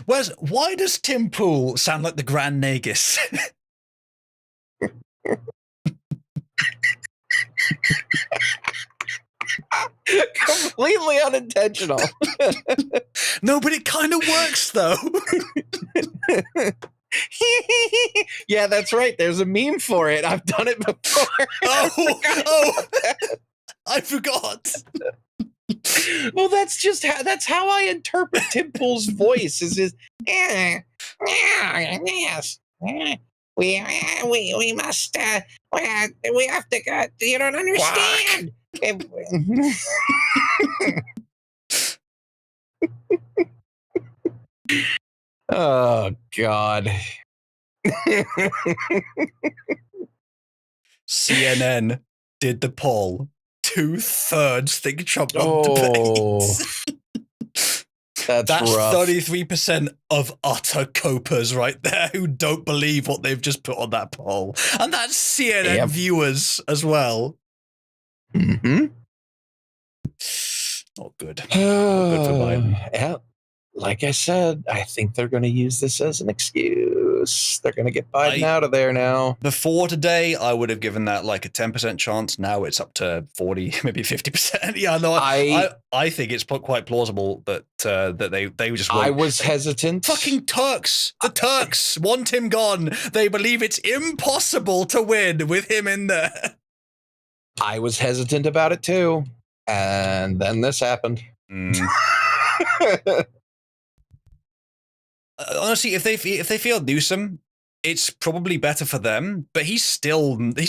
Speaker 1: Why does Tim Pool sound like the Grand Nagus?
Speaker 6: Completely unintentional.
Speaker 1: No, but it kind of works though.
Speaker 6: Yeah, that's right. There's a meme for it. I've done it before.
Speaker 1: I forgot.
Speaker 6: Well, that's how I interpret Tim Pool's voice. Is his yes. We must we have to go. You don't understand. Oh God.
Speaker 1: CNN did the poll. 2/3 think Trump won debates.
Speaker 6: That's rough.
Speaker 1: 33% of utter copers right there who don't believe what they've just put on that poll. And that's CNN viewers as well.
Speaker 6: Mm-hmm.
Speaker 1: Not good. Not
Speaker 6: good
Speaker 1: for Biden.
Speaker 6: Yeah. Like I said, I think they're going to use this as an excuse. They're going to get Biden out of there now.
Speaker 1: Before today, I would have given that like a 10% chance. Now it's up to 40, maybe 50%. Yeah, no, I think it's quite plausible that they just won't.
Speaker 6: I was hesitant.
Speaker 1: Fucking Turks. The Turks want him gone. They believe it's impossible to win with him in there.
Speaker 6: I was hesitant about it too. And then this happened.
Speaker 1: Honestly, if they field Newsom, it's probably better for them. But he's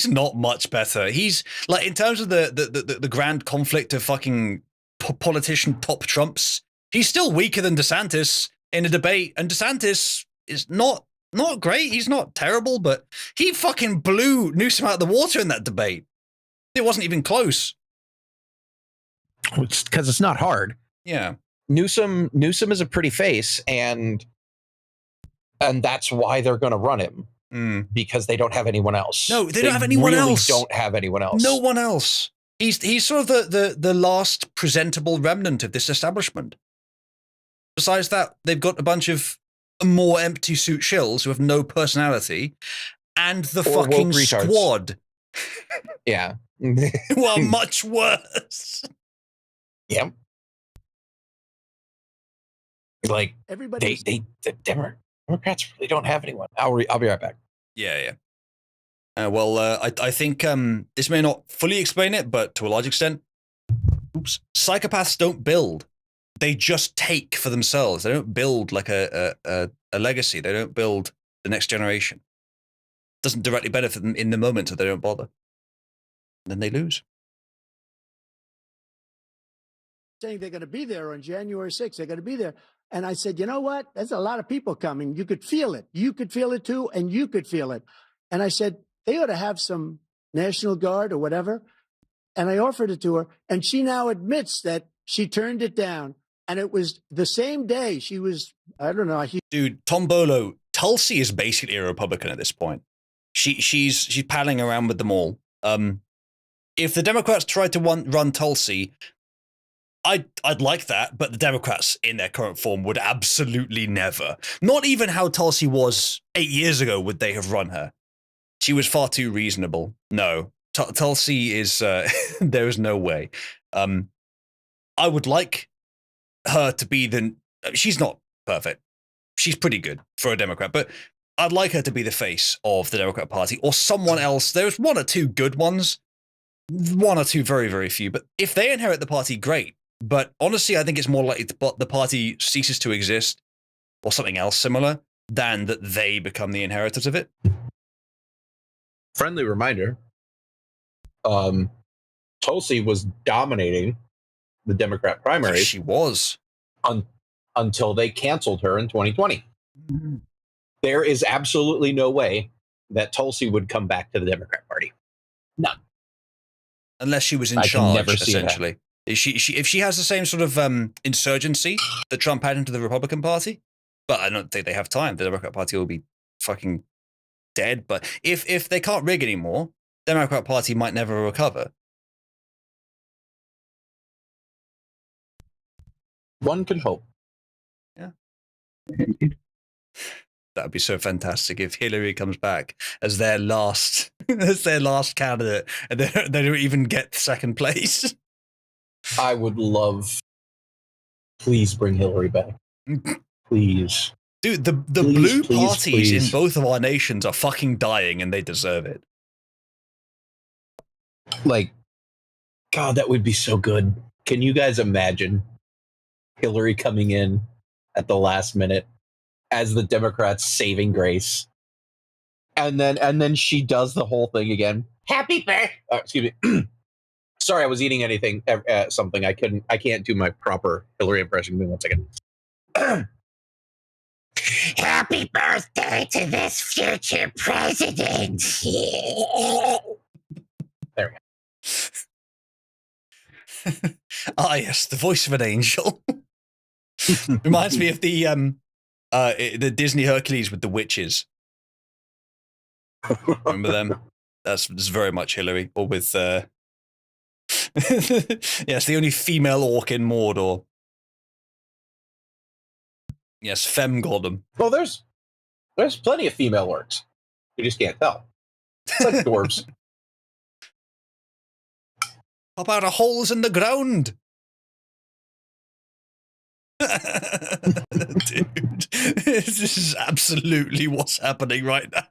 Speaker 1: not much better. He's like, in terms of the grand conflict of fucking politician top trumps, he's still weaker than DeSantis in a debate. And DeSantis is not great. He's not terrible, but he fucking blew Newsom out of the water in that debate. It wasn't even close.
Speaker 6: It's because it's not hard.
Speaker 1: Yeah.
Speaker 6: Newsom is a pretty face, and that's why they're going to run him, because they don't have anyone else.
Speaker 1: No, they don't have anyone else.
Speaker 6: Don't have anyone else.
Speaker 1: No one else. He's sort of the last presentable remnant of this establishment. Besides that, they've got a bunch of more empty suit shills who have no personality, and the fucking squad.
Speaker 6: Yeah.
Speaker 1: Who are much worse.
Speaker 6: Yep. Like the Democrats really don't have anyone. I'll be right back.
Speaker 1: Yeah. I think this may not fully explain it, but to a large extent, psychopaths don't build. They just take for themselves. They don't build like a legacy. They don't build the next generation. It doesn't directly benefit them in the moment, so they don't bother. And then they lose.
Speaker 8: Saying they're going to be there on January 6th. They're going to be there. And I said, you know what? There's a lot of people coming. You could feel it. You could feel it too, and you could feel it. And I said, they ought to have some National Guard or whatever. And I offered it to her. And she now admits that she turned it down. And it was the same day she was, I don't know.
Speaker 1: Dude, Tom Bolo, Tulsi is basically a Republican at this point. She's paddling around with them all. If the Democrats tried to run Tulsi, I'd like that, but the Democrats in their current form would absolutely never. Not even how Tulsi was 8 years ago would they have run her. She was far too reasonable. No, Tulsi is, there is no way. I would like her to be she's not perfect. She's pretty good for a Democrat, but I'd like her to be the face of the Democrat Party or someone else. There's one or two good ones, one or two very, very few, but if they inherit the party, great. But honestly, I think it's more likely the party ceases to exist or something else similar than that they become the inheritors of it.
Speaker 6: Friendly reminder, Tulsi was dominating the Democrat primaries.
Speaker 1: Yes, she was.
Speaker 6: Until they canceled her in 2020. Mm-hmm. There is absolutely no way that Tulsi would come back to the Democrat Party. None.
Speaker 1: Unless she was in charge, essentially. If she has the same sort of insurgency that Trump had into the Republican Party, but I don't think they have time. The Democrat Party will be fucking dead. But if they can't rig anymore, the Democrat Party might never recover.
Speaker 6: One can hope.
Speaker 1: Yeah. That would be so fantastic if Hillary comes back as their last candidate, and they don't even get second place.
Speaker 6: I would love. Please bring Hillary back. Please.
Speaker 1: Dude, the blue parties in both of our nations are fucking dying, and they deserve it.
Speaker 6: Like, God, that would be so good. Can you guys imagine Hillary coming in at the last minute as the Democrats' saving grace, and then she does the whole thing again? Happy birthday! Excuse me. Sorry, I was eating something. I can't do my proper Hillary impression. Give me 1 second. Happy birthday to this future president. There we go.
Speaker 1: Ah, yes, the voice of an angel. Reminds me of the Disney Hercules with the witches. Remember them? That's very much Hillary. Or with yes, the only female orc in Mordor. Yes, Femme Goddam.
Speaker 6: Well, there's plenty of female orcs. You just can't tell. It's like dwarves.
Speaker 1: Pop out of holes in the ground. Dude, this is absolutely what's happening right now.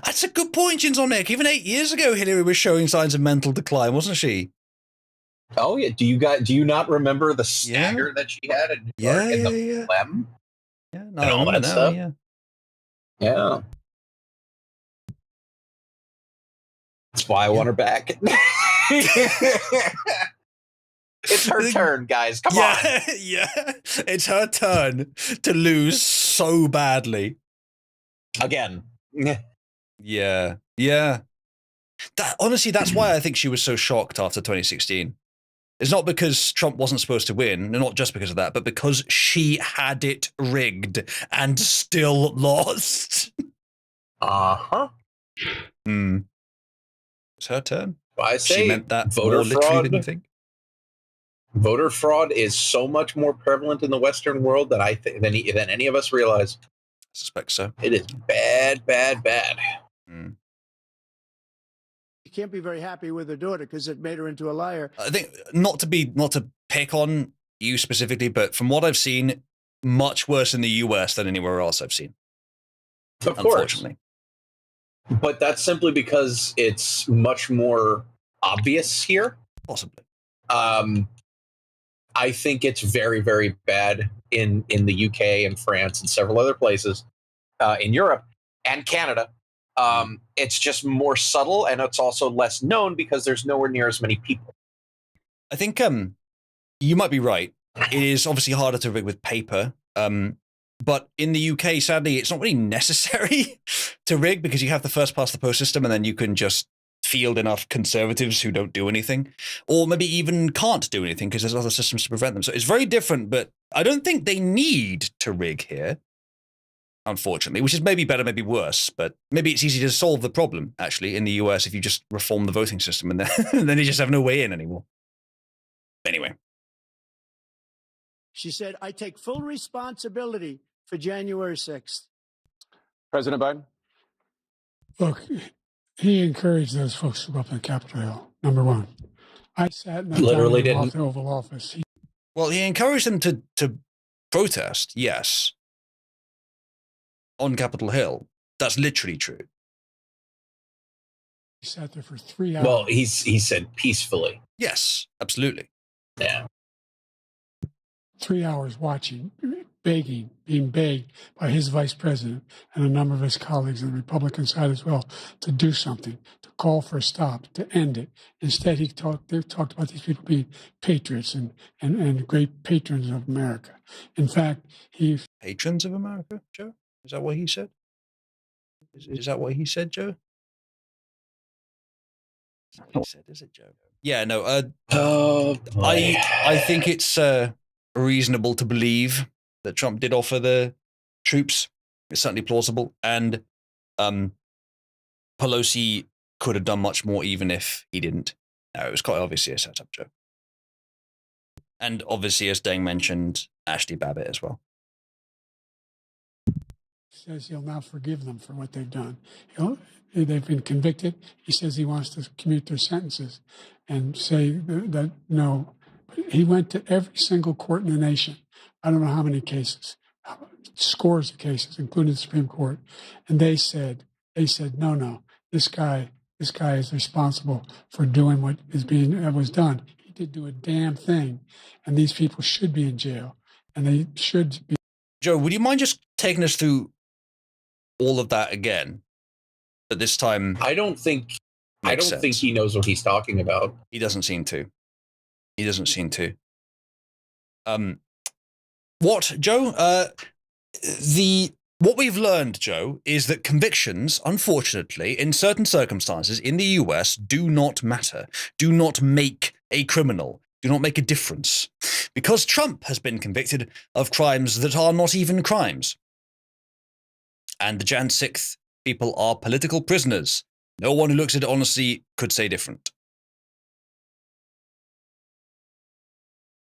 Speaker 1: That's a good point, Jinsonic. Even 8 years ago, Hillary was showing signs of mental decline, wasn't she?
Speaker 6: Oh yeah. Do you not remember the stagger that she had in New York and the phlegm?
Speaker 1: Yeah,
Speaker 6: and all that stuff. Yeah. That's why I want her back. It's her turn, guys. Come on.
Speaker 1: Yeah. It's her turn to lose so badly.
Speaker 6: Again.
Speaker 1: Yeah. Honestly, that's why I think she was so shocked after 2016. It's not because Trump wasn't supposed to win, and not just because of that, but because she had it rigged and still lost.
Speaker 6: Uh-huh.
Speaker 1: It's her turn.
Speaker 6: I say
Speaker 1: she meant that
Speaker 6: voter
Speaker 1: more literally than you
Speaker 6: fraud.
Speaker 1: think.
Speaker 6: Voter fraud is so much more prevalent in the Western world than than any of us realize.
Speaker 1: I suspect so.
Speaker 6: It is bad.
Speaker 8: You can't be very happy with her daughter because it made her into a liar.
Speaker 1: I think not to pick on you specifically, but from what I've seen, much worse in the US than anywhere else I've seen.
Speaker 6: Of
Speaker 1: unfortunately.
Speaker 6: Course. But that's simply because it's much more obvious here.
Speaker 1: Possibly.
Speaker 6: I think it's very, very bad in the UK and France and several other places in Europe and Canada. It's just more subtle, and it's also less known because there's nowhere near as many people.
Speaker 1: I think you might be right. It is obviously harder to rig with paper, but in the UK, sadly, it's not really necessary to rig because you have the first past the post system, and then you can just field enough conservatives who don't do anything, or maybe even can't do anything because there's other systems to prevent them. So it's very different, but I don't think they need to rig here, unfortunately, which is maybe better, maybe worse, but maybe it's easy to solve the problem, actually, in the US if you just reform the voting system and then you just have no way in anymore. Anyway.
Speaker 8: She said, I take full responsibility for January 6th.
Speaker 4: President Biden?
Speaker 7: Look, he encouraged those folks to go up on Capitol Hill, number one. I sat in the Oval Office.
Speaker 1: Well, he encouraged them to protest, yes, on Capitol Hill. That's literally true.
Speaker 7: He sat there for 3 hours.
Speaker 6: Well, he said peacefully.
Speaker 1: Yes, absolutely.
Speaker 6: Yeah.
Speaker 7: 3 hours watching, being begged by his vice president and a number of his colleagues on the Republican side as well to do something, to call for a stop, to end it. Instead, they talked about these people being patriots and great patrons of America. In fact,
Speaker 1: patrons of America, Joe? Is that what he said? Is that what he said, Joe? Is that what he said, is it, Joe? Yeah, no. I think it's reasonable to believe that Trump did offer the troops. It's certainly plausible. And Pelosi could have done much more even if he didn't. No, it was quite obviously a setup, Joe. And obviously, as Deng mentioned, Ashley Babbitt as well.
Speaker 7: He says he'll now forgive them for what they've done. They've been convicted. He says he wants to commute their sentences and say that no. But he went to every single court in the nation. I don't know how many cases, scores of cases, including the Supreme Court. And they said, no, this guy is responsible for doing what was done. He did do a damn thing. And these people should be in jail. And they should be.
Speaker 1: Joe, would you mind just taking us through all of that again? But this time,
Speaker 6: I don't think he knows what he's talking about.
Speaker 1: He doesn't seem to. What, Joe? What we've learned, Joe, is that convictions, unfortunately, in certain circumstances in the US, do not matter, do not make a criminal, do not make a difference, because Trump has been convicted of crimes that are not even crimes. And the Jan 6th people are political prisoners. No one who looks at it honestly could say different.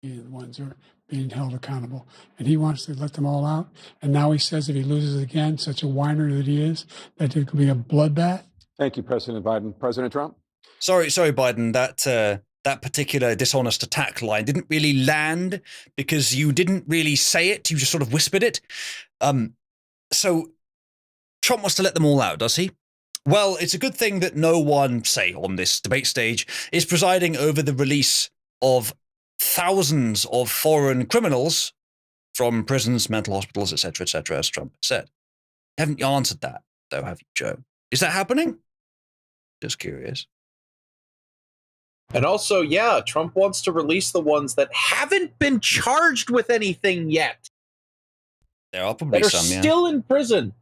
Speaker 7: The ones who are being held accountable. And he wants to let them all out. And now he says if he loses again, such a whiner that he is, that there could be a bloodbath.
Speaker 4: Thank you, President Biden. President Trump?
Speaker 1: Sorry, Biden, that particular dishonest attack line didn't really land because you didn't really say it. You just sort of whispered it. So Trump wants to let them all out, does he? Well, it's a good thing that no one, say, on this debate stage, is presiding over the release of thousands of foreign criminals from prisons, mental hospitals, etc., as Trump said. You haven't answered that, though, have you, Joe? Is that happening? Just curious.
Speaker 6: And also, yeah, Trump wants to release the ones that haven't been charged with anything yet.
Speaker 1: There are probably
Speaker 6: that are
Speaker 1: some, yeah.
Speaker 6: Still in prison.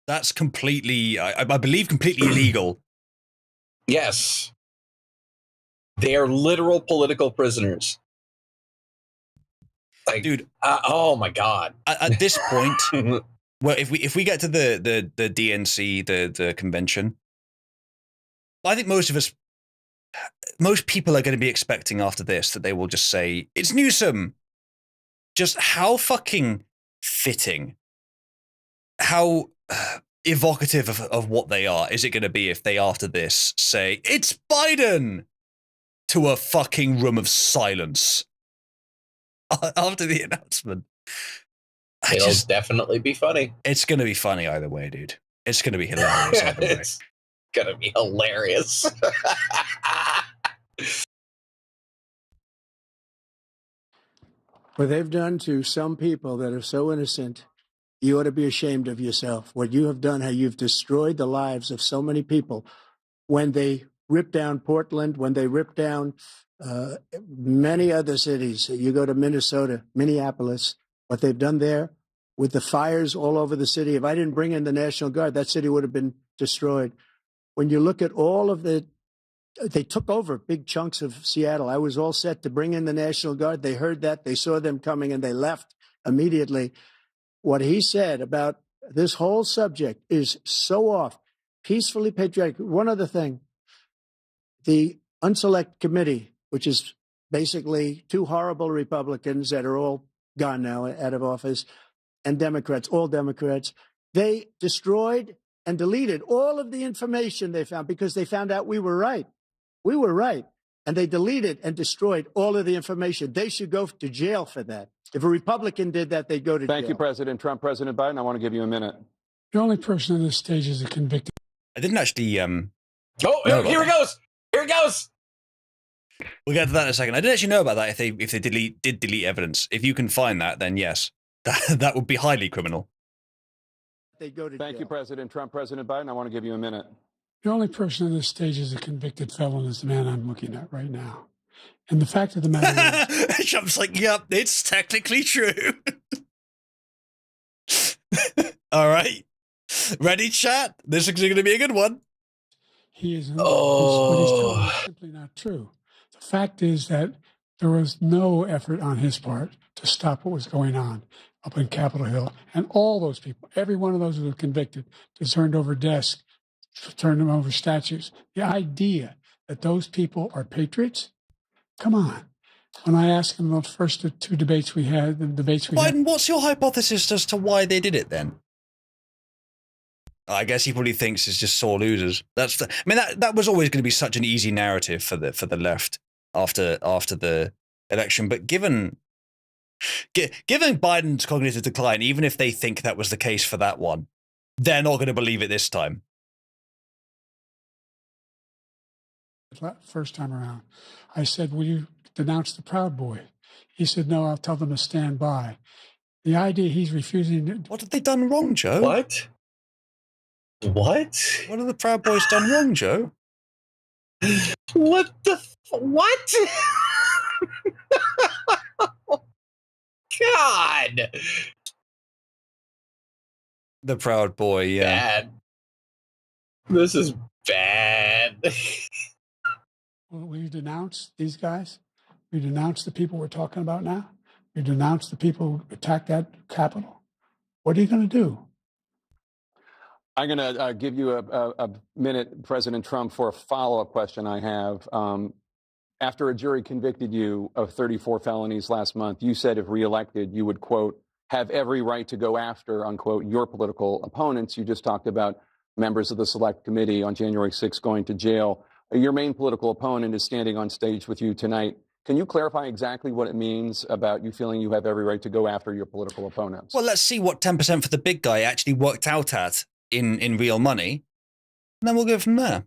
Speaker 1: That's completely, I believe, completely illegal.
Speaker 6: Yes. They are literal political prisoners. Like,
Speaker 1: dude,
Speaker 6: oh my God.
Speaker 1: At this point, well, if we get to the DNC, the convention, I think most people are going to be expecting after this that they will just say, it's Newsom. Just how fucking fitting, how evocative of what they are is it going to be if they after this say, it's Biden, to a fucking room of silence after the announcement.
Speaker 6: It'll definitely be funny.
Speaker 1: It's going to be funny either way, dude. It's going to be hilarious either way.
Speaker 6: It's going to be hilarious.
Speaker 8: What they've done to some people that are so innocent, you ought to be ashamed of yourself. What you have done, how you've destroyed the lives of so many people. When they ripped down Portland, when they ripped down many other cities, you go to Minnesota, Minneapolis, what they've done there with the fires all over the city. If I didn't bring in the National Guard, that city would have been destroyed. When you look at all of they took over big chunks of Seattle. I was all set to bring in the National Guard. They heard that, they saw them coming, and they left immediately. What he said about this whole subject is so off. Peacefully patriotic. One other thing, the Unselect Committee, which is basically two horrible Republicans that are all gone now, out of office, and Democrats, all Democrats, they destroyed and deleted all of the information they found because they found out we were right. We were right. And they deleted and destroyed all of the information. They should go to jail for that. If a Republican did that, they'd go to jail.
Speaker 4: Thank you, President Trump. President Biden, I want to give you a minute.
Speaker 7: The only person on this stage is a convicted.
Speaker 1: I didn't actually.
Speaker 6: Here it goes. Here it goes.
Speaker 1: We'll get to that in a second. I didn't actually know about that. If they did delete evidence, if you can find that, then yes, that would be highly criminal.
Speaker 8: They go to
Speaker 4: Thank
Speaker 8: jail.
Speaker 4: you, President Trump. President Biden, I want to give you a minute.
Speaker 7: The only person on this stage is a convicted felon is the man I'm looking at right now. And the fact of the matter is...
Speaker 1: Trump's like, yep, it's technically true. All right. Ready, chat? This is going to be a good one.
Speaker 7: He is what he's telling is simply not true. The fact is that there was no effort on his part to stop what was going on up in Capitol Hill. And all those people, every one of those who were convicted, just turned over desks, turned them over statues. The idea that those people are patriots, come on. When I asked him those first two debates we had,
Speaker 1: Biden, what's your hypothesis as to why they did it then? I guess he probably thinks it's just sore losers. I mean, that was always going to be such an easy narrative for the left after the election. But given Biden's cognitive decline, even if they think that was the case for that one, they're not going to believe it this time.
Speaker 7: First time around, I said, "Will you denounce the Proud Boy?" He said, "No, I'll tell them to stand by." The idea he's refusing.
Speaker 1: What have they done wrong, Joe?
Speaker 6: What? What
Speaker 1: have the Proud Boys done wrong, Joe?
Speaker 6: What? God.
Speaker 1: The Proud Boy, yeah.
Speaker 6: Bad. This is bad.
Speaker 7: Will you denounce these guys? Will you denounce the people we're talking about now? Will you denounce the people who attacked that Capitol? What are you going to do?
Speaker 4: I'm going to give you a minute, President Trump, for a follow-up question I have. After a jury convicted you of 34 felonies last month, you said if reelected, you would, quote, have every right to go after, unquote, your political opponents. You just talked about members of the Select Committee on January 6th going to jail. Your main political opponent is standing on stage with you tonight. Can you clarify exactly what it means about you feeling you have every right to go after your political opponents?
Speaker 1: Well, let's see what 10% for the big guy actually worked out at in real money, and then we'll go from there.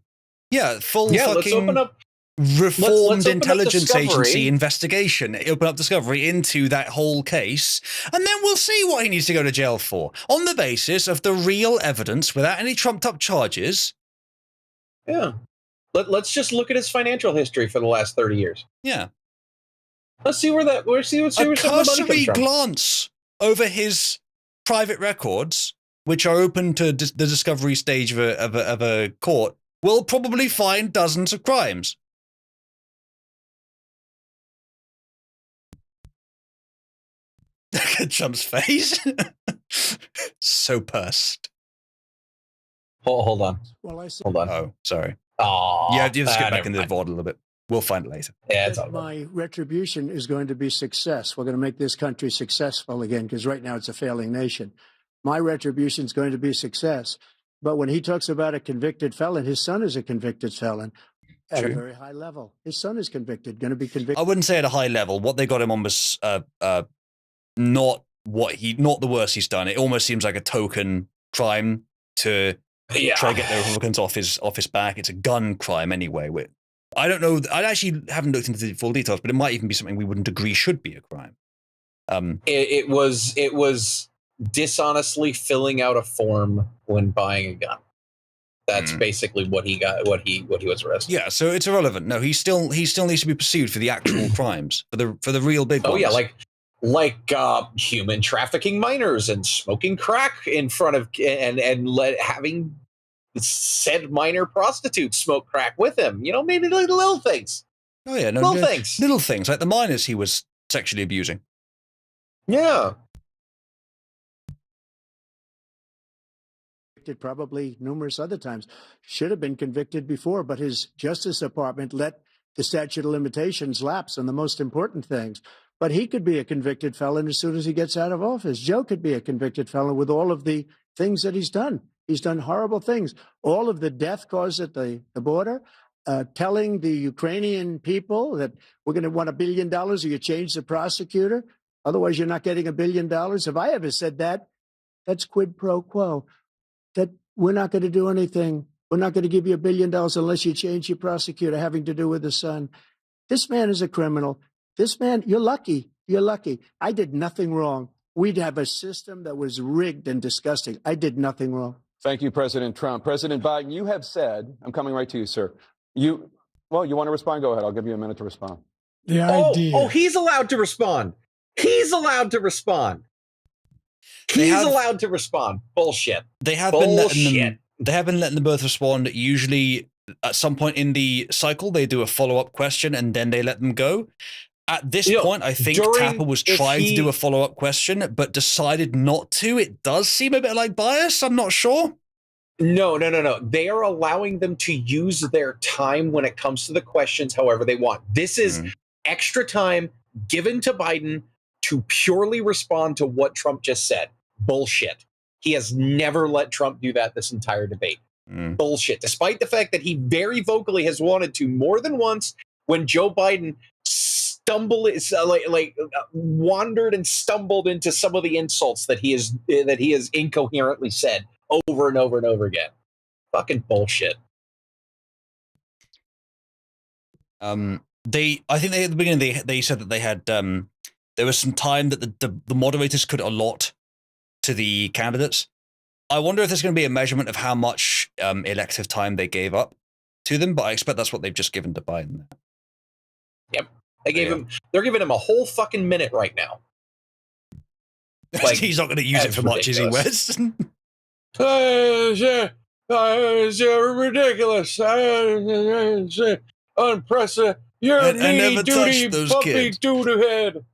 Speaker 1: Yeah, fucking
Speaker 6: let's open up,
Speaker 1: reformed
Speaker 6: let's
Speaker 1: intelligence agency investigation. Open up Discovery into that whole case, and then we'll see what he needs to go to jail for on the basis of the real evidence without any trumped up charges.
Speaker 6: Yeah. Let's just look at his financial history for the last 30 years.
Speaker 1: Yeah.
Speaker 6: Let's see where where some of the money
Speaker 1: cursory
Speaker 6: comes from.
Speaker 1: glance over his private records, which are open to the discovery stage of a court, will probably find dozens of crimes. Look at Trump's face. So pursed.
Speaker 6: Hold on.
Speaker 8: Well, I said,
Speaker 6: Hold on.
Speaker 1: Oh, sorry.
Speaker 6: Oh,
Speaker 1: Yeah, you have to skip back into the VOD a little bit. We'll find it later.
Speaker 6: Yeah, it's all
Speaker 8: my retribution is going to be success. We're going to make this country successful again, because right now it's a failing nation. My retribution is going to be success. But when he talks about a convicted felon, his son is a convicted felon at a very high level. His son is convicted, going to be convicted.
Speaker 1: I wouldn't say at a high level. What they got him on was not the worst he's done. It almost seems like a token crime to try to get the Republicans off his back. It's a gun crime anyway. I don't know. I actually haven't looked into the full details, but it might even be something we wouldn't agree should be a crime.
Speaker 6: It was dishonestly filling out a form when buying a gun. That's basically what he got. What he was arrested.
Speaker 1: Yeah, so it's irrelevant. No, he still needs to be pursued for the actual crimes, for the real big ones.
Speaker 6: Oh yeah, like human trafficking minors and smoking crack in front of having said minor prostitutes smoke crack with him. Maybe little things.
Speaker 1: Oh yeah, little things like the minors he was sexually abusing.
Speaker 6: Yeah.
Speaker 8: Probably numerous other times. Should have been convicted before, but his Justice Department let the statute of limitations lapse on the most important things. But he could be a convicted felon as soon as he gets out of office. Joe could be a convicted felon with all of the things that he's done. He's done horrible things. All of the death caused at the border, telling the Ukrainian people that we're going to want $1 billion or you change the prosecutor. Otherwise, you're not getting $1 billion. If I ever said that, that's quid pro quo. That we're not going to do anything. We're not going to give you $1 billion unless you change your prosecutor having to do with the son. This man is a criminal. This man, you're lucky. You're lucky. I did nothing wrong. We'd have a system that was rigged and disgusting. I did nothing wrong.
Speaker 4: Thank you, President Trump. President Biden, you have said, I'm coming right to you, sir. You want to respond? Go ahead. I'll give you a minute to respond.
Speaker 7: The idea.
Speaker 6: Oh, he's allowed to respond. He's allowed to respond. He's allowed to respond. Bullshit.
Speaker 1: They have been letting them both respond. Usually at some point in the cycle, they do a follow-up question and then they let them go. At this point, I think Tapper was trying to do a follow-up question, but decided not to. It does seem a bit like bias. I'm not sure.
Speaker 6: No. They are allowing them to use their time when it comes to the questions however they want. This is extra time given to Biden to purely respond to what Trump just said. Bullshit. He has never let Trump do that this entire debate. Bullshit. Despite the fact that he very vocally has wanted to more than once, when Joe Biden wandered and stumbled into some of the insults that he has incoherently said over and over and over again. Fucking bullshit.
Speaker 1: I think at the beginning they said that they had there was some time that the moderators could allot to the candidates. I wonder if there's going to be a measurement of how much elective time they gave up to them, but I expect that's what they've just given to Biden.
Speaker 6: Yep. They're giving him a whole fucking minute right now.
Speaker 1: Like, he's not going to use it for much, is he, Wes?
Speaker 9: It's ridiculous. Unprecedented. You're a knee-duty, puppy-duty head.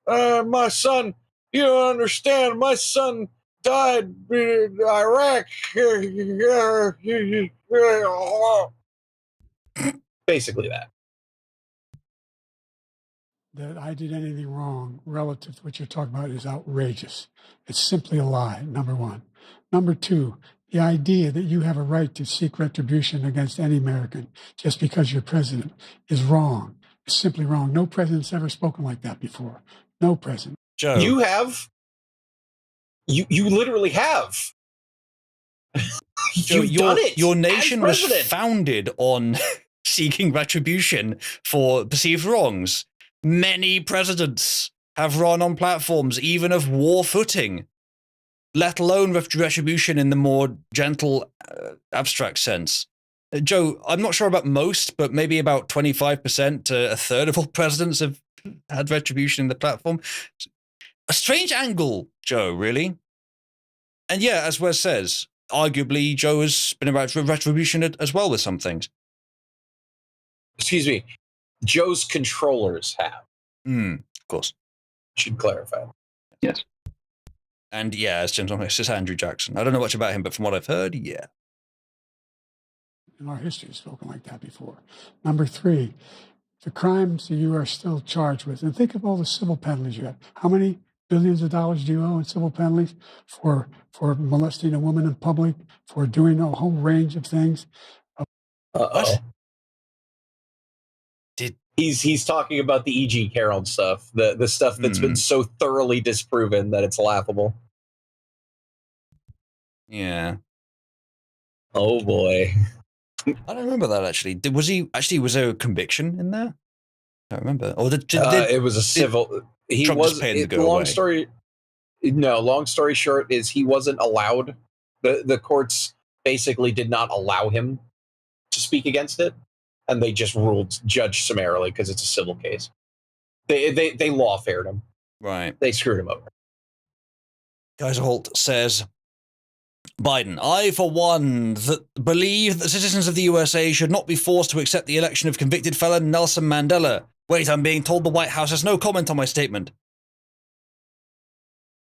Speaker 9: My son, you don't understand. My son died in Iraq.
Speaker 6: Basically that.
Speaker 7: That I did anything wrong relative to what you're talking about is outrageous. It's simply a lie, number one. Number two, the idea that you have a right to seek retribution against any American just because you're president is wrong. It's simply wrong. No president's ever spoken like that before. No president.
Speaker 1: Joe.
Speaker 6: You have. You literally have. You've done it.
Speaker 1: Your nation was founded on seeking retribution for perceived wrongs. Many presidents have run on platforms, even of war footing, let alone retribution in the more gentle, abstract sense. Joe, I'm not sure about most, but maybe about 25% to a third of all presidents have had retribution in the platform. A strange angle, Joe, really. And yeah, as Wes says, arguably Joe has been about retribution as well with some things.
Speaker 6: Excuse me. Joe's controllers have.
Speaker 1: Of course.
Speaker 6: Should clarify.
Speaker 11: Yes.
Speaker 1: And yeah, as Jim's on, it's just Andrew Jackson. I don't know much about him, but from what I've heard, yeah.
Speaker 7: In our history, has spoken like that before. Number three, the crimes that you are still charged with, and think of all the civil penalties you have. How many billions of dollars do you owe in civil penalties for molesting a woman in public, for doing a whole range of things?
Speaker 6: What? He's talking about the E.G. Carroll stuff, the stuff that's been so thoroughly disproven that it's laughable.
Speaker 1: Yeah.
Speaker 6: Oh boy.
Speaker 1: I don't remember that actually. Was there a conviction in there? I don't remember. Or
Speaker 6: it was a civil. He
Speaker 1: Trump
Speaker 6: was.
Speaker 1: just paid him to go
Speaker 6: long
Speaker 1: away?
Speaker 6: story. No, long story short is he wasn't allowed. The courts basically did not allow him to speak against it, and they just ruled judge summarily because it's a civil case. They lawfared him.
Speaker 1: Right.
Speaker 6: They screwed him over.
Speaker 1: Kaiser Holt says, Biden, I, for one, believe that citizens of the USA should not be forced to accept the election of convicted felon Nelson Mandela. Wait, I'm being told the White House has no comment on my statement.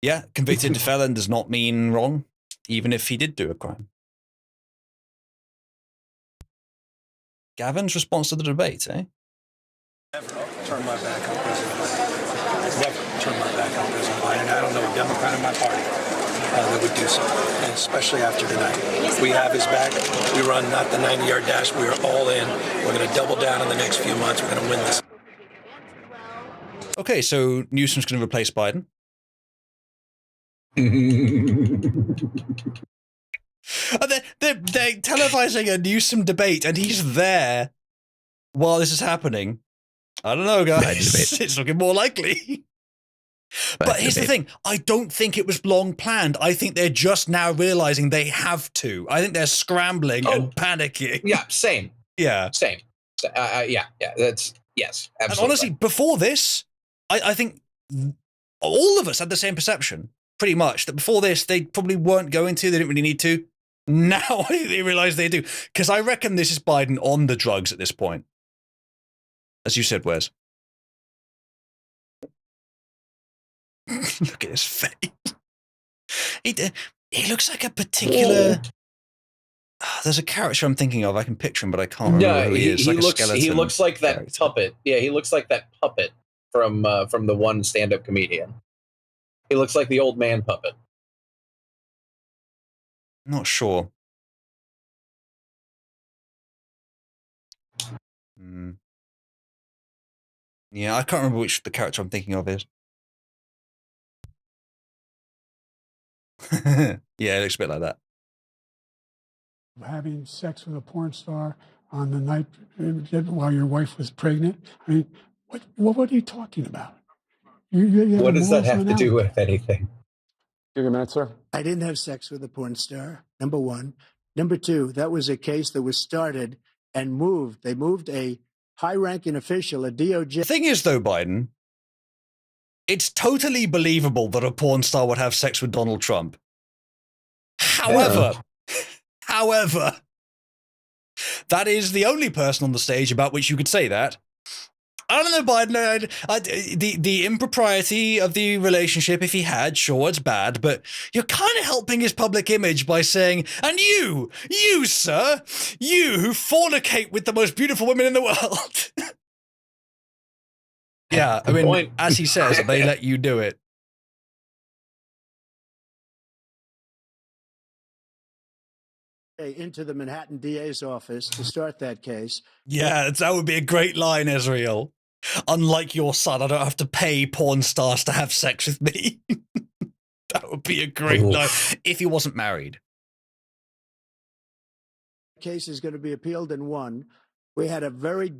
Speaker 1: Yeah, convicted felon does not mean wrong, even if he did do a crime. Gavin's response to the debate, eh?
Speaker 12: Never turn my back on President Biden. Never turn my back on President Biden. I don't know a Democrat in my party that would do so, and especially after tonight. We have his back. We run not the 90-yard dash. We are all in. We're going to double down in the next few months. We're going to win this.
Speaker 1: Okay, so Newsom's going to replace Biden. They're televising a Newsom debate, and he's there while this is happening. I don't know, guys. It's looking more likely. But here's the thing. I don't think it was long planned. I think they're just now realizing they have to. I think they're scrambling and panicking.
Speaker 6: Yeah, same.
Speaker 1: Yeah.
Speaker 6: Same. Yeah. That's, yes, absolutely.
Speaker 1: And honestly, before this, I think all of us had the same perception, pretty much, that before this, they probably weren't going to. They didn't really need to. Now I think they realize they do. Because I reckon this is Biden on the drugs at this point. As you said, Wes. Look at his face. He looks like a particular... There's a character I'm thinking of. I can picture him, but I can't remember who he is.
Speaker 6: He
Speaker 1: like
Speaker 6: looks. He looks like that
Speaker 1: character.
Speaker 6: puppet. Yeah, he looks like that puppet from the one stand-up comedian. He looks like the old man puppet.
Speaker 1: Not sure. Yeah, I can't remember which the character I'm thinking of is. Yeah, it looks a bit like that.
Speaker 7: Having sex with a porn star on the night while your wife was pregnant. I mean, what are you talking about? You
Speaker 6: What does that have to do with anything?
Speaker 4: Give your minute, sir.
Speaker 8: I didn't have sex with a porn star, number one. Number two, that was a case that was started and moved. They moved a high-ranking official, a DOJ.
Speaker 1: The thing is, though, Biden, it's totally believable that a porn star would have sex with Donald Trump. However, that is the only person on the stage about which you could say that. I don't know, Biden. The impropriety of the relationship, if he had, sure, it's bad, but you're kind of helping his public image by saying, and you, sir, you who fornicate with the most beautiful women in the world. Yeah, I mean, as he says, they let you do it.
Speaker 8: Into the Manhattan DA's office to start that case.
Speaker 1: Yeah, that would be a great line, Israel. Unlike your son, I don't have to pay porn stars to have sex with me. That would be a great line if he wasn't married.
Speaker 8: Case is going to be appealed and won. We had a very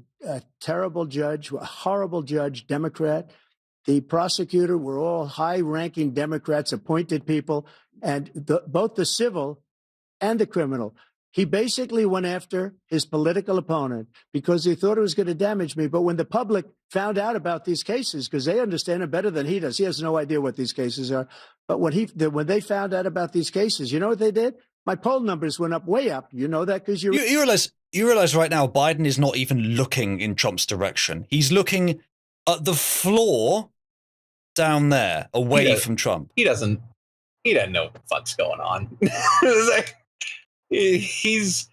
Speaker 8: terrible judge, a horrible judge, Democrat. The prosecutor were all high-ranking Democrats, appointed people, and both the civil and the criminal. He basically went after his political opponent because he thought it was going to damage me. But when the public found out about these cases, because they understand it better than he does, he has no idea what these cases are. But when they found out about these cases, you know what they did? My poll numbers went up, way up. You know that because you
Speaker 1: realize right now Biden is not even looking in Trump's direction. He's looking at the floor down there, away from Trump.
Speaker 6: He doesn't know what the fuck's going on. He's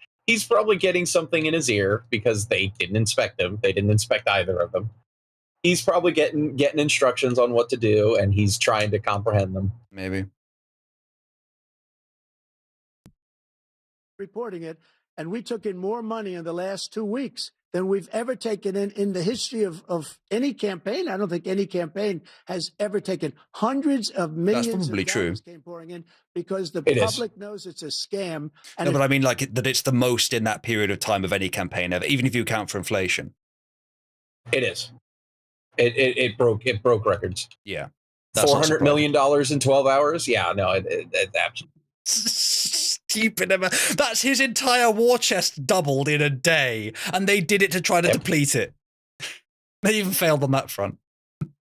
Speaker 6: probably getting something in his ear because they didn't inspect him. They didn't inspect either of them. He's probably getting instructions on what to do, and he's trying to comprehend them.
Speaker 1: Maybe.
Speaker 8: Reporting it, and we took in more money in the last 2 weeks than we've ever taken in the history of any campaign. I don't think any campaign has ever taken hundreds of millions.
Speaker 1: That's probably
Speaker 8: of
Speaker 1: true.
Speaker 8: Came pouring in because the public knows it's a scam. And
Speaker 1: no, but I mean, like that it's the most in that period of time of any campaign ever, even if you account for inflation.
Speaker 6: It is. It broke records.
Speaker 1: Yeah,
Speaker 6: $400 million in 12 hours. Yeah, no, it
Speaker 1: stupid. That's his entire war chest doubled in a day, and they did it to try to deplete it. They even failed on that front.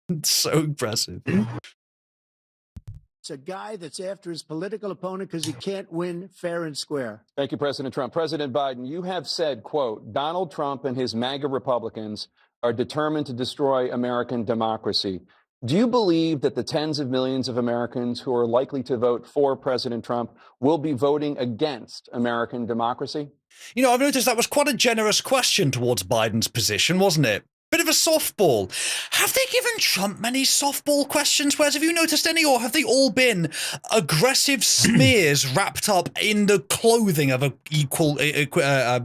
Speaker 1: It's so impressive.
Speaker 8: It's a guy that's after his political opponent because he can't win fair and square.
Speaker 4: Thank you, President Trump. President Biden, you have said, quote, Donald Trump and his MAGA Republicans are determined to destroy American democracy. Do you believe that the tens of millions of Americans who are likely to vote for President Trump will be voting against American democracy?
Speaker 1: You know, I've noticed that was quite a generous question towards Biden's position, wasn't it? Bit of a softball. Have they given Trump many softball questions? Wes, have you noticed any, or have they all been aggressive smears wrapped up in the clothing of a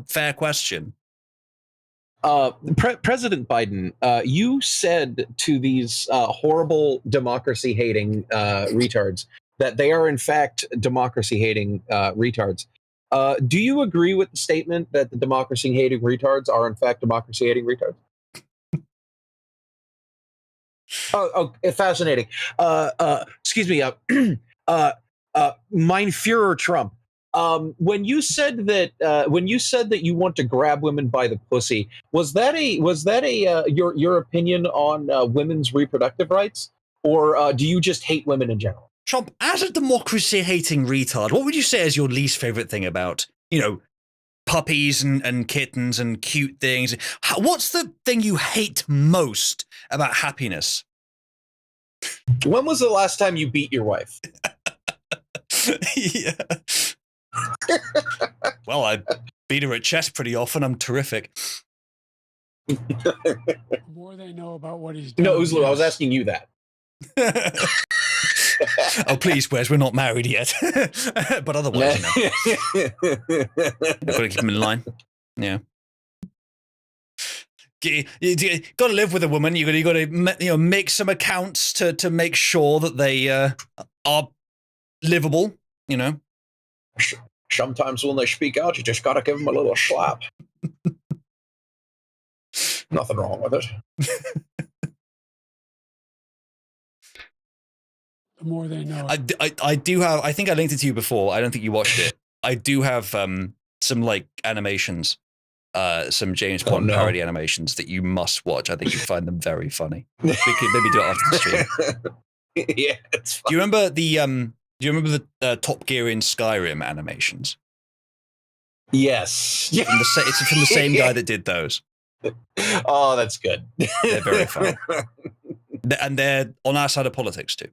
Speaker 1: fair question?
Speaker 6: President Biden, you said to these horrible democracy-hating retards that they are in fact democracy-hating retards. Do you agree with the statement that the democracy-hating retards are in fact democracy-hating retards? Oh, fascinating. Excuse me. Mein Führer Trump. When you said that you want to grab women by the pussy, was that your opinion on women's reproductive rights, or do you just hate women in general?
Speaker 1: Trump, as a democracy-hating retard, what would you say is your least favorite thing about, you know, puppies and kittens and cute things? What's the thing you hate most about happiness?
Speaker 6: When was the last time you beat your wife?
Speaker 1: Yeah. Well, I beat her at chess pretty often. I'm terrific.
Speaker 7: The more they know about what he's done.
Speaker 6: No, Uzlu, I was
Speaker 7: yes.
Speaker 6: asking you that.
Speaker 1: Oh, please, Wes, we're not married yet. But otherwise, you know. Gotta keep them in line. Yeah. You got to live with a woman. You got to make some accounts to make sure that they are livable. You know.
Speaker 6: Sometimes when they speak out, you just got to give them a little slap. Nothing wrong with it.
Speaker 7: The more they know.
Speaker 1: I do have. I think I linked it to you before. I don't think you watched it. I do have some like animations, some James Bond parody animations that you must watch. I think you find them very funny. Maybe do it after the stream.
Speaker 6: Yeah, it's fun.
Speaker 1: Do you remember the Top Gear in Skyrim animations?
Speaker 6: Yes.
Speaker 1: It's from the same guy that did those.
Speaker 6: Oh, that's good.
Speaker 1: They're very funny. And they're on our side of politics too.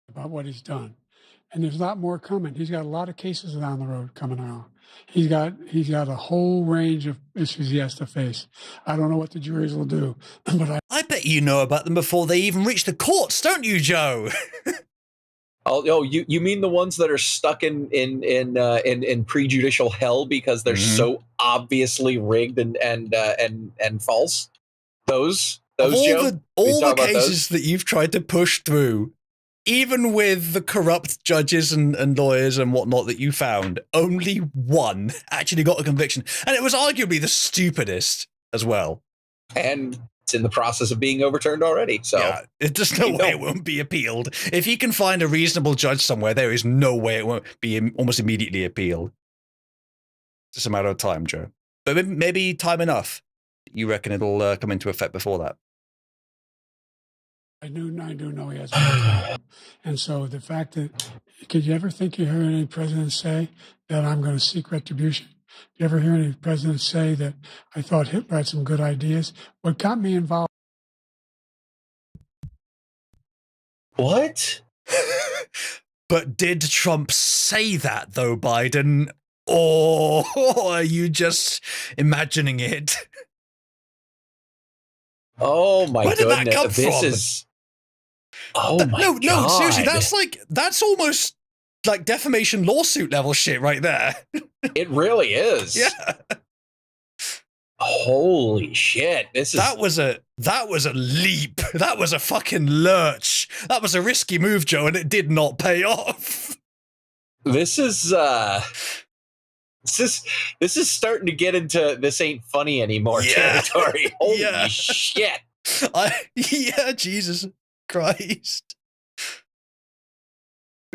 Speaker 7: About what he's done. And there's a lot more coming. He's got a lot of cases down the road coming out. He's got a whole range of issues he has to face. I don't know what the juries will do, but
Speaker 1: I bet you know about them before they even reach the courts, don't you, Joe?
Speaker 6: Oh, you mean the ones that are stuck in prejudicial hell because they're so obviously rigged and false? Those Joe?
Speaker 1: All the cases that you've tried to push through, even with the corrupt judges and lawyers and whatnot that you found, only one actually got a conviction. And it was arguably the stupidest as well.
Speaker 6: And it's in the process of being overturned already. So
Speaker 1: yeah, there's no way it won't be appealed. If you can find a reasonable judge somewhere, there is no way it won't be almost immediately appealed. It's just a matter of time, Joe. But maybe time enough. You reckon it'll come into effect before that?
Speaker 7: I do know he has more time. And so the fact that, could you ever think you heard any president say that I'm going to seek retribution? Did you ever hear any president say that I thought Hitler had some good ideas? What got me involved?
Speaker 6: What?
Speaker 1: But did Trump say that, though, Biden? Or are you just imagining it?
Speaker 6: Oh, my
Speaker 1: Where did
Speaker 6: goodness.
Speaker 1: that come
Speaker 6: This
Speaker 1: from?
Speaker 6: is... Oh my God.
Speaker 1: No, seriously, that's almost like defamation lawsuit level shit right there.
Speaker 6: It really is.
Speaker 1: Yeah.
Speaker 6: Holy shit.
Speaker 1: That was a leap. That was a fucking lurch. That was a risky move, Joe, and it did not pay off.
Speaker 6: This is starting to get into this ain't funny anymore territory. Holy shit.
Speaker 1: Jesus Christ.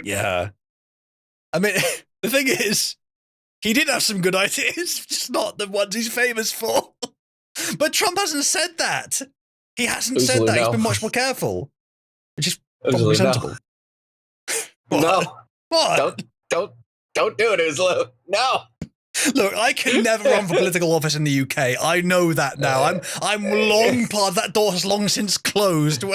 Speaker 1: Yeah. I mean, the thing is, he did have some good ideas, just not the ones he's famous for. But Trump hasn't said that. He hasn't said that. He's been much more careful. Which is probably sensible.
Speaker 6: No.
Speaker 1: What?
Speaker 6: Don't do it, Uzlu. No.
Speaker 1: Look, I can never run for political office in the UK. I know that now. I'm long past that door has long since closed.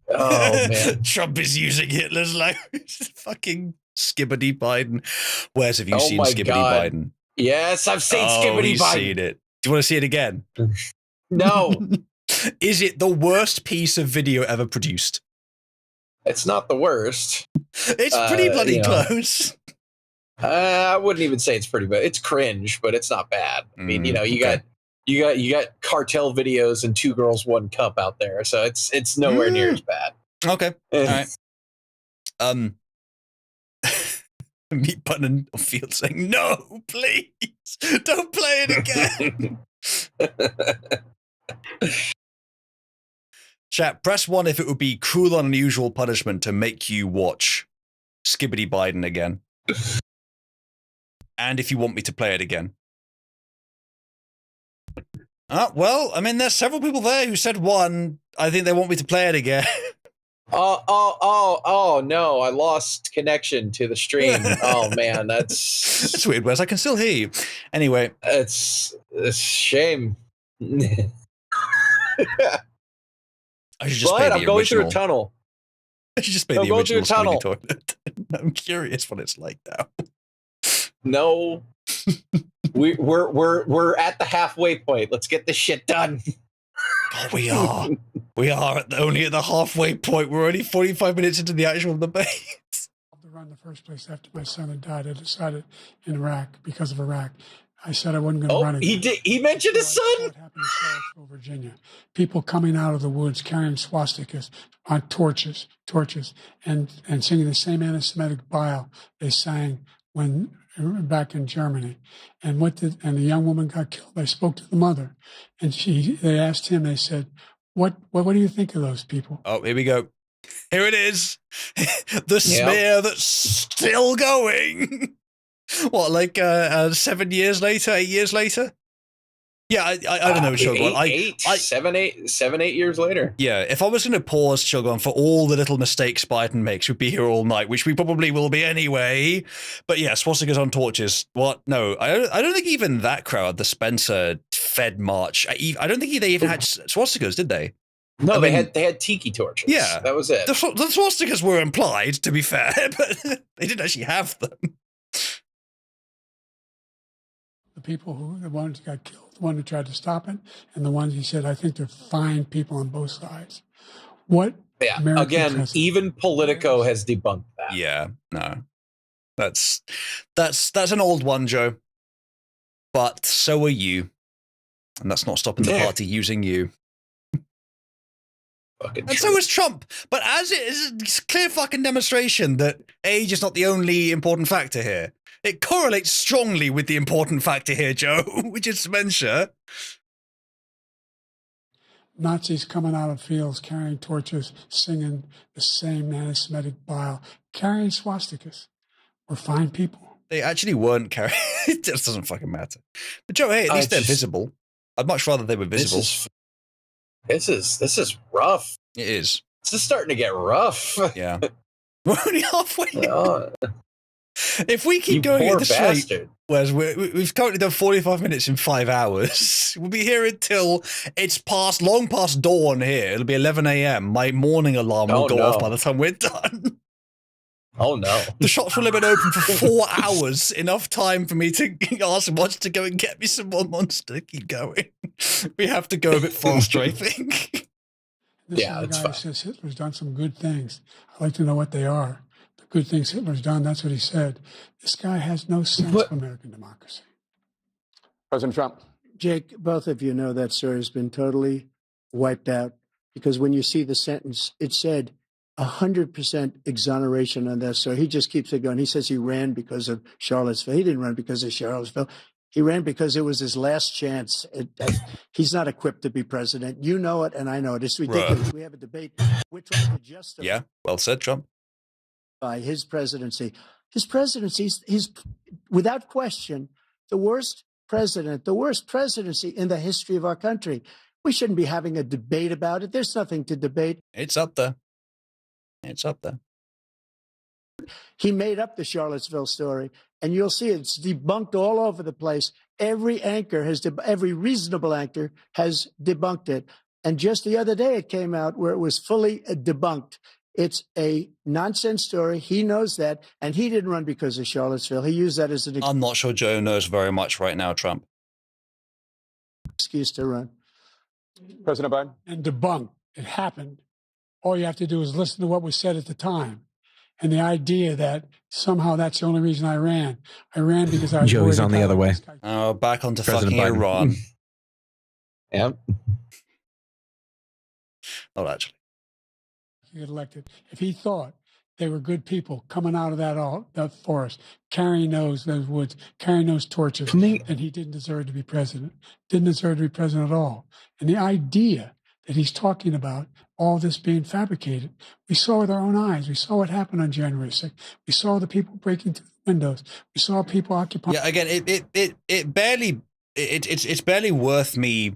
Speaker 6: Oh man.
Speaker 1: Trump is using Hitler's language. Fucking Skibbity Biden. Where's have you seen Skibbity Biden?
Speaker 6: Yes, I've seen Skibbity Biden.
Speaker 1: Seen it. Do you want to see it again?
Speaker 6: No.
Speaker 1: Is it the worst piece of video ever produced?
Speaker 6: It's not the worst.
Speaker 1: It's pretty bloody close.
Speaker 6: I wouldn't even say it's pretty bad. It's cringe, but it's not bad. I mean, you got cartel videos and 2 girls 1 cup out there, so it's nowhere near as bad.
Speaker 1: Okay, all right. Meat Button and Field saying, "No, please, don't play it again." Chat, press 1 if it would be cruel and unusual punishment to make you watch Skibbity Biden again. And if you want me to play it again. Well, I mean, there's several people there who said 1. I think they want me to play it again.
Speaker 6: Oh, no, I lost connection to the stream. Oh, man, that's
Speaker 1: weird, Wes. I can still hear you. Anyway.
Speaker 6: It's a shame.
Speaker 1: I should just
Speaker 6: Go
Speaker 1: pay
Speaker 6: ahead,
Speaker 1: the
Speaker 6: I'm going through a
Speaker 1: original.
Speaker 6: tunnel.
Speaker 1: I should just pay
Speaker 6: No,
Speaker 1: the
Speaker 6: go through a
Speaker 1: original Scooby
Speaker 6: tunnel.
Speaker 1: toilet. I'm curious what it's like now.
Speaker 6: No. we're at the halfway point. Let's get this shit done.
Speaker 1: Oh, we are. We are only at the halfway point. We're only 45 minutes into the actual debate.
Speaker 7: To run the first place after my son had died, I decided in Iraq because of Iraq. I said I wasn't going to run again.
Speaker 6: He did. He mentioned his
Speaker 7: So I saw
Speaker 6: son.
Speaker 7: what happened in Charlottesville, Virginia. People coming out of the woods carrying swastikas on torches, and singing the same anti-Semitic bile they sang when back in Germany. And the young woman got killed. I spoke to the mother, and they asked him. They said, "What do you think of those people?"
Speaker 1: Oh, here we go. Here it is. The smear that's still going. What, like 7 years later, 8 years later? Yeah, I don't know, Shogun.
Speaker 6: 7, 8 years later.
Speaker 1: Yeah, if I was going to pause, Shogun, for all the little mistakes Biden makes, we'd be here all night, which we probably will be anyway. But yeah, swastikas on torches. What? No, I don't think even that crowd, the Spencer Fed March, I don't think they even had swastikas, did they?
Speaker 6: No, they had tiki torches.
Speaker 1: Yeah,
Speaker 6: that was it.
Speaker 1: The swastikas were implied, to be fair, but they didn't actually have them.
Speaker 7: The people the ones who got killed, the one who tried to stop it, and the ones he said, I think they're fine people on both sides. What?
Speaker 6: Yeah.
Speaker 7: American
Speaker 6: Again,
Speaker 7: president?
Speaker 6: even Politico has debunked that.
Speaker 1: Yeah, no, that's an old one, Joe. But so are you, and that's not stopping the party using you. And so is Trump. But as it is a clear fucking demonstration that age is not the only important factor here. It correlates strongly with the important factor here, Joe, which is dementia.
Speaker 7: Nazis coming out of fields carrying torches, singing the same anti-Semitic bile, carrying swastikas. We're fine people.
Speaker 1: They actually weren't carrying. It just doesn't fucking matter. But Joe, hey, at least they're visible. I'd much rather they were visible.
Speaker 6: This is rough.
Speaker 1: It is.
Speaker 6: This is starting to get rough.
Speaker 1: Yeah. We're only halfway. If we keep going at this rate, whereas we've currently done 45 minutes in 5 hours, we'll be here until it's long past dawn here. It'll be 11 a.m. My morning alarm will go off by the time we're done.
Speaker 6: Oh, no.
Speaker 1: The shops will have been open for 4 hours, enough time for me to ask Watch to go and get me some more Monster. Keep going. We have to go a bit faster, I think.
Speaker 7: This is the guy who says Hitler's done some good things. I'd like to know what they are. The good things Hitler's done, that's what he said. This guy has no sense of American democracy.
Speaker 4: President Trump.
Speaker 8: Jake, both of you know that story has been totally wiped out because when you see the sentence, it said 100% exoneration on that. So he just keeps it going. He says he ran because of Charlottesville. He didn't run because of Charlottesville. He ran because it was his last chance. He's not equipped to be president. You know it, and I know it. It's ridiculous. Right. We have a debate. We're trying to justify.
Speaker 1: Yeah, well said, Trump.
Speaker 8: By his presidency. His presidency, he's without question the worst president, the worst presidency in the history of our country. We shouldn't be having a debate about it. There's nothing to debate.
Speaker 1: It's up there. It's up there.
Speaker 8: He made up the Charlottesville story, and you'll see it's debunked all over the place. Every reasonable anchor has debunked it. And just the other day, it came out where it was fully debunked. It's a nonsense story. He knows that, and he didn't run because of Charlottesville. He used that as an
Speaker 1: I'm not sure Joe knows very much right now, Trump.
Speaker 8: Excuse to run.
Speaker 4: President Biden.
Speaker 7: And debunk. It happened. All you have to do is listen to what was said at the time. And the idea that somehow that's the only reason I ran. I ran because I was
Speaker 11: Joey's on the other way.
Speaker 1: Oh, back onto
Speaker 11: President
Speaker 1: fucking
Speaker 11: Biden.
Speaker 1: Iran.
Speaker 6: Yep.
Speaker 1: Not actually.
Speaker 7: He got elected. If he thought they were good people coming out of that forest, carrying those woods, carrying those torches, then he didn't deserve to be president. Didn't deserve to be president at all. And the idea that he's talking about all this being fabricated, we saw with our own eyes. We saw what happened on January 6th. We saw the people breaking through the windows. We saw people occupying.
Speaker 1: Yeah, again, it's barely worth me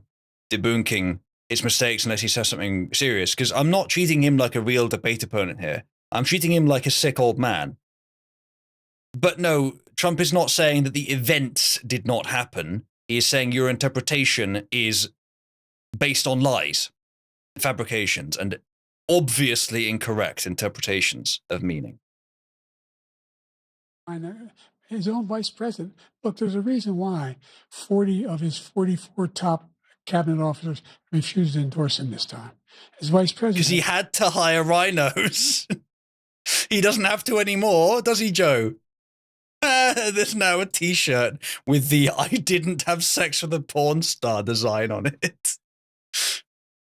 Speaker 1: debunking its mistakes unless he says something serious, because I'm not treating him like a real debate opponent here. I'm treating him like a sick old man. But no, Trump is not saying that the events did not happen. He is saying your interpretation is based on lies. fabrications and obviously incorrect interpretations of meaning.
Speaker 7: I know his own vice president. Look, there's a reason why 40 of his 44 top cabinet officers refused to endorse him this time. His vice president.
Speaker 1: Because he had to hire rhinos. He doesn't have to anymore, does he, Joe? There's now a t-shirt with the "I didn't have sex with a porn star" design on it.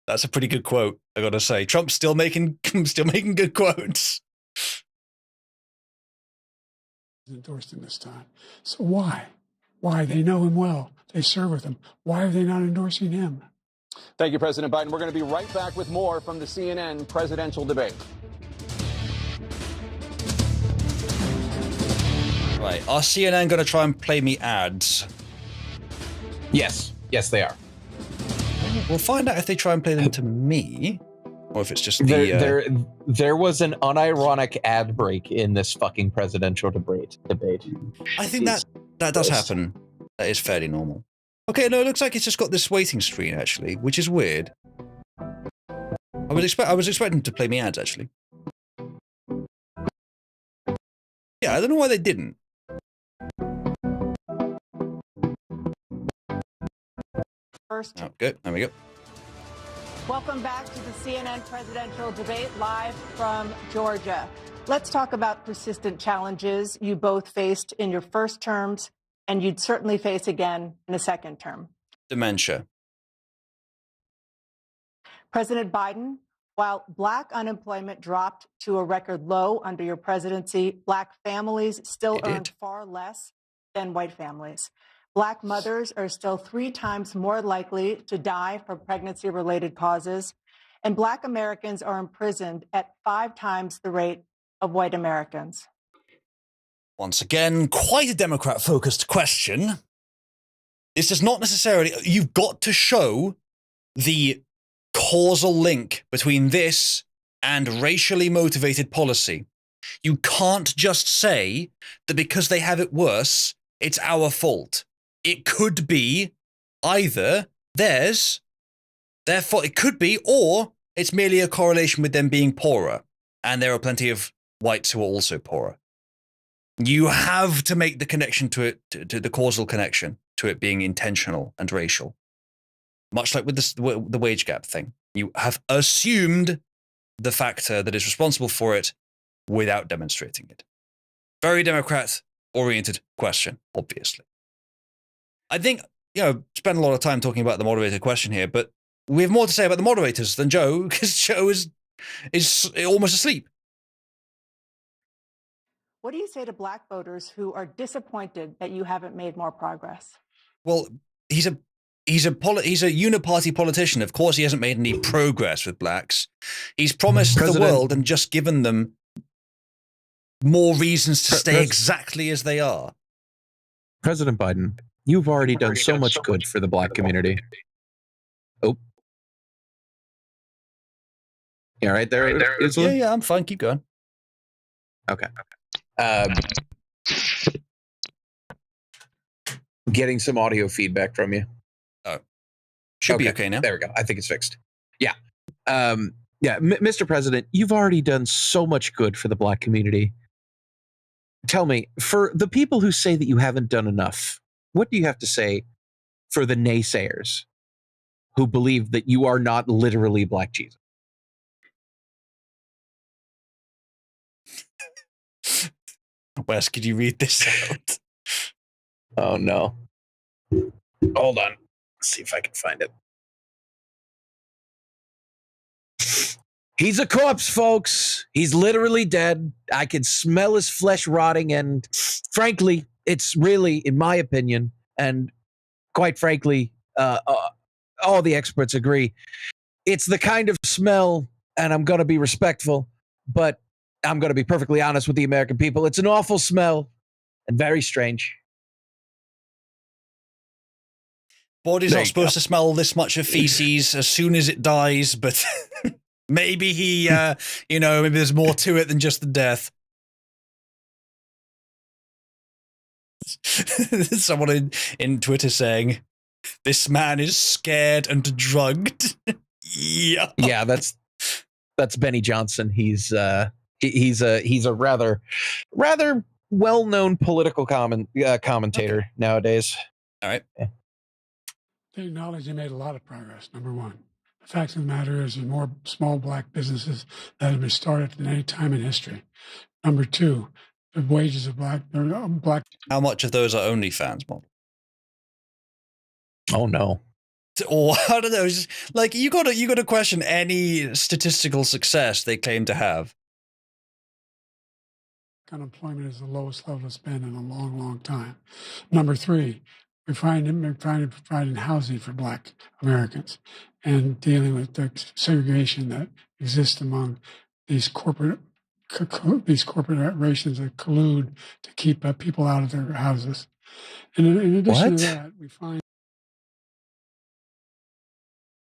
Speaker 1: That's a pretty good quote, I gotta say. Trump's still making good quotes.
Speaker 7: Endorsed him this time. So why? Why? They know him well. They serve with him. Why are they not endorsing him?
Speaker 4: Thank you, President Biden. We're going to be right back with more from the CNN presidential debate.
Speaker 1: Right, are CNN going to try and play me ads?
Speaker 6: Yes, they are.
Speaker 1: We'll find out if they try and play them to me, or if it's just the.
Speaker 6: There was an unironic ad break in this fucking presidential debate.
Speaker 1: I think that does happen. That is fairly normal. Okay, no, it looks like it's just got this waiting screen actually, which is weird. I was expecting to play me ads actually. Yeah, I don't know why they didn't.
Speaker 5: First.
Speaker 1: Oh, good. There we go.
Speaker 5: Welcome back to the CNN presidential debate live from Georgia. Let's talk about persistent challenges you both faced in your first terms and you'd certainly face again in a second term.
Speaker 1: Dementia.
Speaker 5: President Biden, while Black unemployment dropped to a record low under your presidency, Black families still earned far less than white families. Black mothers are still 3 times more likely to die from pregnancy-related causes, and Black Americans are imprisoned at 5 times the rate of white Americans.
Speaker 1: Once again, quite a Democrat-focused question. This is not necessarily... You've got to show the causal link between this and racially motivated policy. You can't just say that because they have it worse, it's our fault. It could be either theirs, therefore it could be, or it's merely a correlation with them being poorer. And there are plenty of whites who are also poorer. You have to make the connection to it, to the causal connection, to it being intentional and racial. Much like with the wage gap thing. You have assumed the factor that is responsible for it without demonstrating it. Very Democrat-oriented question, obviously. I think, spend a lot of time talking about the moderator question here, but we have more to say about the moderators than Joe, because Joe is almost asleep.
Speaker 5: What do you say to Black voters who are disappointed that you haven't made more progress?
Speaker 1: Well, he's a uniparty politician. Of course, he hasn't made any progress with Blacks. He's promised the world and just given them more reasons to stay exactly as they are.
Speaker 6: President Biden, you've already done so much good for the Black community. Oh. Yeah, right there.
Speaker 1: Yeah, I'm fine. Keep going.
Speaker 6: Okay. Getting some audio feedback from you.
Speaker 1: Oh. Should be okay now.
Speaker 6: There we go. I think it's fixed. Yeah. Mr. President, you've already done so much good for the Black community. Tell me, for the people who say that you haven't done enough, what do you have to say for the naysayers who believe that you are not literally Black Jesus?
Speaker 1: Wes, could you read this out?
Speaker 6: Oh, no. Hold on. Let's see if I can find it. He's a corpse, folks. He's literally dead. I can smell his flesh rotting, and frankly, it's really, in my opinion, and quite frankly, all the experts agree, it's the kind of smell, and I'm going to be respectful, but I'm going to be perfectly honest with the American people. It's an awful smell and very strange.
Speaker 1: Body's not supposed to smell this much of feces as soon as it dies, but maybe he, maybe there's more to it than just the death. Someone in Twitter saying, this man is scared and drugged. Yeah.
Speaker 6: Yeah, that's Benny Johnson. He's a rather well-known political commentator nowadays.
Speaker 1: All right.
Speaker 6: Yeah.
Speaker 7: They acknowledge they made a lot of progress, number one. The fact of the matter is there's more small black businesses that have been started than any time in history. Number two, the wages of black.
Speaker 1: How much of those are OnlyFans, Bob?
Speaker 6: Oh no.
Speaker 1: Or I don't know. It's just, like you got to question any statistical success they claim to have.
Speaker 7: Unemployment is the lowest level it's been in a long, long time. Number three, we're trying to provide housing for Black Americans and dealing with the segregation that exists among these corporations that collude to keep people out of their houses. And in addition to that, we find.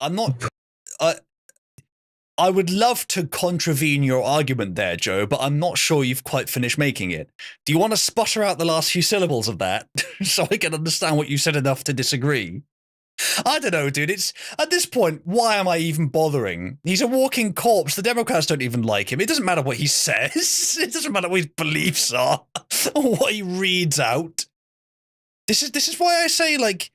Speaker 1: I'm not. I would love to contravene your argument there, Joe, but I'm not sure you've quite finished making it. Do you want to sputter out the last few syllables of that so I can understand what you said enough to disagree? I don't know, dude. It's at this point, why am I even bothering? He's a walking corpse. The Democrats don't even like him. It doesn't matter what he says. It doesn't matter what his beliefs are or what he reads out. This is why I say, like,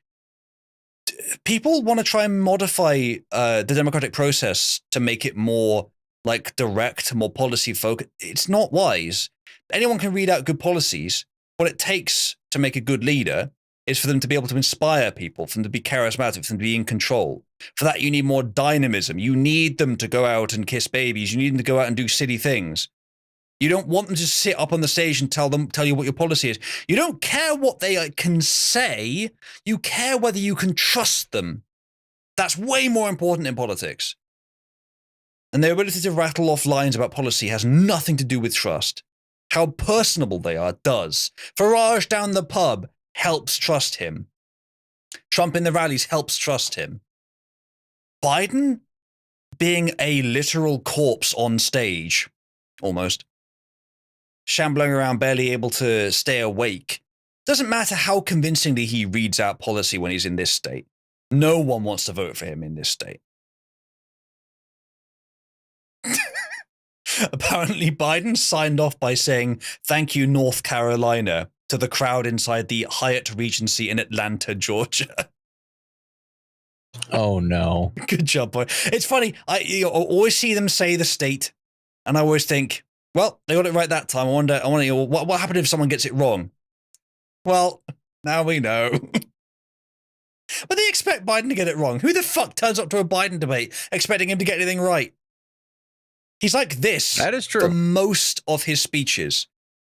Speaker 1: people want to try and modify the democratic process to make it more like direct, more policy focused. It's not wise. Anyone can read out good policies. What it takes to make a good leader is for them to be able to inspire people, for them to be charismatic, for them to be in control. For that, you need more dynamism. You need them to go out and kiss babies. You need them to go out and do silly things. You don't want them to sit up on the stage and tell you what your policy is. You don't care what they can say. You care whether you can trust them. That's way more important in politics. And their ability to rattle off lines about policy has nothing to do with trust. How personable they are does. Farage down the pub helps trust him. Trump in the rallies helps trust him. Biden being a literal corpse on stage, almost. Shambling around, barely able to stay awake. Doesn't matter how convincingly he reads out policy when he's in this state. No one wants to vote for him in this state. Apparently, Biden signed off by saying, "Thank you, North Carolina," to the crowd inside the Hyatt Regency in Atlanta, Georgia.
Speaker 6: Oh, no.
Speaker 1: Good job, boy. It's funny. I always see them say the state, and I always think, well, they got it right that time. I wonder what happened if someone gets it wrong? Well, now we know. But they expect Biden to get it wrong. Who the fuck turns up to a Biden debate expecting him to get anything right? He's like this.
Speaker 6: That is true.
Speaker 1: For most of his speeches.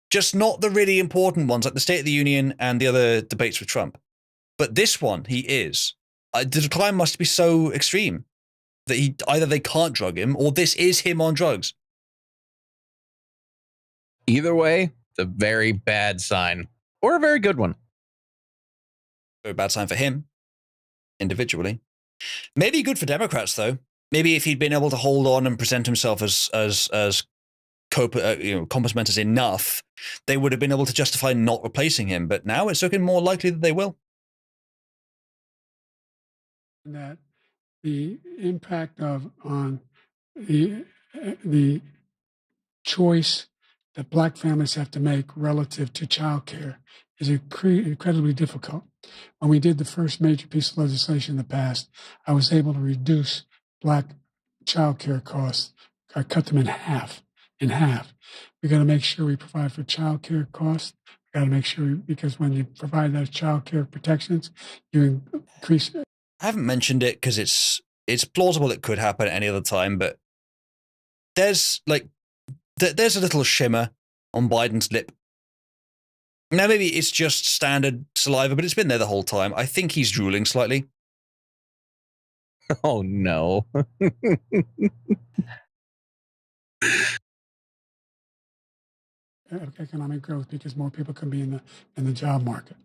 Speaker 1: Just not the really important ones, like the State of the Union and the other debates with Trump. But this one, he is. The decline must be so extreme that either they can't drug him or this is him on drugs.
Speaker 6: Either way, it's a very bad sign. Or a very good one.
Speaker 1: Very bad sign for him, individually. Maybe good for Democrats, though. Maybe if he'd been able to hold on and present himself as compromisers enough, they would have been able to justify not replacing him. But now it's looking more likely that they will.
Speaker 7: That the impact on the choice that Black families have to make relative to childcare is incredibly difficult. When we did the first major piece of legislation in the past, I was able to reduce Black childcare costs. I cut them in half. We got to make sure we provide for childcare costs. We got to make sure, because when you provide those childcare protections, you increase.
Speaker 1: I haven't mentioned it because it's plausible it could happen at any other time, but there's a little shimmer on Biden's lip. Now, maybe it's just standard saliva, but it's been there the whole time. I think he's drooling slightly.
Speaker 6: Oh, no.
Speaker 7: Economic growth because more people can be in the job market.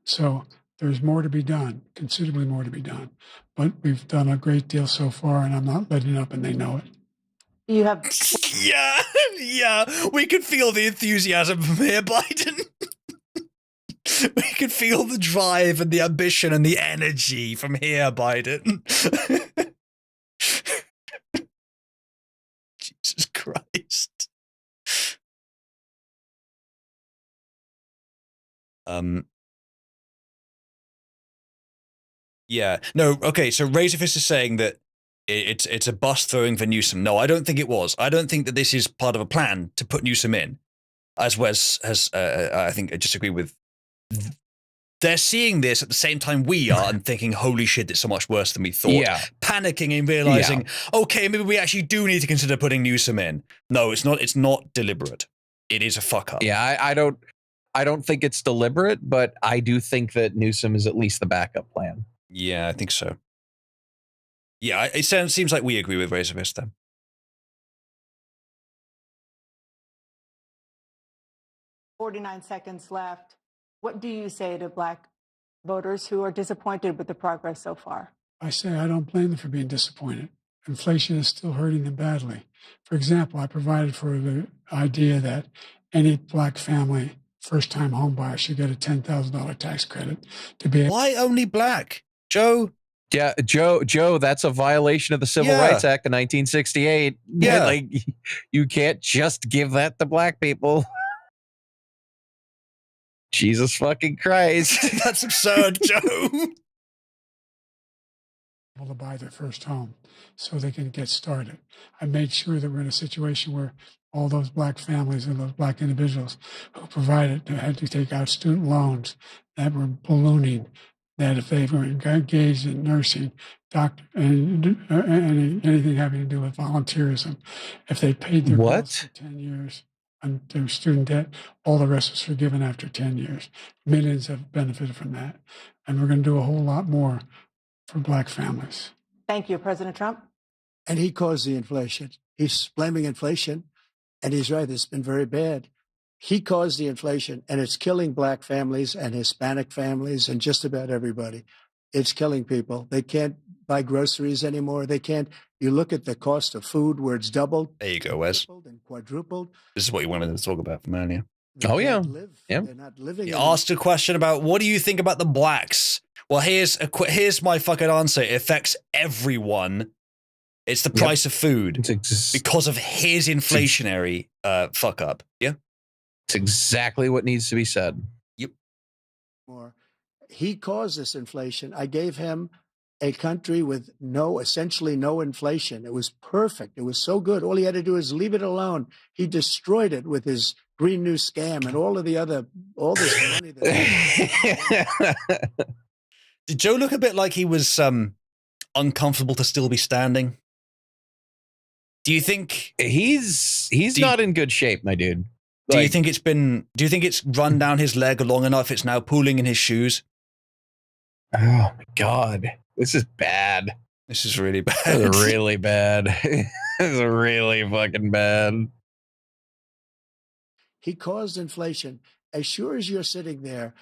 Speaker 7: So there's more to be done, considerably more to be done. But we've done a great deal so far, and I'm not letting up, and they know it.
Speaker 5: You have.
Speaker 1: Yeah, we can feel the enthusiasm from here, Biden. We can feel the drive and the ambition and the energy from here, Biden. Christ. Yeah. No, okay, so Razorfist is saying that it's a bus throwing for Newsom. No, I don't think it was. I don't think that this is part of a plan to put Newsom in, as Wes has, I think, I disagree with. They're seeing this at the same time we are and thinking, holy shit, it's so much worse than we thought.
Speaker 6: Yeah.
Speaker 1: Panicking and realizing, okay, maybe we actually do need to consider putting Newsom in. No, it's not. It's not deliberate. It is a fuck up.
Speaker 6: Yeah, I don't think it's deliberate, but I do think that Newsom is at least the backup plan.
Speaker 1: Yeah, I think so. Yeah, it seems like we agree with Razorfist then.
Speaker 5: "49 seconds left. What do you say to Black voters who are disappointed with the progress so far?"
Speaker 7: I say I don't blame them for being disappointed. Inflation is still hurting them badly. For example, I provided for the idea that any Black family, first-time home buyer, should get a $10,000 tax credit to be able.
Speaker 1: Why only Black? Joe?
Speaker 6: Yeah, Joe, that's a violation of the Civil Rights Act of 1968.
Speaker 1: Yeah.
Speaker 6: Like, you can't just give that to Black people. Jesus fucking Christ.
Speaker 1: That's absurd, Joe.
Speaker 7: To buy their first home so they can get started. I made sure that we're in a situation where all those Black families and those Black individuals who provided had to take out student loans that were ballooning, that if they were engaged in nursing, doctor, and anything having to do with volunteerism, if they paid their bills for 10 years on their student debt, all the rest was forgiven after 10 years. Millions have benefited from that. And we're going to do a whole lot more for Black families.
Speaker 5: Thank you, President Trump.
Speaker 8: And he caused the inflation. He's blaming inflation, and he's right. It's been very bad. He caused the inflation, and it's killing Black families and Hispanic families and just about everybody. It's killing people. They can't buy groceries anymore. They can't. You look at the cost of food where it's doubled.
Speaker 1: There you go, Wes.
Speaker 8: And quadrupled.
Speaker 1: This is what you wanted to talk about from earlier.
Speaker 8: They're not living.
Speaker 1: You asked a question about what do you think about the Blacks? Well, here's my fucking answer. It affects everyone. It's the price of food because of his inflationary fuck up. Yeah,
Speaker 6: it's exactly what needs to be said.
Speaker 1: Yep.
Speaker 8: He caused this inflation. I gave him a country with essentially no inflation. It was perfect. It was so good. All he had to do is leave it alone. He destroyed it with his Green New Scam and all this money.
Speaker 1: Did Joe look a bit like he was uncomfortable to still be standing? Do you think
Speaker 6: he's not in good shape, my dude?
Speaker 1: Do you think it's run down his leg long enough? It's now pooling in his shoes.
Speaker 6: Oh my God, this is bad.
Speaker 1: This is really bad.
Speaker 6: This is really bad. This is really fucking bad.
Speaker 8: He caused inflation. As sure as you're sitting there,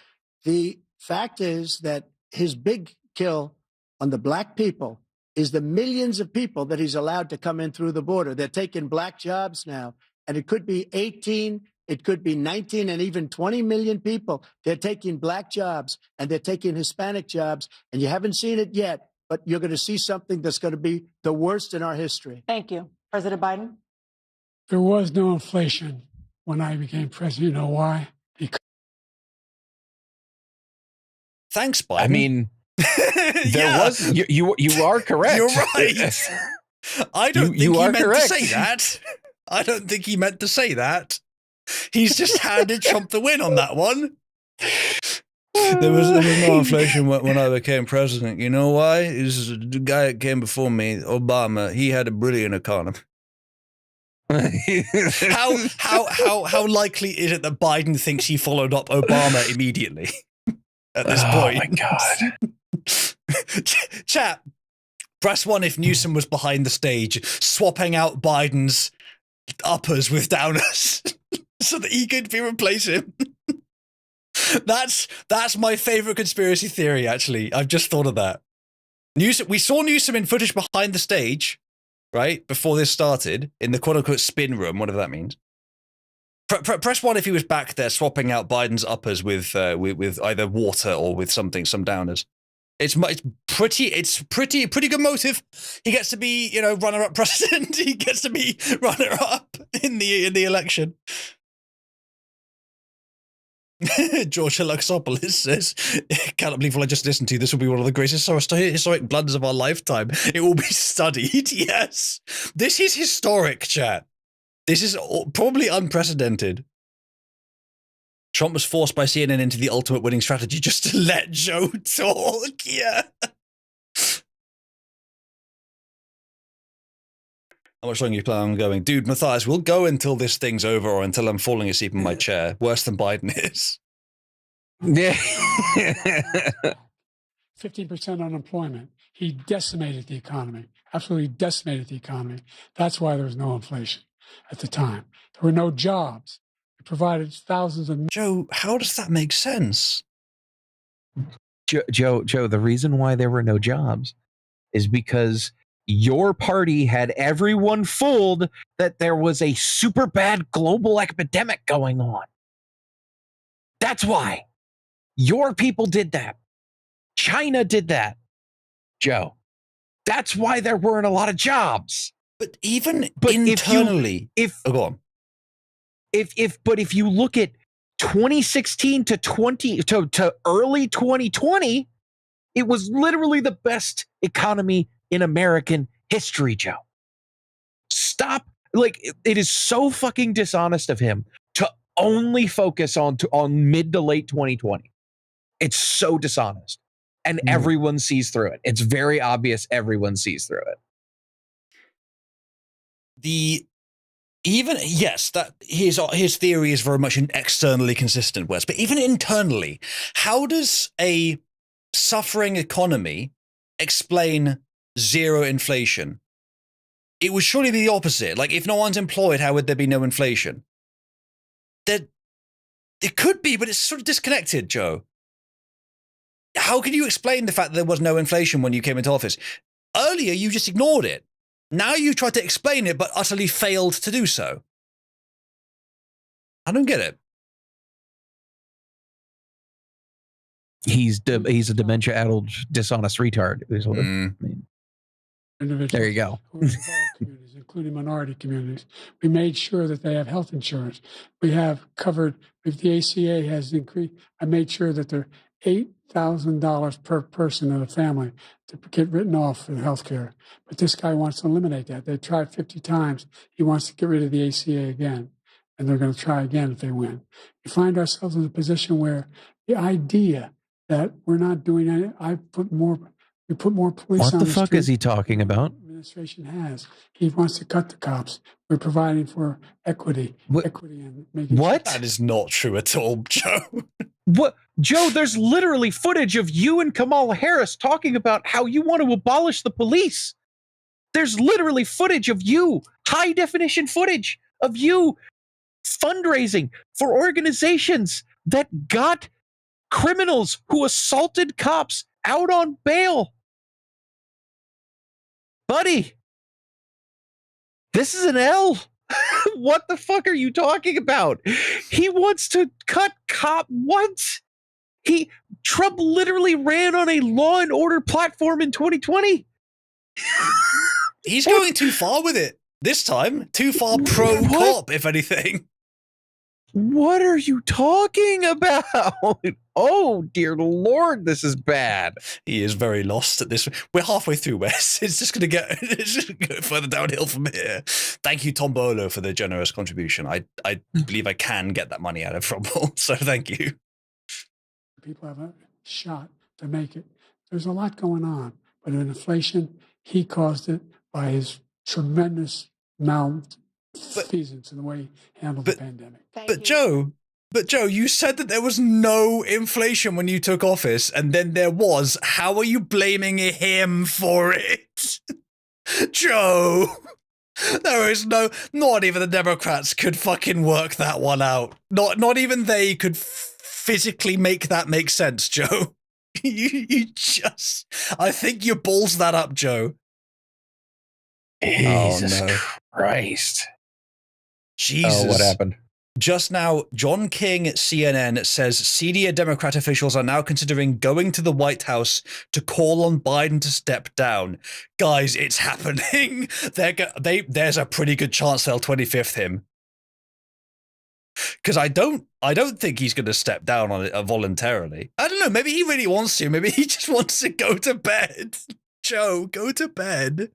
Speaker 8: the fact is that his big kill on the Black people is the millions of people that he's allowed to come in through the border. They're taking Black jobs now, and it could be 18, it could be 19, and even 20 million people. They're taking Black jobs, and they're taking Hispanic jobs, and you haven't seen it yet, but you're going to see something that's going to be the worst in our history.
Speaker 5: Thank you. President Biden?
Speaker 7: There was no inflation when I became president. You know why? Because
Speaker 1: thanks, Biden.
Speaker 6: I mean, there was. You are correct.
Speaker 1: You're right. I don't think he meant to say that. I don't think he meant to say that. He's just handed Trump the win on that one. There was no inflation when I became president. You know why? The guy that came before me, Obama, he had a brilliant economy. How likely is it that Biden thinks he followed up Obama immediately at this point?
Speaker 6: Oh my God.
Speaker 1: Chat, press 1 if Newsom was behind the stage, swapping out Biden's uppers with downers so that he could replace him. That's my favorite conspiracy theory, actually. I've just thought of that. We saw Newsom in footage behind the stage, right, before this started, in the quote-unquote spin room, whatever that means. Press 1 if he was back there swapping out Biden's uppers with either water or with some downers. It's pretty good motive. He gets to be, runner-up president. He gets to be runner-up. in the election. George Luxopolis says, "Cannot believe what I just listened to. This will be one of the greatest historic blunders of our lifetime. It will be studied." Yes, this is historic, chat. This is probably unprecedented. Trump was forced by CNN into the ultimate winning strategy just to let Joe talk. Yeah. How much longer you plan on going? Dude, Matthias, we'll go until this thing's over or until I'm falling asleep in my chair. Worse than Biden is.
Speaker 11: Yeah.
Speaker 7: 15% unemployment. He decimated the economy, absolutely decimated the economy. That's why there was no inflation at the time. There were no jobs. It provided thousands of...
Speaker 1: Joe, how does that make sense?
Speaker 11: Joe, the reason why there were no jobs is because your party had everyone fooled that there was a super bad global epidemic going on. That's why. Your people did that. China did that, Joe. That's why there weren't a lot of jobs.
Speaker 1: But even internally, go on.
Speaker 11: If you look at 2016 to early 2020, it was literally the best economy in American history, Joe. Stop. Like, it is so fucking dishonest of him to only focus on mid to late 2020. It's so dishonest. And everyone sees through it. It's very obvious everyone sees through it.
Speaker 1: That his theory is very much externally consistent, Wes, but even internally, how does a suffering economy explain zero inflation? It would surely be the opposite. Like, if no one's employed, how would there be no inflation? It could be, but it's sort of disconnected, Joe. How can you explain the fact that there was no inflation when you came into office? Earlier, you just ignored it. Now you tried to explain it, but utterly failed to do so. I don't get it.
Speaker 11: He's a dementia-addled, dishonest retard. Is what I mean. There you go.
Speaker 7: Communities, including minority communities. We made sure that they have health insurance. We have covered, if the ACA has increased, I made sure that they're $8,000 per person in a family to get written off for health care. But this guy wants to eliminate that. They tried 50 times. He wants to get rid of the ACA again. And they're going to try again if they win. We find ourselves in a position where the idea that we're not doing any, we put more police
Speaker 11: what
Speaker 7: on
Speaker 11: the
Speaker 7: the
Speaker 11: fuck
Speaker 7: street.
Speaker 11: is he talking about?
Speaker 7: Administration has. He wants to cut the cops. We're providing for equity. Equity and making
Speaker 11: what?
Speaker 1: That is not true at all, Joe.
Speaker 11: What, Joe? There's literally footage of you and Kamala Harris talking about how you want to abolish the police. There's literally footage of you, high definition footage of you fundraising for organizations that got criminals who assaulted cops out on bail. Buddy, this is an L. What the fuck are you talking about? He wants to cut what? Trump literally ran on a law and order platform in 2020.
Speaker 1: He's going too far with it this time. Too far pro cop, if anything.
Speaker 11: What are you talking about? Oh, dear Lord, this is bad.
Speaker 1: He is very lost at this. We're halfway through, Wes. It's just going to go further downhill from here. Thank you, Tom Bolo, for the generous contribution. I believe I can get that money out of trouble, so thank you.
Speaker 7: People have a shot to make it. There's a lot going on, but in inflation, he caused it by his tremendous malfeasance in the way he handled the pandemic.
Speaker 1: But Joe, you said that there was no inflation when you took office, and then there was. How are you blaming him for it? Joe, there is not even the Democrats could fucking work that one out. Not even they could physically make that make sense, Joe. I think you balls that up, Joe.
Speaker 11: Jesus Christ.
Speaker 1: Jesus.
Speaker 11: Oh, what happened?
Speaker 1: Just now, John King at CNN says senior Democrat officials are now considering going to the White House to call on Biden to step down. Guys, it's happening. There's a pretty good chance they'll 25th him. Because I don't think he's going to step down on it voluntarily. I don't know. Maybe he really wants to. Maybe he just wants to go to bed. Joe, go to bed.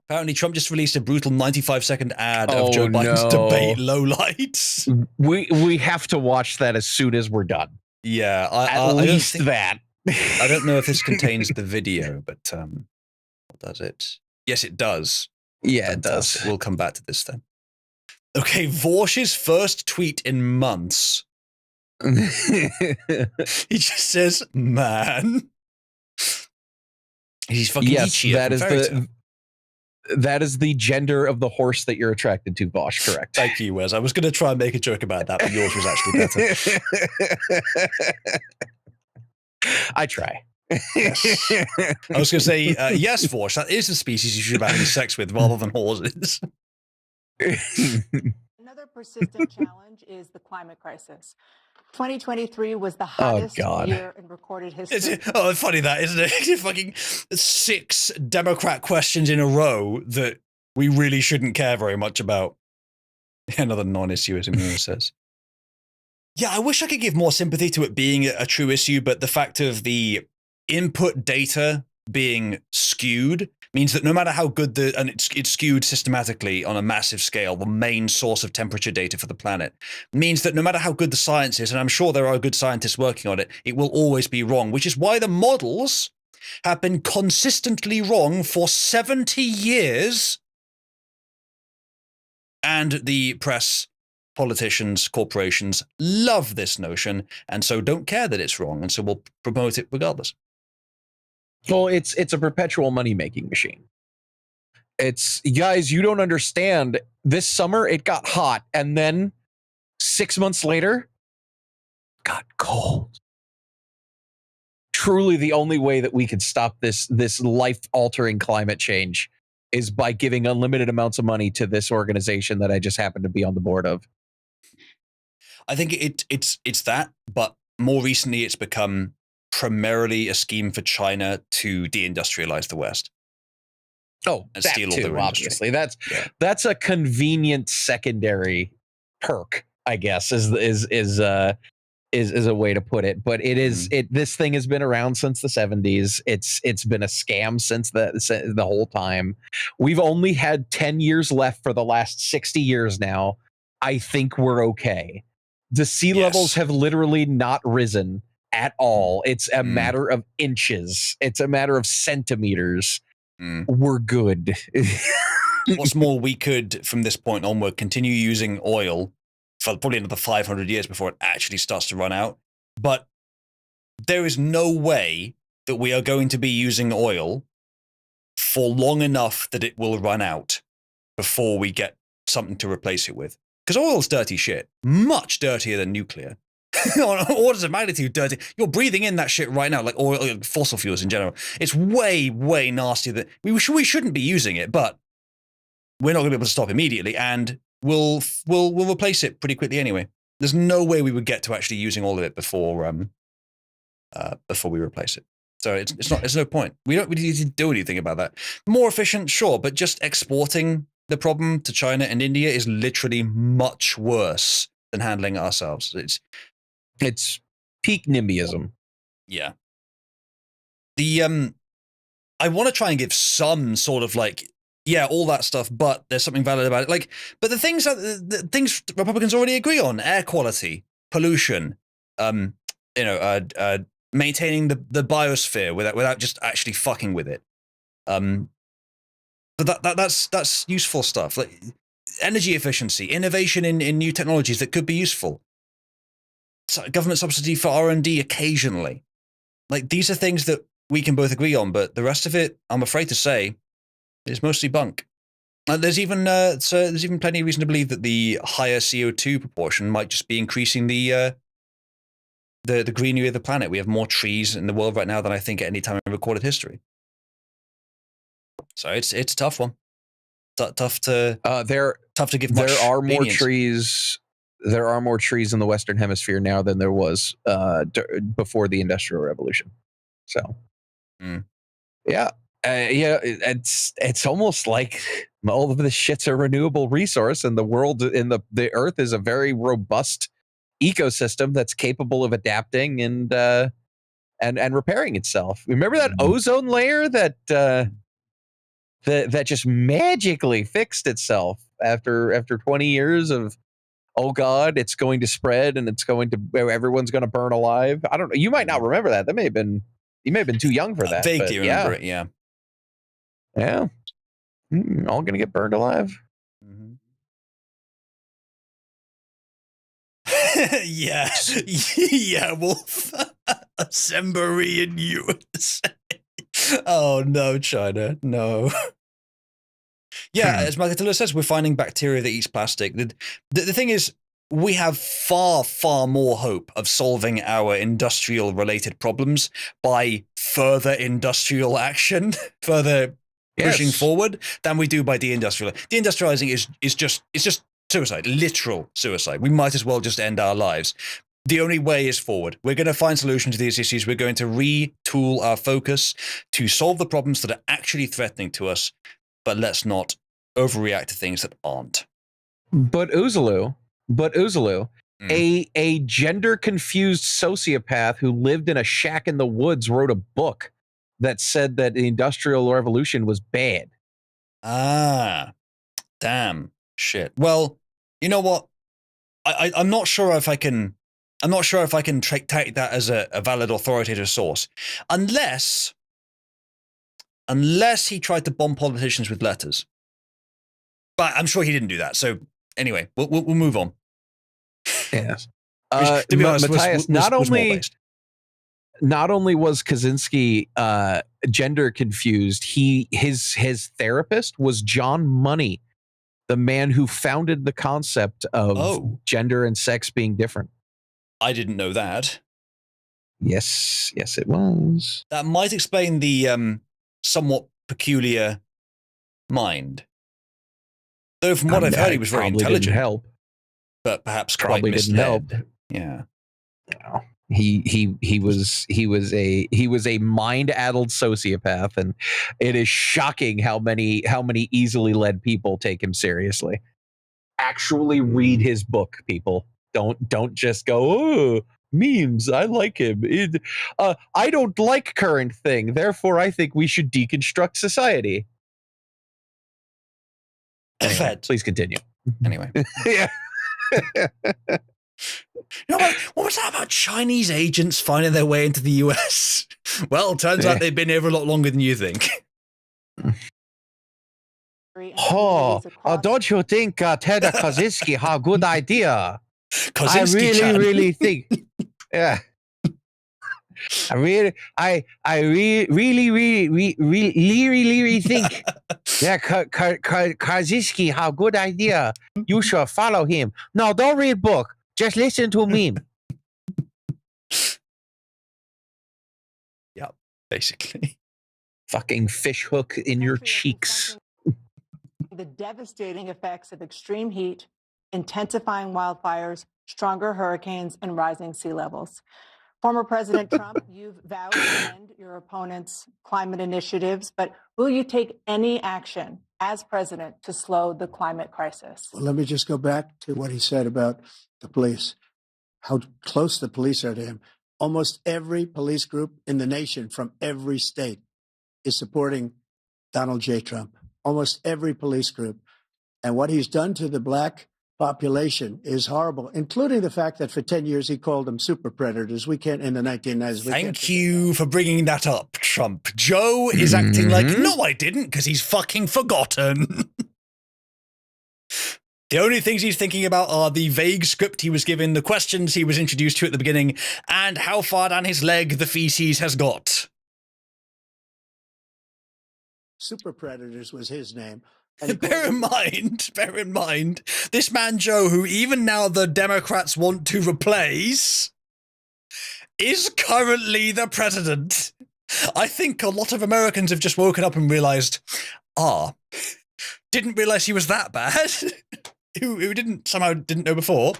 Speaker 1: Apparently, Trump just released a brutal 95-second ad of Joe Biden's debate lowlights.
Speaker 11: We have to watch that as soon as we're done.
Speaker 1: Yeah,
Speaker 11: at least that.
Speaker 1: I don't know if this contains the video, but does it? Yes, it does.
Speaker 11: Yeah, it does.
Speaker 1: We'll come back to this then. Okay, Vorsh's first tweet in months. He just says, "Man." He's fucking Ichi.
Speaker 11: That is the gender of the horse that you're attracted to, Vosh, correct?
Speaker 1: Thank you, Wes. I was going to try and make a joke about that, but yours was actually better.
Speaker 11: I try.
Speaker 1: Yes. I was going to say, yes, Vosh, that is the species you should be having sex with rather than horses.
Speaker 5: Another persistent challenge is the climate crisis. 2023 was the hottest year in recorded history.
Speaker 1: It's funny that, isn't it? Fucking 6 Democrat questions in a row that we really shouldn't care very much about. Another non-issue, as Amira says. Yeah, I wish I could give more sympathy to it being a true issue, but the fact of the input data being skewed means that no matter how good and it's skewed systematically on a massive scale, the main source of temperature data for the planet, means that no matter how good the science is, and I'm sure there are good scientists working on it, it will always be wrong, which is why the models have been consistently wrong for 70 years. And the press, politicians, corporations love this notion, and so don't care that it's wrong, and so will promote it regardless.
Speaker 11: Well, it's a perpetual money-making machine. It's, guys, you don't understand. This summer, it got hot, and then 6 months later, got cold. Truly, the only way that we could stop this life-altering climate change is by giving unlimited amounts of money to this organization that I just happen to be on the board of.
Speaker 1: I think it's that, but more recently, it's become primarily a scheme for China to deindustrialize the West.
Speaker 11: Oh,
Speaker 1: and
Speaker 11: that
Speaker 1: steal all
Speaker 11: too,
Speaker 1: their
Speaker 11: obviously. That's a convenient secondary perk, I guess, is a way to put it. But it is this thing has been around since the 70s. It's been a scam since the whole time. We've only had 10 years left for the last 60 years now. I think we're okay. The sea levels have literally not risen at all. It's a matter of inches. It's a matter of centimeters. We're good.
Speaker 1: What's more, we could, from this point onward, continue using oil for probably another 500 years before it actually starts to run out. But there is no way that we are going to be using oil for long enough that it will run out before we get something to replace it with. Because oil's dirty shit. Much dirtier than nuclear. Orders of magnitude dirty. You're breathing in that shit right now, like oil, fossil fuels in general. It's way, way nastier than we shouldn't be using it, but we're not going to be able to stop immediately, and we'll replace it pretty quickly anyway. There's no way we would get to actually using all of it before we replace it. So it's not. There's no point. We don't really need to do anything about that. More efficient, sure, but just exporting the problem to China and India is literally much worse than handling it ourselves.
Speaker 11: It's peak NIMBYism.
Speaker 1: Yeah. I want to try and give some sort of all that stuff, but there's something valid about it. But the things Republicans already agree on: air quality, pollution, maintaining the biosphere without just actually fucking with it. But that's useful stuff, like energy efficiency, innovation in new technologies that could be useful. Government subsidy for R&D occasionally. These are things that we can both agree on, but the rest of it, I'm afraid to say, is mostly bunk. There's even plenty of reason to believe that the higher CO2 proportion might just be increasing the greenery of the planet. We have more trees in the world right now than I think at any time in recorded history. So it's a tough one. tough to give much
Speaker 11: there are more
Speaker 1: lenience.
Speaker 11: trees. There are more trees in the Western Hemisphere now than there was before the Industrial Revolution. So, yeah, it's almost like all of this shit's a renewable resource, and the world in the Earth is a very robust ecosystem that's capable of adapting and repairing itself. Remember that ozone layer that just magically fixed itself after 20 years of, oh God, it's going to spread and everyone's going to burn alive. I don't know. You might not remember that. You may have been too young for that.
Speaker 1: Vaguely remember it. Yeah.
Speaker 11: Yeah. All going to get burned alive.
Speaker 1: Yeah. Yeah, Wolf. Assembly in USA. Oh no, China. No. Yeah, as Markatilla says, we're finding bacteria that eats plastic. The thing is, we have far, far more hope of solving our industrial-related problems by further industrial action, further pushing forward, than we do by deindustrializing. Deindustrializing is just suicide, literal suicide. We might as well just end our lives. The only way is forward. We're going to find solutions to these issues. We're going to retool our focus to solve the problems that are actually threatening to us, but let's not overreact to things that aren't.
Speaker 11: But Uzulu, a gender-confused sociopath who lived in a shack in the woods wrote a book that said that the Industrial Revolution was bad.
Speaker 1: Ah, damn shit. Well, you know what? I'm not sure if I can. I'm not sure if I can take that as a valid authoritative source, unless he tried to bomb politicians with letters. But I'm sure he didn't do that. So anyway, we'll move on.
Speaker 11: Yes.
Speaker 1: To be honest,
Speaker 11: Matthias,
Speaker 1: not only
Speaker 11: was Kaczynski gender confused, his therapist was John Money, the man who founded the concept of gender and sex being different.
Speaker 1: I didn't know that.
Speaker 11: Yes, it was.
Speaker 1: That might explain the somewhat peculiar mind. Though from what I've heard, he was very intelligent.
Speaker 11: Didn't help.
Speaker 1: But perhaps
Speaker 11: probably
Speaker 1: quite
Speaker 11: didn't help.
Speaker 1: Yeah.
Speaker 11: No. He was a mind-addled sociopath, and it is shocking how many easily led people take him seriously. Actually read his book, people. Don't just go, oh, memes, I like him. I don't like current thing, therefore I think we should deconstruct society. Anyway, please continue.
Speaker 1: Anyway.
Speaker 11: Yeah.
Speaker 1: You know what was that about Chinese agents finding their way into the US? Well, it turns out they've been here a lot longer than you think.
Speaker 11: Don't you think Ted Kaczynski had a good idea? I really think. Yeah. I really think that Kaczynski had a good idea. You should follow him. No, don't read book. Just listen to meme.
Speaker 1: Yeah, basically.
Speaker 11: Fucking fish hook in your cheeks.
Speaker 5: The devastating effects of extreme heat, intensifying wildfires, stronger hurricanes, and rising sea levels. Former President Trump, you've vowed to end your opponent's climate initiatives, but will you take any action as president to slow the climate crisis?
Speaker 8: Well, let me just go back to what he said about the police, how close the police are to him. Almost every police group in the nation from every state is supporting Donald J. Trump. Almost every police group. And what he's done to the black population is horrible, including the fact that for 10 years he called them super predators. We can't, in the 1990s.
Speaker 1: Thank you for bringing that up, Trump. Joe is acting like, no, I didn't, because he's fucking forgotten. The only things he's thinking about are the vague script he was given, the questions he was introduced to at the beginning, and how far down his leg the feces has got.
Speaker 8: Super predators was his name.
Speaker 1: Bear in mind, this man Joe, who even now the Democrats want to replace, is currently the president. I think a lot of Americans have just woken up and realized, didn't realize he was that bad. who didn't know before.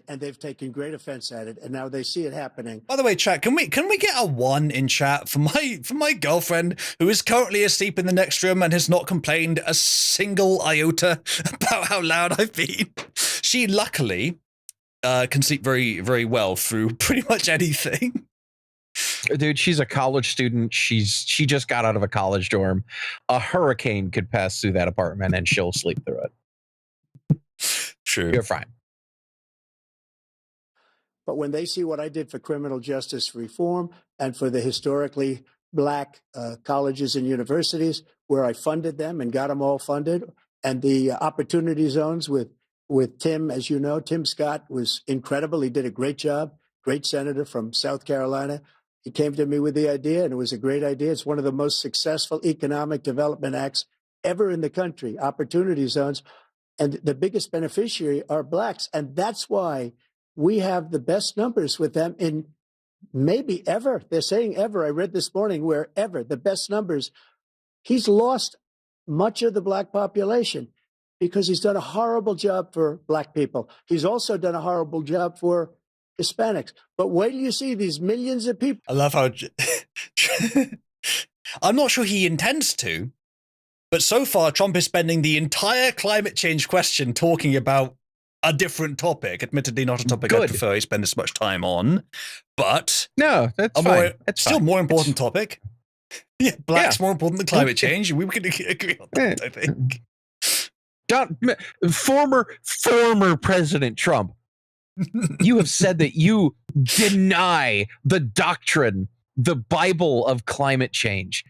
Speaker 8: And they've taken great offense at it, and now they see it happening.
Speaker 1: By the way, chat, can we get a 1 in chat for my girlfriend who is currently asleep in the next room and has not complained a single iota about how loud I've been? She luckily can sleep very, very well through pretty much anything.
Speaker 11: Dude, she's a college student. She just got out of a college dorm. A hurricane could pass through that apartment and she'll sleep through it.
Speaker 1: True.
Speaker 11: You're fine.
Speaker 8: But when they see what I did for criminal justice reform and for the historically black colleges and universities, where I funded them and got them all funded, and the opportunity zones with Tim, as you know, Tim Scott was incredible. He did a great job, great senator from South Carolina. He came to me with the idea, and it was a great idea. It's one of the most successful economic development acts ever in the country, opportunity zones. And the biggest beneficiary are blacks. And that's why we have the best numbers with them in maybe ever. They're saying ever. I read this morning where ever, the best numbers. He's lost much of the black population because he's done a horrible job for black people. He's also done a horrible job for Hispanics. But wait till you see these millions of people.
Speaker 1: I love how I'm not sure he intends to, but so far Trump is spending the entire climate change question talking about a different topic. Admittedly, not a topic I prefer he spend as much time on, but
Speaker 11: no, that's fine. It's
Speaker 1: still
Speaker 11: fine.
Speaker 1: more important topic. Yeah, black's more important than climate change. We can agree on that, I think.
Speaker 11: Former President Trump, you have said that you deny the doctrine, the Bible of climate change.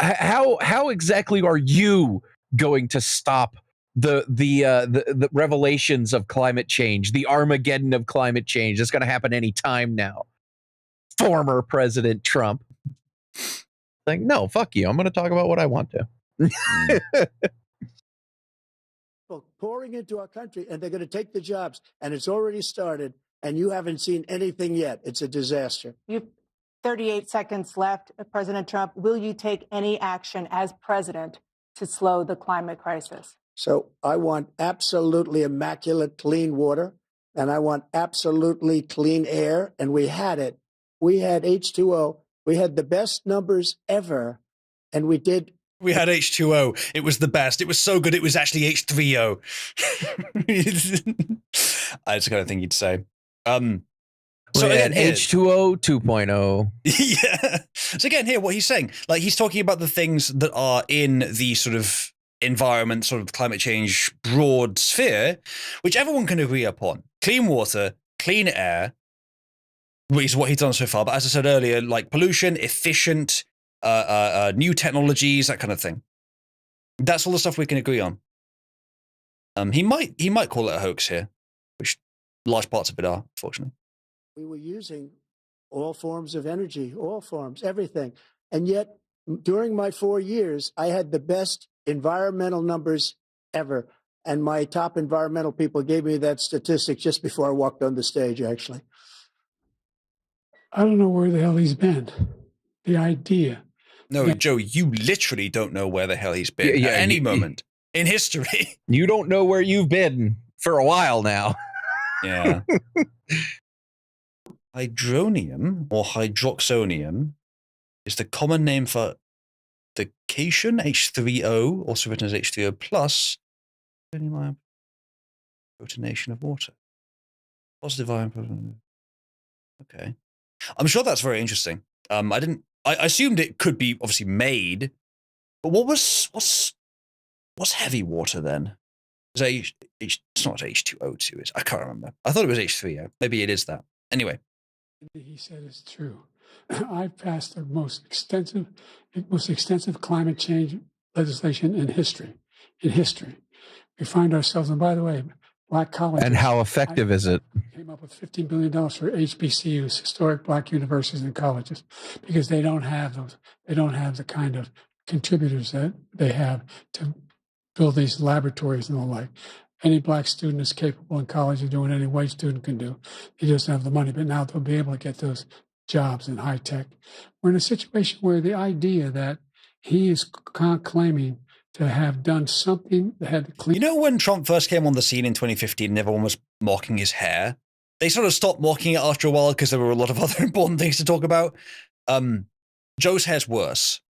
Speaker 11: How exactly are you going to stop the revelations of climate change, the Armageddon of climate change? That's going to happen any time now. Former President Trump. Like, no, fuck you. I'm going to talk about what I want to.
Speaker 8: Pouring into our country, and they're going to take the jobs, and it's already started, and you haven't seen anything yet. It's a disaster.
Speaker 5: You 38 seconds left, President Trump. Will you take any action as president to slow the climate crisis?
Speaker 8: So I want absolutely immaculate clean water, and I want absolutely clean air, and we had it. We had H2O. We had the best numbers ever, and we did.
Speaker 1: We had H2O. It was the best. It was so good. It was actually H3O. That's the kind of thing you'd say.
Speaker 11: So again, H2O 2.0.
Speaker 1: Yeah. So again, here, what he's saying, like he's talking about the things that are in the sort of environment, sort of climate change broad sphere, which everyone can agree upon. Clean water, clean air, is what he's done so far. But as I said earlier, like pollution, efficient, new technologies, that kind of thing. That's all the stuff we can agree on. He might call it a hoax here, which large parts of it are, unfortunately.
Speaker 8: We were using all forms of energy, all forms, everything. And yet, during my 4 years, I had the best environmental numbers ever. And my top environmental people gave me that statistic just before I walked on the stage, actually.
Speaker 7: I don't know where the hell he's been. The idea.
Speaker 1: No, Joe, you literally don't know where the hell he's been at any moment in history.
Speaker 11: You don't know where you've been for a while now.
Speaker 1: Yeah. Hydronium or hydroxonium is the common name for the cation, H3O, also written as H3O plus, protonation of water. Positive ion. Okay. I'm sure that's very interesting. I assumed it could be obviously made, but what's heavy water then? Is it's not H2O2, is I can't remember. I thought it was H3O. Maybe it is that. Anyway.
Speaker 7: He said it's true. I've passed the most extensive climate change legislation in history. We find ourselves, and by the way, black colleges.
Speaker 11: And how effective is it?
Speaker 7: Came up with $15 billion for HBCUs, historic black universities and colleges, because they don't have those. They don't have the kind of contributors that they have to build these laboratories and the like. Any black student is capable in college of doing any white student can do. He doesn't have the money, but now they'll be able to get those jobs in high tech. We're in a situation where the idea that He is claiming to have done something that had clean.
Speaker 1: You know, when Trump first came on the scene in 2015 and everyone was mocking his hair, they sort of stopped mocking it after a while because there were a lot of other important things to talk about. Joe's hair's worse.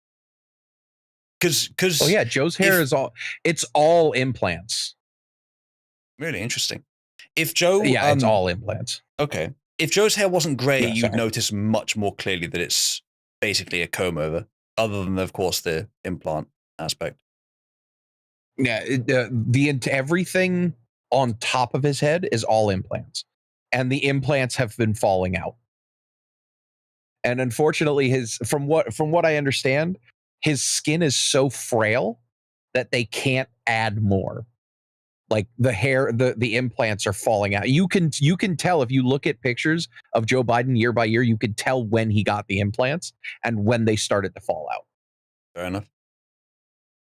Speaker 1: Because
Speaker 11: oh yeah, Joe's hair is all implants.
Speaker 1: Really interesting. If Joe,
Speaker 11: it's all implants.
Speaker 1: Okay. If Joe's hair wasn't gray, you'd notice much more clearly that it's basically a comb over, other than, of course, the implant aspect.
Speaker 11: Yeah, everything on top of his head is all implants, and the implants have been falling out. And unfortunately, from what I understand, his skin is so frail that they can't add more. Like the hair, the implants are falling out. You can tell if you look at pictures of Joe Biden year by year, you can tell when he got the implants and when they started to fall out.
Speaker 1: Fair enough.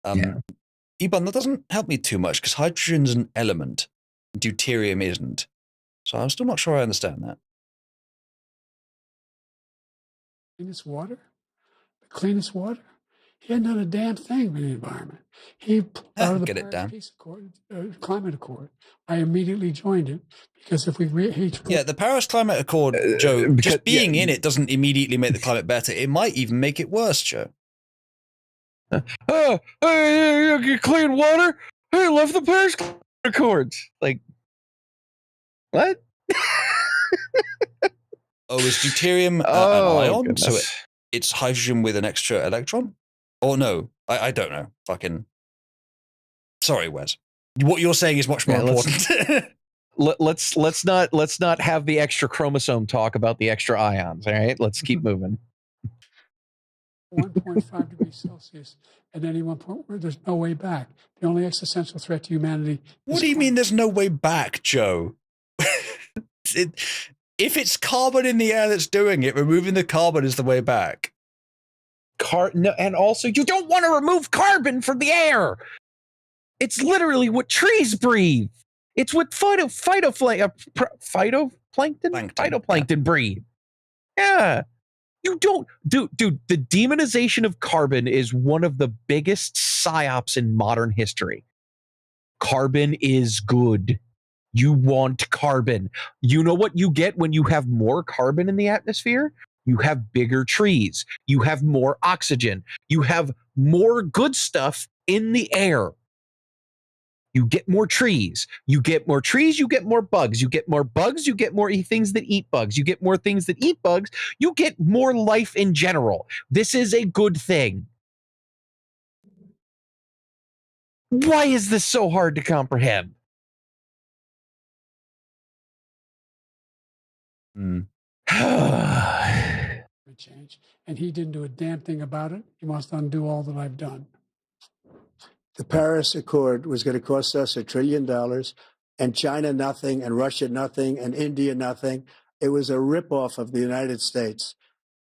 Speaker 1: Iban, that doesn't help me too much because hydrogen's an element, deuterium isn't. So I'm still not sure I understand that.
Speaker 7: Cleanest water? The cleanest water? He hadn't done a damn thing with the environment. He out of the Paris Peace Accord, Climate Accord. I immediately joined it because if we
Speaker 1: the Paris Climate Accord, Joe, just being in it doesn't immediately make the climate better. It might even make it worse, Joe.
Speaker 11: Clean water? I left the Paris Climate Accords. Like, what?
Speaker 1: Oh, is deuterium an ion? Goodness. So it's hydrogen with an extra electron? Or no, I don't know. Fucking. Sorry, Wes. What you're saying is much more important.
Speaker 11: Let's not have the extra chromosome talk about the extra ions. All right, let's keep moving.
Speaker 7: 1.5 degrees Celsius at any one point where there's no way back. The only existential threat to humanity.
Speaker 1: What do you mean there's no way back, Joe? If it's carbon in the air that's doing it, removing the carbon is the way back.
Speaker 11: No, and also you don't want to remove carbon from the air. It's literally what trees breathe. It's what phytoplankton breathe. Yeah. You don't, dude, the demonization of carbon is one of the biggest psyops in modern history. Carbon is good. You want carbon. You know what you get when you have more carbon in the atmosphere? You have bigger trees. You have more oxygen. You have more good stuff in the air. You get more trees. You get more trees, you get more bugs. You get more bugs, you get more things that eat bugs. You get more things that eat bugs. You get more life in general. This is a good thing. Why is this so hard to comprehend?
Speaker 7: Change, and he didn't do a damn thing about it. He wants to undo all that I've done.
Speaker 8: The Paris Accord was going to cost us $1 trillion, and China nothing, and Russia nothing, and India nothing. It was a ripoff of the United States.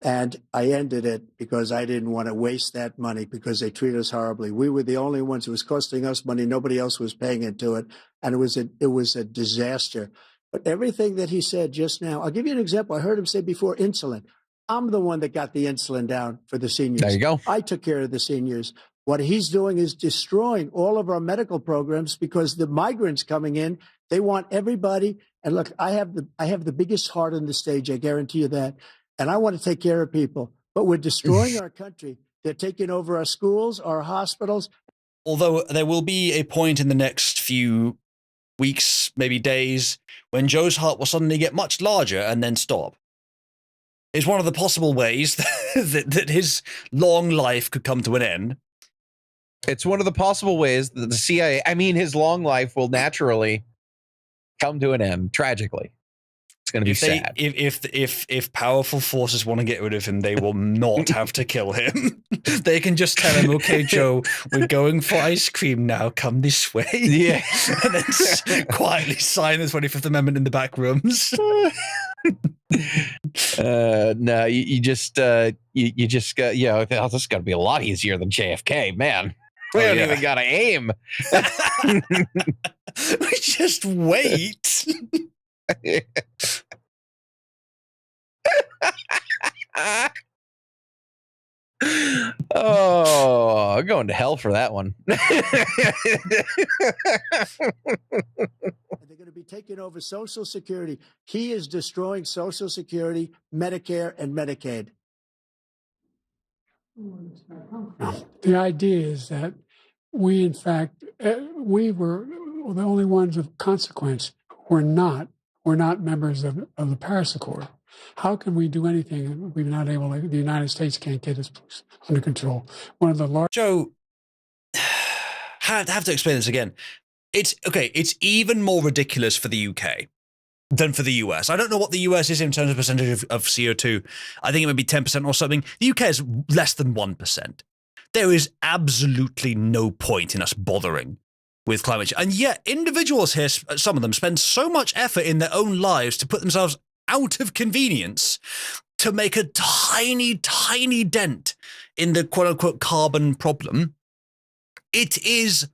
Speaker 8: And I ended it because I didn't want to waste that money because they treat us horribly. We were the only ones. It was costing us money. Nobody else was paying into it. And it was a disaster. But everything that he said just now, I'll give you an example. I heard him say before insulin. I'm the one that got the insulin down for the seniors.
Speaker 11: There you go.
Speaker 8: I took care of the seniors. What he's doing is destroying all of our medical programs because the migrants coming in, they want everybody. And look, I have the biggest heart on the stage. I guarantee you that. And I want to take care of people. But we're destroying our country. They're taking over our schools, our hospitals.
Speaker 1: Although there will be a point in the next few weeks, maybe days, when Joe's heart will suddenly get much larger and then stop. It's one of the possible ways that his long life could come to an end.
Speaker 11: It's one of the possible ways that the CIA, his long life will naturally come to an end, tragically. It's going to be sad.
Speaker 1: If powerful forces want to get rid of him, they will not have to kill him. They can just tell him, okay, Joe, we're going for ice cream now. Come this way.
Speaker 11: Yeah.
Speaker 1: And then quietly sign the 25th Amendment in the back rooms.
Speaker 11: No, you just got, this is going to be a lot easier than JFK, man. We don't even got to aim.
Speaker 1: We just wait.
Speaker 11: Oh, I'm going to hell for that one.
Speaker 8: They're going to be taking over Social Security. He is destroying Social Security, Medicare, and Medicaid.
Speaker 7: The idea is that we, in fact, we were the only ones of consequence who were not members of the Paris Accord. How can we do anything if we're not able to, the United States can't get us under control? One of the large...
Speaker 1: Joe, have to explain this again. It's okay. It's even more ridiculous for the UK than for the US. I don't know what the US is in terms of percentage of CO2. I think it might be 10% or something. The UK is less than 1%. There is absolutely no point in us bothering with climate change. And yet individuals here, some of them, spend so much effort in their own lives to put themselves out of convenience to make a tiny, tiny dent in the quote-unquote carbon problem. It is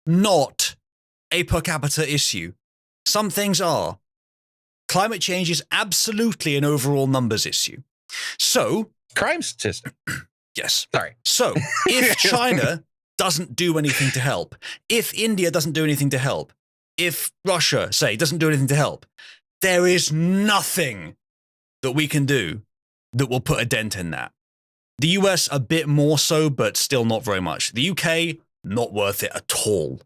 Speaker 1: not a per capita issue. Some things are. Climate change is absolutely an overall numbers issue. So...
Speaker 11: crime statistic.
Speaker 1: Yes.
Speaker 11: Sorry.
Speaker 1: So, if China doesn't do anything to help, if India doesn't do anything to help, if Russia, say, doesn't do anything to help, there is nothing that we can do that will put a dent in that. The US, a bit more so, but still not very much. The UK, not worth it at all.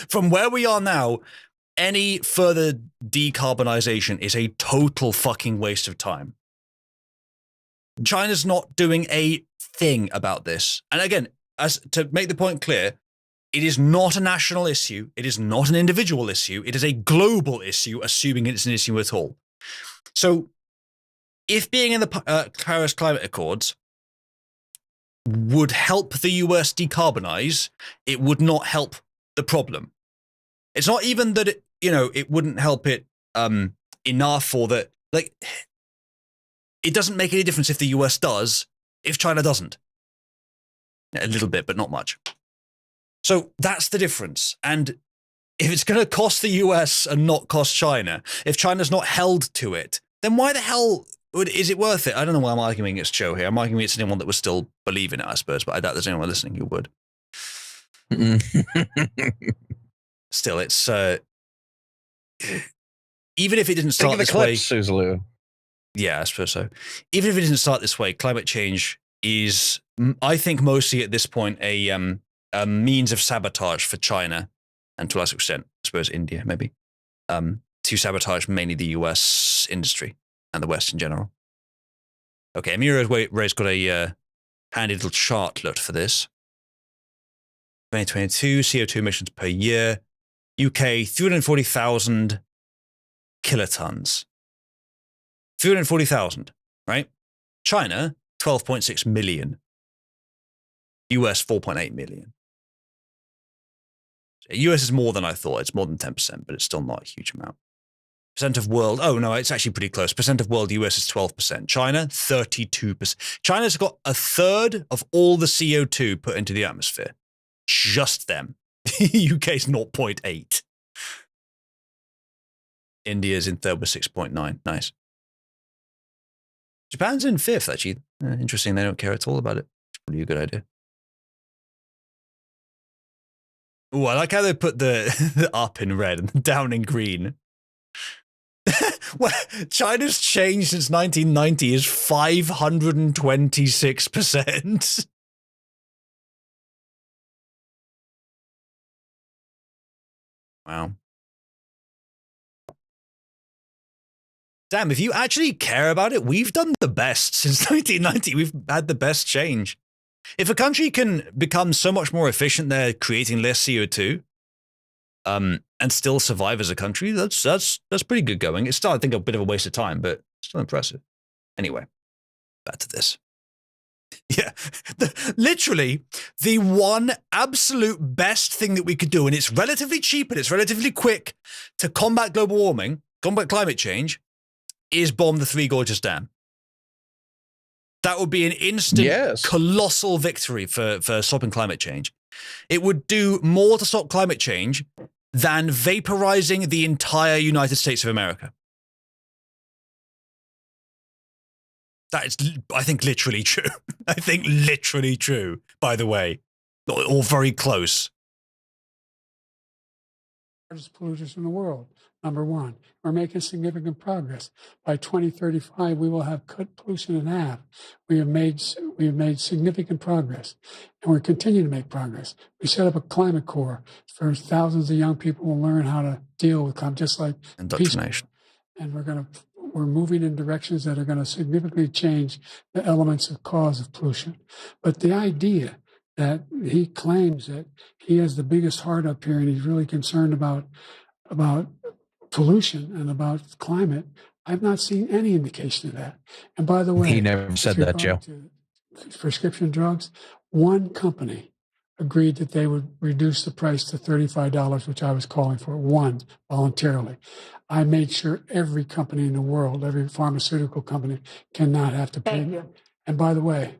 Speaker 1: From where we are now, any further decarbonization is a total fucking waste of time. China's not doing a thing about this. And again, as to make the point clear, it is not a national issue. It is not an individual issue. It is a global issue, assuming it's an issue at all. So if being in the Paris Climate Accords would help the US decarbonize, it would not help the problem. It's not even that it, it wouldn't help it enough, or that, like, it doesn't make any difference if the US does, if China doesn't. A little bit, but not much. So that's the difference. And if it's going to cost the US and not cost China, if China's not held to it, then why the hell is it worth it? I don't know why I'm arguing it's Joe here. I'm arguing it's anyone that would still believe in it, I suppose, but I doubt there's anyone listening who would. Still, it's even if it didn't start this way.
Speaker 11: Suzalu.
Speaker 1: Yeah, I suppose so. Even if it didn't start this way, climate change is, I think, mostly at this point a means of sabotage for China, and to a lesser extent, I suppose, India, maybe, to sabotage mainly the US industry and the West in general. Okay, Amira Ray's got a handy little chartlet for this. 2022 CO2 emissions per year. UK, 340,000 kilotons. 340,000, right? China, 12.6 million. US, 4.8 million. US is more than I thought. It's more than 10%, but it's still not a huge amount. Percent of world, oh no, it's actually pretty close. Percent of world, US is 12%. China, 32%. China's got a third of all the CO2 put into the atmosphere. Just them. UK's 0.8. India's in third with 6.9. Nice. Japan's in fifth, actually. Interesting, they don't care at all about it. It's probably a good idea. Ooh, I like how they put the up in red and down in green. Well, China's change since 1990 is 526%. Wow. Damn, if you actually care about it, we've done the best since 1990. We've had the best change. If a country can become so much more efficient, they're creating less CO2, and still survive as a country, that's pretty good going. It's still, I think, a bit of a waste of time, but still impressive. Anyway, back to this. Yeah, literally the one absolute best thing that we could do, and it's relatively cheap and it's relatively quick to combat global warming, combat climate change, is bomb the Three Gorges Dam. That would be an instant, colossal victory for stopping climate change. It would do more to stop climate change than vaporizing the entire United States of America. That is, I think, literally true. I think literally true, by the way. All very close.
Speaker 7: Largest polluters in the world, number one. We're making significant progress. By 2035, we will have cut pollution in half. We have made significant progress, and we're continuing to make progress. We set up a climate corps for thousands of young people will learn how to deal with climate, just like
Speaker 1: indoctrination.
Speaker 7: And we're moving in directions that are going to significantly change the elements of cause of pollution. But the idea that he claims that he has the biggest heart up here and he's really concerned about pollution and about climate, I've not seen any indication of that. And by the way,
Speaker 11: he never said that, Joe.
Speaker 7: Prescription drugs, one company agreed that they would reduce the price to $35, which I was calling for, one, voluntarily. I made sure every company in the world, every pharmaceutical company, cannot have to pay.
Speaker 5: Thank you.
Speaker 7: And by the way,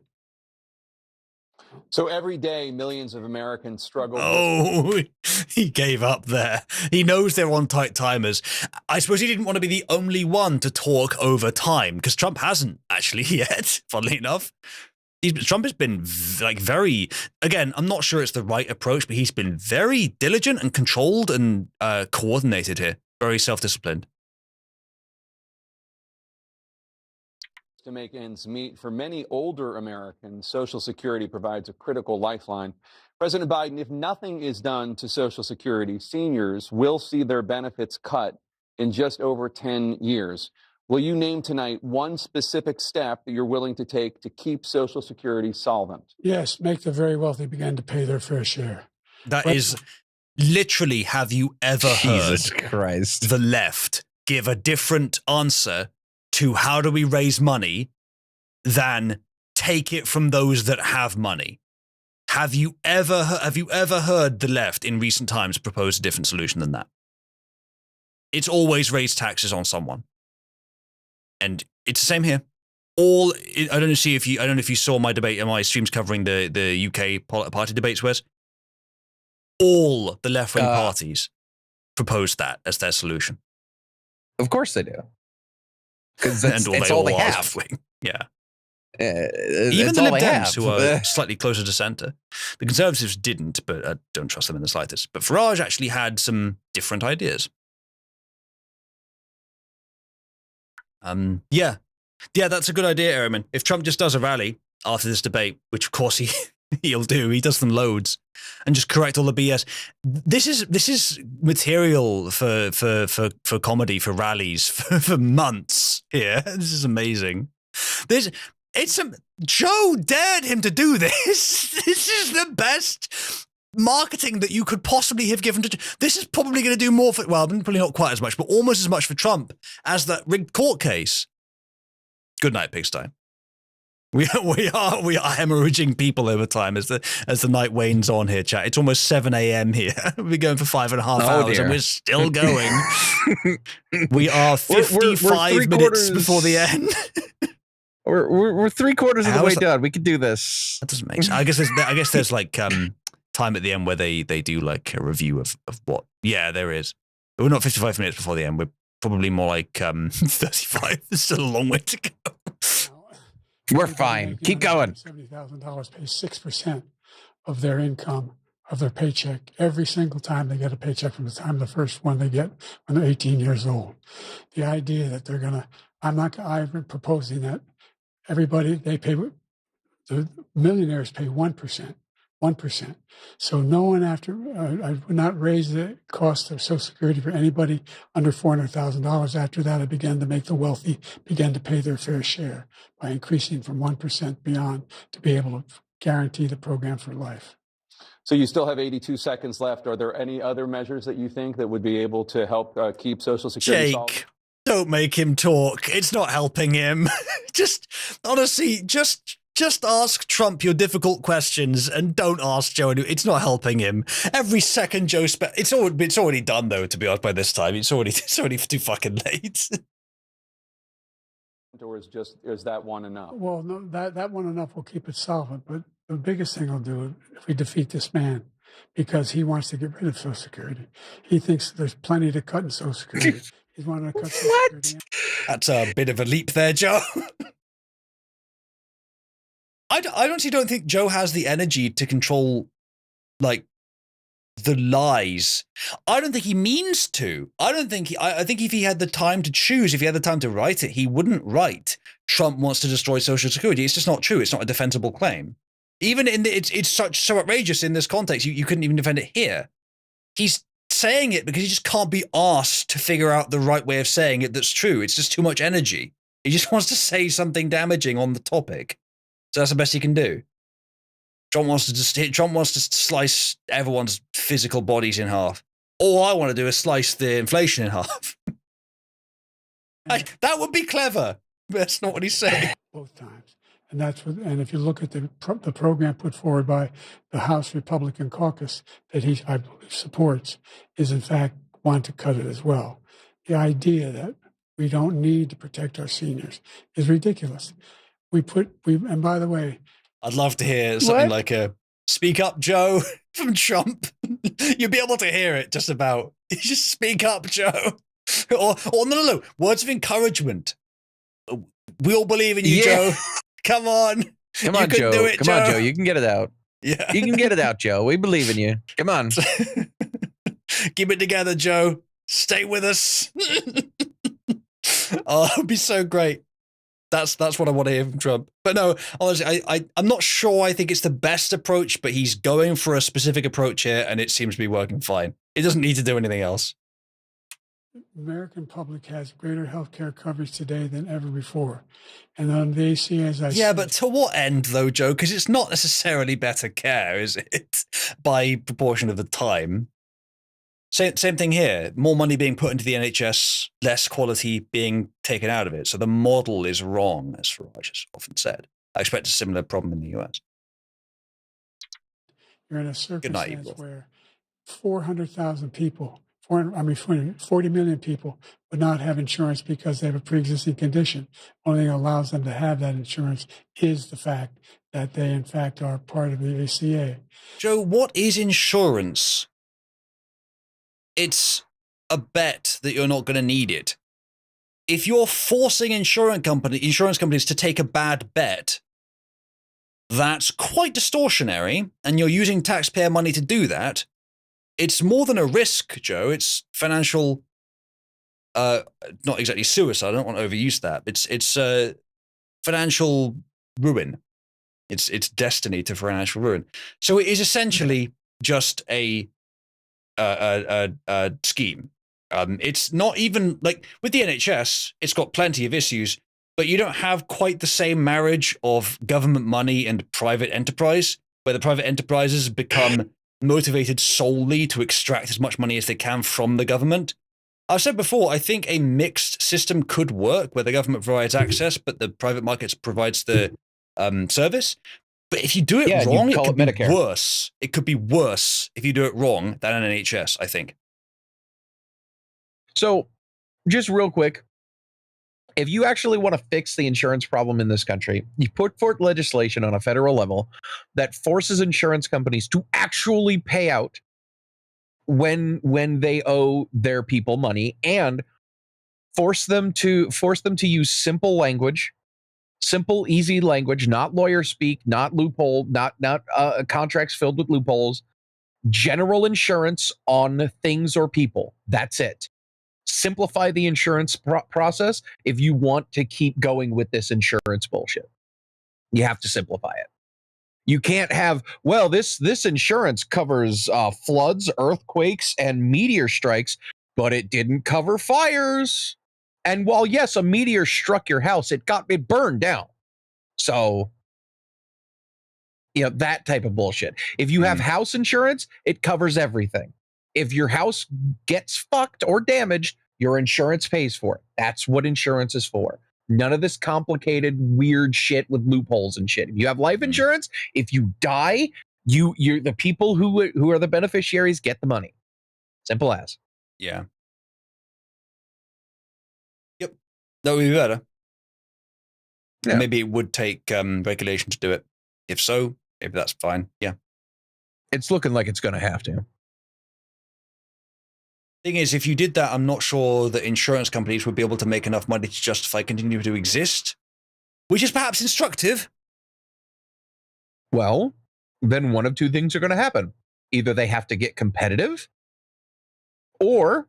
Speaker 4: so every day, millions of Americans struggle.
Speaker 1: Oh, he gave up there. He knows they're on tight timers. I suppose he didn't want to be the only one to talk over time, because Trump hasn't actually yet, funnily enough. Trump has been very, again, I'm not sure it's the right approach, but he's been very diligent and controlled and coordinated here. Very self-disciplined.
Speaker 4: To make ends meet for many older Americans, Social Security provides a critical lifeline. President Biden, if nothing is done to Social Security, seniors will see their benefits cut in just over 10 years. Will you name tonight one specific step that you're willing to take to keep Social Security solvent?
Speaker 7: Yes, make the very wealthy begin to pay their fair share.
Speaker 1: That is literally, have you ever heard the left give a different answer to how do we raise money than take it from those that have money? Have you ever heard the left in recent times propose a different solution than that? It's always raise taxes on someone. And it's the same here. I don't know if you saw my debate, my streams covering the UK party debates, Wes. All the left-wing parties proposed that as their solution.
Speaker 11: Of course they do. Because that's all they have.
Speaker 1: Yeah. Even the Lib Dems, who are slightly closer to centre. The Conservatives didn't, but I don't trust them in the slightest. But Farage actually had some different ideas. Yeah, that's a good idea, Ehrman. If Trump just does a rally after this debate, which of course he'll do, he does them loads, and just correct all the BS. This is material for comedy, for rallies for months here. This is amazing. Joe dared him to do this. This is the best marketing that you could possibly have given to. This is probably going to do more for, well, probably not quite as much, but almost as much for Trump as that rigged court case. Good night, Pigsty. We are hemorrhaging people over time as the night wanes on here, chat. It's almost 7 a.m. here. We're going for 5.5 hours, and we're still going. We are 55 minutes before the end.
Speaker 11: We're 3/4 of the way done. We can do this.
Speaker 1: That doesn't make sense. I guess there's like time at the end where they do like a review of what. Yeah, there is. But we're not 55 minutes before the end. We're probably more like 35. There's still a long way to go.
Speaker 11: We're fine. Keep going.
Speaker 7: $70,000 pay 6% of their income, of their paycheck, every single time they get a paycheck from the time the first one they get when they're 18 years old. The idea that they're going to, I've been proposing that everybody, the millionaires pay 1%. 1%. So no one I would not raise the cost of Social Security for anybody under $400,000. After that, I began to make the wealthy begin to pay their fair share by increasing from 1% beyond to be able to guarantee the program for life.
Speaker 4: So you still have 82 seconds left. Are there any other measures that you think that would be able to help keep Social Security solvent?
Speaker 1: Don't make him talk. It's not helping him. Honestly, ask Trump your difficult questions and don't ask Joe. It's not helping him. Every second Joe it's already done though. To be honest, by this time, it's already too fucking late.
Speaker 4: Or is that one enough?
Speaker 7: Well, no, that one enough will keep it solvent. But the biggest thing I'll do if we defeat this man, because he wants to get rid of Social Security. He thinks there's plenty to cut in Social Security. He's wanting to cut Social Security.
Speaker 1: That's a bit of a leap there, Joe. I honestly don't think Joe has the energy to control, like, the lies. I don't think he means to. I think if he had the time to choose, if he had the time to write it, he wouldn't write Trump wants to destroy Social Security. It's just not true. It's not a defensible claim. Even it's so outrageous in this context, you couldn't even defend it here. He's saying it because he just can't be asked to figure out the right way of saying it that's true. It's just too much energy. He just wants to say something damaging on the topic. So that's the best he can do. Trump wants to slice everyone's physical bodies in half. All I want to do is slice the inflation in half. That would be clever. But that's not what he's saying.
Speaker 7: Both times. And and if you look at the program put forward by the House Republican caucus that I believe supports, is in fact want to cut it as well. The idea that we don't need to protect our seniors is ridiculous. And by the way,
Speaker 1: I'd love to hear something like a "Speak up, Joe" from Trump. You'd be able to hear it just about. Just speak up, Joe. Or no. Words of encouragement. We all believe in you, Joe. Come on.
Speaker 11: Come on, Joe.
Speaker 1: Do it,
Speaker 11: Come on, Joe. You can get it out.
Speaker 1: Yeah.
Speaker 11: You can get it out, Joe. We believe in you. Come on.
Speaker 1: Keep it together, Joe. Stay with us. Oh, it'd be so great. That's what I want to hear from Trump. But no, honestly, I'm not sure I think it's the best approach, but he's going for a specific approach here, and it seems to be working fine. It doesn't need to do anything else.
Speaker 7: The American public has greater healthcare coverage today than ever before. And on the ACA, as I said...
Speaker 1: Yeah, but to what end, though, Joe? Because it's not necessarily better care, is it? By proportion of the time. Same thing here. More money being put into the NHS, less quality being taken out of it. So the model is wrong, as Farage has often said. I expect a similar problem in the US.
Speaker 7: You're in a circumstance where 400,000 people, 40 million people would not have insurance because they have a pre-existing condition. Only thing that allows them to have that insurance is the fact that they, in fact, are part of the ACA.
Speaker 1: Joe, what is insurance? It's a bet that you're not going to need it. If you're forcing insurance companies to take a bad bet, that's quite distortionary, and you're using taxpayer money to do that. It's more than a risk, Joe. It's financial, not exactly suicide. I don't want to overuse that. It's financial ruin. It's destiny to financial ruin. So it is essentially just a scheme. It's not even like with the NHS, it's got plenty of issues, but you don't have quite the same marriage of government money and private enterprise, where the private enterprises become motivated solely to extract as much money as they can from the government. I've said before, I think a mixed system could work where the government provides access, but the private markets provides the service. But if you do it wrong, it could be worse. It could be worse if you do it wrong than an NHS, I think.
Speaker 11: So, just real quick, if you actually want to fix the insurance problem in this country, you put forth legislation on a federal level that forces insurance companies to actually pay out when they owe their people money, and force them to use simple language. Simple, easy language, not lawyer speak, not loophole, not contracts filled with loopholes. General insurance on things or people. That's it. Simplify the insurance process if you want to keep going with this insurance bullshit. You have to simplify it. You can't have, well, this insurance covers floods, earthquakes, and meteor strikes, but it didn't cover fires. And while, yes, a meteor struck your house, it burned down. So, that type of bullshit. If you have house insurance, it covers everything. If your house gets fucked or damaged, your insurance pays for it. That's what insurance is for. None of this complicated, weird shit with loopholes and shit. If you have life insurance, if you die, you're the people who are the beneficiaries get the money. Simple as.
Speaker 1: Yeah. Yep. That would be better. Yeah. Maybe it would take regulation to do it. If so, maybe that's fine. Yeah.
Speaker 11: It's looking like it's going to have to.
Speaker 1: Thing is, if you did that, I'm not sure that insurance companies would be able to make enough money to justify continuing to exist, which is perhaps instructive.
Speaker 11: Well, then one of two things are going to happen. Either they have to get competitive or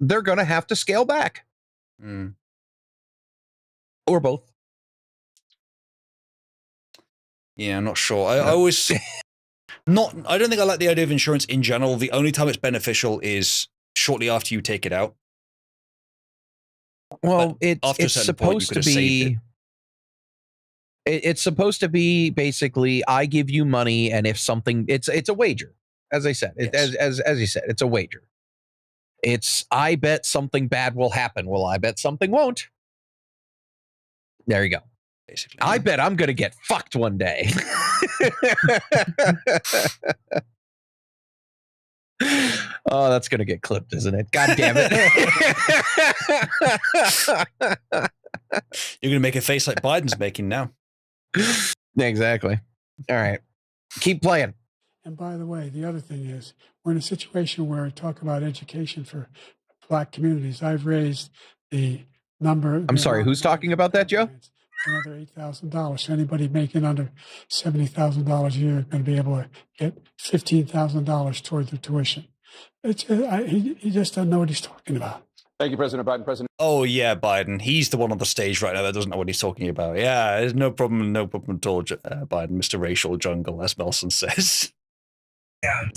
Speaker 11: they're going to have to scale back. Or both.
Speaker 1: Yeah, I'm not sure. I always I don't think I like the idea of insurance in general. The only time it's beneficial is shortly after you take it out.
Speaker 11: Well,
Speaker 1: after a
Speaker 11: it's
Speaker 1: certain point, you
Speaker 11: supposed
Speaker 1: could
Speaker 11: to
Speaker 1: have saved
Speaker 11: be. It's supposed to be basically, I give you money, and if something, it's a wager. As I said,
Speaker 1: Yes.
Speaker 11: as you said, it's a wager. It's, I bet something bad will happen. Well, I bet something won't. There you go.
Speaker 1: Basically,
Speaker 11: I bet I'm gonna get fucked one day. Oh, that's gonna get clipped, isn't it? God damn it.
Speaker 1: You're gonna make a face like Biden's making now.
Speaker 11: Exactly. All right. Keep playing.
Speaker 7: And by the way, the other thing is, we're in a situation where I talk about education for Black communities. I've raised the number.
Speaker 11: I'm sorry, who's talking about that, Joe?
Speaker 7: Another $8,000. So anybody making under $70,000 a year is going to be able to get $15,000 toward their tuition. It's he just doesn't know what he's talking about.
Speaker 4: Thank you, President Biden. President.
Speaker 1: Oh yeah, Biden. He's the one on the stage right now that doesn't know what he's talking about. Yeah, there's no problem at all, Biden, Mr. Racial Jungle, as Nelson says.
Speaker 8: Yeah.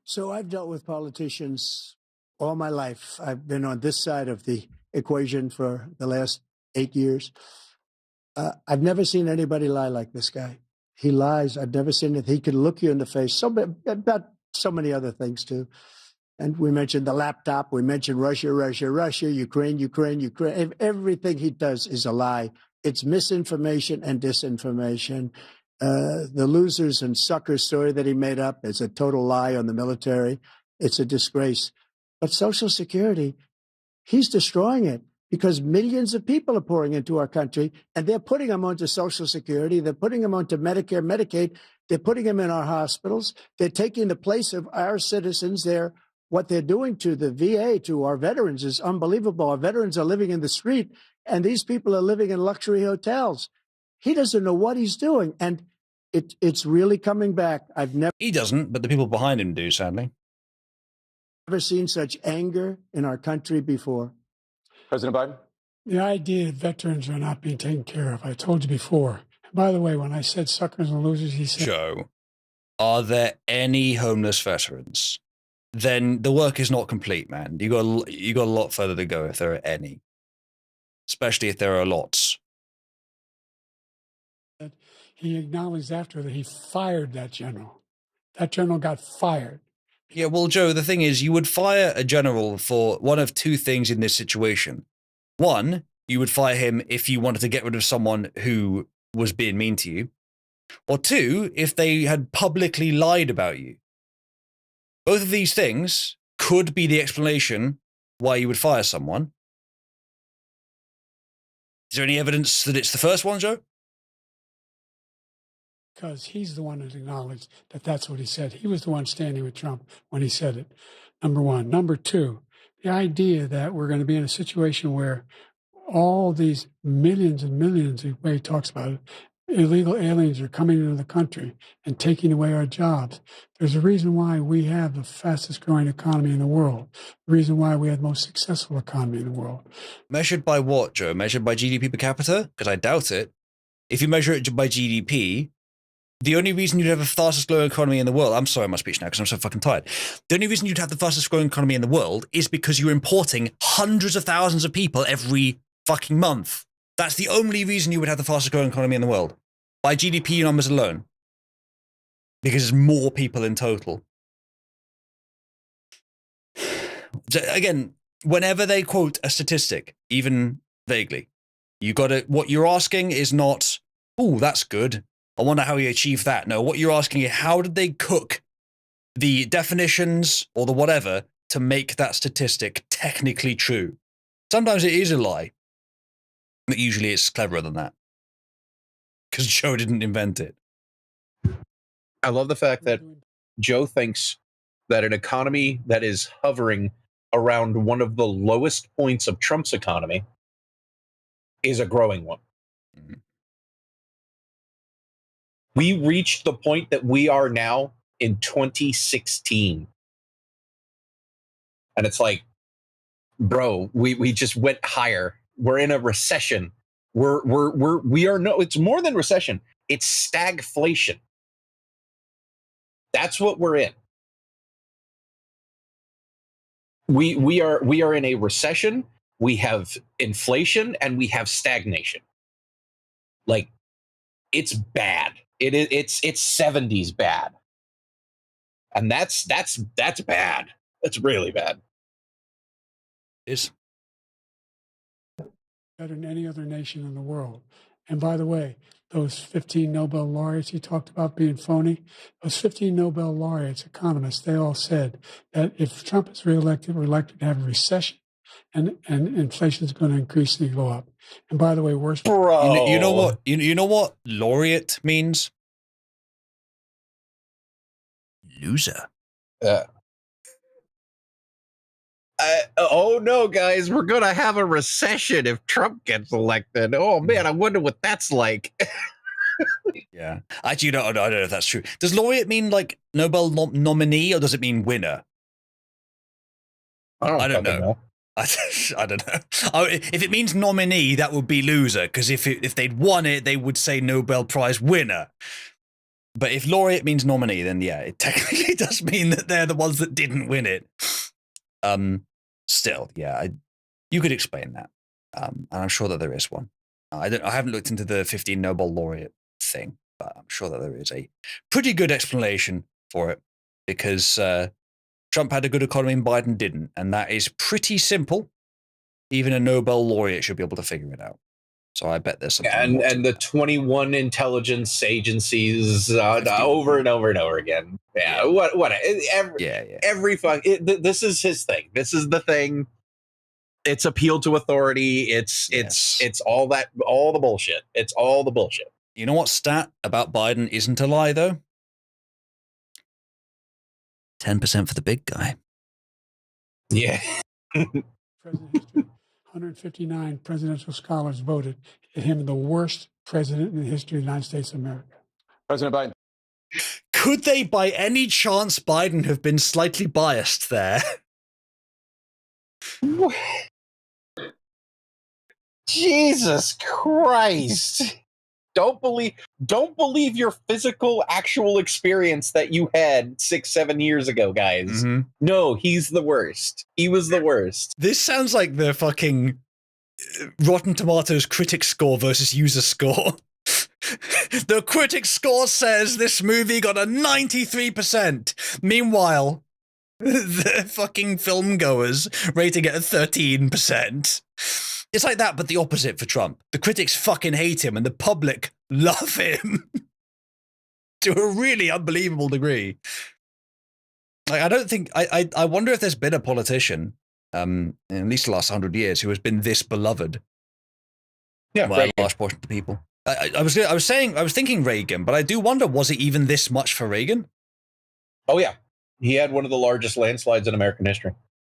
Speaker 8: So I've dealt with politicians all my life. I've been on this side of the equation for the last 8 years. I've never seen anybody lie like this guy. He lies. I've never seen it. He can look you in the face. About so many other things too. And we mentioned the laptop. We mentioned Russia, Ukraine. Everything he does is a lie. It's misinformation and disinformation. The losers and suckers story that he made up is a total lie on the military. It's a disgrace. But Social Security, he's destroying it because millions of people are pouring into our country, and they're putting them onto Social Security. They're putting them onto Medicare, Medicaid. They're putting them in our hospitals. They're taking the place of our citizens. What they're doing to the VA, to our veterans, is unbelievable. Our veterans are living in the street, and these people are living in luxury hotels. He doesn't know what he's doing, and it's really coming back.
Speaker 1: He doesn't, but the people behind him do, sadly.
Speaker 8: Never seen such anger in our country before.
Speaker 4: President Biden?
Speaker 7: The idea that veterans are not being taken care of, I told you before. And by the way, when I said suckers and losers, he said...
Speaker 1: Joe, are there any homeless veterans? Then the work is not complete, man. You got a lot further to go if there are any. Especially if there are lots.
Speaker 7: He acknowledged after that he fired that general. That general got fired.
Speaker 1: Yeah, well, Joe, the thing is, you would fire a general for one of two things in this situation. One, you would fire him if you wanted to get rid of someone who was being mean to you. Or two, if they had publicly lied about you. Both of these things could be the explanation why you would fire someone. Is there any evidence that it's the first one, Joe?
Speaker 7: Because he's the one that acknowledged that that's what he said. He was the one standing with Trump when he said it, number one. Number two, the idea that we're going to be in a situation where all these millions and millions, the way he talks about it, illegal aliens are coming into the country and taking away our jobs. There's a reason why we have the fastest growing economy in the world. The reason why we have the most successful economy in the world.
Speaker 1: Measured by what, Joe? Measured by GDP per capita? Because I doubt it. If you measure it by GDP, the only reason you'd have the fastest growing economy in the world, I'm sorry, my speech now because I'm so fucking tired. The only reason you'd have the fastest growing economy in the world is because you're importing hundreds of thousands of people every fucking month. That's the only reason you would have the fastest growing economy in the world. By GDP numbers alone. Because there's more people in total. So again, whenever they quote a statistic, even vaguely, what you're asking is not, "Ooh, that's good. I wonder how he achieved that." No, what you're asking is, how did they cook the definitions or the whatever to make that statistic technically true? Sometimes it is a lie, but usually it's cleverer than that. Because Joe didn't invent it.
Speaker 11: I love the fact that Joe thinks that an economy that is hovering around one of the lowest points of Trump's economy is a growing one.
Speaker 6: We reached the point that we are now in 2016. And it's like, bro, we just went higher. We're in a recession. We are no, it's more than recession. It's stagflation. That's what we're in. We are in a recession. We have inflation and we have stagnation. Like, it's bad. It's 70s bad. And that's bad. That's really bad.
Speaker 1: Is
Speaker 7: better than any other nation in the world. And by the way, those 15 Nobel laureates he talked about being phony, those 15 Nobel laureates, economists, they all said that if Trump is reelected, we're likely to have a recession and inflation is going to increasingly go up. And by the way, worse.
Speaker 6: Bro.
Speaker 1: you know what? You know what laureate means? Loser.
Speaker 11: Oh no, guys, we're gonna have a recession if Trump gets elected. Oh man, I wonder what that's like.
Speaker 1: Yeah, actually, I don't know if that's true. Does laureate mean like Nobel nominee, or does it mean winner? I don't know. I don't know. If it means nominee, that would be loser, because if they'd won it, they would say Nobel Prize winner. But if laureate means nominee, then yeah, it technically does mean that they're the ones that didn't win it. Still, yeah, you could explain that, and I'm sure that there is one. I haven't looked into the 15 Nobel laureate thing, but I'm sure that there is a pretty good explanation for it, because Trump had a good economy and Biden didn't, and that is pretty simple. Even a Nobel laureate should be able to figure it out. So I bet there's something.
Speaker 6: And the 21 intelligence agencies over and over and over again. Yeah. What? Every this is his thing. This is the thing. It's appeal to authority. It's all the bullshit. It's all the bullshit.
Speaker 1: You know what stat about Biden isn't a lie, though? 10% for the big guy.
Speaker 6: Yeah.
Speaker 7: President history. 159 presidential scholars voted him the worst president in the history of the United States of America.
Speaker 4: President Biden.
Speaker 1: Could they, by any chance, Biden have been slightly biased there?
Speaker 6: Jesus Christ. Don't believe your physical actual experience that you had 6-7 years ago, guys.
Speaker 1: Mm-hmm.
Speaker 6: No, he's the worst. He was the worst.
Speaker 1: This sounds like the fucking Rotten Tomatoes critic score versus user score. The critic score says this movie got a 93%. Meanwhile, the fucking film goers rating it at 13%. It's like that, but the opposite for Trump. The critics fucking hate him and the public love him to a really unbelievable degree. Like, I don't think, I wonder if there's been a politician, in at least the last 100 years, who has been this beloved by a large portion of the people. I was thinking Reagan, but I do wonder, was it even this much for Reagan?
Speaker 6: Oh yeah. He had one of the largest landslides in American history.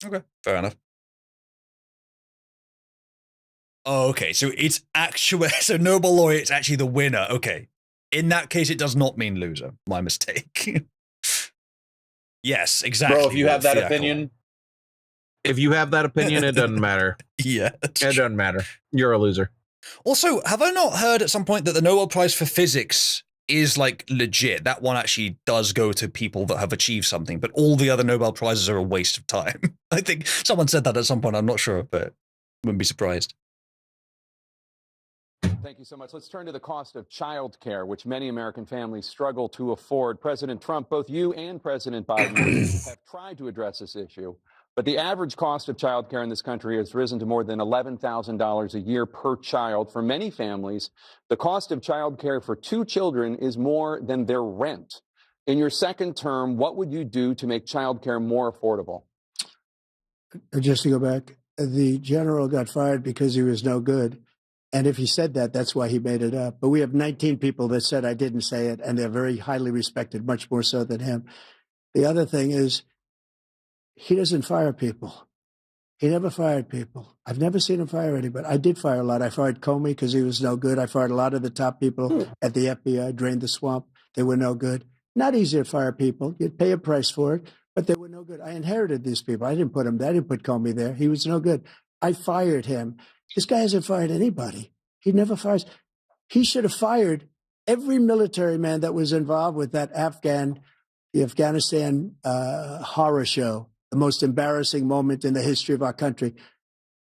Speaker 1: Okay, fair enough. Oh, okay, so it's actually, so Nobel laureate's actually the winner. Okay, in that case, it does not mean loser. My mistake. Yes, exactly.
Speaker 6: Bro, if you have that opinion, it doesn't matter.
Speaker 1: Yeah,
Speaker 6: it doesn't matter. You're a loser.
Speaker 1: Also, have I not heard at some point that the Nobel Prize for Physics is like legit? That one actually does go to people that have achieved something, but all the other Nobel Prizes are a waste of time. I think someone said that at some point. I'm not sure, but wouldn't be surprised.
Speaker 4: Thank you so much. Let's turn to the cost of child care, which many American families struggle to afford. President Trump, both you and President Biden have tried to address this issue, but the average cost of child care in this country has risen to more than $11,000 a year per child. For many families, the cost of child care for 2 children is more than their rent. In your second term, what would you do to make child care more affordable?
Speaker 8: Just to go back, the general got fired because he was no good. And if he said that, that's why he made it up. But we have 19 people that said I didn't say it, and they're very highly respected, much more so than him. The other thing is, he doesn't fire people. He never fired people. I've never seen him fire anybody. I did fire a lot. I fired Comey because he was no good. I fired a lot of the top people at the FBI, drained the swamp. They were no good. Not easy to fire people. You'd pay a price for it, but they were no good. I inherited these people. I didn't put him there. I didn't put Comey there. He was no good. I fired him. This guy hasn't fired anybody. He never fires. He should have fired every military man that was involved with that the Afghanistan horror show, the most embarrassing moment in the history of our country.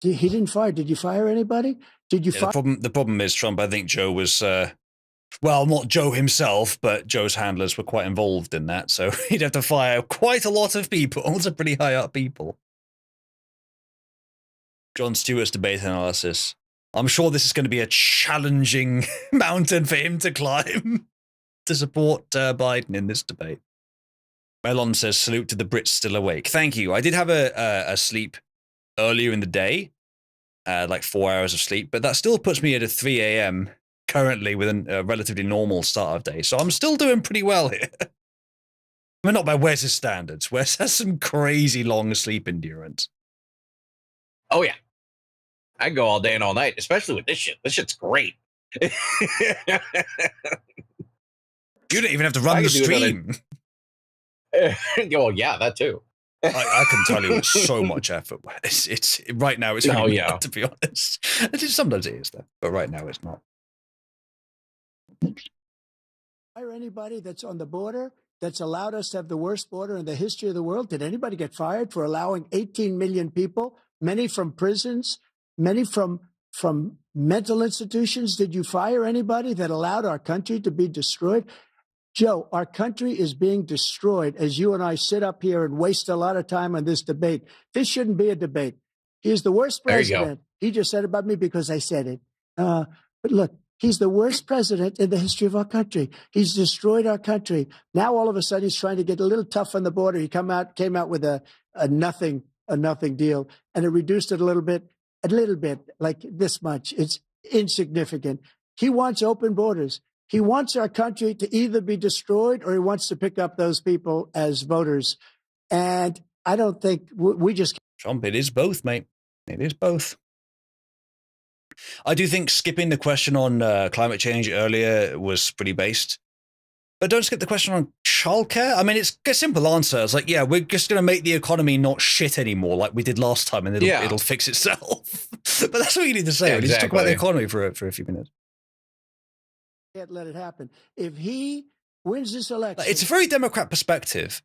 Speaker 8: He didn't fire. Did you fire anybody? Did you fire?
Speaker 1: The problem is, Trump, I think Joe was, well, not Joe himself, but Joe's handlers were quite involved in that. So he'd have to fire quite a lot of people, some pretty high up people. Jon Stewart's debate analysis. I'm sure this is going to be a challenging mountain for him to climb to support Biden in this debate. Elon says, salute to the Brits still awake. Thank you. I did have a sleep earlier in the day, like 4 hours of sleep, but that still puts me at a 3 a.m. currently with a relatively normal start of day. So I'm still doing pretty well here. I mean, not by Wes's standards. Wes has some crazy long sleep endurance.
Speaker 6: Oh, yeah. I go all day and all night, especially with this shit. This shit's great.
Speaker 1: You don't even have to run the stream.
Speaker 6: Well, yeah, that too.
Speaker 1: I can tell you it's so much effort. It's right now it's really not, to be honest. Sometimes it is though, but right now it's not.
Speaker 8: Fire anybody that's on the border that's allowed us to have the worst border in the history of the world? Did anybody get fired for allowing 18 million people, many from prisons, many from mental institutions? Did you fire anybody that allowed our country to be destroyed? Joe, our country is being destroyed as you and I sit up here and waste a lot of time on this debate. This shouldn't be a debate. He is the worst president. He just said about me because I said it. But look, he's the worst president in the history of our country. He's destroyed our country. Now, all of a sudden, he's trying to get a little tough on the border. He came out with a nothing deal, and it reduced it a little bit, like this much. It's insignificant. He wants open borders. He wants our country to either be destroyed or he wants to pick up those people as voters. And I don't think we just...
Speaker 1: Trump, it is both, mate. It is both. I do think skipping the question on climate change earlier was pretty based. But don't skip the question on childcare. I mean, it's a simple answer. It's like, yeah, we're just going to make the economy not shit anymore like we did last time and it'll fix itself. But that's what you need to say.
Speaker 6: Yeah,
Speaker 1: we need to talk about the economy for a few minutes.
Speaker 8: Can't let it happen. If he wins this election...
Speaker 1: It's a very Democrat perspective.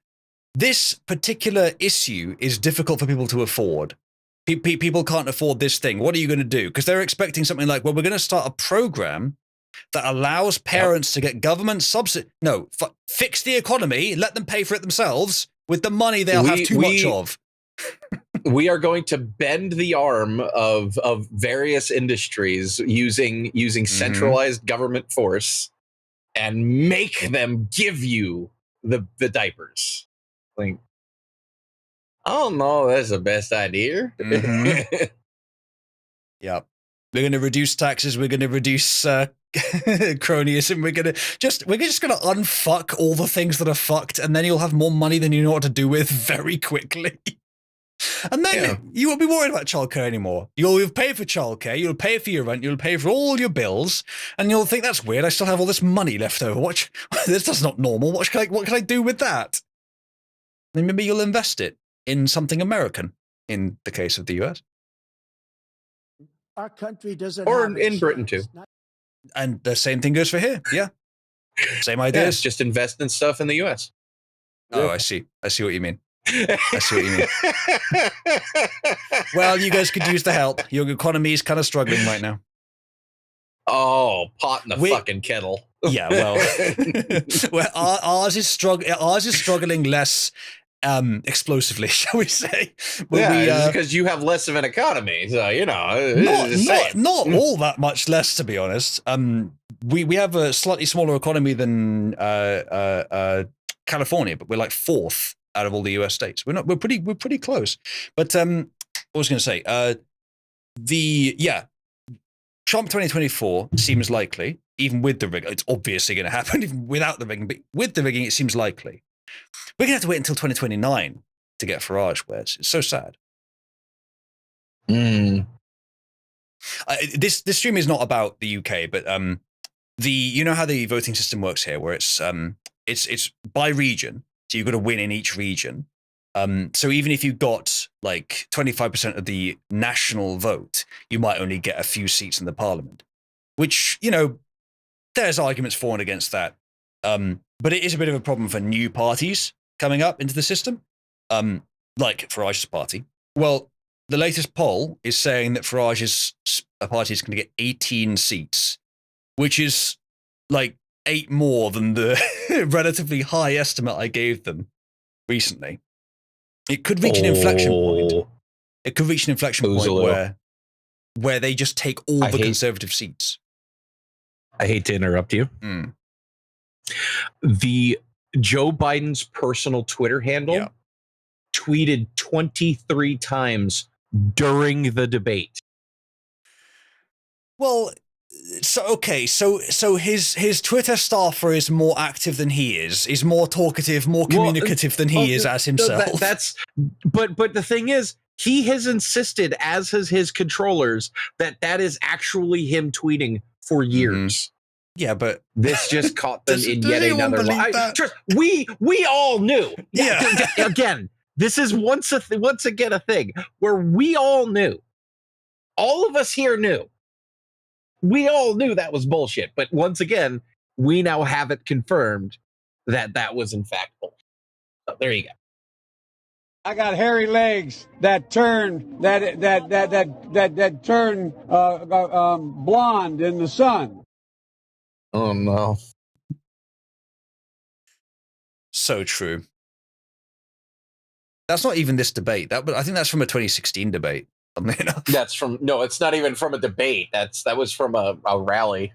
Speaker 1: This particular issue is difficult for people to afford. People can't afford this thing. What are you going to do? Because they're expecting something like, well, we're going to start a program that allows parents to get government subsidy. No, fix the economy, let them pay for it themselves with the money they'll have too much of.
Speaker 6: We are going to bend the arm of various industries using centralized government force and make them give you the diapers. Like, I don't know, that's the best idea.
Speaker 1: Yep. We're going to reduce taxes. We're going to reduce cronyism. We're just going to unfuck all the things that are fucked, and then you'll have more money than you know what to do with very quickly. And then you won't be worried about childcare anymore. You'll pay for childcare, you'll pay for your rent, you'll pay for all your bills, and you'll think that's weird. I still have all this money left over. That's not normal. What can I do with that? And maybe you'll invest it in something American. In the case of the US,
Speaker 8: our country doesn't,
Speaker 6: or in Britain too.
Speaker 1: And the same thing goes for here. Yeah, same ideas.
Speaker 6: Yeah, just invest in stuff in the US.
Speaker 1: Oh, I see what you mean. I see what you mean. Well, you guys could use the help. Your economy is kind of struggling right now.
Speaker 6: Oh, pot in the fucking kettle.
Speaker 1: Yeah, well, ours is struggling less explosively, shall we say?
Speaker 6: Because you have less of an economy, so
Speaker 1: not all that much less, to be honest. We have a slightly smaller economy than California, but we're like fourth out of all the US states. We're pretty close. But what was I going to say? Trump 2024 seems likely, even with the rigging. It's obviously going to happen, even without the rigging. But with the rigging, it seems likely. We're going to have to wait until 2029 to get Farage, Wes. It's so sad. This stream is not about the UK, but you know how the voting system works here, where it's by region, so you've got to win in each region. So even if you got like 25% of the national vote, you might only get a few seats in the parliament, which, you know, there's arguments for and against that. But it is a bit of a problem for new parties coming up into the system, like Farage's party. Well, the latest poll is saying that Farage's party is going to get 18 seats, which is like 8 more than the relatively high estimate I gave them recently. It could reach an inflection point. It could reach an inflection point where they just take all the conservative seats.
Speaker 11: I hate to interrupt you. The Joe Biden's personal Twitter handle tweeted 23 times during the debate.
Speaker 1: Well, so his Twitter staffer is more active than he is more talkative, more communicative than he is as himself.
Speaker 11: But the thing is, he has insisted, as has his controllers, that is actually him tweeting for years.
Speaker 1: Yeah, but
Speaker 11: this just caught them in yet another lie. We all knew. Yeah. Again, this is once again a thing where we all knew. All of us here knew. We all knew that was bullshit. But once again, we now have it confirmed that was in fact bullshit. So there you go.
Speaker 13: I got hairy legs that turn blonde in the sun.
Speaker 11: Oh no!
Speaker 1: So true. That's not even this debate. I think that's from a 2016 debate.
Speaker 6: That's from it's not even from a debate. That was from a rally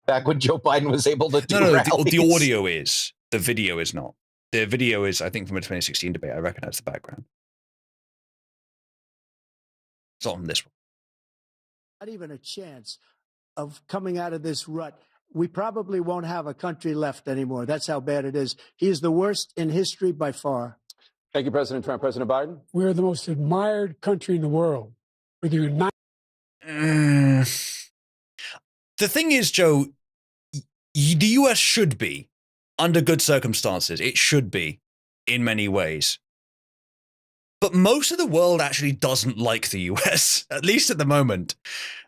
Speaker 6: back when Joe Biden was able to do rallies.
Speaker 1: The audio is. The video is not. The video is, I think, from a 2016 debate. I recognize the background. It's not on this one.
Speaker 8: Not even a chance of coming out of this rut. We probably won't have a country left anymore. That's how bad it is. He is the worst in history by far.
Speaker 4: Thank you, President Trump. President Biden?
Speaker 7: We're the most admired country in the world. With the United.
Speaker 1: The thing is, Joe, the US should be, under good circumstances, it should be, in many ways. But most of the world actually doesn't like the US, at least at the moment.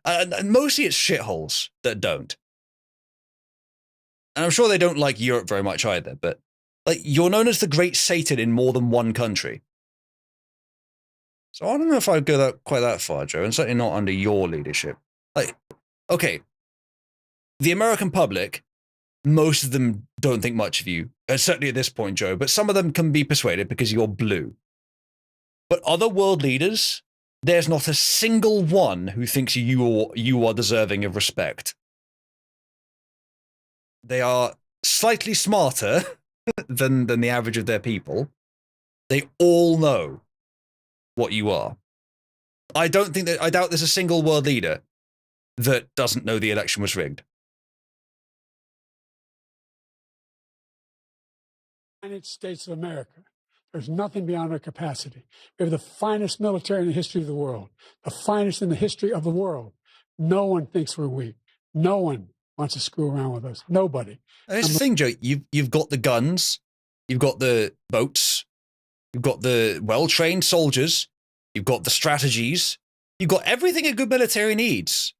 Speaker 1: And mostly it's shitholes that don't. And I'm sure they don't like Europe very much either, but like, you're known as the Great Satan in more than one country. So I don't know if I'd go quite that far, Joe, and certainly not under your leadership. Like, okay, the American public, most of them don't think much of you, certainly at this point, Joe, but some of them can be persuaded because you're blue. But other world leaders, there's not a single one who thinks you are deserving of respect. They are slightly smarter than the average of their people. They all know what you are. I doubt there's a single world leader that doesn't know the election was rigged.
Speaker 7: United States of America. There's nothing beyond our capacity. We have the finest military in the history of the world, the finest in the history of the world. No one thinks we're weak. No one wants to screw around with us. Nobody.
Speaker 1: Here's the thing, Joe. You've got the guns, you've got the boats, you've got the well-trained soldiers, you've got the strategies, you've got everything a good military needs,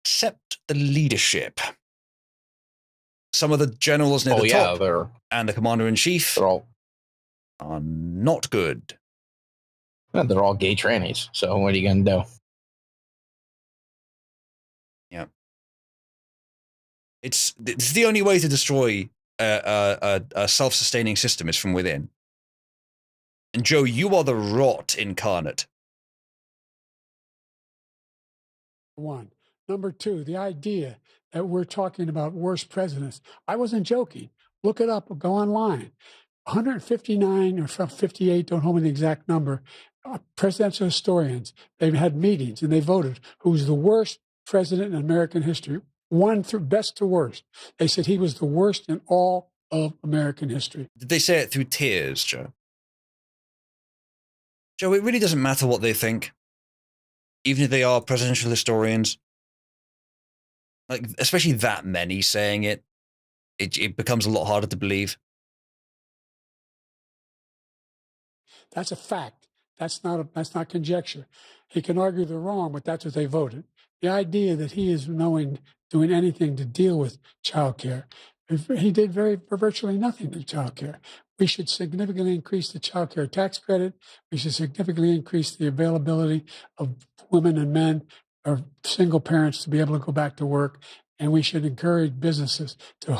Speaker 1: except the leadership. Some of the generals near the top and the commander-in-chief are not good.
Speaker 6: Well, they're all gay trannies, so what are you going to do?
Speaker 1: Yeah. It's the only way to destroy a self-sustaining system is from within. And Joe, you are the rot incarnate.
Speaker 7: One. Number two, the idea that we're talking about worst presidents. I wasn't joking. Look it up or go online. 159 or 58, don't hold me the exact number, presidential historians, they've had meetings and they voted who's the worst president in American history, one through best to worst. They said he was the worst in all of American history.
Speaker 1: Did they say it through tears, Joe? Joe, it really doesn't matter what they think, even if they are presidential historians. Like, especially that many saying it, it becomes a lot harder to believe.
Speaker 7: That's a fact. That's not conjecture. He can argue they're wrong, but that's what they voted. The idea that he is doing anything to deal with child care, he did virtually nothing to child care. We should significantly increase the child care tax credit. We should significantly increase the availability of women and men or single parents to be able to go back to work. And we should encourage businesses to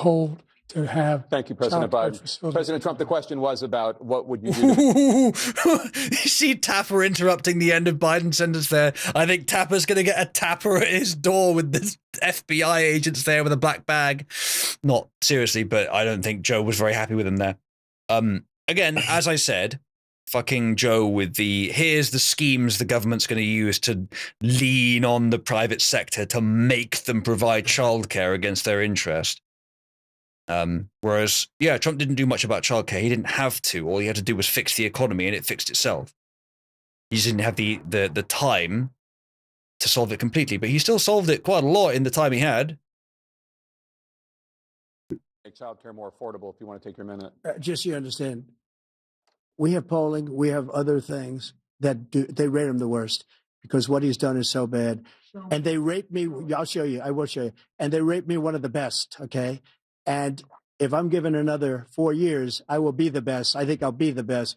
Speaker 7: have.
Speaker 4: Thank you, President Biden. President Trump, the question was about what would you do?
Speaker 1: You see Tapper interrupting the end of Biden's sentence there. I think Tapper's going to get a tapper at his door with the FBI agents there with a black bag. Not seriously, but I don't think Joe was very happy with him there. Again, as I said, fucking Joe with here's the schemes the government's going to use to lean on the private sector to make them provide childcare against their interest. Whereas, yeah, Trump didn't do much about childcare. He didn't have to. All he had to do was fix the economy, and it fixed itself. He just didn't have the time to solve it completely, but he still solved it quite a lot in the time he had.
Speaker 4: Make childcare more affordable. If you want to take your minute,
Speaker 8: just so you understand, we have polling, we have other things that they rate him the worst because what he's done is so bad, and they rate me. I'll show you. I will show you, and they rate me one of the best. Okay. And if I'm given another 4 years, I will be the best. I think I'll be the best.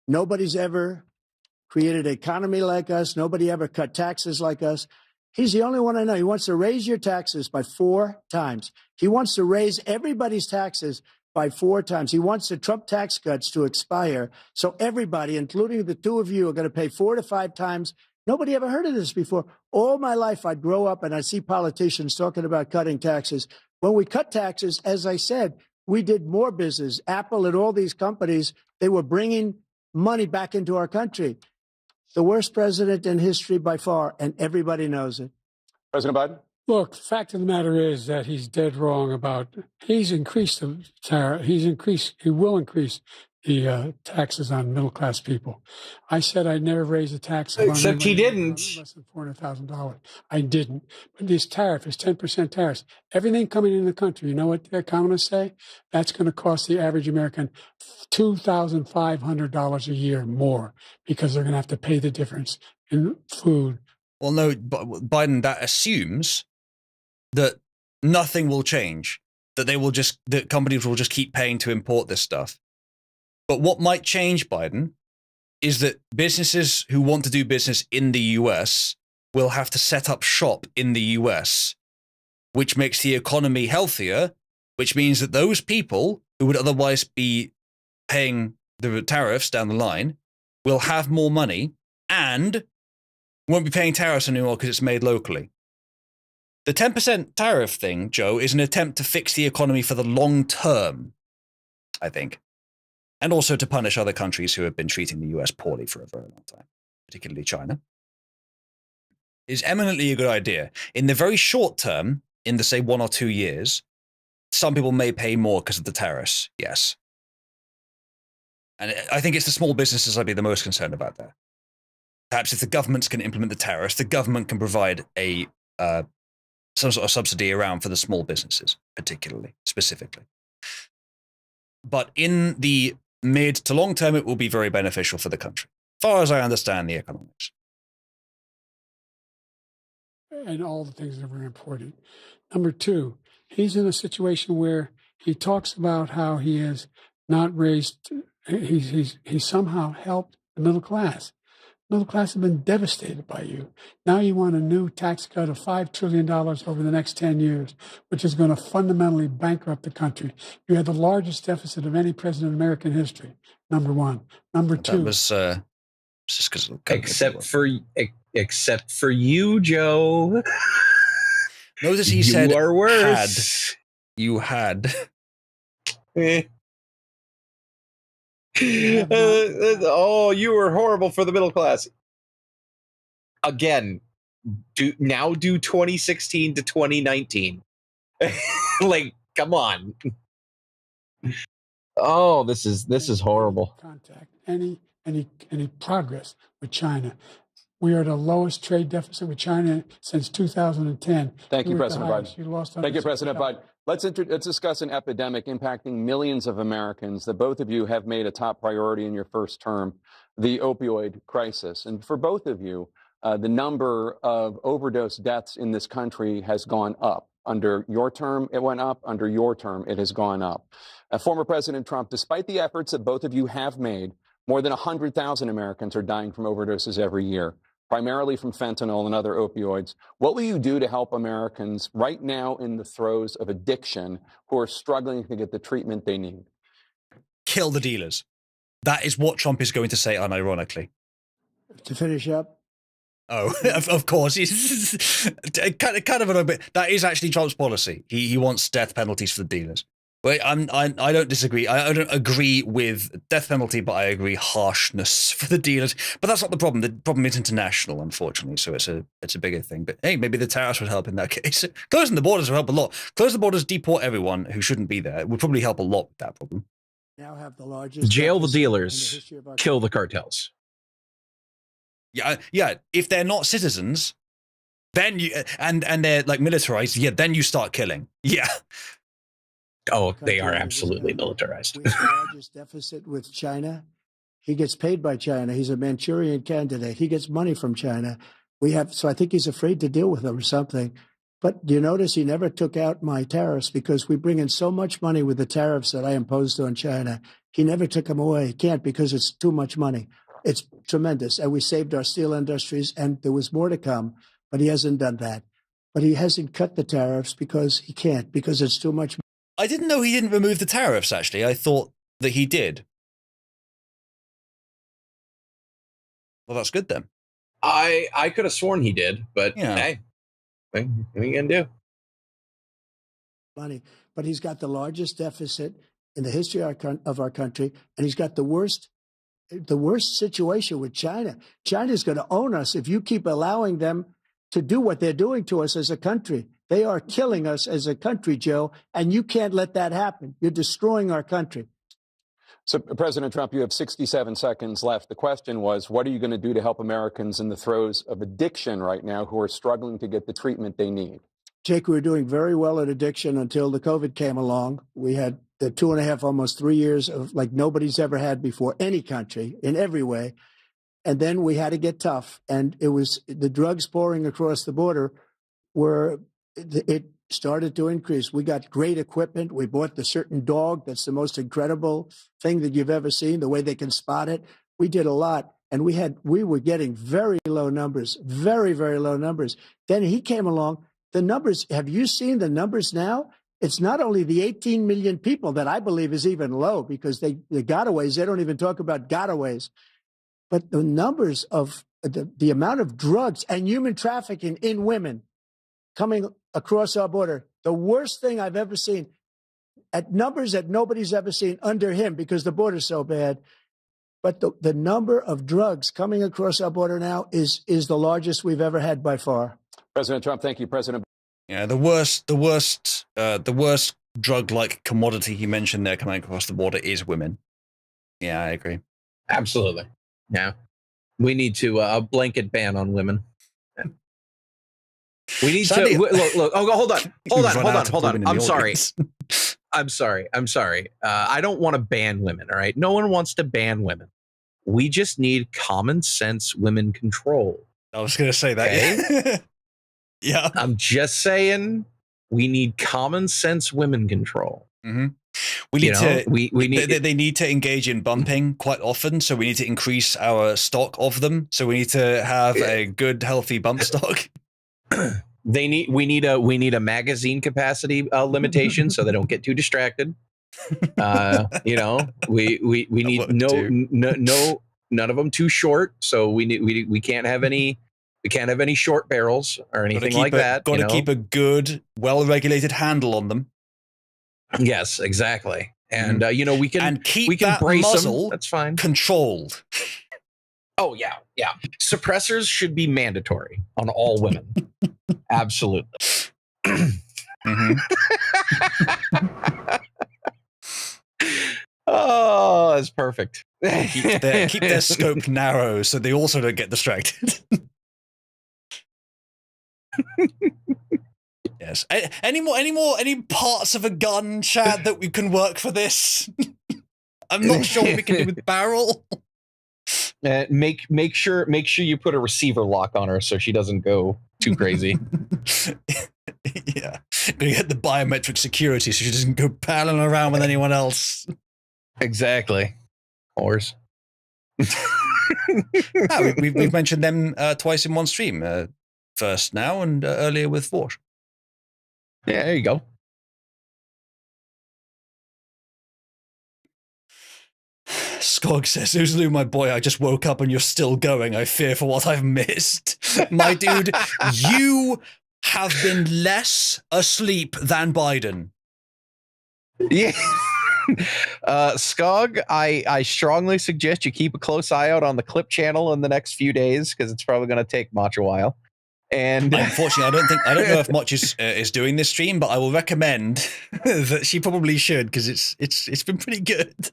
Speaker 8: Nobody's ever created an economy like us. Nobody ever cut taxes like us. He's the only one I know. He wants to raise your taxes by 4 times. He wants to raise everybody's taxes by 4 times. He wants the Trump tax cuts to expire. So everybody, including the two of you, are going to pay 4 to 5 times. Nobody ever heard of this before. All my life, I'd grow up and I'd see politicians talking about cutting taxes. When we cut taxes, as I said, we did more business. Apple and all these companies, they were bringing money back into our country. The worst president in history by far, and everybody knows it.
Speaker 4: President Biden?
Speaker 7: Look, the fact of the matter is that he's dead wrong about, he's increased the tariff, he will increase the taxes on middle-class people. I said I'd never raise the tax.
Speaker 11: Except he didn't.
Speaker 7: Less than $400,000. I didn't. But this tariff is 10% tariffs. Everything coming in the country, you know what the economists say? That's going to cost the average American $2,500 a year more because they're going to have to pay the difference in food.
Speaker 1: Well, no, Biden, that assumes that nothing will change, that companies will just keep paying to import this stuff. But what might change, Biden, is that businesses who want to do business in the US will have to set up shop in the US, which makes the economy healthier, which means that those people who would otherwise be paying the tariffs down the line will have more money and won't be paying tariffs anymore because it's made locally. The 10% tariff thing, Joe, is an attempt to fix the economy for the long term, I think. And also to punish other countries who have been treating the US poorly for a very long time, particularly China. Is eminently a good idea. In the very short term, in the, say, 1 or 2 years, some people may pay more because of the tariffs, yes. And I think it's the small businesses I'd be the most concerned about there. Perhaps if the governments can implement the tariffs, the government can provide some sort of subsidy around for the small businesses, particularly, specifically. But in the mid to long term, it will be very beneficial for the country, as far as I understand the economics.
Speaker 7: And all the things that are very important. Number 2, he's in a situation where he talks about how he has not raised, he's somehow helped the middle class. Middle class have been devastated by you. Now you want a new tax cut of $5 trillion over the next 10 years, which is going to fundamentally bankrupt the country. You had the largest deficit of any president in American history, number 1. Number 2.
Speaker 1: That was just because
Speaker 11: except for you, Joe.
Speaker 1: Notice he said,
Speaker 11: "You are worse."
Speaker 1: You had.
Speaker 11: You were horrible for the middle class. Again, do 2016 to 2019. Like, come on. Oh, this is horrible.
Speaker 7: Contact. any progress with China. We are the lowest trade deficit with China since 2010.
Speaker 4: Thank you,
Speaker 7: We're at the
Speaker 4: President
Speaker 7: highest.
Speaker 4: Biden.
Speaker 7: You lost
Speaker 4: Thank you, President Biden. Let's discuss an epidemic impacting millions of Americans that both of you have made a top priority in your first term, the opioid crisis. And for both of you, the number of overdose deaths in this country has gone up. Under your term, it went up. Under your term, it has gone up. Former President Trump, despite the efforts that both of you have made, more than 100,000 Americans are dying from overdoses every year, primarily from fentanyl and other opioids. What will you do to help Americans right now in the throes of addiction who are struggling to get the treatment they need?
Speaker 1: Kill the dealers. That is what Trump is going to say unironically.
Speaker 8: To finish up.
Speaker 1: Oh, of course. kind of a bit. That is actually Trump's policy. He wants death penalties for the dealers. But I don't disagree. I don't agree with death penalty, but I agree harshness for the dealers. But that's not the problem. The problem is international, unfortunately. So it's a bigger thing. But hey, maybe the tariffs would help in that case. Closing the borders would help a lot. Close the borders, deport everyone who shouldn't be there. It would probably help a lot with that problem.
Speaker 8: Now have the largest
Speaker 11: Jail the
Speaker 8: deficit in
Speaker 11: dealers,
Speaker 8: history of our
Speaker 11: kill the cartels.
Speaker 1: Yeah. If they're not citizens, then you and they're like militarized. Yeah, then you start killing. Yeah.
Speaker 11: Oh, they are absolutely militarized.
Speaker 8: We have the largest deficit with China. He gets paid by China. He's a Manchurian candidate. He gets money from China. So I think he's afraid to deal with them or something. But do you notice he never took out my tariffs because we bring in so much money with the tariffs that I imposed on China. He never took them away. He can't because it's too much money. It's tremendous. And we saved our steel industries, and there was more to come, but he hasn't done that. But he hasn't cut the tariffs because he can't, because it's too much.
Speaker 1: I didn't know he didn't remove the tariffs, actually. I thought that he did. Well, that's good then.
Speaker 6: I could have sworn he did, but
Speaker 1: Yeah.
Speaker 6: hey, what are you going to do?
Speaker 8: Money. But he's got the largest deficit in the history of our country, and he's got the worst situation with China. China's going to own us if you keep allowing them to do what they're doing to us as a country. They are killing us as a country, Joe, and you can't let that happen. You're destroying our country.
Speaker 4: So, President Trump, you have 67 seconds left. The question was, what are you going to do to help Americans in the throes of addiction right now who are struggling to get the treatment they need?
Speaker 8: Jake, we were doing very well at addiction until the COVID came along. We had the 2.5, almost 3 years of like nobody's ever had before, any country, in every way. And then we had to get tough. And it was the drugs pouring across the border it started to increase. We got great equipment. We bought the certain dog that's the most incredible thing that you've ever seen, the way they can spot it. We did a lot. And we were getting very low numbers, very, very low numbers. Then he came along. The numbers, have you seen the numbers now? It's not only the 18 million people that I believe is even low because the gotaways, they don't even talk about gotaways. But the numbers of the amount of drugs and human trafficking in women coming across our border, the worst thing I've ever seen, at numbers that nobody's ever seen under him because the border's so bad. But the number of drugs coming across our border now is the largest we've ever had by far.
Speaker 4: President Trump, thank you, President.
Speaker 1: Yeah, the worst drug-like commodity he mentioned there coming across the border is women. Yeah, I agree.
Speaker 6: Absolutely. Yeah. We need to a blanket ban on women. We need to look. Oh, hold on. I'm sorry. I'm sorry. I don't want to ban women. All right. No one wants to ban women. We just need common sense women control.
Speaker 1: I was going to say that.
Speaker 6: Okay?
Speaker 1: Yeah.
Speaker 6: I'm just saying we need common sense women control.
Speaker 1: Mm-hmm. They need to engage in bumping quite often, so we need to increase our stock of them. So we need to have a good, healthy bump stock.
Speaker 6: We need a magazine capacity limitation so they don't get too distracted. We need none of them too short. So we can't have any short barrels or anything like that.
Speaker 1: Got to keep a good, well-regulated handle on them.
Speaker 6: Yes, exactly. And we can
Speaker 1: keep
Speaker 6: that
Speaker 1: brace
Speaker 6: muzzle. That's fine.
Speaker 1: Controlled.
Speaker 6: Oh yeah. Suppressors should be mandatory on all women. Absolutely.
Speaker 11: Oh, that's perfect.
Speaker 1: keep their scope narrow so they also don't get distracted. Yes. Any parts of a gun, Chad, that we can work for this? I'm not sure what we can do with barrel.
Speaker 11: Make sure you put a receiver lock on her so she doesn't go too crazy.
Speaker 1: Yeah, gonna get the biometric security so she doesn't go palling around with anyone else.
Speaker 11: Exactly. Horse.
Speaker 1: We've mentioned them twice in one stream. First now and earlier with Forge.
Speaker 11: Yeah, there you go.
Speaker 1: Skog says, Uzlu, my boy, I just woke up and you're still going. I fear for what I've missed. My dude, you have been less asleep than Biden.
Speaker 11: Yeah. Skog, I strongly suggest you keep a close eye out on the clip channel in the next few days because it's probably going to take much a while. And
Speaker 1: unfortunately, I don't know if Much is doing this stream, but I will recommend that she probably should because it's been pretty good.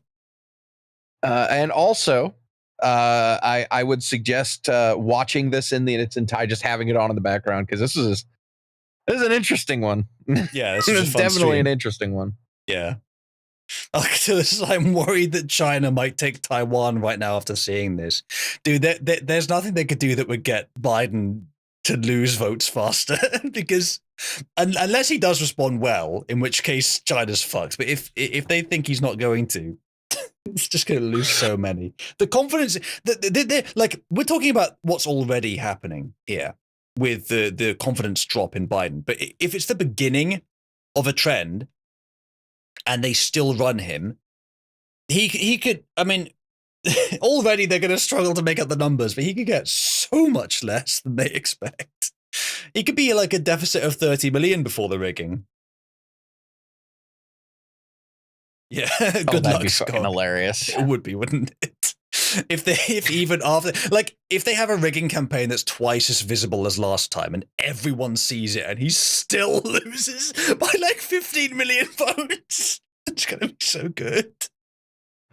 Speaker 11: And also, I would suggest watching this in its entirety, just having it on in the background because this is an interesting one.
Speaker 1: Yeah, this
Speaker 11: is definitely an interesting one.
Speaker 1: Yeah. I'm worried that China might take Taiwan right now after seeing this. Dude, there's nothing they could do that would get Biden to lose votes faster because unless he does respond well, in which case China's fucked. But if they think he's not going to, it's just going to lose so many. The confidence that like we're talking about what's already happening here with the confidence drop in Biden. But if it's the beginning of a trend and they still run him, he could, I mean, already they're going to struggle to make up the numbers, but he could get so much less than they expect. He could be like a deficit of 30 million before the rigging. Yeah, good luck,
Speaker 11: be
Speaker 1: Scott.
Speaker 11: fucking hilarious.
Speaker 1: It would be, wouldn't it? If even after, like, if they have a rigging campaign that's twice as visible as last time and everyone sees it and he still loses by like 15 million votes, it's going to be so good.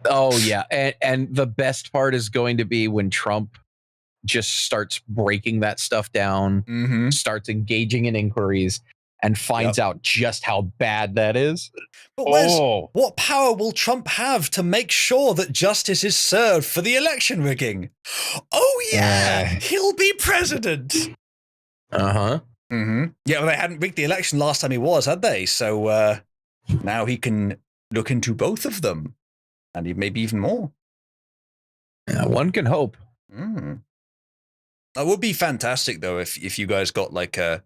Speaker 11: Oh yeah, and the best part is going to be when Trump just starts breaking that stuff down, starts engaging in inquiries, and finds out just how bad that is.
Speaker 1: But what power will Trump have to make sure that justice is served for the election rigging? Oh yeah, he'll be president.
Speaker 11: Uh-huh.
Speaker 1: Yeah, well, they hadn't rigged the election last time he was, had they? So now he can look into both of them. And maybe even more.
Speaker 11: Yeah, one can hope.
Speaker 1: That would be fantastic, though, if you guys got like a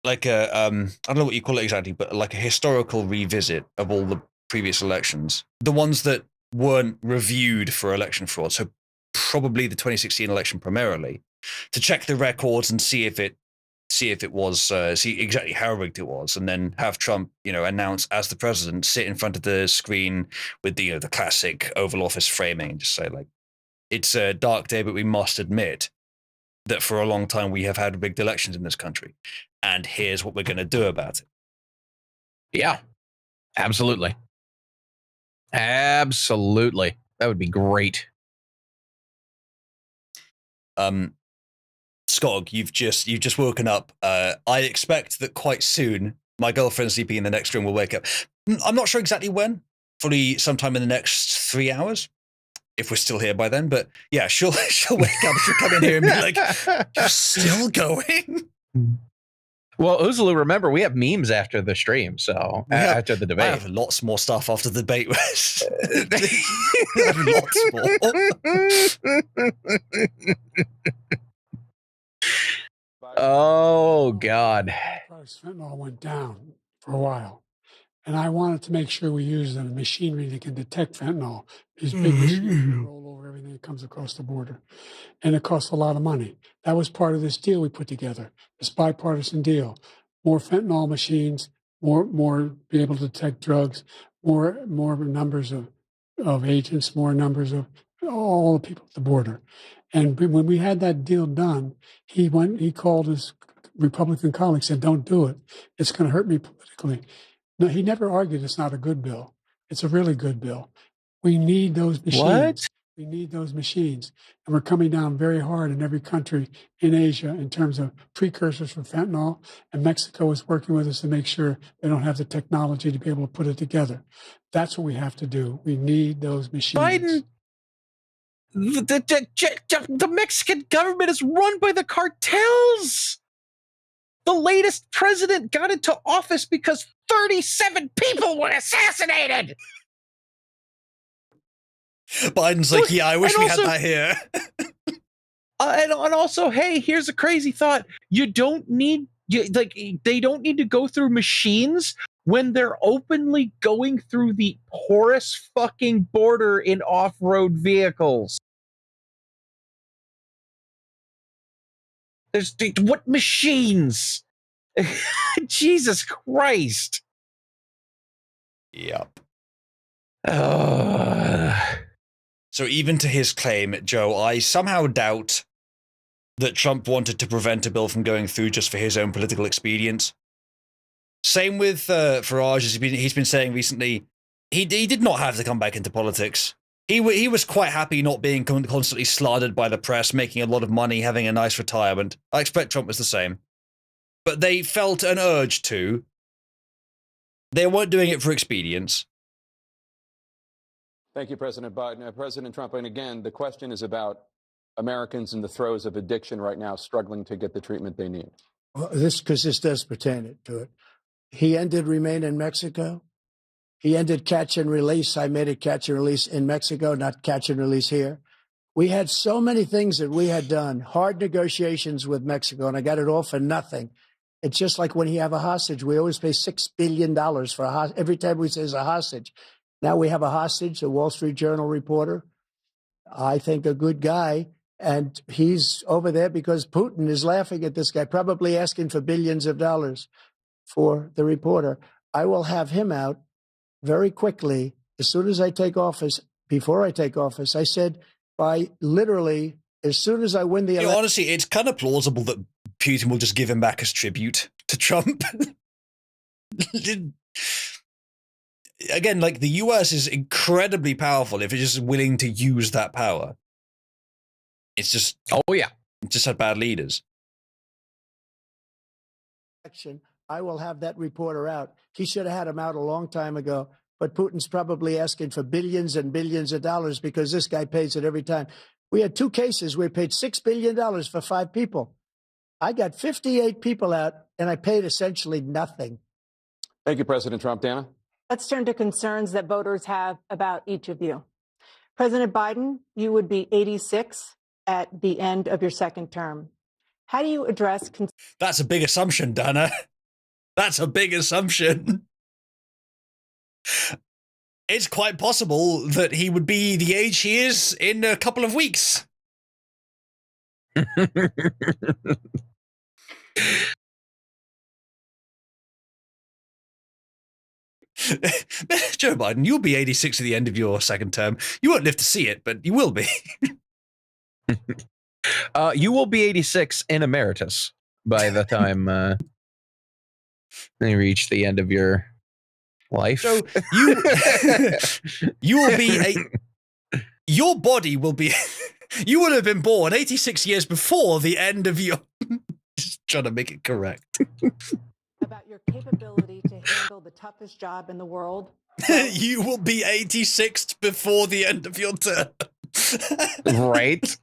Speaker 1: I don't know what you call it exactly, but like a historical revisit of all the previous elections, the ones that weren't reviewed for election fraud. So probably the 2016 election primarily, to check the records and see if it was see exactly how rigged it was, and then have Trump, announce as the president, sit in front of the screen with the classic Oval Office framing, and just say like, "It's a dark day, but we must admit that for a long time we have had rigged elections in this country, and here's what we're going to do about it."
Speaker 11: Yeah, absolutely, absolutely. That would be great.
Speaker 1: Skog, you've just woken up. I expect that quite soon my girlfriend sleeping in the next room will wake up. I'm not sure exactly when, probably sometime in the next 3 hours, if we're still here by then. But yeah, she'll wake up, she'll come in here and be like, "You're still going?"
Speaker 11: Well, Uzlu, remember, we have memes after the stream, so after the debate.
Speaker 1: I have lots more stuff after the debate. I have lots more.
Speaker 11: Oh, God.
Speaker 7: Fentanyl went down for a while. And I wanted to make sure we use the machinery that can detect fentanyl. These big machines that roll over everything that comes across the border. And it costs a lot of money. That was part of this deal we put together, this bipartisan deal. More fentanyl machines, more be able to detect drugs, more numbers of agents, more numbers of all the people at the border. And when we had that deal done, he called his Republican colleagues, said, "Don't do it. It's going to hurt me politically." No, he never argued it's not a good bill. It's a really good bill. We need those machines.
Speaker 11: What?
Speaker 7: We need those machines. And we're coming down very hard in every country in Asia in terms of precursors for fentanyl. And Mexico is working with us to make sure they don't have the technology to be able to put it together. That's what we have to do. We need those machines.
Speaker 11: Biden, the Mexican government is run by the cartels. The latest president got into office because 37 people were assassinated.
Speaker 1: Biden's like, yeah, I wish we had that here.
Speaker 11: And also, hey, here's a crazy thought. They don't need to go through machines when they're openly going through the porous fucking border in off-road vehicles. What machines? Jesus Christ.
Speaker 1: Yep. So even to his claim, Joe, I somehow doubt that Trump wanted to prevent a bill from going through just for his own political expedience. Same with Farage, as he's been saying recently. He did not have to come back into politics. He was quite happy not being constantly slaughtered by the press, making a lot of money, having a nice retirement. I expect Trump was the same. But they felt an urge to. They weren't doing it for expedience.
Speaker 4: Thank you, President Biden. President Trump, and again, the question is about Americans in the throes of addiction right now, struggling to get the treatment they need.
Speaker 8: Well, this does pertain to it. He ended Remain in Mexico. He ended catch and release. I made it catch and release in Mexico, not catch and release here. We had so many things that we had done, hard negotiations with Mexico, and I got it all for nothing. It's just like when you have a hostage. We always pay $6 billion for a hostage. Every time we say it's a hostage. Now we have a hostage, a Wall Street Journal reporter, I think a good guy, and he's over there because Putin is laughing at this guy, probably asking for billions of dollars for the reporter. I will have him out very quickly as soon as I take office. Before I take office, I said by literally as soon as I win the election.
Speaker 1: Honestly, it's kind of plausible that Putin will just give him back as tribute to Trump. Again, like the US is incredibly powerful if it's just willing to use that power. It's just,
Speaker 11: it
Speaker 1: just had bad leaders.
Speaker 8: I will have that reporter out. He should have had him out a long time ago, but Putin's probably asking for billions and billions of dollars because this guy pays it every time. We had 2 cases where we paid $6 billion for 5 people. I got 58 people out, and I paid essentially nothing.
Speaker 4: Thank you, President Trump. Dana?
Speaker 5: Let's turn to concerns that voters have about each of you. President Biden, you would be 86 at the end of your second term. How do you address...
Speaker 1: That's a big assumption, Dana. That's a big assumption. It's quite possible that he would be the age he is in a couple of weeks. Joe Biden, you'll be 86 at the end of your second term. You won't live to see it, but you will be.
Speaker 11: You will be 86 in emeritus by the time you reach the end of your life.
Speaker 1: So you will be your body will be. You would have been born 86 years before the end of your. Just trying to make it correct.
Speaker 5: About your capability to handle the toughest job in the world.
Speaker 1: You will be 86 before the end of your term.
Speaker 11: Right?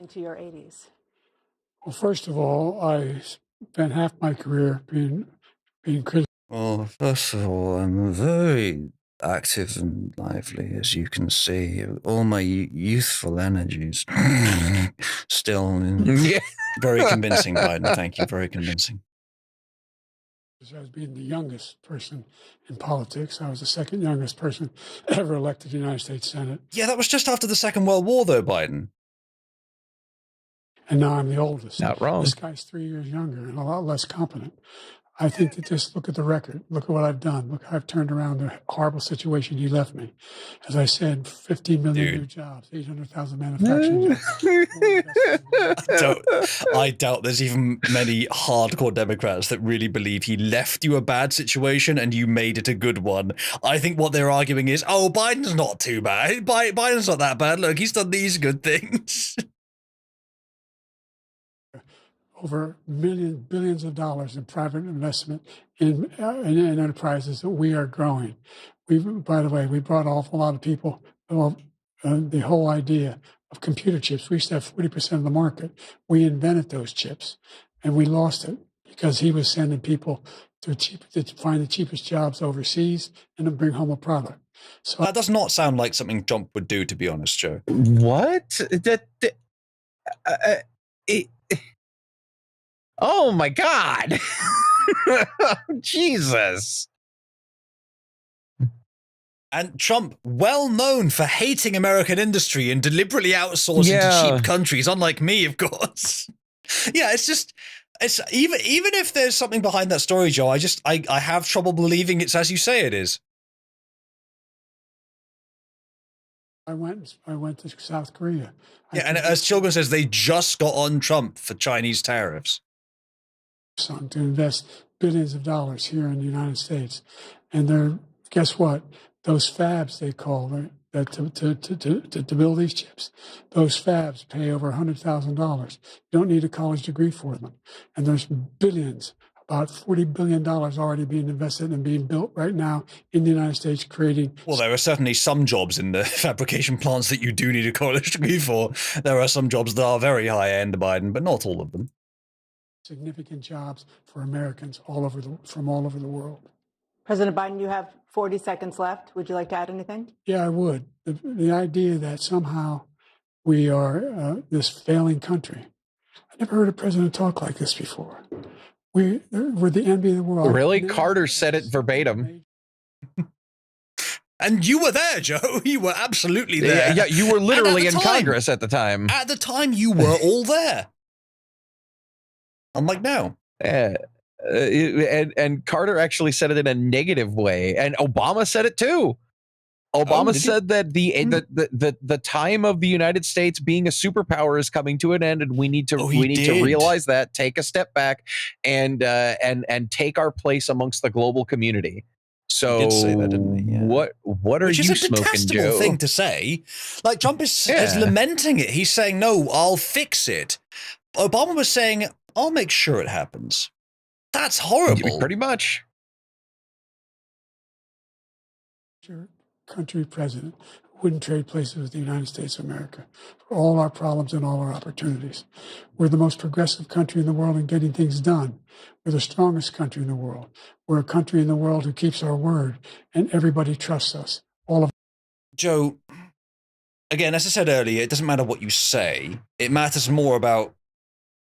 Speaker 5: Into your 80s.
Speaker 7: Well, first of all, I spent half my career being critical.
Speaker 1: Well, first of all, I'm very active and lively, as you can see. All my youthful energies still very convincing, Biden. Thank you. Very convincing.
Speaker 7: As being the youngest person in politics, I was the second youngest person ever elected to the United States Senate.
Speaker 1: Yeah, that was just after the Second World War, though, Biden.
Speaker 7: And now I'm the oldest.
Speaker 11: Not wrong.
Speaker 7: This guy's 3 years younger and a lot less competent. I think that just look at the record. Look at what I've done. Look how I've turned around the horrible situation he left me. As I said, 15 million new jobs, 800,000 manufacturing jobs.
Speaker 1: I doubt there's even many hardcore Democrats that really believe he left you a bad situation and you made it a good one. I think what they're arguing is, oh, Biden's not too bad. Biden's not that bad. Look, he's done these good things.
Speaker 7: Over billions of dollars in private investment in enterprises that we are growing. By the way, we brought an awful lot of people. The whole idea of computer chips. We used to have 40% of the market. We invented those chips, and we lost it because he was sending people to find the cheapest jobs overseas and to bring home a product. So
Speaker 1: that does not sound like something Trump would do, to be honest, Joe.
Speaker 11: What? Oh my God. Jesus.
Speaker 1: And Trump, well known for hating American industry and deliberately outsourcing to cheap countries, unlike me, of course. Yeah, it's even if there's something behind that story, Joe, I have trouble believing it's as you say it is.
Speaker 7: I went to South Korea.
Speaker 1: Yeah, and as Chilgon says, they just got on Trump for Chinese tariffs.
Speaker 7: To invest billions of dollars here in the United States, and guess what? Those fabs they call that to build these chips, those fabs pay over $100,000. You don't need a college degree for them, and there's billions, about $40 billion already being invested and being built right now in the United States, creating.
Speaker 1: Well, there are certainly some jobs in the fabrication plants that you do need a college degree for. There are some jobs that are very high end, Biden, but not all of them.
Speaker 7: Significant jobs for Americans from all over the world.
Speaker 5: President Biden, you have 40 seconds left. Would you like to add anything?
Speaker 7: Yeah, I would. The idea that somehow we are this failing country. I never heard a president talk like this before. We're the envy of the world.
Speaker 11: Really? Carter said it verbatim.
Speaker 1: And you were there, Joe. You were absolutely there.
Speaker 11: Yeah, you were literally in Congress at the time.
Speaker 1: At the time, you were all there. Unlike now.
Speaker 11: And Carter actually said it in a negative way, and Obama said it too. Obama said that the time of the United States being a superpower is coming to an end, and we need to to realize that, take a step back, and take our place amongst the global community. So
Speaker 1: he did say that, didn't he? Yeah.
Speaker 11: What are
Speaker 1: Which
Speaker 11: you
Speaker 1: is a
Speaker 11: smoking,
Speaker 1: detestable
Speaker 11: Joe?
Speaker 1: thing to say. Like Trump is lamenting it. He's saying, "No, I'll fix it." Obama was saying, "I'll make sure it happens." That's horrible.
Speaker 11: Pretty much.
Speaker 7: Country president wouldn't trade places with the United States of America for all our problems and all our opportunities. We're the most progressive country in the world in getting things done. We're the strongest country in the world. We're a country in the world who keeps our word, and everybody trusts us.
Speaker 1: Joe, again, as I said earlier, it doesn't matter what you say. It matters more about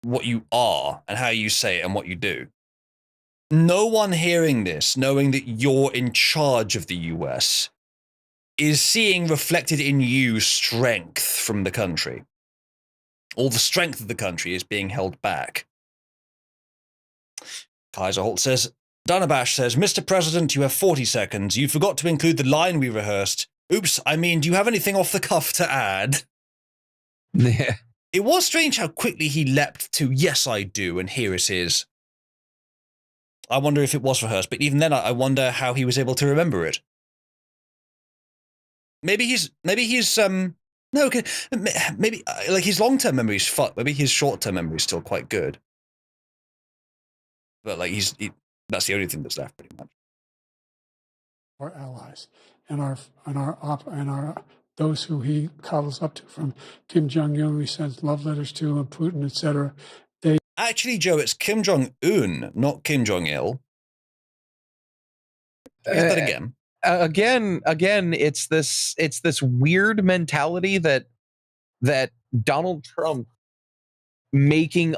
Speaker 1: what you are and how you say it and what you do. No one hearing this, knowing that you're in charge of the US, is seeing reflected in you strength from the country. All the strength of the country is being held back. Kaiser Holt says, Danabash says, Mr. President, you have 40 seconds. You forgot to include the line we rehearsed. Oops, I mean, do you have anything off the cuff to add?
Speaker 11: Yeah.
Speaker 1: It was strange how quickly he leapt to, yes, I do, and here it is. I wonder if it was rehearsed, but even then, I wonder how he was able to remember it. Maybe he's like his long-term memory is fucked. Maybe his short-term memory is still quite good. But like that's the only thing that's left, pretty much.
Speaker 7: Our allies and our those who he coddles up to, from Kim Jong-un, he sends love letters to, and Putin, etc.
Speaker 1: Actually, Joe, it's Kim Jong-un, not Kim Jong-il. Get that again.
Speaker 11: Again, it's this weird mentality that Donald Trump making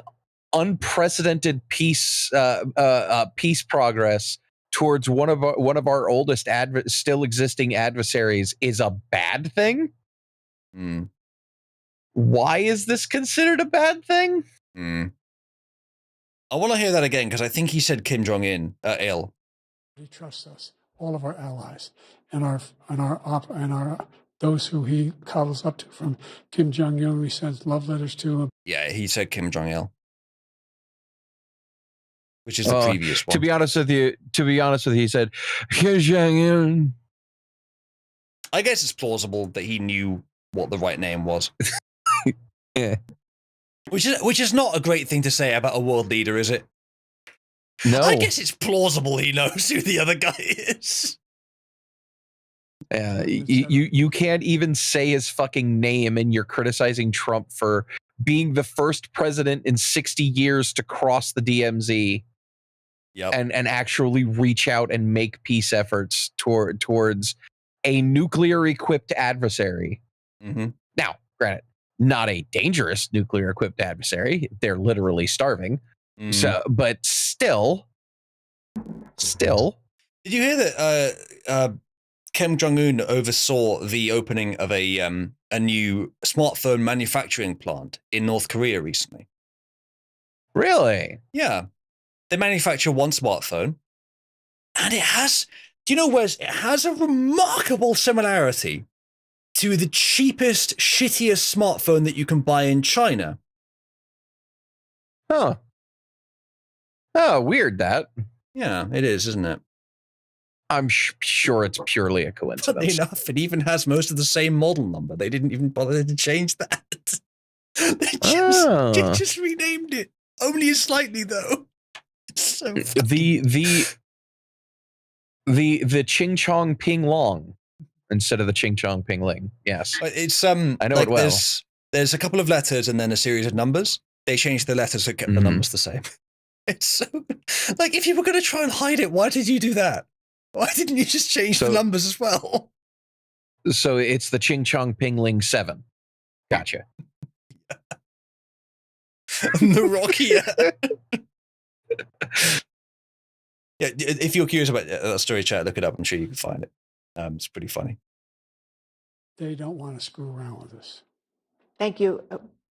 Speaker 11: unprecedented peace progress towards one of our oldest still existing adversaries is a bad thing. Why is this considered a bad thing?
Speaker 1: I want to hear that again because I think he said Kim Jong Il.
Speaker 7: He trusts us, all of our allies, and our those who he cuddles up to, from Kim Jong Un. He sends love letters to him.
Speaker 1: Yeah, he said Kim Jong Il, which is the previous one.
Speaker 11: To be honest with you, he said Kim Jong Un.
Speaker 1: I guess it's plausible that he knew what the right name was.
Speaker 11: Yeah.
Speaker 1: Which is not a great thing to say about a world leader, is it?
Speaker 11: No.
Speaker 1: I guess it's plausible he knows who the other guy is.
Speaker 11: Yeah, you can't even say his fucking name, and you're criticizing Trump for being the first president in 60 years to cross the DMZ.
Speaker 1: Yep.
Speaker 11: And actually reach out and make peace efforts towards a nuclear equipped adversary.
Speaker 1: Mm-hmm.
Speaker 11: Now, granted, not a dangerous nuclear equipped adversary. They're literally starving.
Speaker 1: Mm.
Speaker 11: So, but still.
Speaker 1: Did you hear that Kim Jong Un oversaw the opening of a new smartphone manufacturing plant in North Korea recently?
Speaker 11: Really?
Speaker 1: Yeah. They manufacture one smartphone, and it has, do you know, Wes, it has a remarkable similarity to the cheapest, shittiest smartphone that you can buy in China.
Speaker 11: Huh. Oh, weird that.
Speaker 1: Yeah, it is, isn't it?
Speaker 11: I'm sure it's purely a coincidence.
Speaker 1: Funny enough, it even has most of the same model number. They didn't even bother to change that. They just renamed it. Only slightly, though. It's so
Speaker 11: the Ching Chong Ping Long instead of the Ching Chong Ping Ling. Yes,
Speaker 1: it's
Speaker 11: I know
Speaker 1: like
Speaker 11: it well.
Speaker 1: There's a couple of letters and then a series of numbers. They changed the letters and kept the numbers the same. It's so like, if you were going to try and hide it, why did you do that? Why didn't you just change the numbers as well?
Speaker 11: So it's the Ching Chong Ping Ling 7. Gotcha.
Speaker 1: The Rockier. Yeah, if you're curious about that story, chat, look it up. I'm sure you can find it. It's pretty funny.
Speaker 7: They don't want to screw around with us.
Speaker 5: Thank you.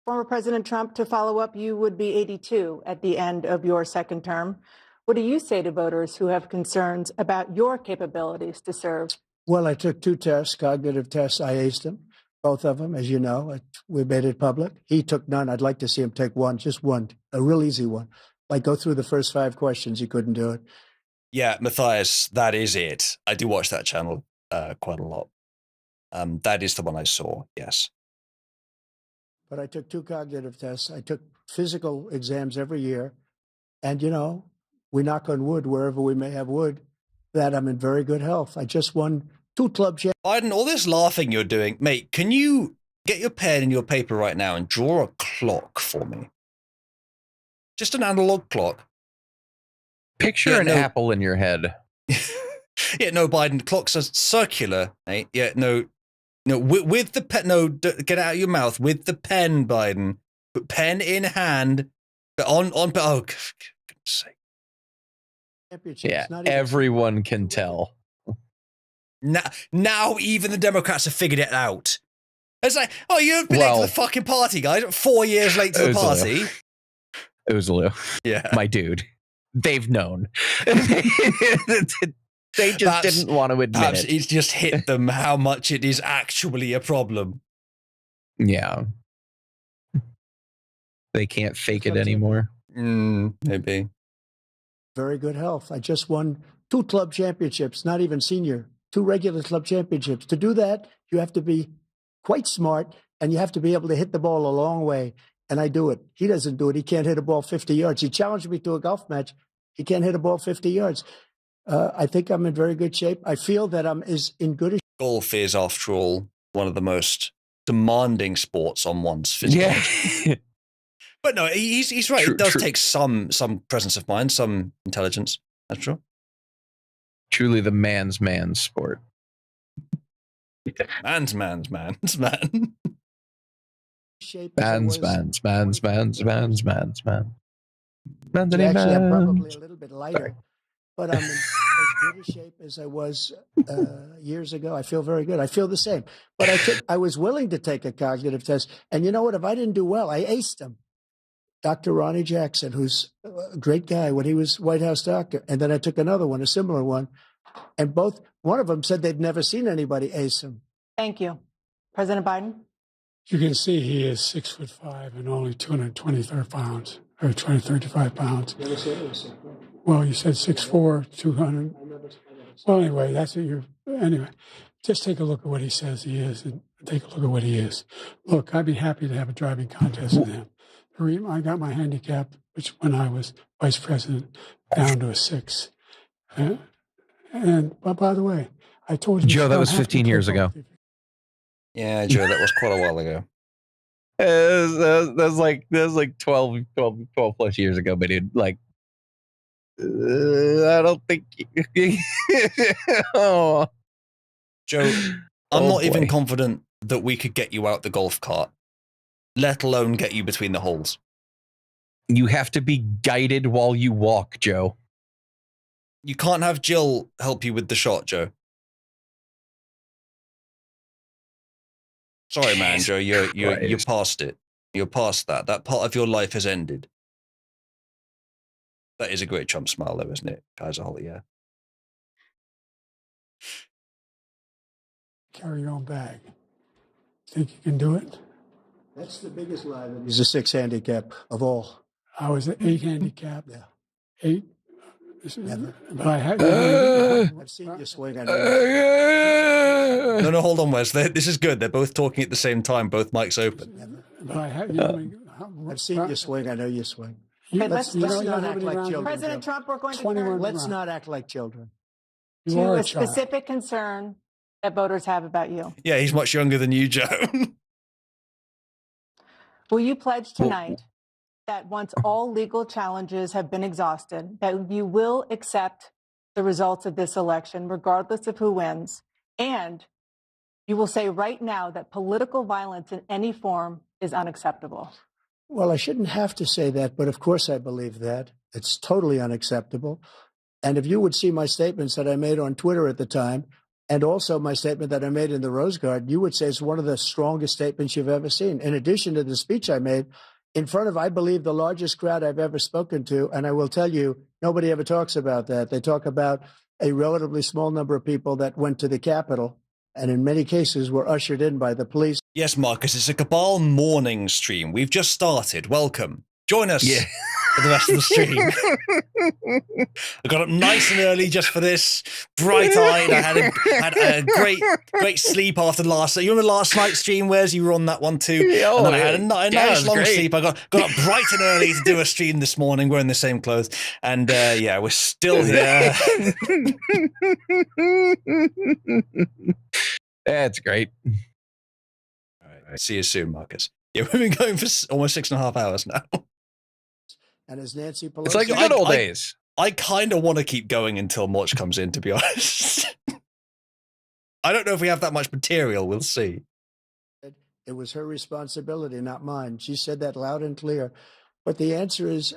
Speaker 5: Former President Trump, to follow up, you would be 82 at the end of your second term. What do you say to voters who have concerns about your capabilities to serve?
Speaker 8: Well, I took 2 tests, cognitive tests. I aced them, both of them, as you know. We made it public. He took none. I'd like to see him take one, just one, a real easy one. Like, go through the first 5 questions. He couldn't do it.
Speaker 1: Yeah, Matthias, that is it. I do watch that channel quite a lot. That is the one I saw, yes.
Speaker 8: But I took 2 cognitive tests. I took physical exams every year. And, you know, we knock on wood wherever we may have wood, that I'm in very good health. I just won 2 club championships.
Speaker 1: Biden, all this laughing you're doing, mate, can you get your pen and your paper right now and draw a clock for me? Just an analog clock.
Speaker 11: Picture an apple in your head.
Speaker 1: Yeah, no, Biden, clocks are circular, mate. Yeah, no, with the pen, no, get out of your mouth, with the pen, Biden. Put pen in hand, on, oh, for goodness sake.
Speaker 11: Yeah, everyone can tell.
Speaker 1: Now even the Democrats have figured it out. It's like, oh, you've been late to the fucking party, guys. 4 years late to the party.
Speaker 11: Uzulu.
Speaker 1: Yeah.
Speaker 11: My dude. They've known. They just didn't want to admit
Speaker 1: perhaps
Speaker 11: it.
Speaker 1: It's just hit them how much it is actually a problem.
Speaker 11: Yeah. They can't fake it anymore.
Speaker 1: Maybe.
Speaker 8: Very good health. I just won 2 club championships, not even senior, 2 regular club championships. To do that, you have to be quite smart, and you have to be able to hit the ball a long way. And I do it. He doesn't do it. He can't hit a ball 50 yards. He challenged me to a golf match. He can't hit a ball 50 yards. I think I'm in very good shape. I feel that I'm in good shape.
Speaker 1: Golf is, after all, one of the most demanding sports on one's physiology.
Speaker 11: Yeah.
Speaker 1: But no, he's right.
Speaker 11: True,
Speaker 1: it does take some presence of mind, some intelligence. That's true.
Speaker 11: Truly the man's sport.
Speaker 1: Man's man.
Speaker 8: Shape
Speaker 11: man's man.
Speaker 8: Actually, I'm probably a little bit lighter, but I'm in as good a shape as I was years ago. I feel very good. I feel the same. But I was willing to take a cognitive test, and you know what? If I didn't do well, I aced them. Dr. Ronnie Jackson, who's a great guy when he was White House doctor. And then I took another one, a similar one. And one of them said they'd never seen anybody ace him.
Speaker 5: Thank you. President Biden?
Speaker 7: You can see he is 6'5" and only 223 pounds, or 235 pounds.
Speaker 8: Never said it was so.
Speaker 7: Well, you said 6'4", 200. Well, anyway, that's what you're. Anyway, just take a look at what he says he is, and take a look at what he is. Look, I'd be happy to have a driving contest with him. I got my handicap, which when I was vice president, down to a 6. But by the way, I told you,
Speaker 11: Joe, that was 15 years ago.
Speaker 1: Yeah, Joe, that was quite a while ago.
Speaker 11: That was like 12 plus years ago, but dude, like, I don't think. Oh.
Speaker 1: Joe, I'm not even confident that we could get you out the golf cart, let alone get you between the holes.
Speaker 11: You have to be guided while you walk, Joe.
Speaker 1: You can't have Jill help you with the shot, Joe. Sorry, man, Joe. You're past it. You're past that. That part of your life has ended. That is a great Trump smile, though, isn't it? Guys, all yeah.
Speaker 7: Carry your own bag. Think you can do it?
Speaker 8: That's the biggest lie. He's a 6 handicap of all.
Speaker 7: I was an 8 handicap.
Speaker 8: Yeah.
Speaker 7: 8.
Speaker 8: Never.
Speaker 7: But I had.
Speaker 8: I've seen you swing. I know.
Speaker 1: No, hold on, Wes. This is good. They're both talking at the same time, both mics open.
Speaker 8: Never.
Speaker 7: But I had.
Speaker 8: I've seen you swing. I know you swing.
Speaker 5: Let's
Speaker 8: not act like children.
Speaker 5: President Trump, we're going to
Speaker 7: 21
Speaker 5: turn
Speaker 8: Let's not act like children.
Speaker 5: to a specific concern that voters have about you.
Speaker 1: Yeah, he's much younger than you, Joe.
Speaker 5: Will you pledge tonight that once all legal challenges have been exhausted, that you will accept the results of this election, regardless of who wins, and you will say right now that political violence in any form is unacceptable?
Speaker 8: Well, I shouldn't have to say that, but of course I believe that. It's totally unacceptable. And if you would see my statements that I made on Twitter at the time, and also my statement that I made in the Rose Garden, you would say it's one of the strongest statements you've ever seen. In addition to the speech I made in front of, I believe, the largest crowd I've ever spoken to. And I will tell you, nobody ever talks about that. They talk about a relatively small number of people that went to the Capitol and in many cases were ushered in by the police.
Speaker 1: Yes, Marcus, it's a Cabal morning stream. We've just started. Welcome. Join us for the rest of the stream. I got up nice and early just for this, bright-eyed. I had a great sleep after last night. You remember last night's stream, Wes? You were on that one too. And then I had a nice long sleep. I got up bright and early to do a stream this morning. We're in the same clothes. And yeah, we're still here.
Speaker 11: That's great.
Speaker 1: All right, see you soon, Marcus. Yeah, we've been going for almost 6.5 hours now.
Speaker 8: And as Nancy Pelosi,
Speaker 11: it's like the good old days.
Speaker 1: I kind of want to keep going until March comes in, to be honest. I don't know if we have that much material. We'll see.
Speaker 8: It was her responsibility, not mine. She said that loud and clear. But the answer is,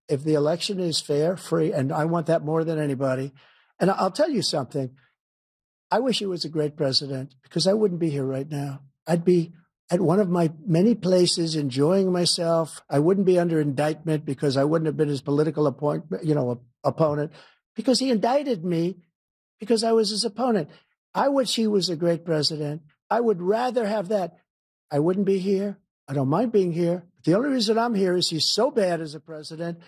Speaker 8: if the election is fair, free, and I want that more than anybody. And I'll tell you something. I wish he was a great president, because I wouldn't be here right now. I'd be at one of my many places enjoying myself. I wouldn't be under indictment because I wouldn't have been his political opponent, because he indicted me because I was his opponent. I wish he was a great president. I would rather have that. I wouldn't be here. I don't mind being here. The only reason I'm here is he's so bad as a president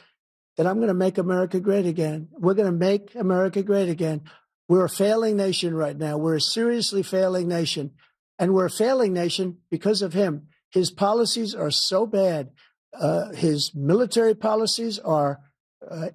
Speaker 8: that I'm going to make America great again. We're going to make America great again. We're a failing nation right now. We're a seriously failing nation. And we're a failing nation because of him. His policies are so bad. His military policies are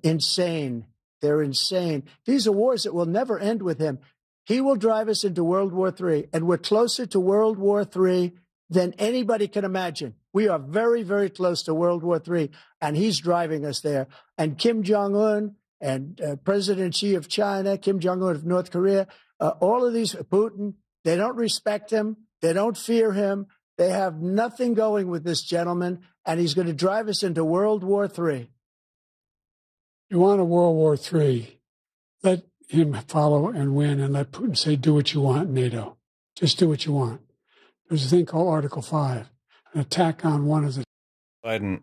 Speaker 8: insane. They're insane. These are wars that will never end with him. He will drive us into World War III, and we're closer to World War III than anybody can imagine. We are very, very close to World War III, and he's driving us there. And Kim Jong-un and President Xi of China, Kim Jong-un of North Korea, all of these, Putin, they don't respect him. They don't fear him. They have nothing going with this gentleman, and he's going to drive us into World War III.
Speaker 7: You want a World War III, let him follow and win, and let Putin say, do what you want, NATO. Just do what you want. There's a thing called Article 5, an attack on one of the...
Speaker 1: Biden,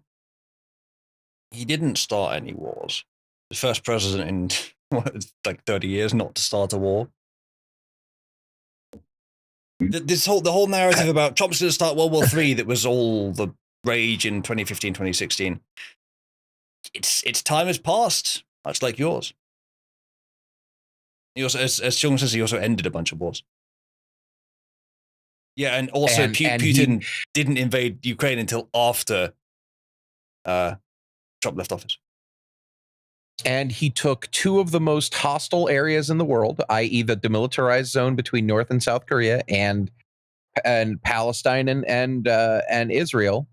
Speaker 1: he didn't start any wars. The first president in like 30 years not to start a war. The whole narrative about Trump's going to start World War III that was all the rage in 2015, 2016. Its time has passed, much like yours. He also, as Sean says, he also ended a bunch of wars. Yeah, and also Putin didn't invade Ukraine until after Trump left office.
Speaker 11: And he took two of the most hostile areas in the world, i.e., the demilitarized zone between North and South Korea and Palestine and Israel,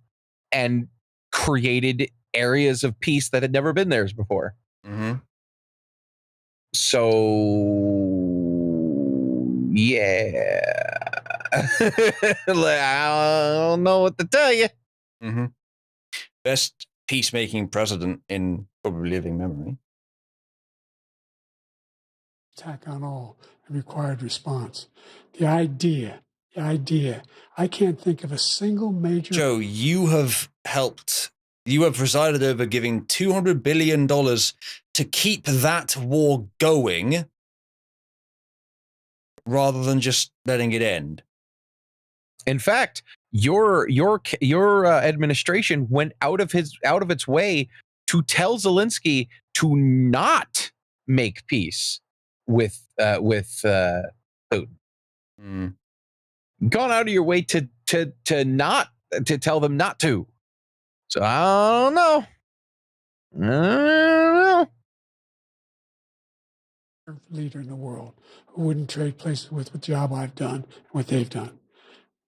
Speaker 11: and created areas of peace that had never been theirs before.
Speaker 1: Mm-hmm.
Speaker 11: So, yeah. I don't know what to tell you.
Speaker 1: Mm-hmm. Best peacemaking president in probably living memory.
Speaker 7: Attack on all and required response. The idea, I can't think of a single major.
Speaker 1: Joe, you have presided over giving $200 billion to keep that war going rather than just letting it end.
Speaker 11: In fact, your administration went out of its way to tell Zelensky to not make peace with Putin.
Speaker 1: Mm.
Speaker 11: Gone out of your way to tell them not to. So I don't know.
Speaker 7: Leader in the world who wouldn't trade places with the job I've done and what they've done.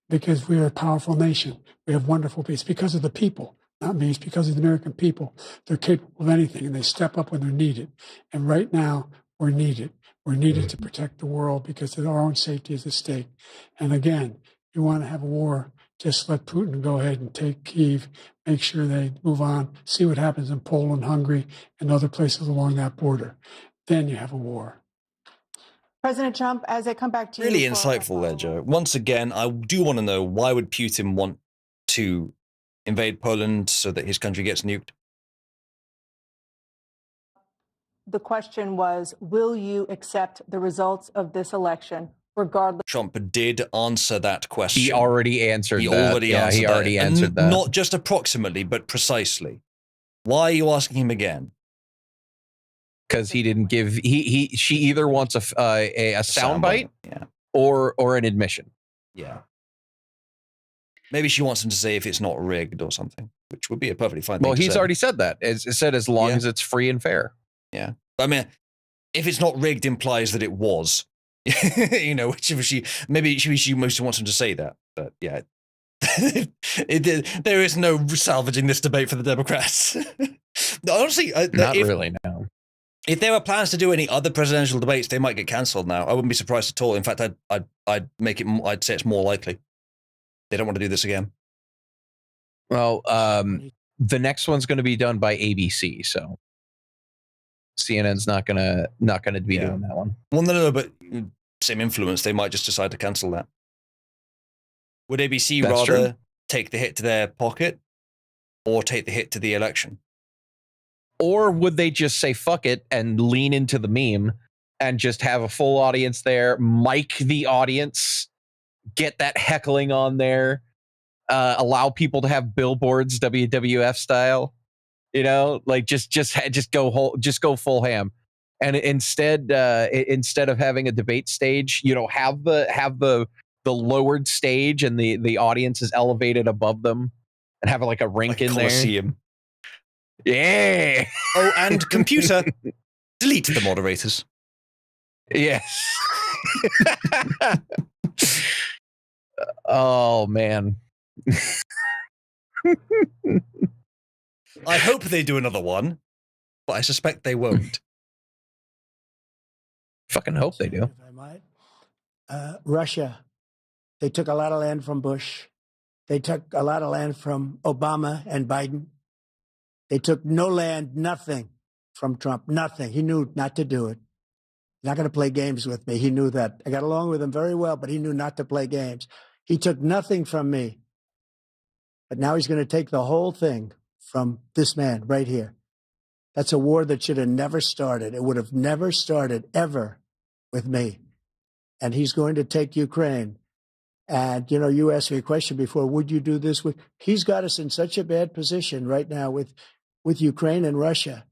Speaker 7: Because we are a powerful nation. We have wonderful peace. Because of the people, not me. It's because of the American people. They're capable of anything, and they step up when they're needed. And right now, we're needed. We're needed to protect the world because our own safety is at stake. And again, you want to have a war, just let Putin go ahead and take Kyiv, make sure they move on, see what happens in Poland, Hungary, and other places along that border. Then you have a war.
Speaker 5: President Trump, as I come back to
Speaker 1: really
Speaker 5: you.
Speaker 1: Really insightful there, Joe. Once again, I do want to know, why would Putin want to invade Poland so that his country gets nuked?
Speaker 5: The question was, will you accept the results of this election, regardless?
Speaker 1: Trump did answer that question.
Speaker 11: He already answered that.
Speaker 1: He already answered that.
Speaker 11: That.
Speaker 1: Not just approximately, but precisely. Why are you asking him again?
Speaker 11: Because he didn't give. She either wants a soundbite,
Speaker 1: yeah,
Speaker 11: or an admission.
Speaker 1: Yeah. Maybe she wants him to say if it's not rigged or something, which would be a perfectly fine thing.
Speaker 11: Well, he's already said that. It said as long as it's free and fair.
Speaker 1: Yeah. But I mean, if it's not rigged implies that it was. You know, which she mostly wants him to say that. But yeah. There is no salvaging this debate for the Democrats. Honestly,
Speaker 11: not really, no.
Speaker 1: If there were plans to do any other presidential debates, they might get cancelled now. I wouldn't be surprised at all. In fact, I'd say it's more likely. They don't want to do this again.
Speaker 11: Well, the next one's going to be done by ABC, so CNN's not gonna be doing that one.
Speaker 1: Well, no, but same influence. They might just decide to cancel that. Would ABC rather take the hit to their pocket or take the hit to the election?
Speaker 11: Or would they just say fuck it and lean into the meme and just have a full audience there, mic the audience, get that heckling on there, allow people to have billboards WWF style, you know, like just go full ham. And instead of having a debate stage, you know, have the lowered stage and the audience is elevated above them and have like a rink in
Speaker 1: Coliseum.
Speaker 11: there. Yeah.
Speaker 1: Oh, and computer, delete the moderators.
Speaker 11: Yes. Oh, man.
Speaker 1: I hope they do another one, but I suspect they won't.
Speaker 11: Fucking hope they do.
Speaker 8: If I might. Russia, they took a lot of land from Bush. They took a lot of land from Obama and Biden. They took no land, nothing from Trump, nothing. He knew not to do it. He's not going to play games with me. He knew that. I got along with him very well, but he knew not to play games. He took nothing from me. But now he's going to take the whole thing from this man right here. That's a war that should have never started. It would have never started ever with me. And he's going to take Ukraine. And, you know, you asked me a question before, would you do this? He's got us in such a bad position right now with Ukraine and Russia,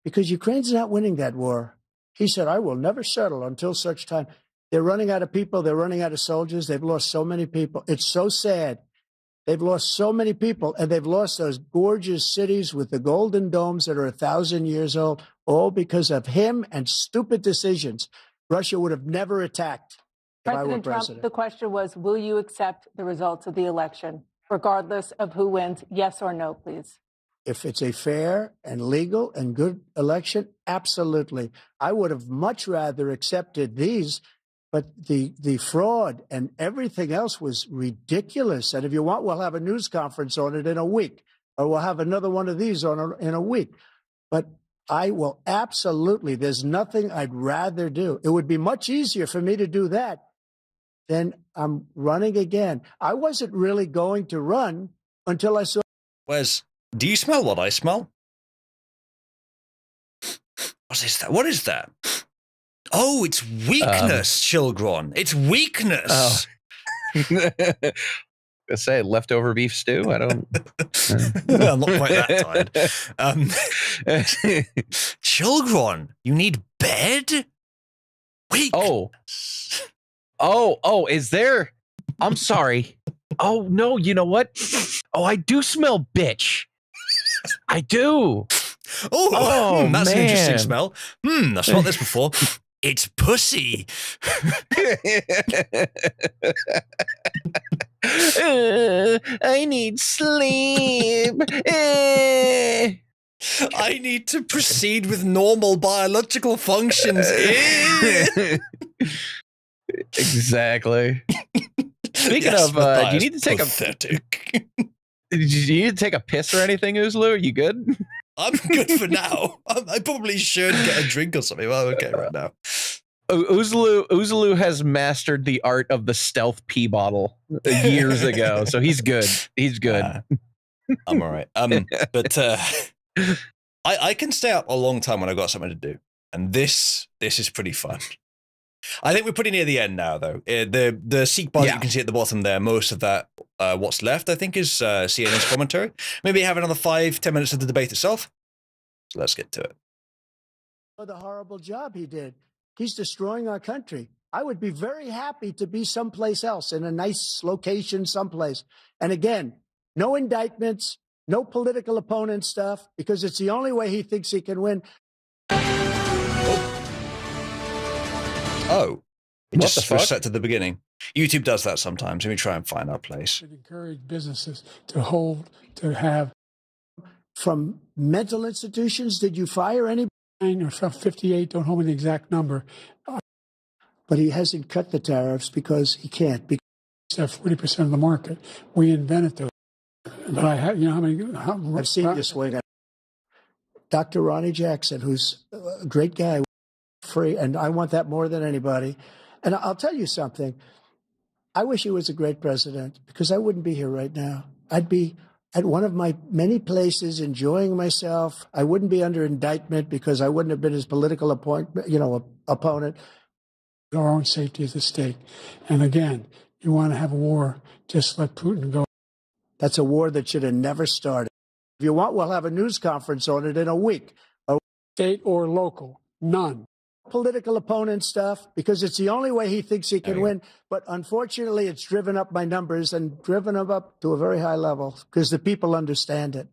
Speaker 8: because Ukraine's not winning that war. He said, I will never settle until such time. They're running out of people. They're running out of soldiers. They've lost so many people. It's so sad. They've lost so many people, and they've lost those gorgeous cities with the golden domes that are 1,000 years old, all because of him and stupid decisions. Russia would have never attacked if I were
Speaker 5: President
Speaker 8: president.
Speaker 5: Trump, the question was, will you accept the results of the election, regardless of who wins? Yes or no, please.
Speaker 8: If it's a fair and legal and good election, absolutely. I would have much rather accepted these, but the fraud and everything else was ridiculous. And if you want, we'll have a news conference on it in a week, or we'll have another one of these in a week. But I will absolutely, there's nothing I'd rather do. It would be much easier for me to do that than I'm running again. I wasn't really going to run until I saw.
Speaker 1: Wes, do you smell what I smell? What is that? What is that? Oh, it's weakness, Chilgron. It's weakness.
Speaker 11: Oh. I say leftover beef stew. I don't.
Speaker 1: I'm not quite that tired. Chilgron, you need bed? Weakness.
Speaker 11: Oh, is there? I'm sorry. Oh, no, you know what? Oh, I do smell bitch. I do.
Speaker 1: That's
Speaker 11: man.
Speaker 1: an interesting smell. I smelled this before. It's pussy.
Speaker 11: I need sleep.
Speaker 1: I need to proceed with normal biological functions.
Speaker 11: Exactly. Speaking of, do you need to take
Speaker 1: pathetic.
Speaker 11: Do you need to take a piss or anything, Uzlu? Are you good?
Speaker 1: I'm good for now. I probably should get a drink or something. Well, okay, right now.
Speaker 11: Uzlu has mastered the art of the stealth pee bottle years ago, so he's good. He's good.
Speaker 1: I'm all right. But I can stay up a long time when I've got something to do, and this is pretty fun. I think we're pretty near the end now, though. The seek bar that you can see at the bottom there, most of that, what's left, I think, is CNN's commentary. Maybe have another 5-10 minutes of the debate itself. So let's get to it.
Speaker 8: The horrible job he did. He's destroying our country. I would be very happy to be someplace else, in a nice location someplace. And again, no indictments, no political opponent stuff, because it's the only way he thinks he can win.
Speaker 1: Oh, it just reset to the beginning. YouTube does that sometimes. Let me try and find our place.
Speaker 7: It encourage businesses to have.
Speaker 8: From mental institutions, did you fire anybody?
Speaker 7: Or 58, don't hold me the exact number.
Speaker 8: But he hasn't cut the tariffs because he can't. Because
Speaker 7: 40% of the market. We invented those. But I have, you know,
Speaker 8: I've seen you swing. Dr. Ronnie Jackson, who's a great guy, free, and I want that more than anybody. And I'll tell you something. I wish he was a great president, because I wouldn't be here right now. I'd be at one of my many places enjoying myself. I wouldn't be under indictment because I wouldn't have been his political opponent.
Speaker 7: Our own safety is at stake. And again, you want to have a war, just let Putin go.
Speaker 8: That's a war that should have never started. If you want, we'll have a news conference on it in a week.
Speaker 7: State or local, none.
Speaker 8: Political opponent stuff, because it's the only way he thinks he can win. But unfortunately, it's driven up my numbers and driven them up to a very high level because the people understand it.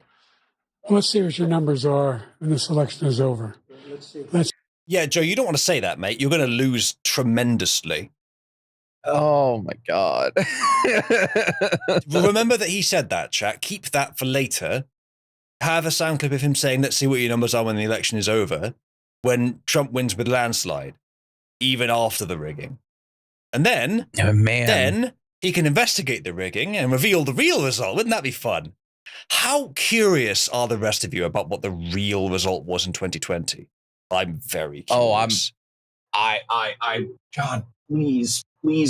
Speaker 7: Well, let's see what your numbers are when this election is over.
Speaker 1: Yeah, Joe, you don't want to say that, mate. You're going to lose tremendously.
Speaker 11: Oh, my God.
Speaker 1: Remember that he said that, chat. Keep that for later. Have a sound clip of him saying, let's see what your numbers are when the election is over, when Trump wins with landslide, even after the rigging. And then, then he can investigate the rigging and reveal the real result. Wouldn't that be fun? How curious are the rest of you about what the real result was in 2020? I'm very curious.
Speaker 6: God, please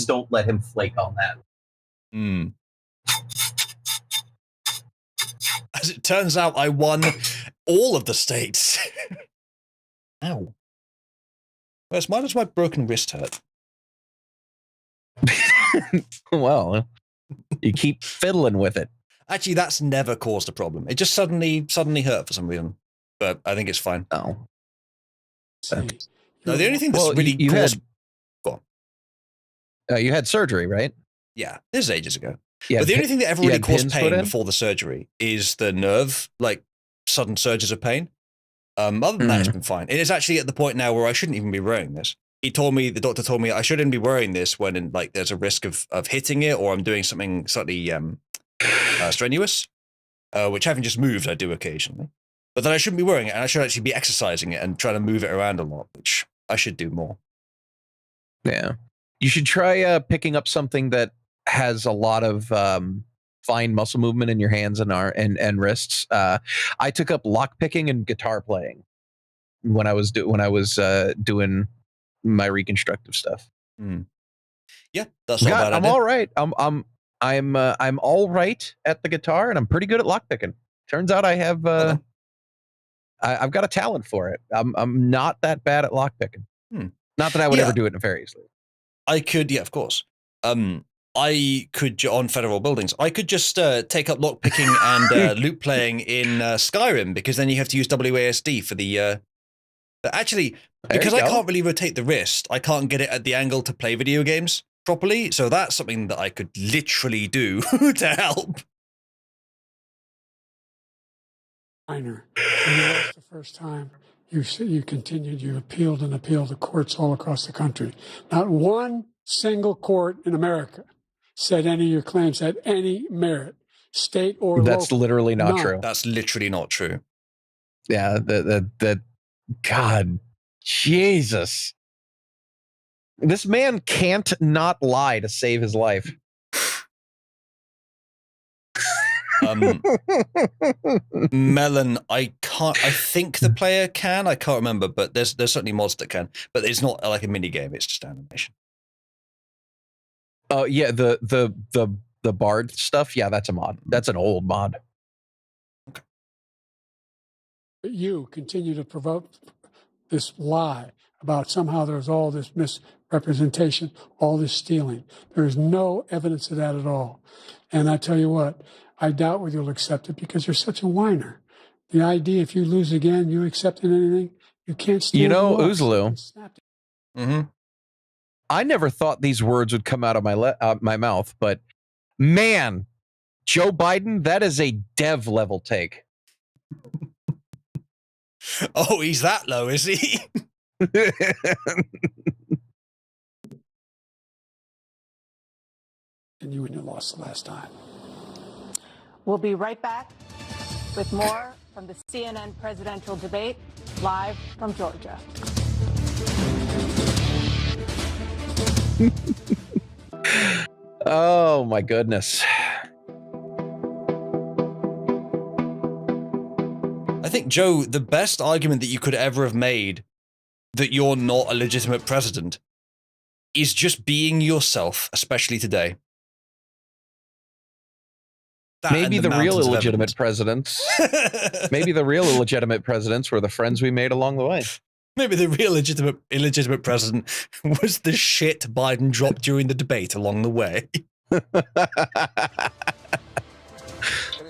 Speaker 6: don't let him flake on that.
Speaker 1: As it turns out, I won all of the states. Ow. Why does my broken wrist hurt?
Speaker 11: Well, you keep fiddling with it.
Speaker 1: Actually, that's never caused a problem. It just suddenly hurt for some reason. But I think it's fine.
Speaker 11: Oh.
Speaker 1: No, the only thing that's really
Speaker 11: you
Speaker 1: caused...
Speaker 11: Go on. You had surgery, right?
Speaker 1: Yeah, this is ages ago.
Speaker 11: Yeah,
Speaker 1: but the only thing that ever really caused
Speaker 11: pins
Speaker 1: pain before the surgery is the nerve, like sudden surges of pain. Other than that, it's been fine. It is actually at the point now where I shouldn't even be wearing this. The doctor told me I shouldn't be wearing this when there's a risk of hitting it or I'm doing something slightly strenuous, which having just moved, I do occasionally. But then I shouldn't be wearing it and I should actually be exercising it and trying to move it around a lot, which I should do more.
Speaker 11: Yeah. You should try picking up something that has a lot of fine muscle movement in your hands and wrists. I took up lock picking and guitar playing when I was doing my reconstructive stuff.
Speaker 1: Yeah, that's not a bad
Speaker 11: I'm
Speaker 1: idea.
Speaker 11: all right. I'm all right at the guitar, and I'm pretty good at lock picking. Turns out I have I've got a talent for it. I'm not that bad at lock picking. Not that I would ever do it nefariously.
Speaker 1: I could, yeah, of course. I could, on federal buildings, I could just take up lockpicking and loop playing in Skyrim, because then you have to use WASD for the... actually, because I can't really rotate the wrist, I can't get it at the angle to play video games properly, so that's something that I could literally do to help.
Speaker 7: Minor. And that was the first time you continued, you appealed and appealed to courts all across the country. Not one single court in America said any of your claims had any merit, state or local.
Speaker 11: That's literally not true.
Speaker 1: That's literally not true.
Speaker 11: Yeah, God, Jesus. This man can't not lie to save his life.
Speaker 1: Melon, I think the player can. I can't remember, but there's certainly mods that can. But it's not like a mini game. It's just animation.
Speaker 11: Oh yeah, the bard stuff. Yeah, that's a mod. That's an old mod.
Speaker 1: Okay.
Speaker 7: You continue to provoke this lie about somehow there's all this misrepresentation, all this stealing. There is no evidence of that at all. And I tell you what, I doubt whether you'll accept it because you're such a whiner. The idea, if you lose again, you accepting anything, you can't steal.
Speaker 11: You know, Uzlu.
Speaker 1: Mm-hmm.
Speaker 11: I never thought these words would come out of my mouth, but man, Joe Biden, that is a dev level take.
Speaker 1: Oh, he's that low, is he?
Speaker 7: And you lost the last time.
Speaker 5: We'll be right back with more from the CNN presidential debate, live from Georgia.
Speaker 11: Oh my goodness.
Speaker 1: I think, Joe, the best argument that you could ever have made that you're not a legitimate president is just being yourself, especially today.
Speaker 11: Maybe the real illegitimate presidents. Maybe the real illegitimate presidents were the friends we made along the way.
Speaker 1: Maybe the real illegitimate president was the shit Biden dropped during the debate along the way.
Speaker 4: It is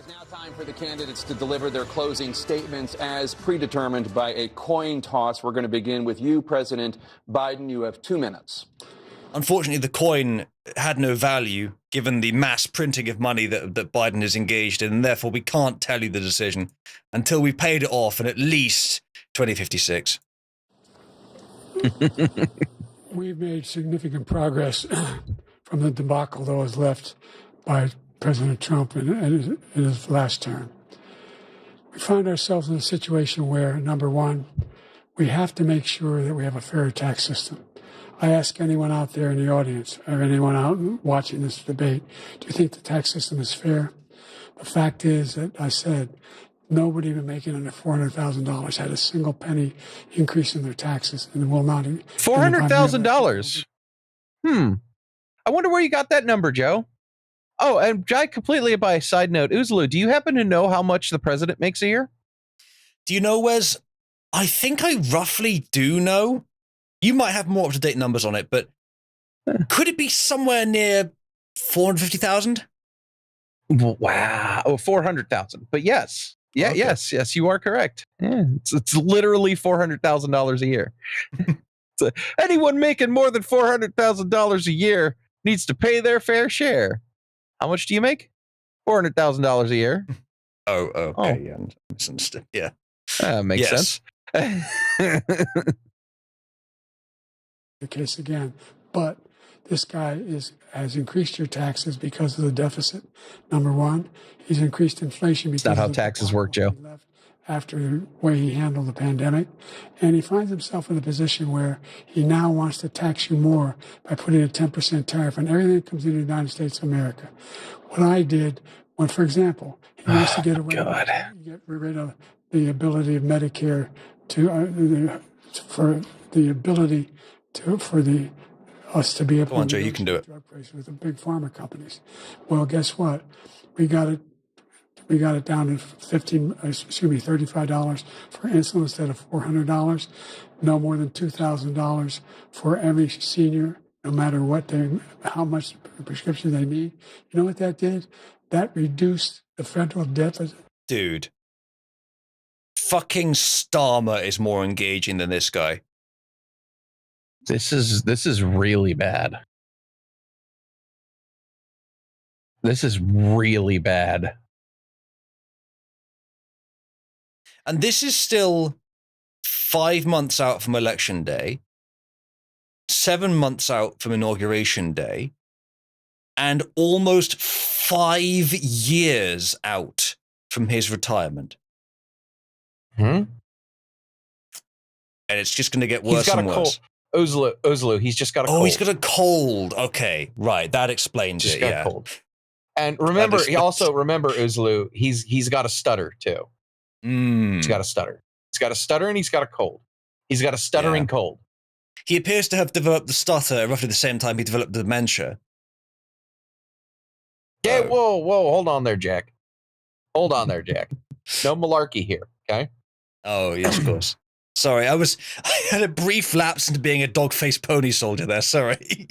Speaker 4: now time for the candidates to deliver their closing statements as predetermined by a coin toss. We're going to begin with you, President Biden. You have 2 minutes.
Speaker 1: Unfortunately, the coin had no value given the mass printing of money that Biden is engaged in, and therefore we can't tell you the decision until we paid it off in at least 2056.
Speaker 7: We've made significant progress from the debacle that was left by President Trump in his last term. We find ourselves in a situation where, number one, we have to make sure that we have a fair tax system. I ask anyone out there in the audience or anyone out watching this debate, do you think the tax system is fair? The fact is that I said nobody even making under $400,000 had a single penny increase in their taxes and will not.
Speaker 11: $400,000. I wonder where you got that number, Joe. Oh, and completely by side note, Uzlu, do you happen to know how much the president makes a year?
Speaker 1: Do you know, Wes, I think I roughly do know. You might have more up-to-date numbers on it, but could it be somewhere near 450,000?
Speaker 11: Wow. Oh, 400,000. But yes. Yeah,
Speaker 1: Okay.
Speaker 11: yes, you are correct. Yeah, it's literally $400,000 a year. So anyone making more than $400,000 a year needs to pay their fair share. How much do you make? $400,000 a year.
Speaker 1: Oh, okay. Yeah, misunderstood. Yeah.
Speaker 11: Makes sense.
Speaker 7: The case again, but this guy has increased your taxes because of the deficit. Number one, he's increased inflation because
Speaker 11: It's not how
Speaker 7: of the
Speaker 11: taxes work, Joe.
Speaker 7: he left after the way he handled the pandemic, and he finds himself in a position where he now wants to tax you more by putting a 10% tariff on everything that comes into the United States of America. What I did, when, for example, he wants to get rid of the ability of Medicare for us to be able
Speaker 1: Come on, Joe, you can do it.
Speaker 7: drug prices with the big pharma companies. Well, guess what? We got it down to $35 for insulin instead of $400. No more than $2,000 for every senior, no matter how much prescription they need. You know what that did? That reduced the federal deficit.
Speaker 1: Dude. Fucking Starmer is more engaging than this guy.
Speaker 11: This is really bad. This is really bad.
Speaker 1: And this is still 5 months out from Election Day, 7 months out from Inauguration Day, and almost 5 years out from his retirement.
Speaker 11: Hmm?
Speaker 1: And it's just going to get worse and worse.
Speaker 11: Ozlu, he's just got a cold.
Speaker 1: Oh, he's got a cold. Okay, right. That explains
Speaker 11: just
Speaker 1: it,
Speaker 11: got
Speaker 1: yeah.
Speaker 11: Cold. And remember, Ozlu, he's got a stutter too. He's got a stutter. He's got a stutter and he's got a cold. He's got a stuttering cold.
Speaker 1: He appears to have developed the stutter at roughly the same time he developed dementia.
Speaker 11: Yeah, whoa, hold on there, Jack. Hold on there, Jack. No malarkey here, okay?
Speaker 1: Oh, yes, of course. Sorry, I had a brief lapse into being a dog-faced pony soldier there, sorry.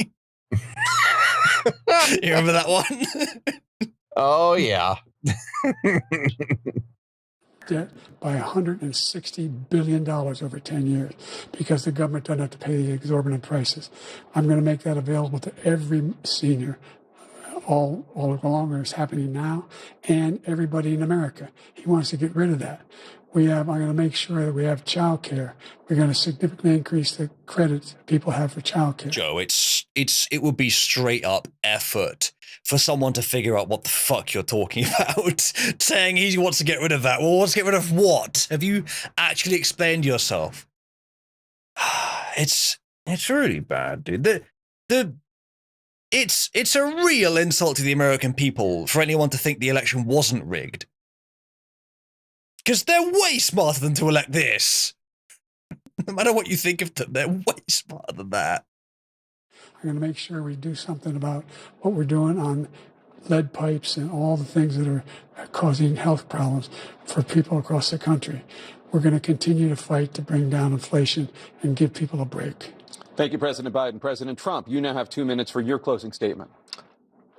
Speaker 1: You remember that one?
Speaker 11: Oh, yeah.
Speaker 7: Debt by $160 billion over 10 years because the government doesn't have to pay the exorbitant prices. I'm going to make that available to every senior all along, it's happening now, and everybody in America. He wants to get rid of that. I'm going to make sure that we have child care. We're going to significantly increase the credit people have for child care.
Speaker 1: Joe, it would be straight up effort for someone to figure out what the fuck you're talking about. Saying he wants to get rid of that. Well, wants to get rid of what? Have you actually explained yourself? It's really bad, dude. It's a real insult to the American people for anyone to think the election wasn't rigged. Because they're way smarter than to elect this. No matter what you think of them, they're way smarter than that.
Speaker 7: I'm going to make sure we do something about what we're doing on lead pipes and all the things that are causing health problems for people across the country. We're going to continue to fight to bring down inflation and give people a break.
Speaker 4: Thank you, President Biden. President Trump, you now have 2 minutes for your closing statement.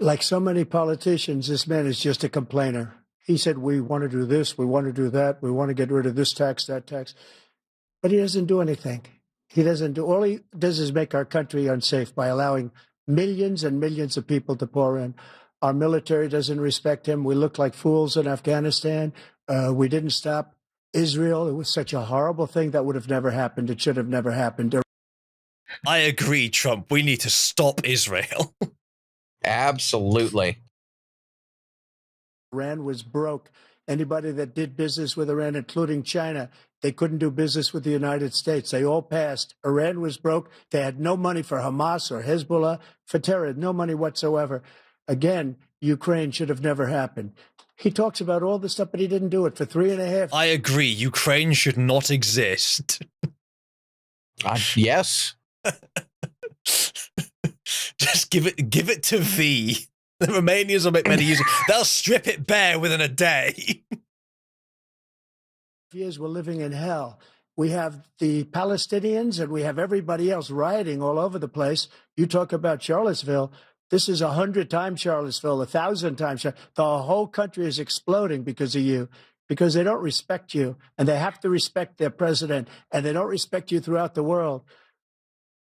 Speaker 8: Like so many politicians, this man is just a complainer. He said, we want to do this, we want to do that, we want to get rid of this tax, that tax. But he doesn't do anything. All he does is make our country unsafe by allowing millions and millions of people to pour in. Our military doesn't respect him. We look like fools in Afghanistan. We didn't stop Israel. It was such a horrible thing that would have never happened. It should have never happened.
Speaker 1: I agree, Trump. We need to stop Israel.
Speaker 11: Absolutely.
Speaker 8: Iran was broke. Anybody that did business with Iran, including China, they couldn't do business with the United States. They all passed. Iran was broke. They had no money for Hamas or Hezbollah, for terror, no money whatsoever. Again, Ukraine should have never happened. He talks about all this stuff, but he didn't do it for 3.5.
Speaker 1: I agree. Ukraine should not exist.
Speaker 11: Yes.
Speaker 1: Just give it to V. The Romanians will make many use. They'll strip it bare within a day.
Speaker 8: Years we're living in hell. we have the Palestinians and we have everybody else rioting all over the place. You talk about Charlottesville. This is 100 times Charlottesville, 1,000 times. The whole country is exploding because of you, because they don't respect you, and they have to respect their president, and they don't respect you throughout the world.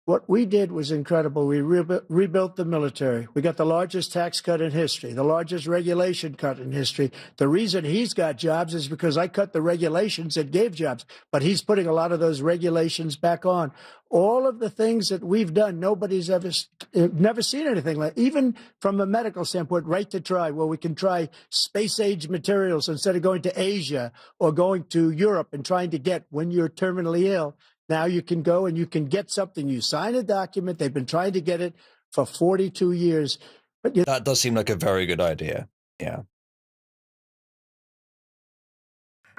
Speaker 8: What we did was incredible. We rebuilt the military. We got the largest tax cut in history, the largest regulation cut in history. The reason he's got jobs is because I cut the regulations that gave jobs, but he's putting a lot of those regulations back on. All of the things that we've done, nobody's never seen anything like, even from a medical standpoint, right to try, where we can try space-age materials instead of going to Asia or going to Europe and trying to get when you're terminally ill. Now you can go and you can get something. You sign a document. They've been trying to get it for 42 years. But
Speaker 1: that does seem like a very good idea. Yeah.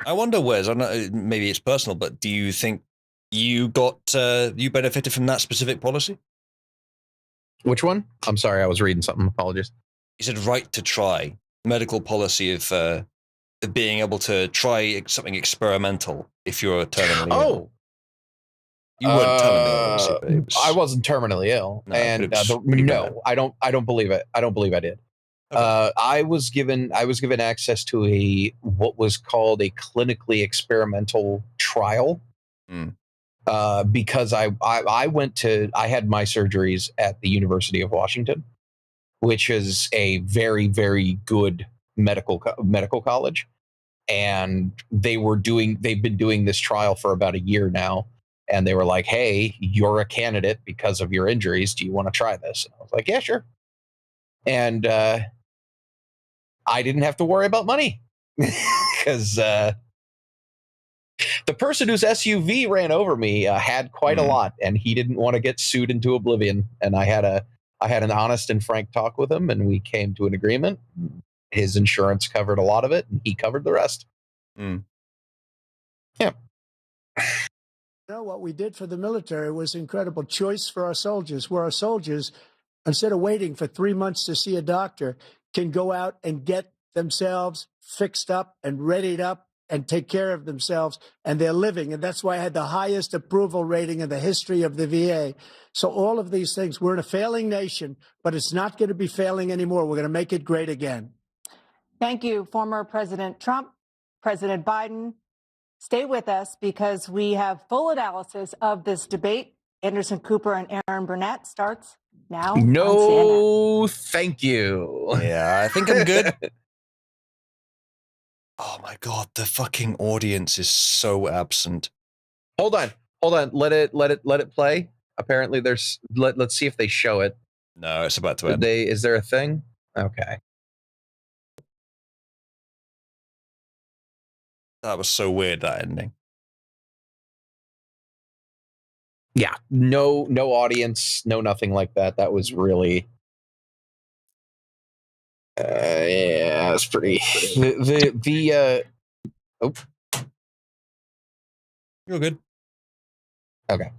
Speaker 1: I wonder, Wes, I don't know, maybe it's personal, but do you think you benefited from that specific policy?
Speaker 6: Which one? I'm sorry, I was reading something. Apologies.
Speaker 1: You said right to try, medical policy of being able to try something experimental if you're terminally ill. You weren't terminally ill, obviously, but
Speaker 6: I wasn't terminally ill,
Speaker 1: No,
Speaker 6: and
Speaker 1: but it was
Speaker 6: no, I don't believe it. I don't believe I did.
Speaker 1: Okay.
Speaker 6: I was given access to what was called a clinically experimental trial, because I had my surgeries at the University of Washington, which is a very, very good medical college, and they've been doing this trial for about a year now. And they were like, hey, you're a candidate because of your injuries. Do you want to try this? And I was like, yeah, sure. And I didn't have to worry about money because the person whose SUV ran over me had quite a lot, and he didn't want to get sued into oblivion. And I had an honest and frank talk with him, and we came to an agreement. His insurance covered a lot of it, and he covered the rest. Yeah.
Speaker 8: What we did for the military was incredible. Choice for our soldiers, where our soldiers, instead of waiting for 3 months to see a doctor, can go out and get themselves fixed up and readied up and take care of themselves, and they're living. And that's why I had the highest approval rating in the history of the VA. So all of these things, we're in a failing nation, but it's not going to be failing anymore. We're going to make it great again.
Speaker 5: Thank you, former President Trump, President Biden. Stay with us because we have full analysis of this debate. Anderson Cooper and Aaron Burnett starts now on CNN.
Speaker 6: No, thank you.
Speaker 1: Yeah, I think I'm good. Oh my God, the fucking audience is so absent.
Speaker 6: Hold on. Let it play. Apparently there's, let's see if they show it.
Speaker 1: No, it's about to end.
Speaker 6: Is there a thing? Okay.
Speaker 1: That was so weird, that ending.
Speaker 6: Yeah, no audience, no nothing like that. That was really, yeah, it's pretty. Oh,
Speaker 1: you're good.
Speaker 6: Okay.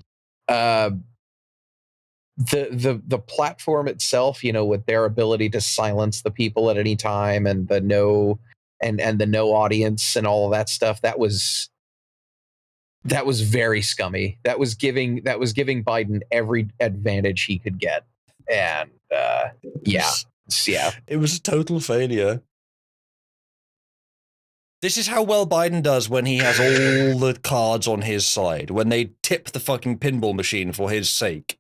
Speaker 6: The platform itself, with their ability to silence the people at any time, and the no audience and all of that stuff, that was very scummy. That was giving Biden every advantage he could get. And yeah.
Speaker 1: It was a total failure. This is how well Biden does when he has all the cards on his side, when they tip the fucking pinball machine for his sake.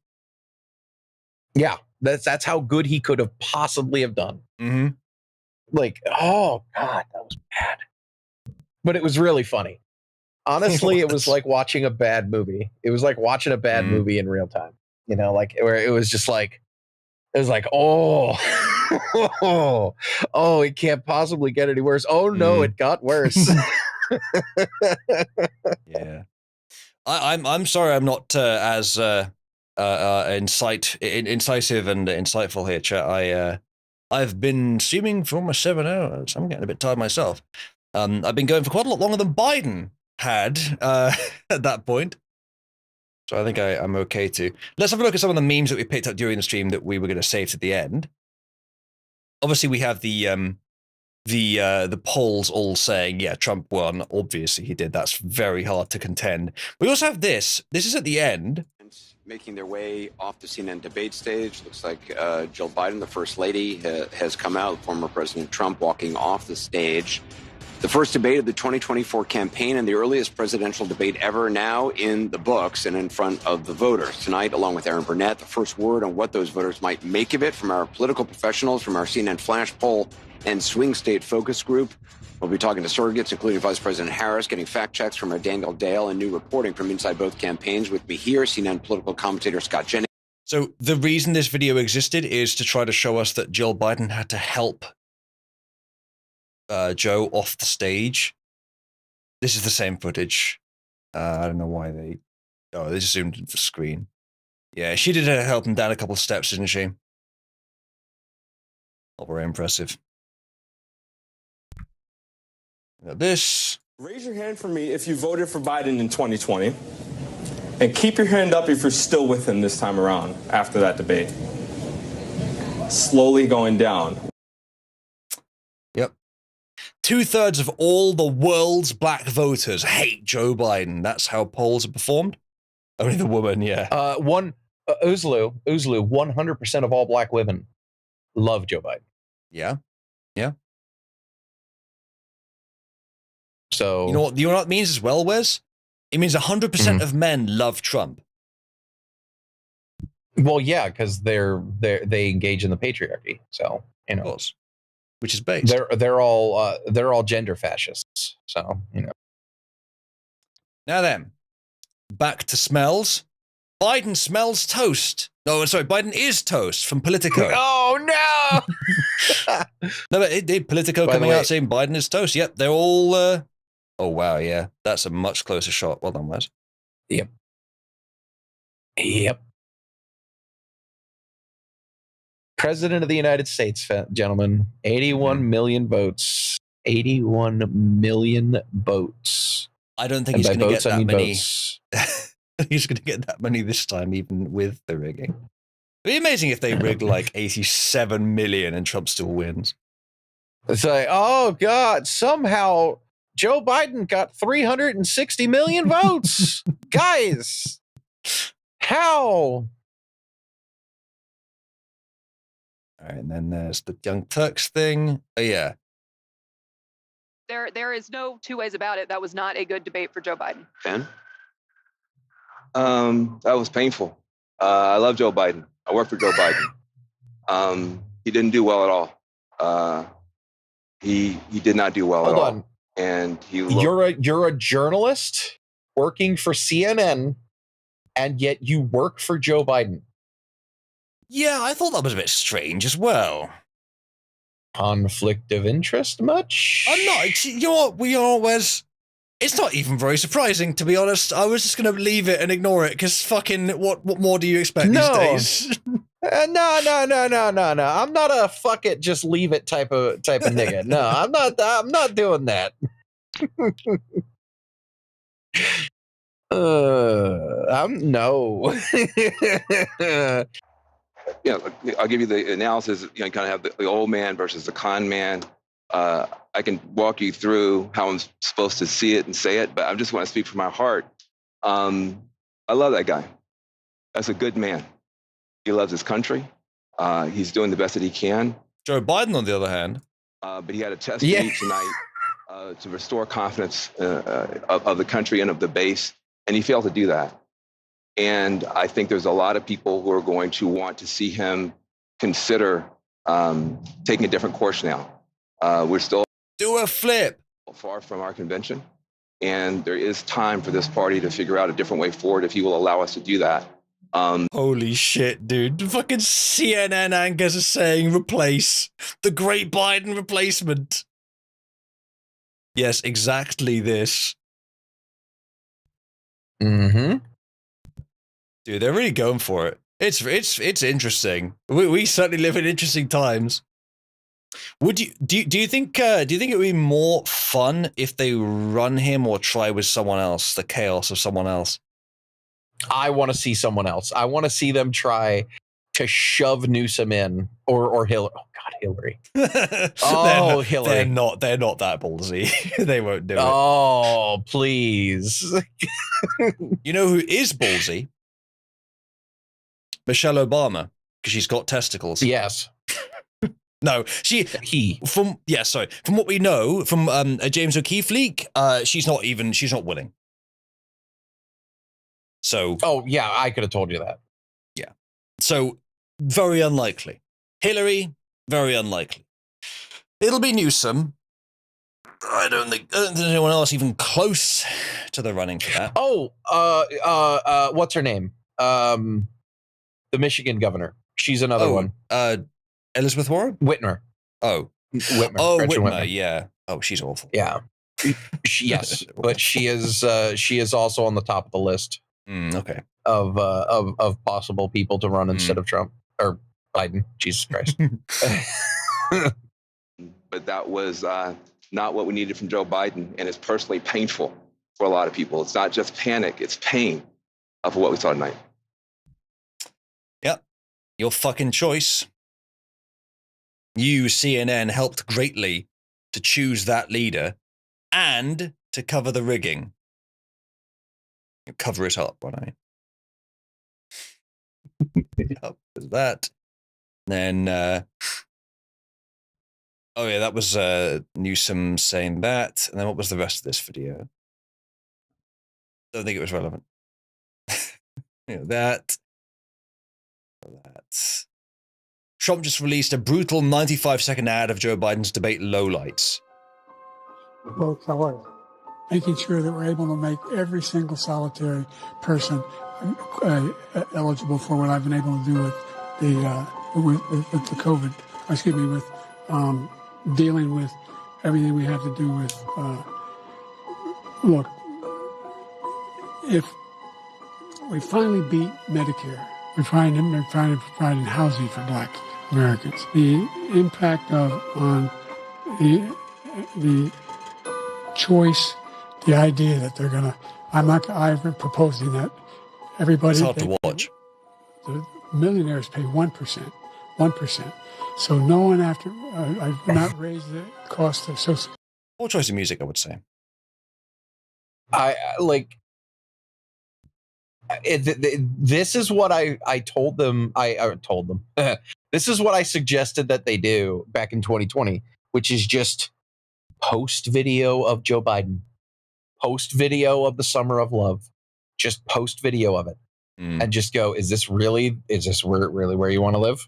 Speaker 6: Yeah, that's how good he could have possibly have done.
Speaker 1: Mm-hmm.
Speaker 6: Like, oh God, that was bad. But it was really funny. Honestly, it was like watching a bad movie. It was like watching a bad movie in real time. Like where it was just like, it was like, oh, it can't possibly get any worse. Oh no, it got worse.
Speaker 1: Yeah. I'm sorry I'm not as incisive and insightful here, chat. I've been streaming for almost 7 hours. I'm getting a bit tired myself. I've been going for quite a lot longer than Biden had at that point. So I think I'm okay too. Let's have a look at some of the memes that we picked up during the stream that we were going to save to the end. Obviously, we have the the polls all saying, yeah, Trump won. Obviously he did. That's very hard to contend. We also have this. This is at the end.
Speaker 14: Making their way off the CNN debate stage. Looks like Jill Biden, the First Lady, has come out. Former President Trump walking off the stage. The first debate of the 2024 campaign and the earliest presidential debate ever now in the books and in front of the voters. Tonight, along with Aaron Burnett, the first word on what those voters might make of it from our political professionals, from our CNN Flash poll and swing state focus group. We'll be talking to surrogates, including Vice President Harris, getting fact checks from our Daniel Dale and new reporting from inside both campaigns. With me here, CNN political commentator Scott Jennings.
Speaker 1: So the reason this video existed is to try to show us that Jill Biden had to help Joe off the stage. This is the same footage. I don't know why they just zoomed into the screen. Yeah, she did help him down a couple of steps, didn't she? Not very impressive. Now this.
Speaker 15: Raise your hand for me if you voted for Biden in 2020. And keep your hand up if you're still with him this time around after that debate. Slowly going down.
Speaker 1: Yep. 2/3 of all the world's black voters hate Joe Biden. That's how polls are performed. Only the woman, yeah.
Speaker 11: Uzlu, 100% of all black women love Joe Biden.
Speaker 1: Yeah. Yeah.
Speaker 11: So
Speaker 1: you know what it means as well, Wes? It means 100% of men love Trump.
Speaker 11: Well, yeah, because they engage in the patriarchy. So you know,
Speaker 1: of course, which is based.
Speaker 11: They're all gender fascists. So you know.
Speaker 1: Now then, back to smells. Biden smells toast. No, sorry, Biden is toast from Politico.
Speaker 11: Oh no!
Speaker 1: No, but Politico coming out saying Biden is toast. Yep, they're all. Oh wow, yeah, that's a much closer shot. Well done, Wes.
Speaker 11: Yep. Yep. President of the United States, gentlemen. 81 million votes. 81 million votes.
Speaker 1: I don't think he's going to get that many. He's going to get that many this time, even with the rigging. It'd be amazing if they rigged like 87 million and Trump still wins.
Speaker 11: It's like, oh God, somehow Joe Biden got 360 million votes. Guys, how?
Speaker 1: All right, and then there's the Young Turks thing. Oh, yeah.
Speaker 16: There is no two ways about it. That was not a good debate for Joe Biden.
Speaker 14: Ben? That was painful. I love Joe Biden. I work for Joe Biden. He didn't do well at all. He did not do well at all. Hold on. And
Speaker 11: you're a journalist working for CNN, and yet you work for Joe Biden.
Speaker 1: Yeah, I thought that was a bit strange as well.
Speaker 11: Conflict of interest much?
Speaker 1: I'm not. You know what? We always. It's not even very surprising, to be honest. I was just going to leave it and ignore it because fucking what more do you expect these days?
Speaker 11: No. I'm not a fuck it, just leave it type of nigga. No, I'm not doing that. I'm no.
Speaker 14: Yeah, I'll give you the analysis. You kind of have the old man versus the con man. I can walk you through how I'm supposed to see it and say it, but I just want to speak from my heart. I love that guy. That's a good man. He loves his country. He's doing the best that he can.
Speaker 1: Joe Biden, on the other hand.
Speaker 14: But he had a test meet tonight to restore confidence of the country and of the base, and he failed to do that. And I think there's a lot of people who are going to want to see him consider taking a different course now. We're still
Speaker 1: do a flip
Speaker 14: far from our convention, and there is time for this party to figure out a different way forward if he will allow us to do that.
Speaker 1: Holy shit, dude. The fucking CNN anchors are saying replace the great Biden replacement. Yes, exactly this.
Speaker 11: Mm-hmm.
Speaker 1: Dude, they're really going for it. It's interesting. We certainly live in interesting times. Would you do you think it would be more fun if they run him or try with someone else, the chaos of someone else?
Speaker 11: I want to see someone else. I want to see them try to shove Newsom in or Hillary. Oh God, God, Hillary.
Speaker 1: They're
Speaker 11: Hillary.
Speaker 1: They're not that ballsy. They won't do it.
Speaker 11: Oh, please.
Speaker 1: You know who is ballsy? Michelle Obama, because she's got testicles.
Speaker 11: Yes.
Speaker 1: No, from what we know from a James O'Keefe leak, she's not willing. So
Speaker 11: oh yeah, I could have told you that.
Speaker 1: Yeah, so very unlikely. Hillary, very unlikely. It'll be Newsom. I don't think there's anyone else even close to the running for that.
Speaker 11: Oh, what's her name? The Michigan governor. She's another one.
Speaker 1: Elizabeth Warren?
Speaker 11: Whitmer.
Speaker 1: Oh.
Speaker 11: Whitmer.
Speaker 1: Oh,
Speaker 11: Gretchen
Speaker 1: Whitmer, yeah. Oh, she's awful.
Speaker 11: Yeah. Yes, but she is also on the top of the list.
Speaker 1: Okay.
Speaker 11: Of possible people to run instead of Trump or Biden. Jesus Christ.
Speaker 17: But that was not what we needed from Joe Biden, and it's personally painful for a lot of people. It's not just panic, it's pain of what we saw tonight.
Speaker 1: Yep. Your fucking choice. You, CNN, helped greatly to choose that leader and to cover the rigging. Cover it up, right? Yep, there's that. Then, oh yeah, that was Newsom saying that. And then what was the rest of this video? Don't think it was relevant. That. Trump just released a brutal 95-second ad of Joe Biden's debate lowlights.
Speaker 7: Folks, how are you? Making sure that we're able to make every single solitary person eligible for what I've been able to do with the COVID. Excuse me, with dealing with everything we have to do with. Look, if we finally beat Medicare, we're providing housing for Black Americans. The impact on the choice, the idea that they're gonna. I've been proposing that everybody.
Speaker 1: It's hard to watch.
Speaker 7: The millionaires pay 1%. So no one after I've not raised the cost of social.
Speaker 1: Poor choice of music, I would say.
Speaker 11: I like. This is what I told them. I told them. This is what I suggested that they do back in 2020, which is just post video of Joe Biden, post video of the Summer of Love, just post video of it, and just go, is this really where you want to live?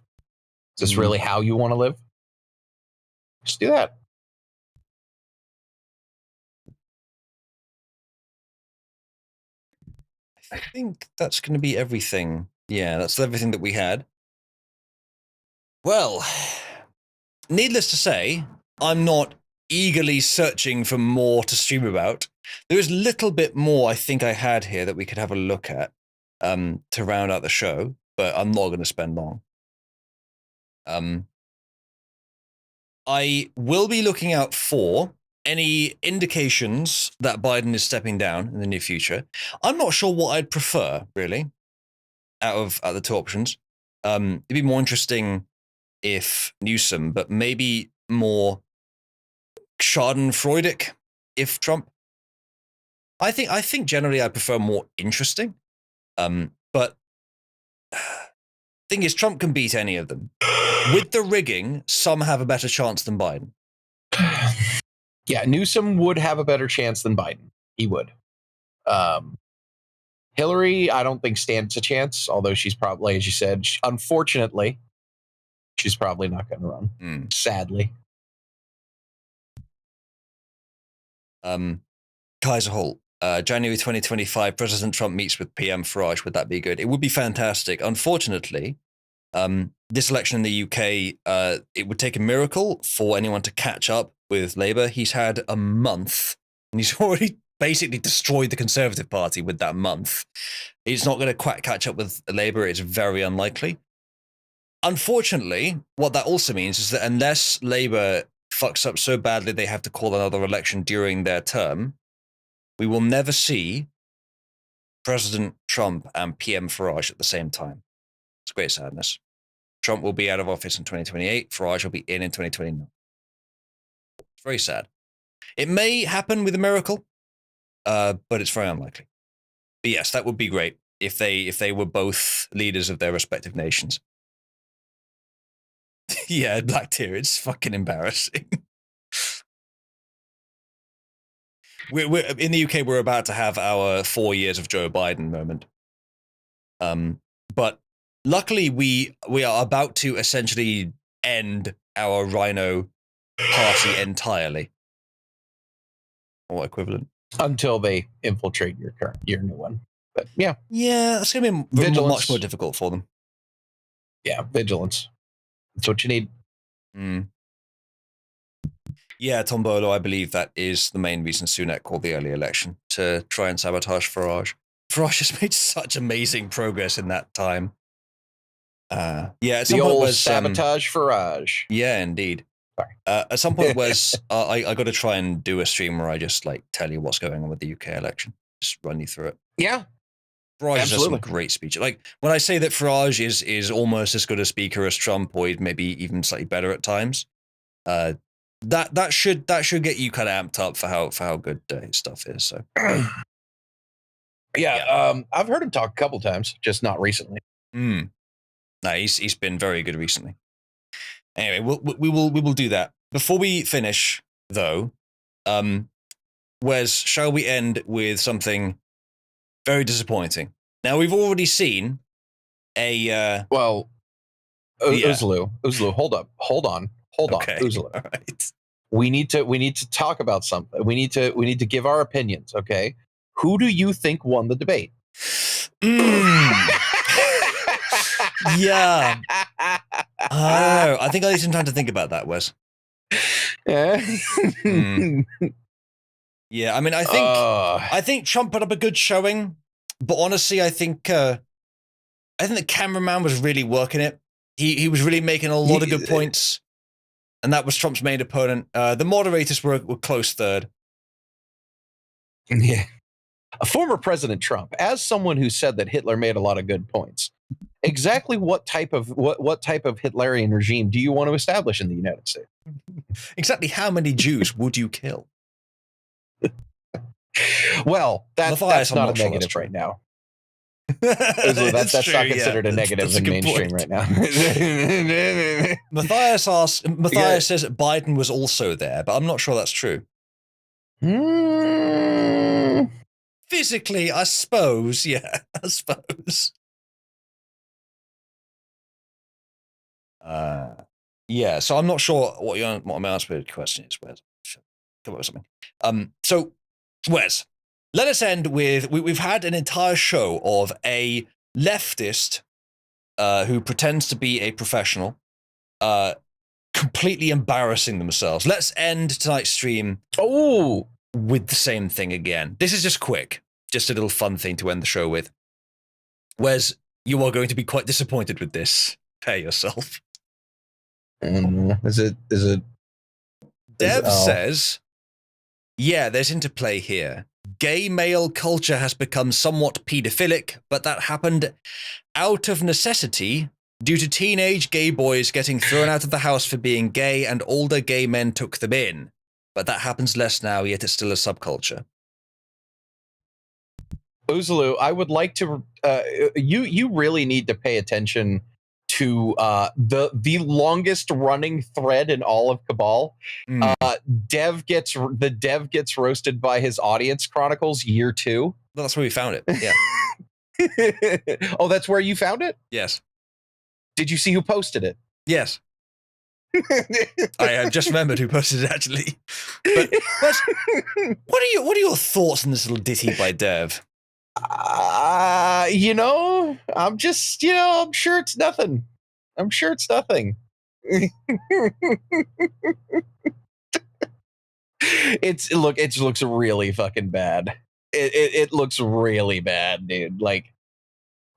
Speaker 11: Is this really how you want to live? Just do that.
Speaker 1: I think that's going to be everything. Yeah, that's everything that we had. Well, needless to say, I'm not eagerly searching for more to stream about. There is a little bit more I think I had here that we could have a look at to round out the show, but I'm not going to spend long. I will be looking out for any indications that Biden is stepping down in the near future. I'm not sure what I'd prefer, really, out of the two options. It'd be more interesting if Newsom, but maybe more Schadenfreudig if Trump. I think generally I prefer more interesting. But thing is, Trump can beat any of them. With the rigging, some have a better chance than Biden.
Speaker 11: Yeah, Newsom would have a better chance than Biden. He would. Hillary, I don't think stands a chance, although she's probably, as you said, unfortunately, she's probably not going to run. Sadly.
Speaker 1: Kaiser Holt, January 2025, President Trump meets with PM Farage. Would that be good? It would be fantastic. Unfortunately, this election in the UK, it would take a miracle for anyone to catch up with Labour. He's had a month, and he's already basically destroyed the Conservative Party with that month. He's not going to quite catch up with Labour. It's very unlikely. Unfortunately, what that also means is that unless Labour fucks up so badly they have to call another election during their term, we will never see President Trump and PM Farage at the same time. It's great sadness. Trump will be out of office in 2028. Farage will be in 2029. It's very sad. It may happen with a miracle, but it's very unlikely. But yes, that would be great if they were both leaders of their respective nations. Yeah, Black Tier, it's fucking embarrassing. We're in the UK. We're about to have our 4 years of Joe Biden moment. But luckily, we are about to essentially end our Rhino party entirely, or equivalent,
Speaker 11: until they infiltrate your new one. But yeah,
Speaker 1: it's gonna be much more difficult for them.
Speaker 11: Yeah, vigilance. That's what you need.
Speaker 1: Yeah, Tombolo, I believe that is the main reason Sunak called the early election, to try and sabotage Farage. Farage has made such amazing progress in that time. Yeah, at some
Speaker 11: the
Speaker 1: point
Speaker 11: old
Speaker 1: was
Speaker 11: sabotage Farage.
Speaker 1: Yeah, indeed.
Speaker 11: Sorry.
Speaker 1: At some point was I got to try and do a stream where I just like tell you what's going on with the UK election, just run you through it.
Speaker 11: Yeah,
Speaker 1: Farage has
Speaker 11: absolutely.
Speaker 1: some great speech. Like when I say that Farage is almost as good a speaker as Trump, or maybe even slightly better at times, that should get you kind of amped up for how good his stuff is. So
Speaker 11: yeah, I've heard him talk a couple times, just not recently.
Speaker 1: No, he's been very good recently. Anyway, we will do that. Before we finish, though, Wes, shall we end with something very disappointing? Now we've already seen a
Speaker 11: Uzlu, hold on,
Speaker 1: okay.
Speaker 11: Uzlu.
Speaker 1: All right.
Speaker 11: We need to talk about something. We need to give our opinions. Okay, who do you think won the debate?
Speaker 1: Yeah. I think I need some time to think about that, Wes. Yeah, I mean, I think Trump put up a good showing, but honestly, I think the cameraman was really working it. He was really making a lot of good points, and that was Trump's main opponent. The moderators were close third.
Speaker 11: Yeah. A former President Trump, as someone who said that Hitler made a lot of good points, exactly what type of Hitlerian regime do you want to establish in the United States?
Speaker 1: Exactly how many Jews would you kill?
Speaker 11: Well, that's not a negative right now. That's not considered a negative in mainstream right now.
Speaker 1: Matthias says that Biden was also there, but I'm not sure that's true. Physically, I suppose. Yeah, I suppose. Yeah, so I'm not sure what my answer to the question is, Wes. Come up with something. So, Wes, let us end with, we've had an entire show of a leftist who pretends to be a professional, completely embarrassing themselves. Let's end tonight's stream with the same thing again. This is just quick, just a little fun thing to end the show with. Wes, you are going to be quite disappointed with this. Prepare yourself.
Speaker 11: Is it?
Speaker 1: Dev says, yeah, there's interplay here. Gay male culture has become somewhat pedophilic, but that happened out of necessity due to teenage gay boys getting thrown out of the house for being gay, and older gay men took them in. But that happens less now, yet it's still a subculture.
Speaker 11: Uzlu, I would like to. You really need to pay attention to the longest running thread in all of Cabal. Dev gets roasted by his audience chronicles year 2.
Speaker 1: Well, that's where we found it. Yeah.
Speaker 11: Oh, that's where you found it?
Speaker 1: Yes.
Speaker 11: Did you see who posted it?
Speaker 1: Yes. I just remembered who posted it, actually. But what are your thoughts on this little ditty by Dev?
Speaker 11: I'm just, I'm sure it's nothing. It looks really fucking bad. It looks really bad, dude. Like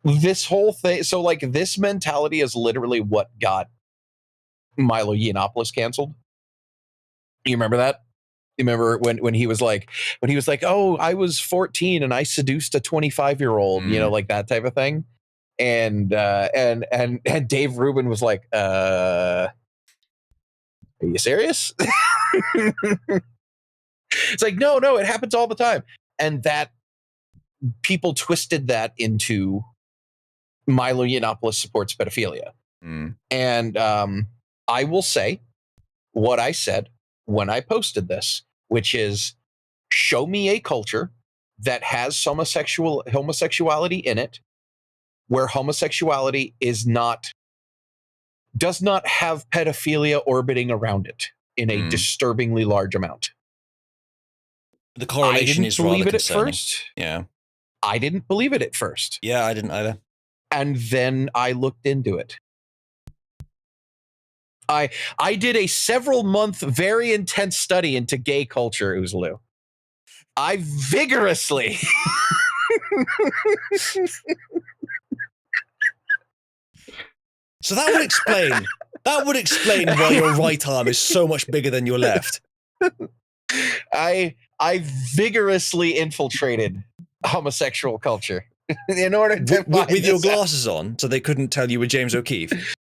Speaker 11: this whole thing. So like this mentality is literally what got Milo Yiannopoulos canceled. You remember that? You remember when he was like, oh, I was 14 and I seduced a 25-year-old, like that type of thing. And Dave Rubin was like, "Are you serious?" It's like, no, it happens all the time, and that people twisted that into Milo Yiannopoulos supports pedophilia. And I will say what I said when I posted this, which is, show me a culture that has homosexuality in it, where homosexuality does not have pedophilia orbiting around it in a disturbingly large amount.
Speaker 1: The correlation is rather concerning.
Speaker 11: At first.
Speaker 1: Yeah.
Speaker 11: I didn't believe it at first.
Speaker 1: Yeah, I didn't either.
Speaker 11: And then I looked into it. I did a several-month, very intense study into gay culture, Oozaloo. I vigorously
Speaker 1: So that would explain why your right arm is so much bigger than your left.
Speaker 11: I vigorously infiltrated homosexual culture in order to
Speaker 1: with your glasses on, so they couldn't tell you were James O'Keefe.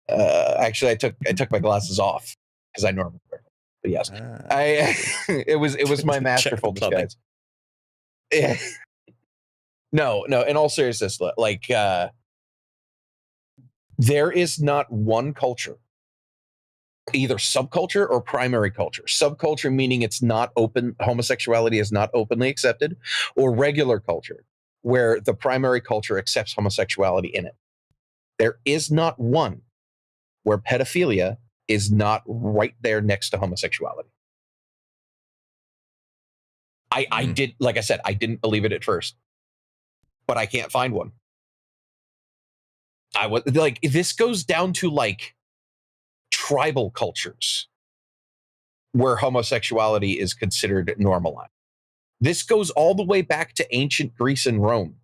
Speaker 11: Actually, I took my glasses off because I normally wear them. But yes, it was my masterful disguise. Yeah. No. In all seriousness, like there is not one culture, either subculture or primary culture. Subculture meaning it's not open, homosexuality is not openly accepted, or regular culture, where the primary culture accepts homosexuality in it. There is not one where pedophilia is not right there next to homosexuality. I did, like I said, I didn't believe it at first, but I can't find one. I was like, this goes down to like tribal cultures where homosexuality is considered normalized. This goes all the way back to ancient Greece and Rome.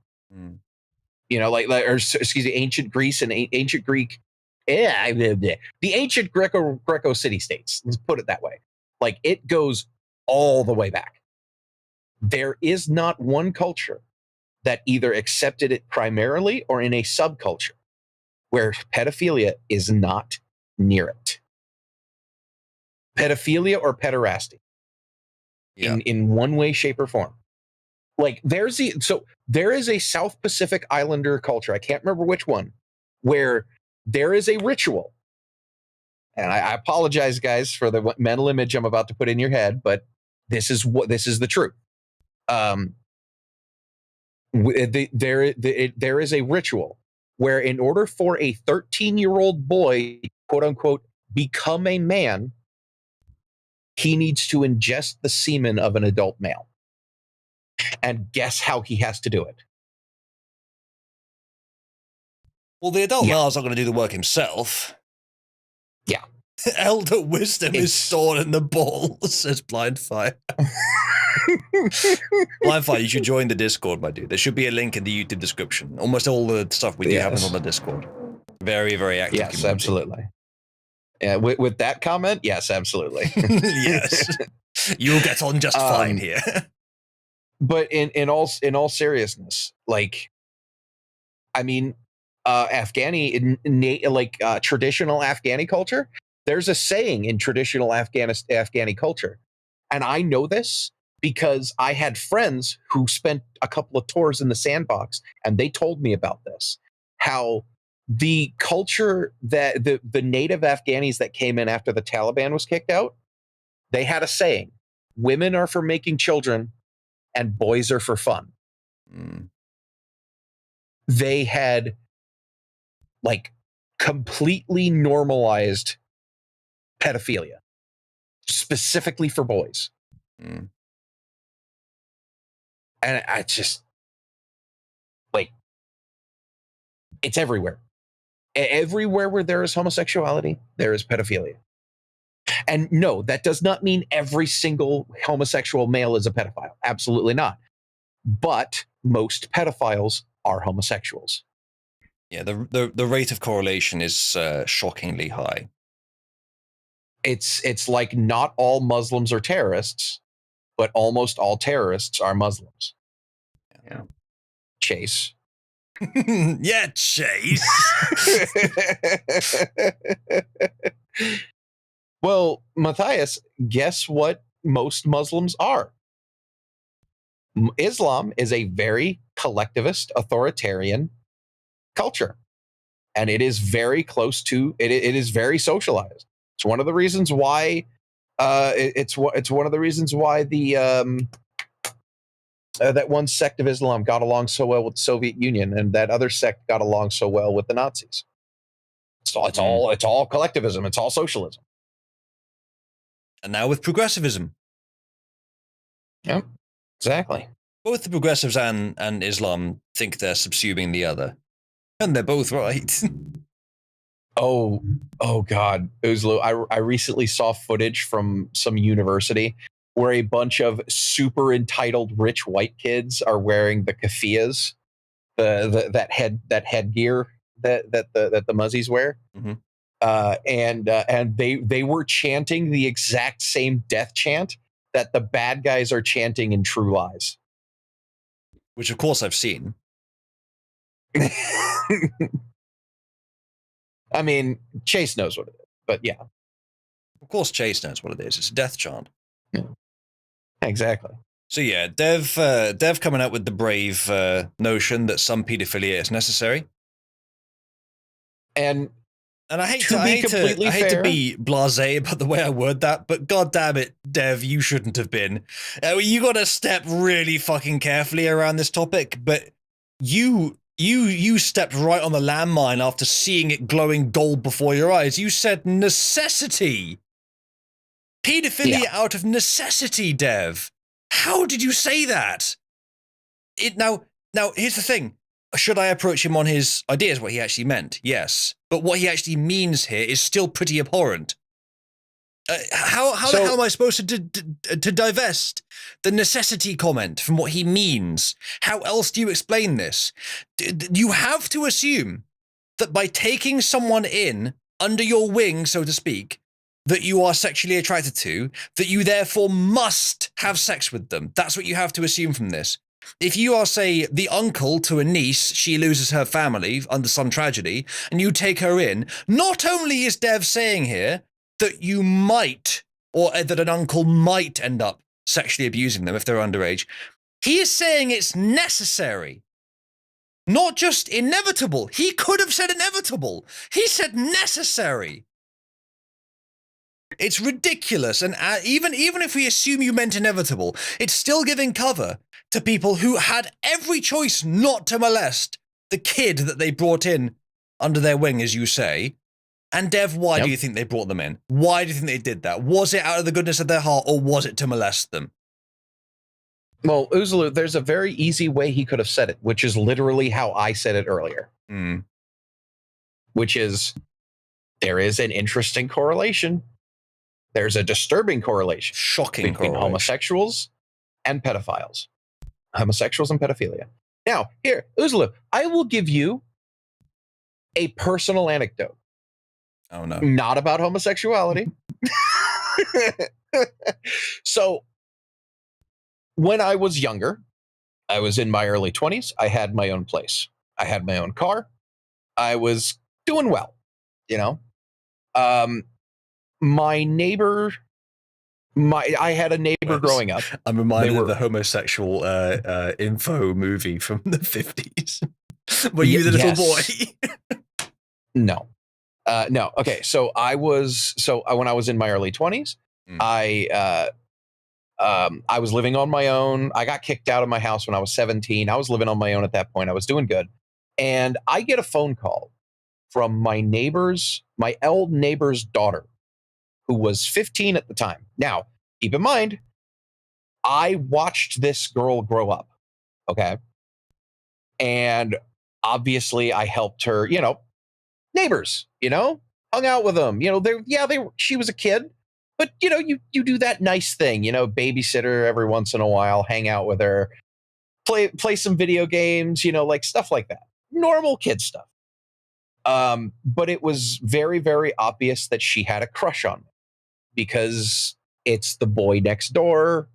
Speaker 11: You know, ancient Greece and ancient Greek. The ancient Greco city-states. Let's put it that way. Like, it goes all the way back. There is not one culture that either accepted it primarily or in a subculture where pedophilia is not near it. Pedophilia or pederasty in one way, shape, or form. Like there is a South Pacific Islander culture, I can't remember which one, where there is a ritual. And I apologize, guys, for the mental image I'm about to put in your head, but this is the truth. There is a ritual where in order for a 13-year-old boy, quote unquote, become a man, he needs to ingest the semen of an adult male. And guess how he has to do it?
Speaker 1: Well, the adult male's not going to do the work himself.
Speaker 11: Yeah.
Speaker 1: Elder wisdom is stored in the balls, says Blindfire. Blindfire, you should join the Discord, my dude. There should be a link in the YouTube description. Almost all the stuff we do happens on the Discord. Very, very active.
Speaker 11: Yes, community. Absolutely. Yeah, with that comment, yes, absolutely.
Speaker 1: Yes, you'll get on just fine here.
Speaker 11: But in all seriousness, like, I mean, traditional Afghani culture. There's a saying in traditional Afghani culture, and I know this because I had friends who spent a couple of tours in the sandbox, and they told me about this. How the culture that the native Afghanis that came in after the Taliban was kicked out, they had a saying: women are for making children and boys are for fun. They had like completely normalized pedophilia, specifically for boys. And I just, like, it's everywhere. Everywhere where there is homosexuality, there is pedophilia. And no, that does not mean every single homosexual male is a pedophile. Absolutely not. But most pedophiles are homosexuals.
Speaker 1: Yeah, the rate of correlation is shockingly high.
Speaker 11: It's like not all Muslims are terrorists, but almost all terrorists are Muslims.
Speaker 1: Yeah.
Speaker 11: Chase.
Speaker 1: Yeah, Chase.
Speaker 11: Well, Matthias, guess what most Muslims are? Islam is a very collectivist, authoritarian culture, and it is very close to it. It is very socialized. It's one of the reasons why. It's one of the reasons why the that one sect of Islam got along so well with the Soviet Union, and that other sect got along so well with the Nazis. It's all collectivism. It's all socialism.
Speaker 1: And now with progressivism.
Speaker 11: Yep, exactly.
Speaker 1: Both the progressives and Islam think they're subsuming the other. And they're both right.
Speaker 11: Oh God, Uzlu, I recently saw footage from some university where a bunch of super entitled rich white kids are wearing the keffiyehs, that headgear that the muzzies wear.
Speaker 1: Mm-hmm.
Speaker 11: And they were chanting the exact same death chant that the bad guys are chanting in True Lies.
Speaker 1: Which, of course, I've seen.
Speaker 11: I mean, Chase knows what it is, but yeah.
Speaker 1: Of course, Chase knows what it is. It's a death chant.
Speaker 11: Yeah. Exactly.
Speaker 1: So yeah, Dev coming out with the brave notion that some pedophilia is necessary.
Speaker 11: And
Speaker 1: I hate to be blasé about the way I word that, but god damn it, Dev, you shouldn't have been. You got to step really fucking carefully around this topic, but you stepped right on the landmine after seeing it glowing gold before your eyes. You said necessity. Pedophilia out of necessity, Dev. How did you say that? Now, here's the thing. Should I approach him on his ideas, what he actually meant? Yes. But what he actually means here is still pretty abhorrent. How the hell am I supposed to divest the necessity comment from what he means? How else do you explain this? You have to assume that by taking someone in under your wing, so to speak, that you are sexually attracted to, that you therefore must have sex with them. That's what you have to assume from this. If you are, say, the uncle to a niece, she loses her family under some tragedy, and you take her in, not only is Dev saying here that you might, or that an uncle might end up sexually abusing them if they're underage, he is saying it's necessary. Not just inevitable. He could have said inevitable. He said necessary. It's ridiculous, and even if we assume you meant inevitable, it's still giving cover to people who had every choice not to molest the kid that they brought in under their wing, as you say. And Dev, why do you think they brought them in? Why do you think they did that? Was it out of the goodness of their heart, or was it to molest them?
Speaker 11: Well, Uzlu, there's a very easy way he could have said it, which is literally how I said it earlier. Which is, there is an interesting correlation. There's a disturbing correlation.
Speaker 1: Shocking
Speaker 11: between homosexuals and pedophiles. Homosexuals and pedophilia. Now, here, Uzlu, I will give you a personal anecdote.
Speaker 1: Oh, no.
Speaker 11: Not about homosexuality. So, when I was younger, I was in my early 20s. I had my own place. I had my own car. I was doing well, you know. My neighbor, I had a neighbor growing up.
Speaker 1: I'm reminded of the homosexual info movie from the 50s. Were you the little boy?
Speaker 11: No. No. Okay. So when I was in my early 20s, I was living on my own. I got kicked out of my house when I was 17. I was living on my own at that point. I was doing good. And I get a phone call from my old neighbor's daughter, who was 15 at the time. Now, keep in mind, I watched this girl grow up. Okay. And obviously I helped her, neighbors, hung out with them, she was a kid, but you do that nice thing, babysitter every once in a while, hang out with her, play some video games, like stuff like that. Normal kid stuff. But it was very, very obvious that she had a crush on me because it's the boy next door.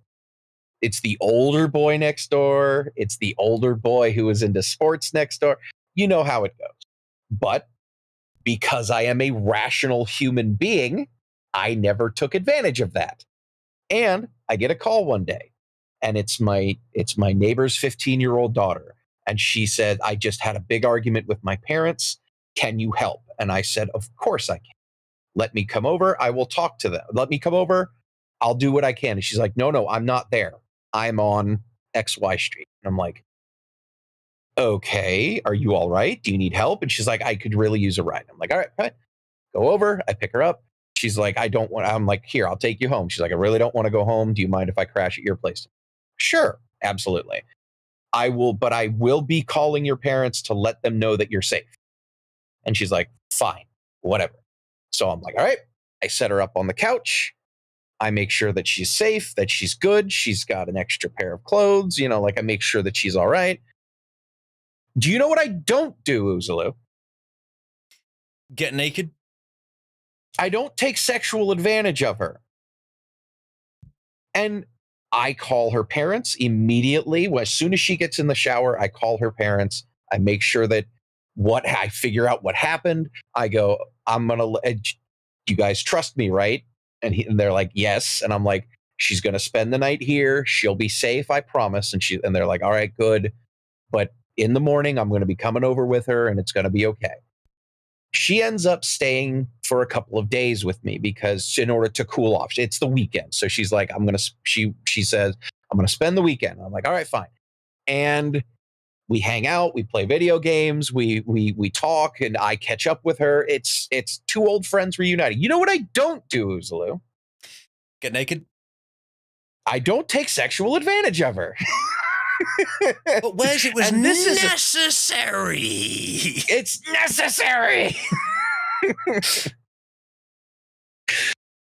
Speaker 11: It's the older boy next door. It's the older boy who was into sports next door. You know how it goes. But because I am a rational human being, I never took advantage of that. And I get a call one day, and it's my neighbor's 15-year-old daughter. And she said, I just had a big argument with my parents. Can you help? And I said, of course I can. Let me come over. I will talk to them. Let me come over. I'll do what I can. And she's like, no, I'm not there. I'm on XY Street. And I'm like, okay, are you all right? Do you need help? And she's like, I could really use a ride. I'm like, all right, fine. Go over. I pick her up. She's like, I'm like, here, I'll take you home. She's like, I really don't want to go home. Do you mind if I crash at your place? Sure, absolutely. I will, but I will be calling your parents to let them know that you're safe. And she's like, fine, whatever. So I'm like, all right. I set her up on the couch. I make sure that she's safe, that she's good. She's got an extra pair of clothes, like I make sure that she's all right. Do you know what I don't do, Uzalu?
Speaker 1: Get naked?
Speaker 11: I don't take sexual advantage of her. And I call her parents immediately. As soon as she gets in the shower, I call her parents. I make sure that I figure out what happened. I go, you guys trust me, right? And they're like, yes. And I'm like, she's going to spend the night here. She'll be safe, I promise. And they're like, all right, good. But in the morning, I'm going to be coming over with her, and it's going to be okay. She ends up staying for a couple of days with me because in order to cool off, it's the weekend. So she's like, she says, I'm going to spend the weekend. I'm like, all right, fine. And we hang out, we play video games, we talk, and I catch up with her. It's two old friends reuniting. You know what I don't do, Uzalu?
Speaker 1: Get naked?
Speaker 11: I don't take sexual advantage of her.
Speaker 1: But where's it was necessary?
Speaker 11: It's necessary.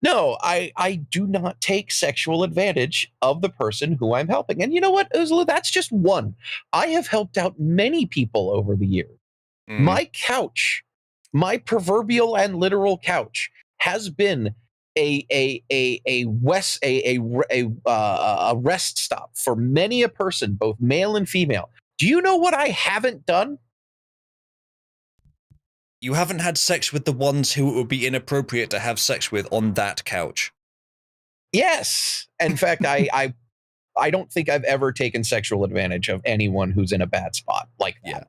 Speaker 11: No, I do not take sexual advantage of the person who I'm helping. And you know what, Uzalu? That's just one. I have helped out many people over the years. My couch, my proverbial and literal couch, has been a rest stop for many a person, both male and female. Do you know what I haven't done?
Speaker 1: You haven't had sex with the ones who it would be inappropriate to have sex with on that couch.
Speaker 11: Yes. In fact, I don't think I've ever taken sexual advantage of anyone who's in a bad spot like that. Yeah.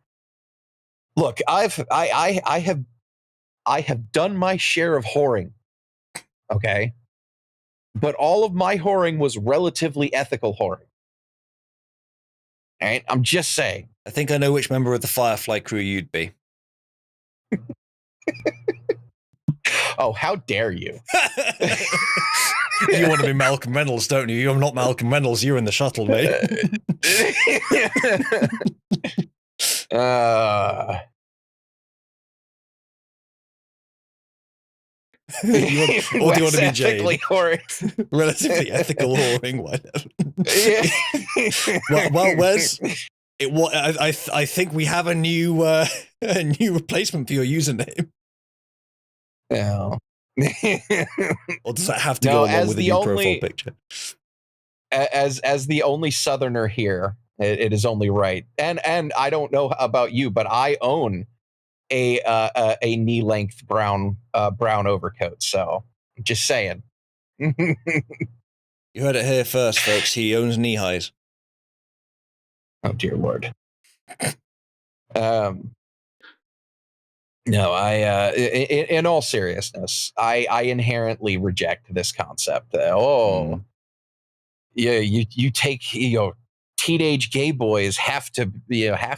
Speaker 11: Look, I have done my share of whoring. Okay. But all of my whoring was relatively ethical whoring. All right. I'm just saying.
Speaker 1: I think I know which member of the Firefly crew you'd be.
Speaker 11: Oh, how dare you?
Speaker 1: You want to be Malcolm Reynolds, don't you? You're not Malcolm Reynolds. You're in the shuttle, mate. Or do you want to be Jade? Relatively ethical whoring, whatever. Well, Wes, I think we have a new replacement for your username.
Speaker 11: No.
Speaker 1: Or does that have to go along with the new profile picture?
Speaker 11: As the only Southerner here, it is only right. And I don't know about you, but I own a knee-length brown overcoat. So just saying.
Speaker 1: You heard it here first, folks. He owns knee highs.
Speaker 11: Oh dear Lord. No, in all seriousness, I inherently reject this concept. Yeah, you take teenage gay boys have to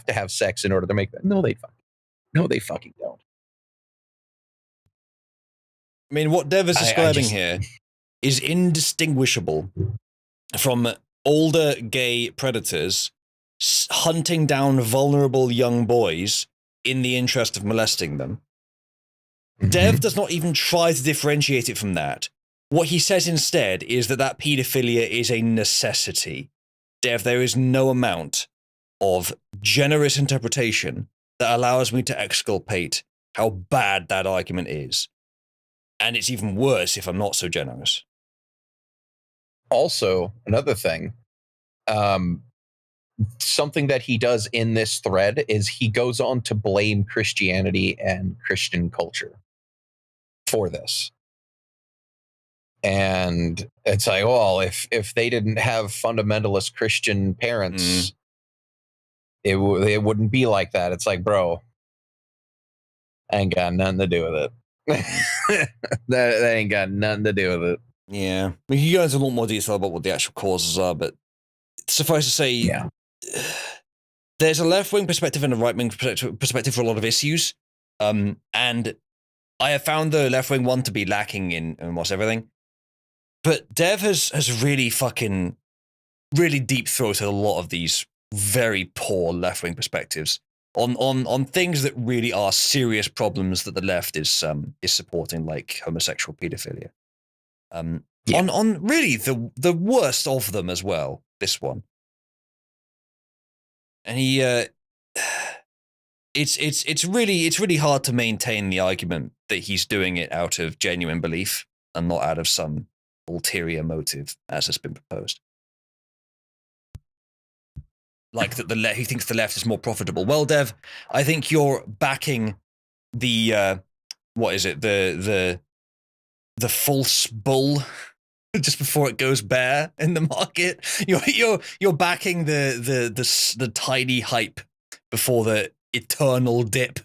Speaker 11: have sex in order to make that. No, they fucking don't.
Speaker 1: I mean, what Dev is describing here is indistinguishable from older gay predators hunting down vulnerable young boys in the interest of molesting them. Dev does not even try to differentiate it from that. What he says instead is that paedophilia is a necessity. Dev, there is no amount of generous interpretation that allows me to exculpate how bad that argument is. And it's even worse if I'm not so generous.
Speaker 11: Also, another thing, something that he does in this thread is he goes on to blame Christianity and Christian culture for this. And it's like, well, if they didn't have fundamentalist Christian parents, it wouldn't be like that. It's like, bro, I ain't got nothing to do with it. that ain't got nothing to do with it.
Speaker 1: Yeah. We can go into a lot more detail about what the actual causes are, but suffice to say, there's a left-wing perspective and a right-wing perspective for a lot of issues. And I have found the left-wing one to be lacking in almost everything. But Dev has really deep-throated a lot of these very poor left-wing perspectives on things that really are serious problems that the left is supporting, like homosexual pedophilia. On really the worst of them as well, this one. And he it's really hard to maintain the argument that he's doing it out of genuine belief and not out of some ulterior motive, as has been proposed. Like that he thinks the left is more profitable. Well, Dev, I think you're backing the what is it? The false bull just before it goes bare in the market. You're backing the tiny hype before the eternal dip.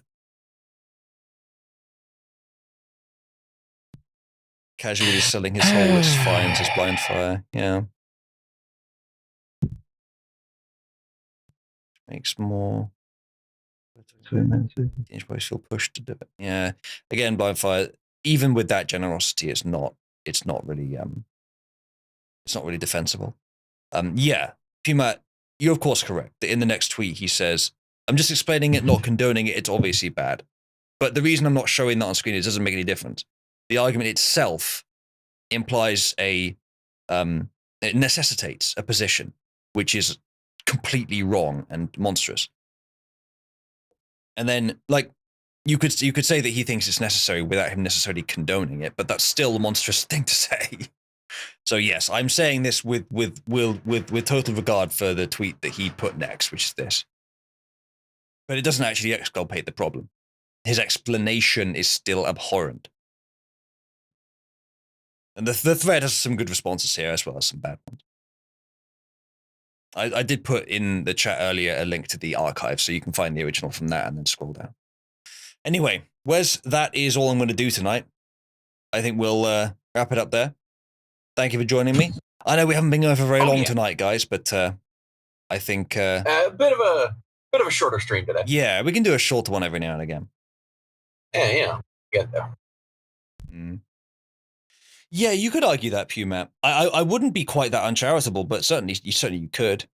Speaker 1: Casually selling his whole list finds his blind fire. Yeah. Makes more. He's probably feel pushed to do it. Yeah. Again, blind fire. Even with that generosity, it's not really defensible. Yeah, Puma, you're of course correct. In the next tweet, he says, "I'm just explaining it, not condoning it. It's obviously bad, but the reason I'm not showing that on screen, it doesn't make any difference. The argument itself implies it necessitates a position which is completely wrong and monstrous. And then, like, you could say that he thinks it's necessary without him necessarily condoning it, but that's still a monstrous thing to say. So yes, I'm saying this with total regard for the tweet that he put next, which is this. But it doesn't actually exculpate the problem. His explanation is still abhorrent. And the thread has some good responses here as well as some bad ones. I did put in the chat earlier a link to the archive, so you can find the original from that and then scroll down. Anyway, Wes, that is all I'm going to do tonight. I think we'll wrap it up there. Thank you for joining me. I know we haven't been going for very long tonight, guys, but I think
Speaker 11: a bit of a shorter stream today.
Speaker 1: Yeah, we can do a shorter one every now and again.
Speaker 11: Yeah, get there.
Speaker 1: Yeah, you could argue that, Puma. I wouldn't be quite that uncharitable, but certainly you could.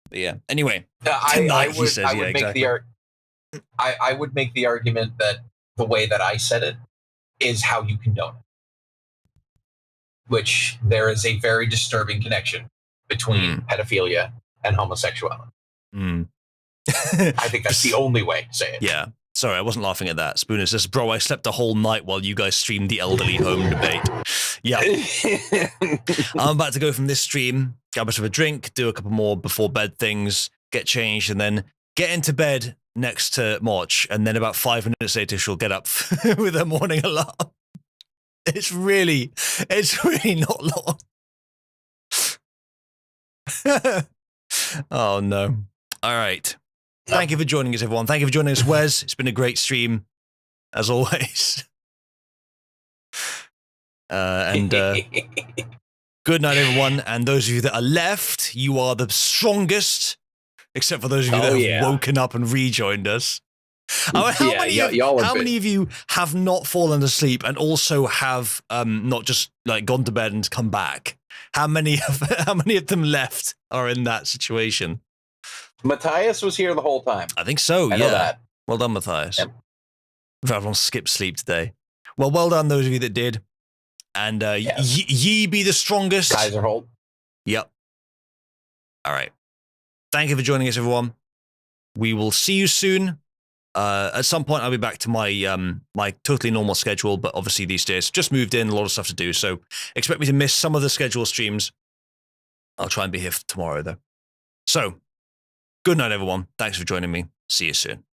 Speaker 1: But yeah. Anyway,
Speaker 11: I would make the argument that the way that I said it is how you condone it, which there is a very disturbing connection between pedophilia and homosexuality. I think that's the only way to say it.
Speaker 1: Yeah. Sorry, I wasn't laughing at that. Spooner says, "Bro, I slept a whole night while you guys streamed the elderly home debate." Yeah. I'm about to go from this stream, grab us a drink, do a couple more before bed things, get changed, and then get into bed next to March. And then about 5 minutes later, she'll get up with her morning alarm. It's really not long. Oh, no. All right. Thank you for joining us, everyone. Thank you for joining us, Wes. It's been a great stream, as always. And good night, everyone. And those of you that are left, you are the strongest, except for those of you that have woken up and rejoined us. How many of you have not fallen asleep and also have not just like gone to bed and come back? How many of them left are in that situation?
Speaker 11: Matthias was here the whole time.
Speaker 1: I think so,
Speaker 11: I know that.
Speaker 1: Well done, Matthias. Yep. Everyone skipped sleep today. Well done, those of you that did. And ye be the strongest.
Speaker 11: Kaiserholt.
Speaker 1: Yep. All right. Thank you for joining us, everyone. We will see you soon. At some point, I'll be back to my my totally normal schedule, but obviously these days, just moved in, a lot of stuff to do, so expect me to miss some of the scheduled streams. I'll try and be here for tomorrow, though. So, good night, everyone. Thanks for joining me. See you soon.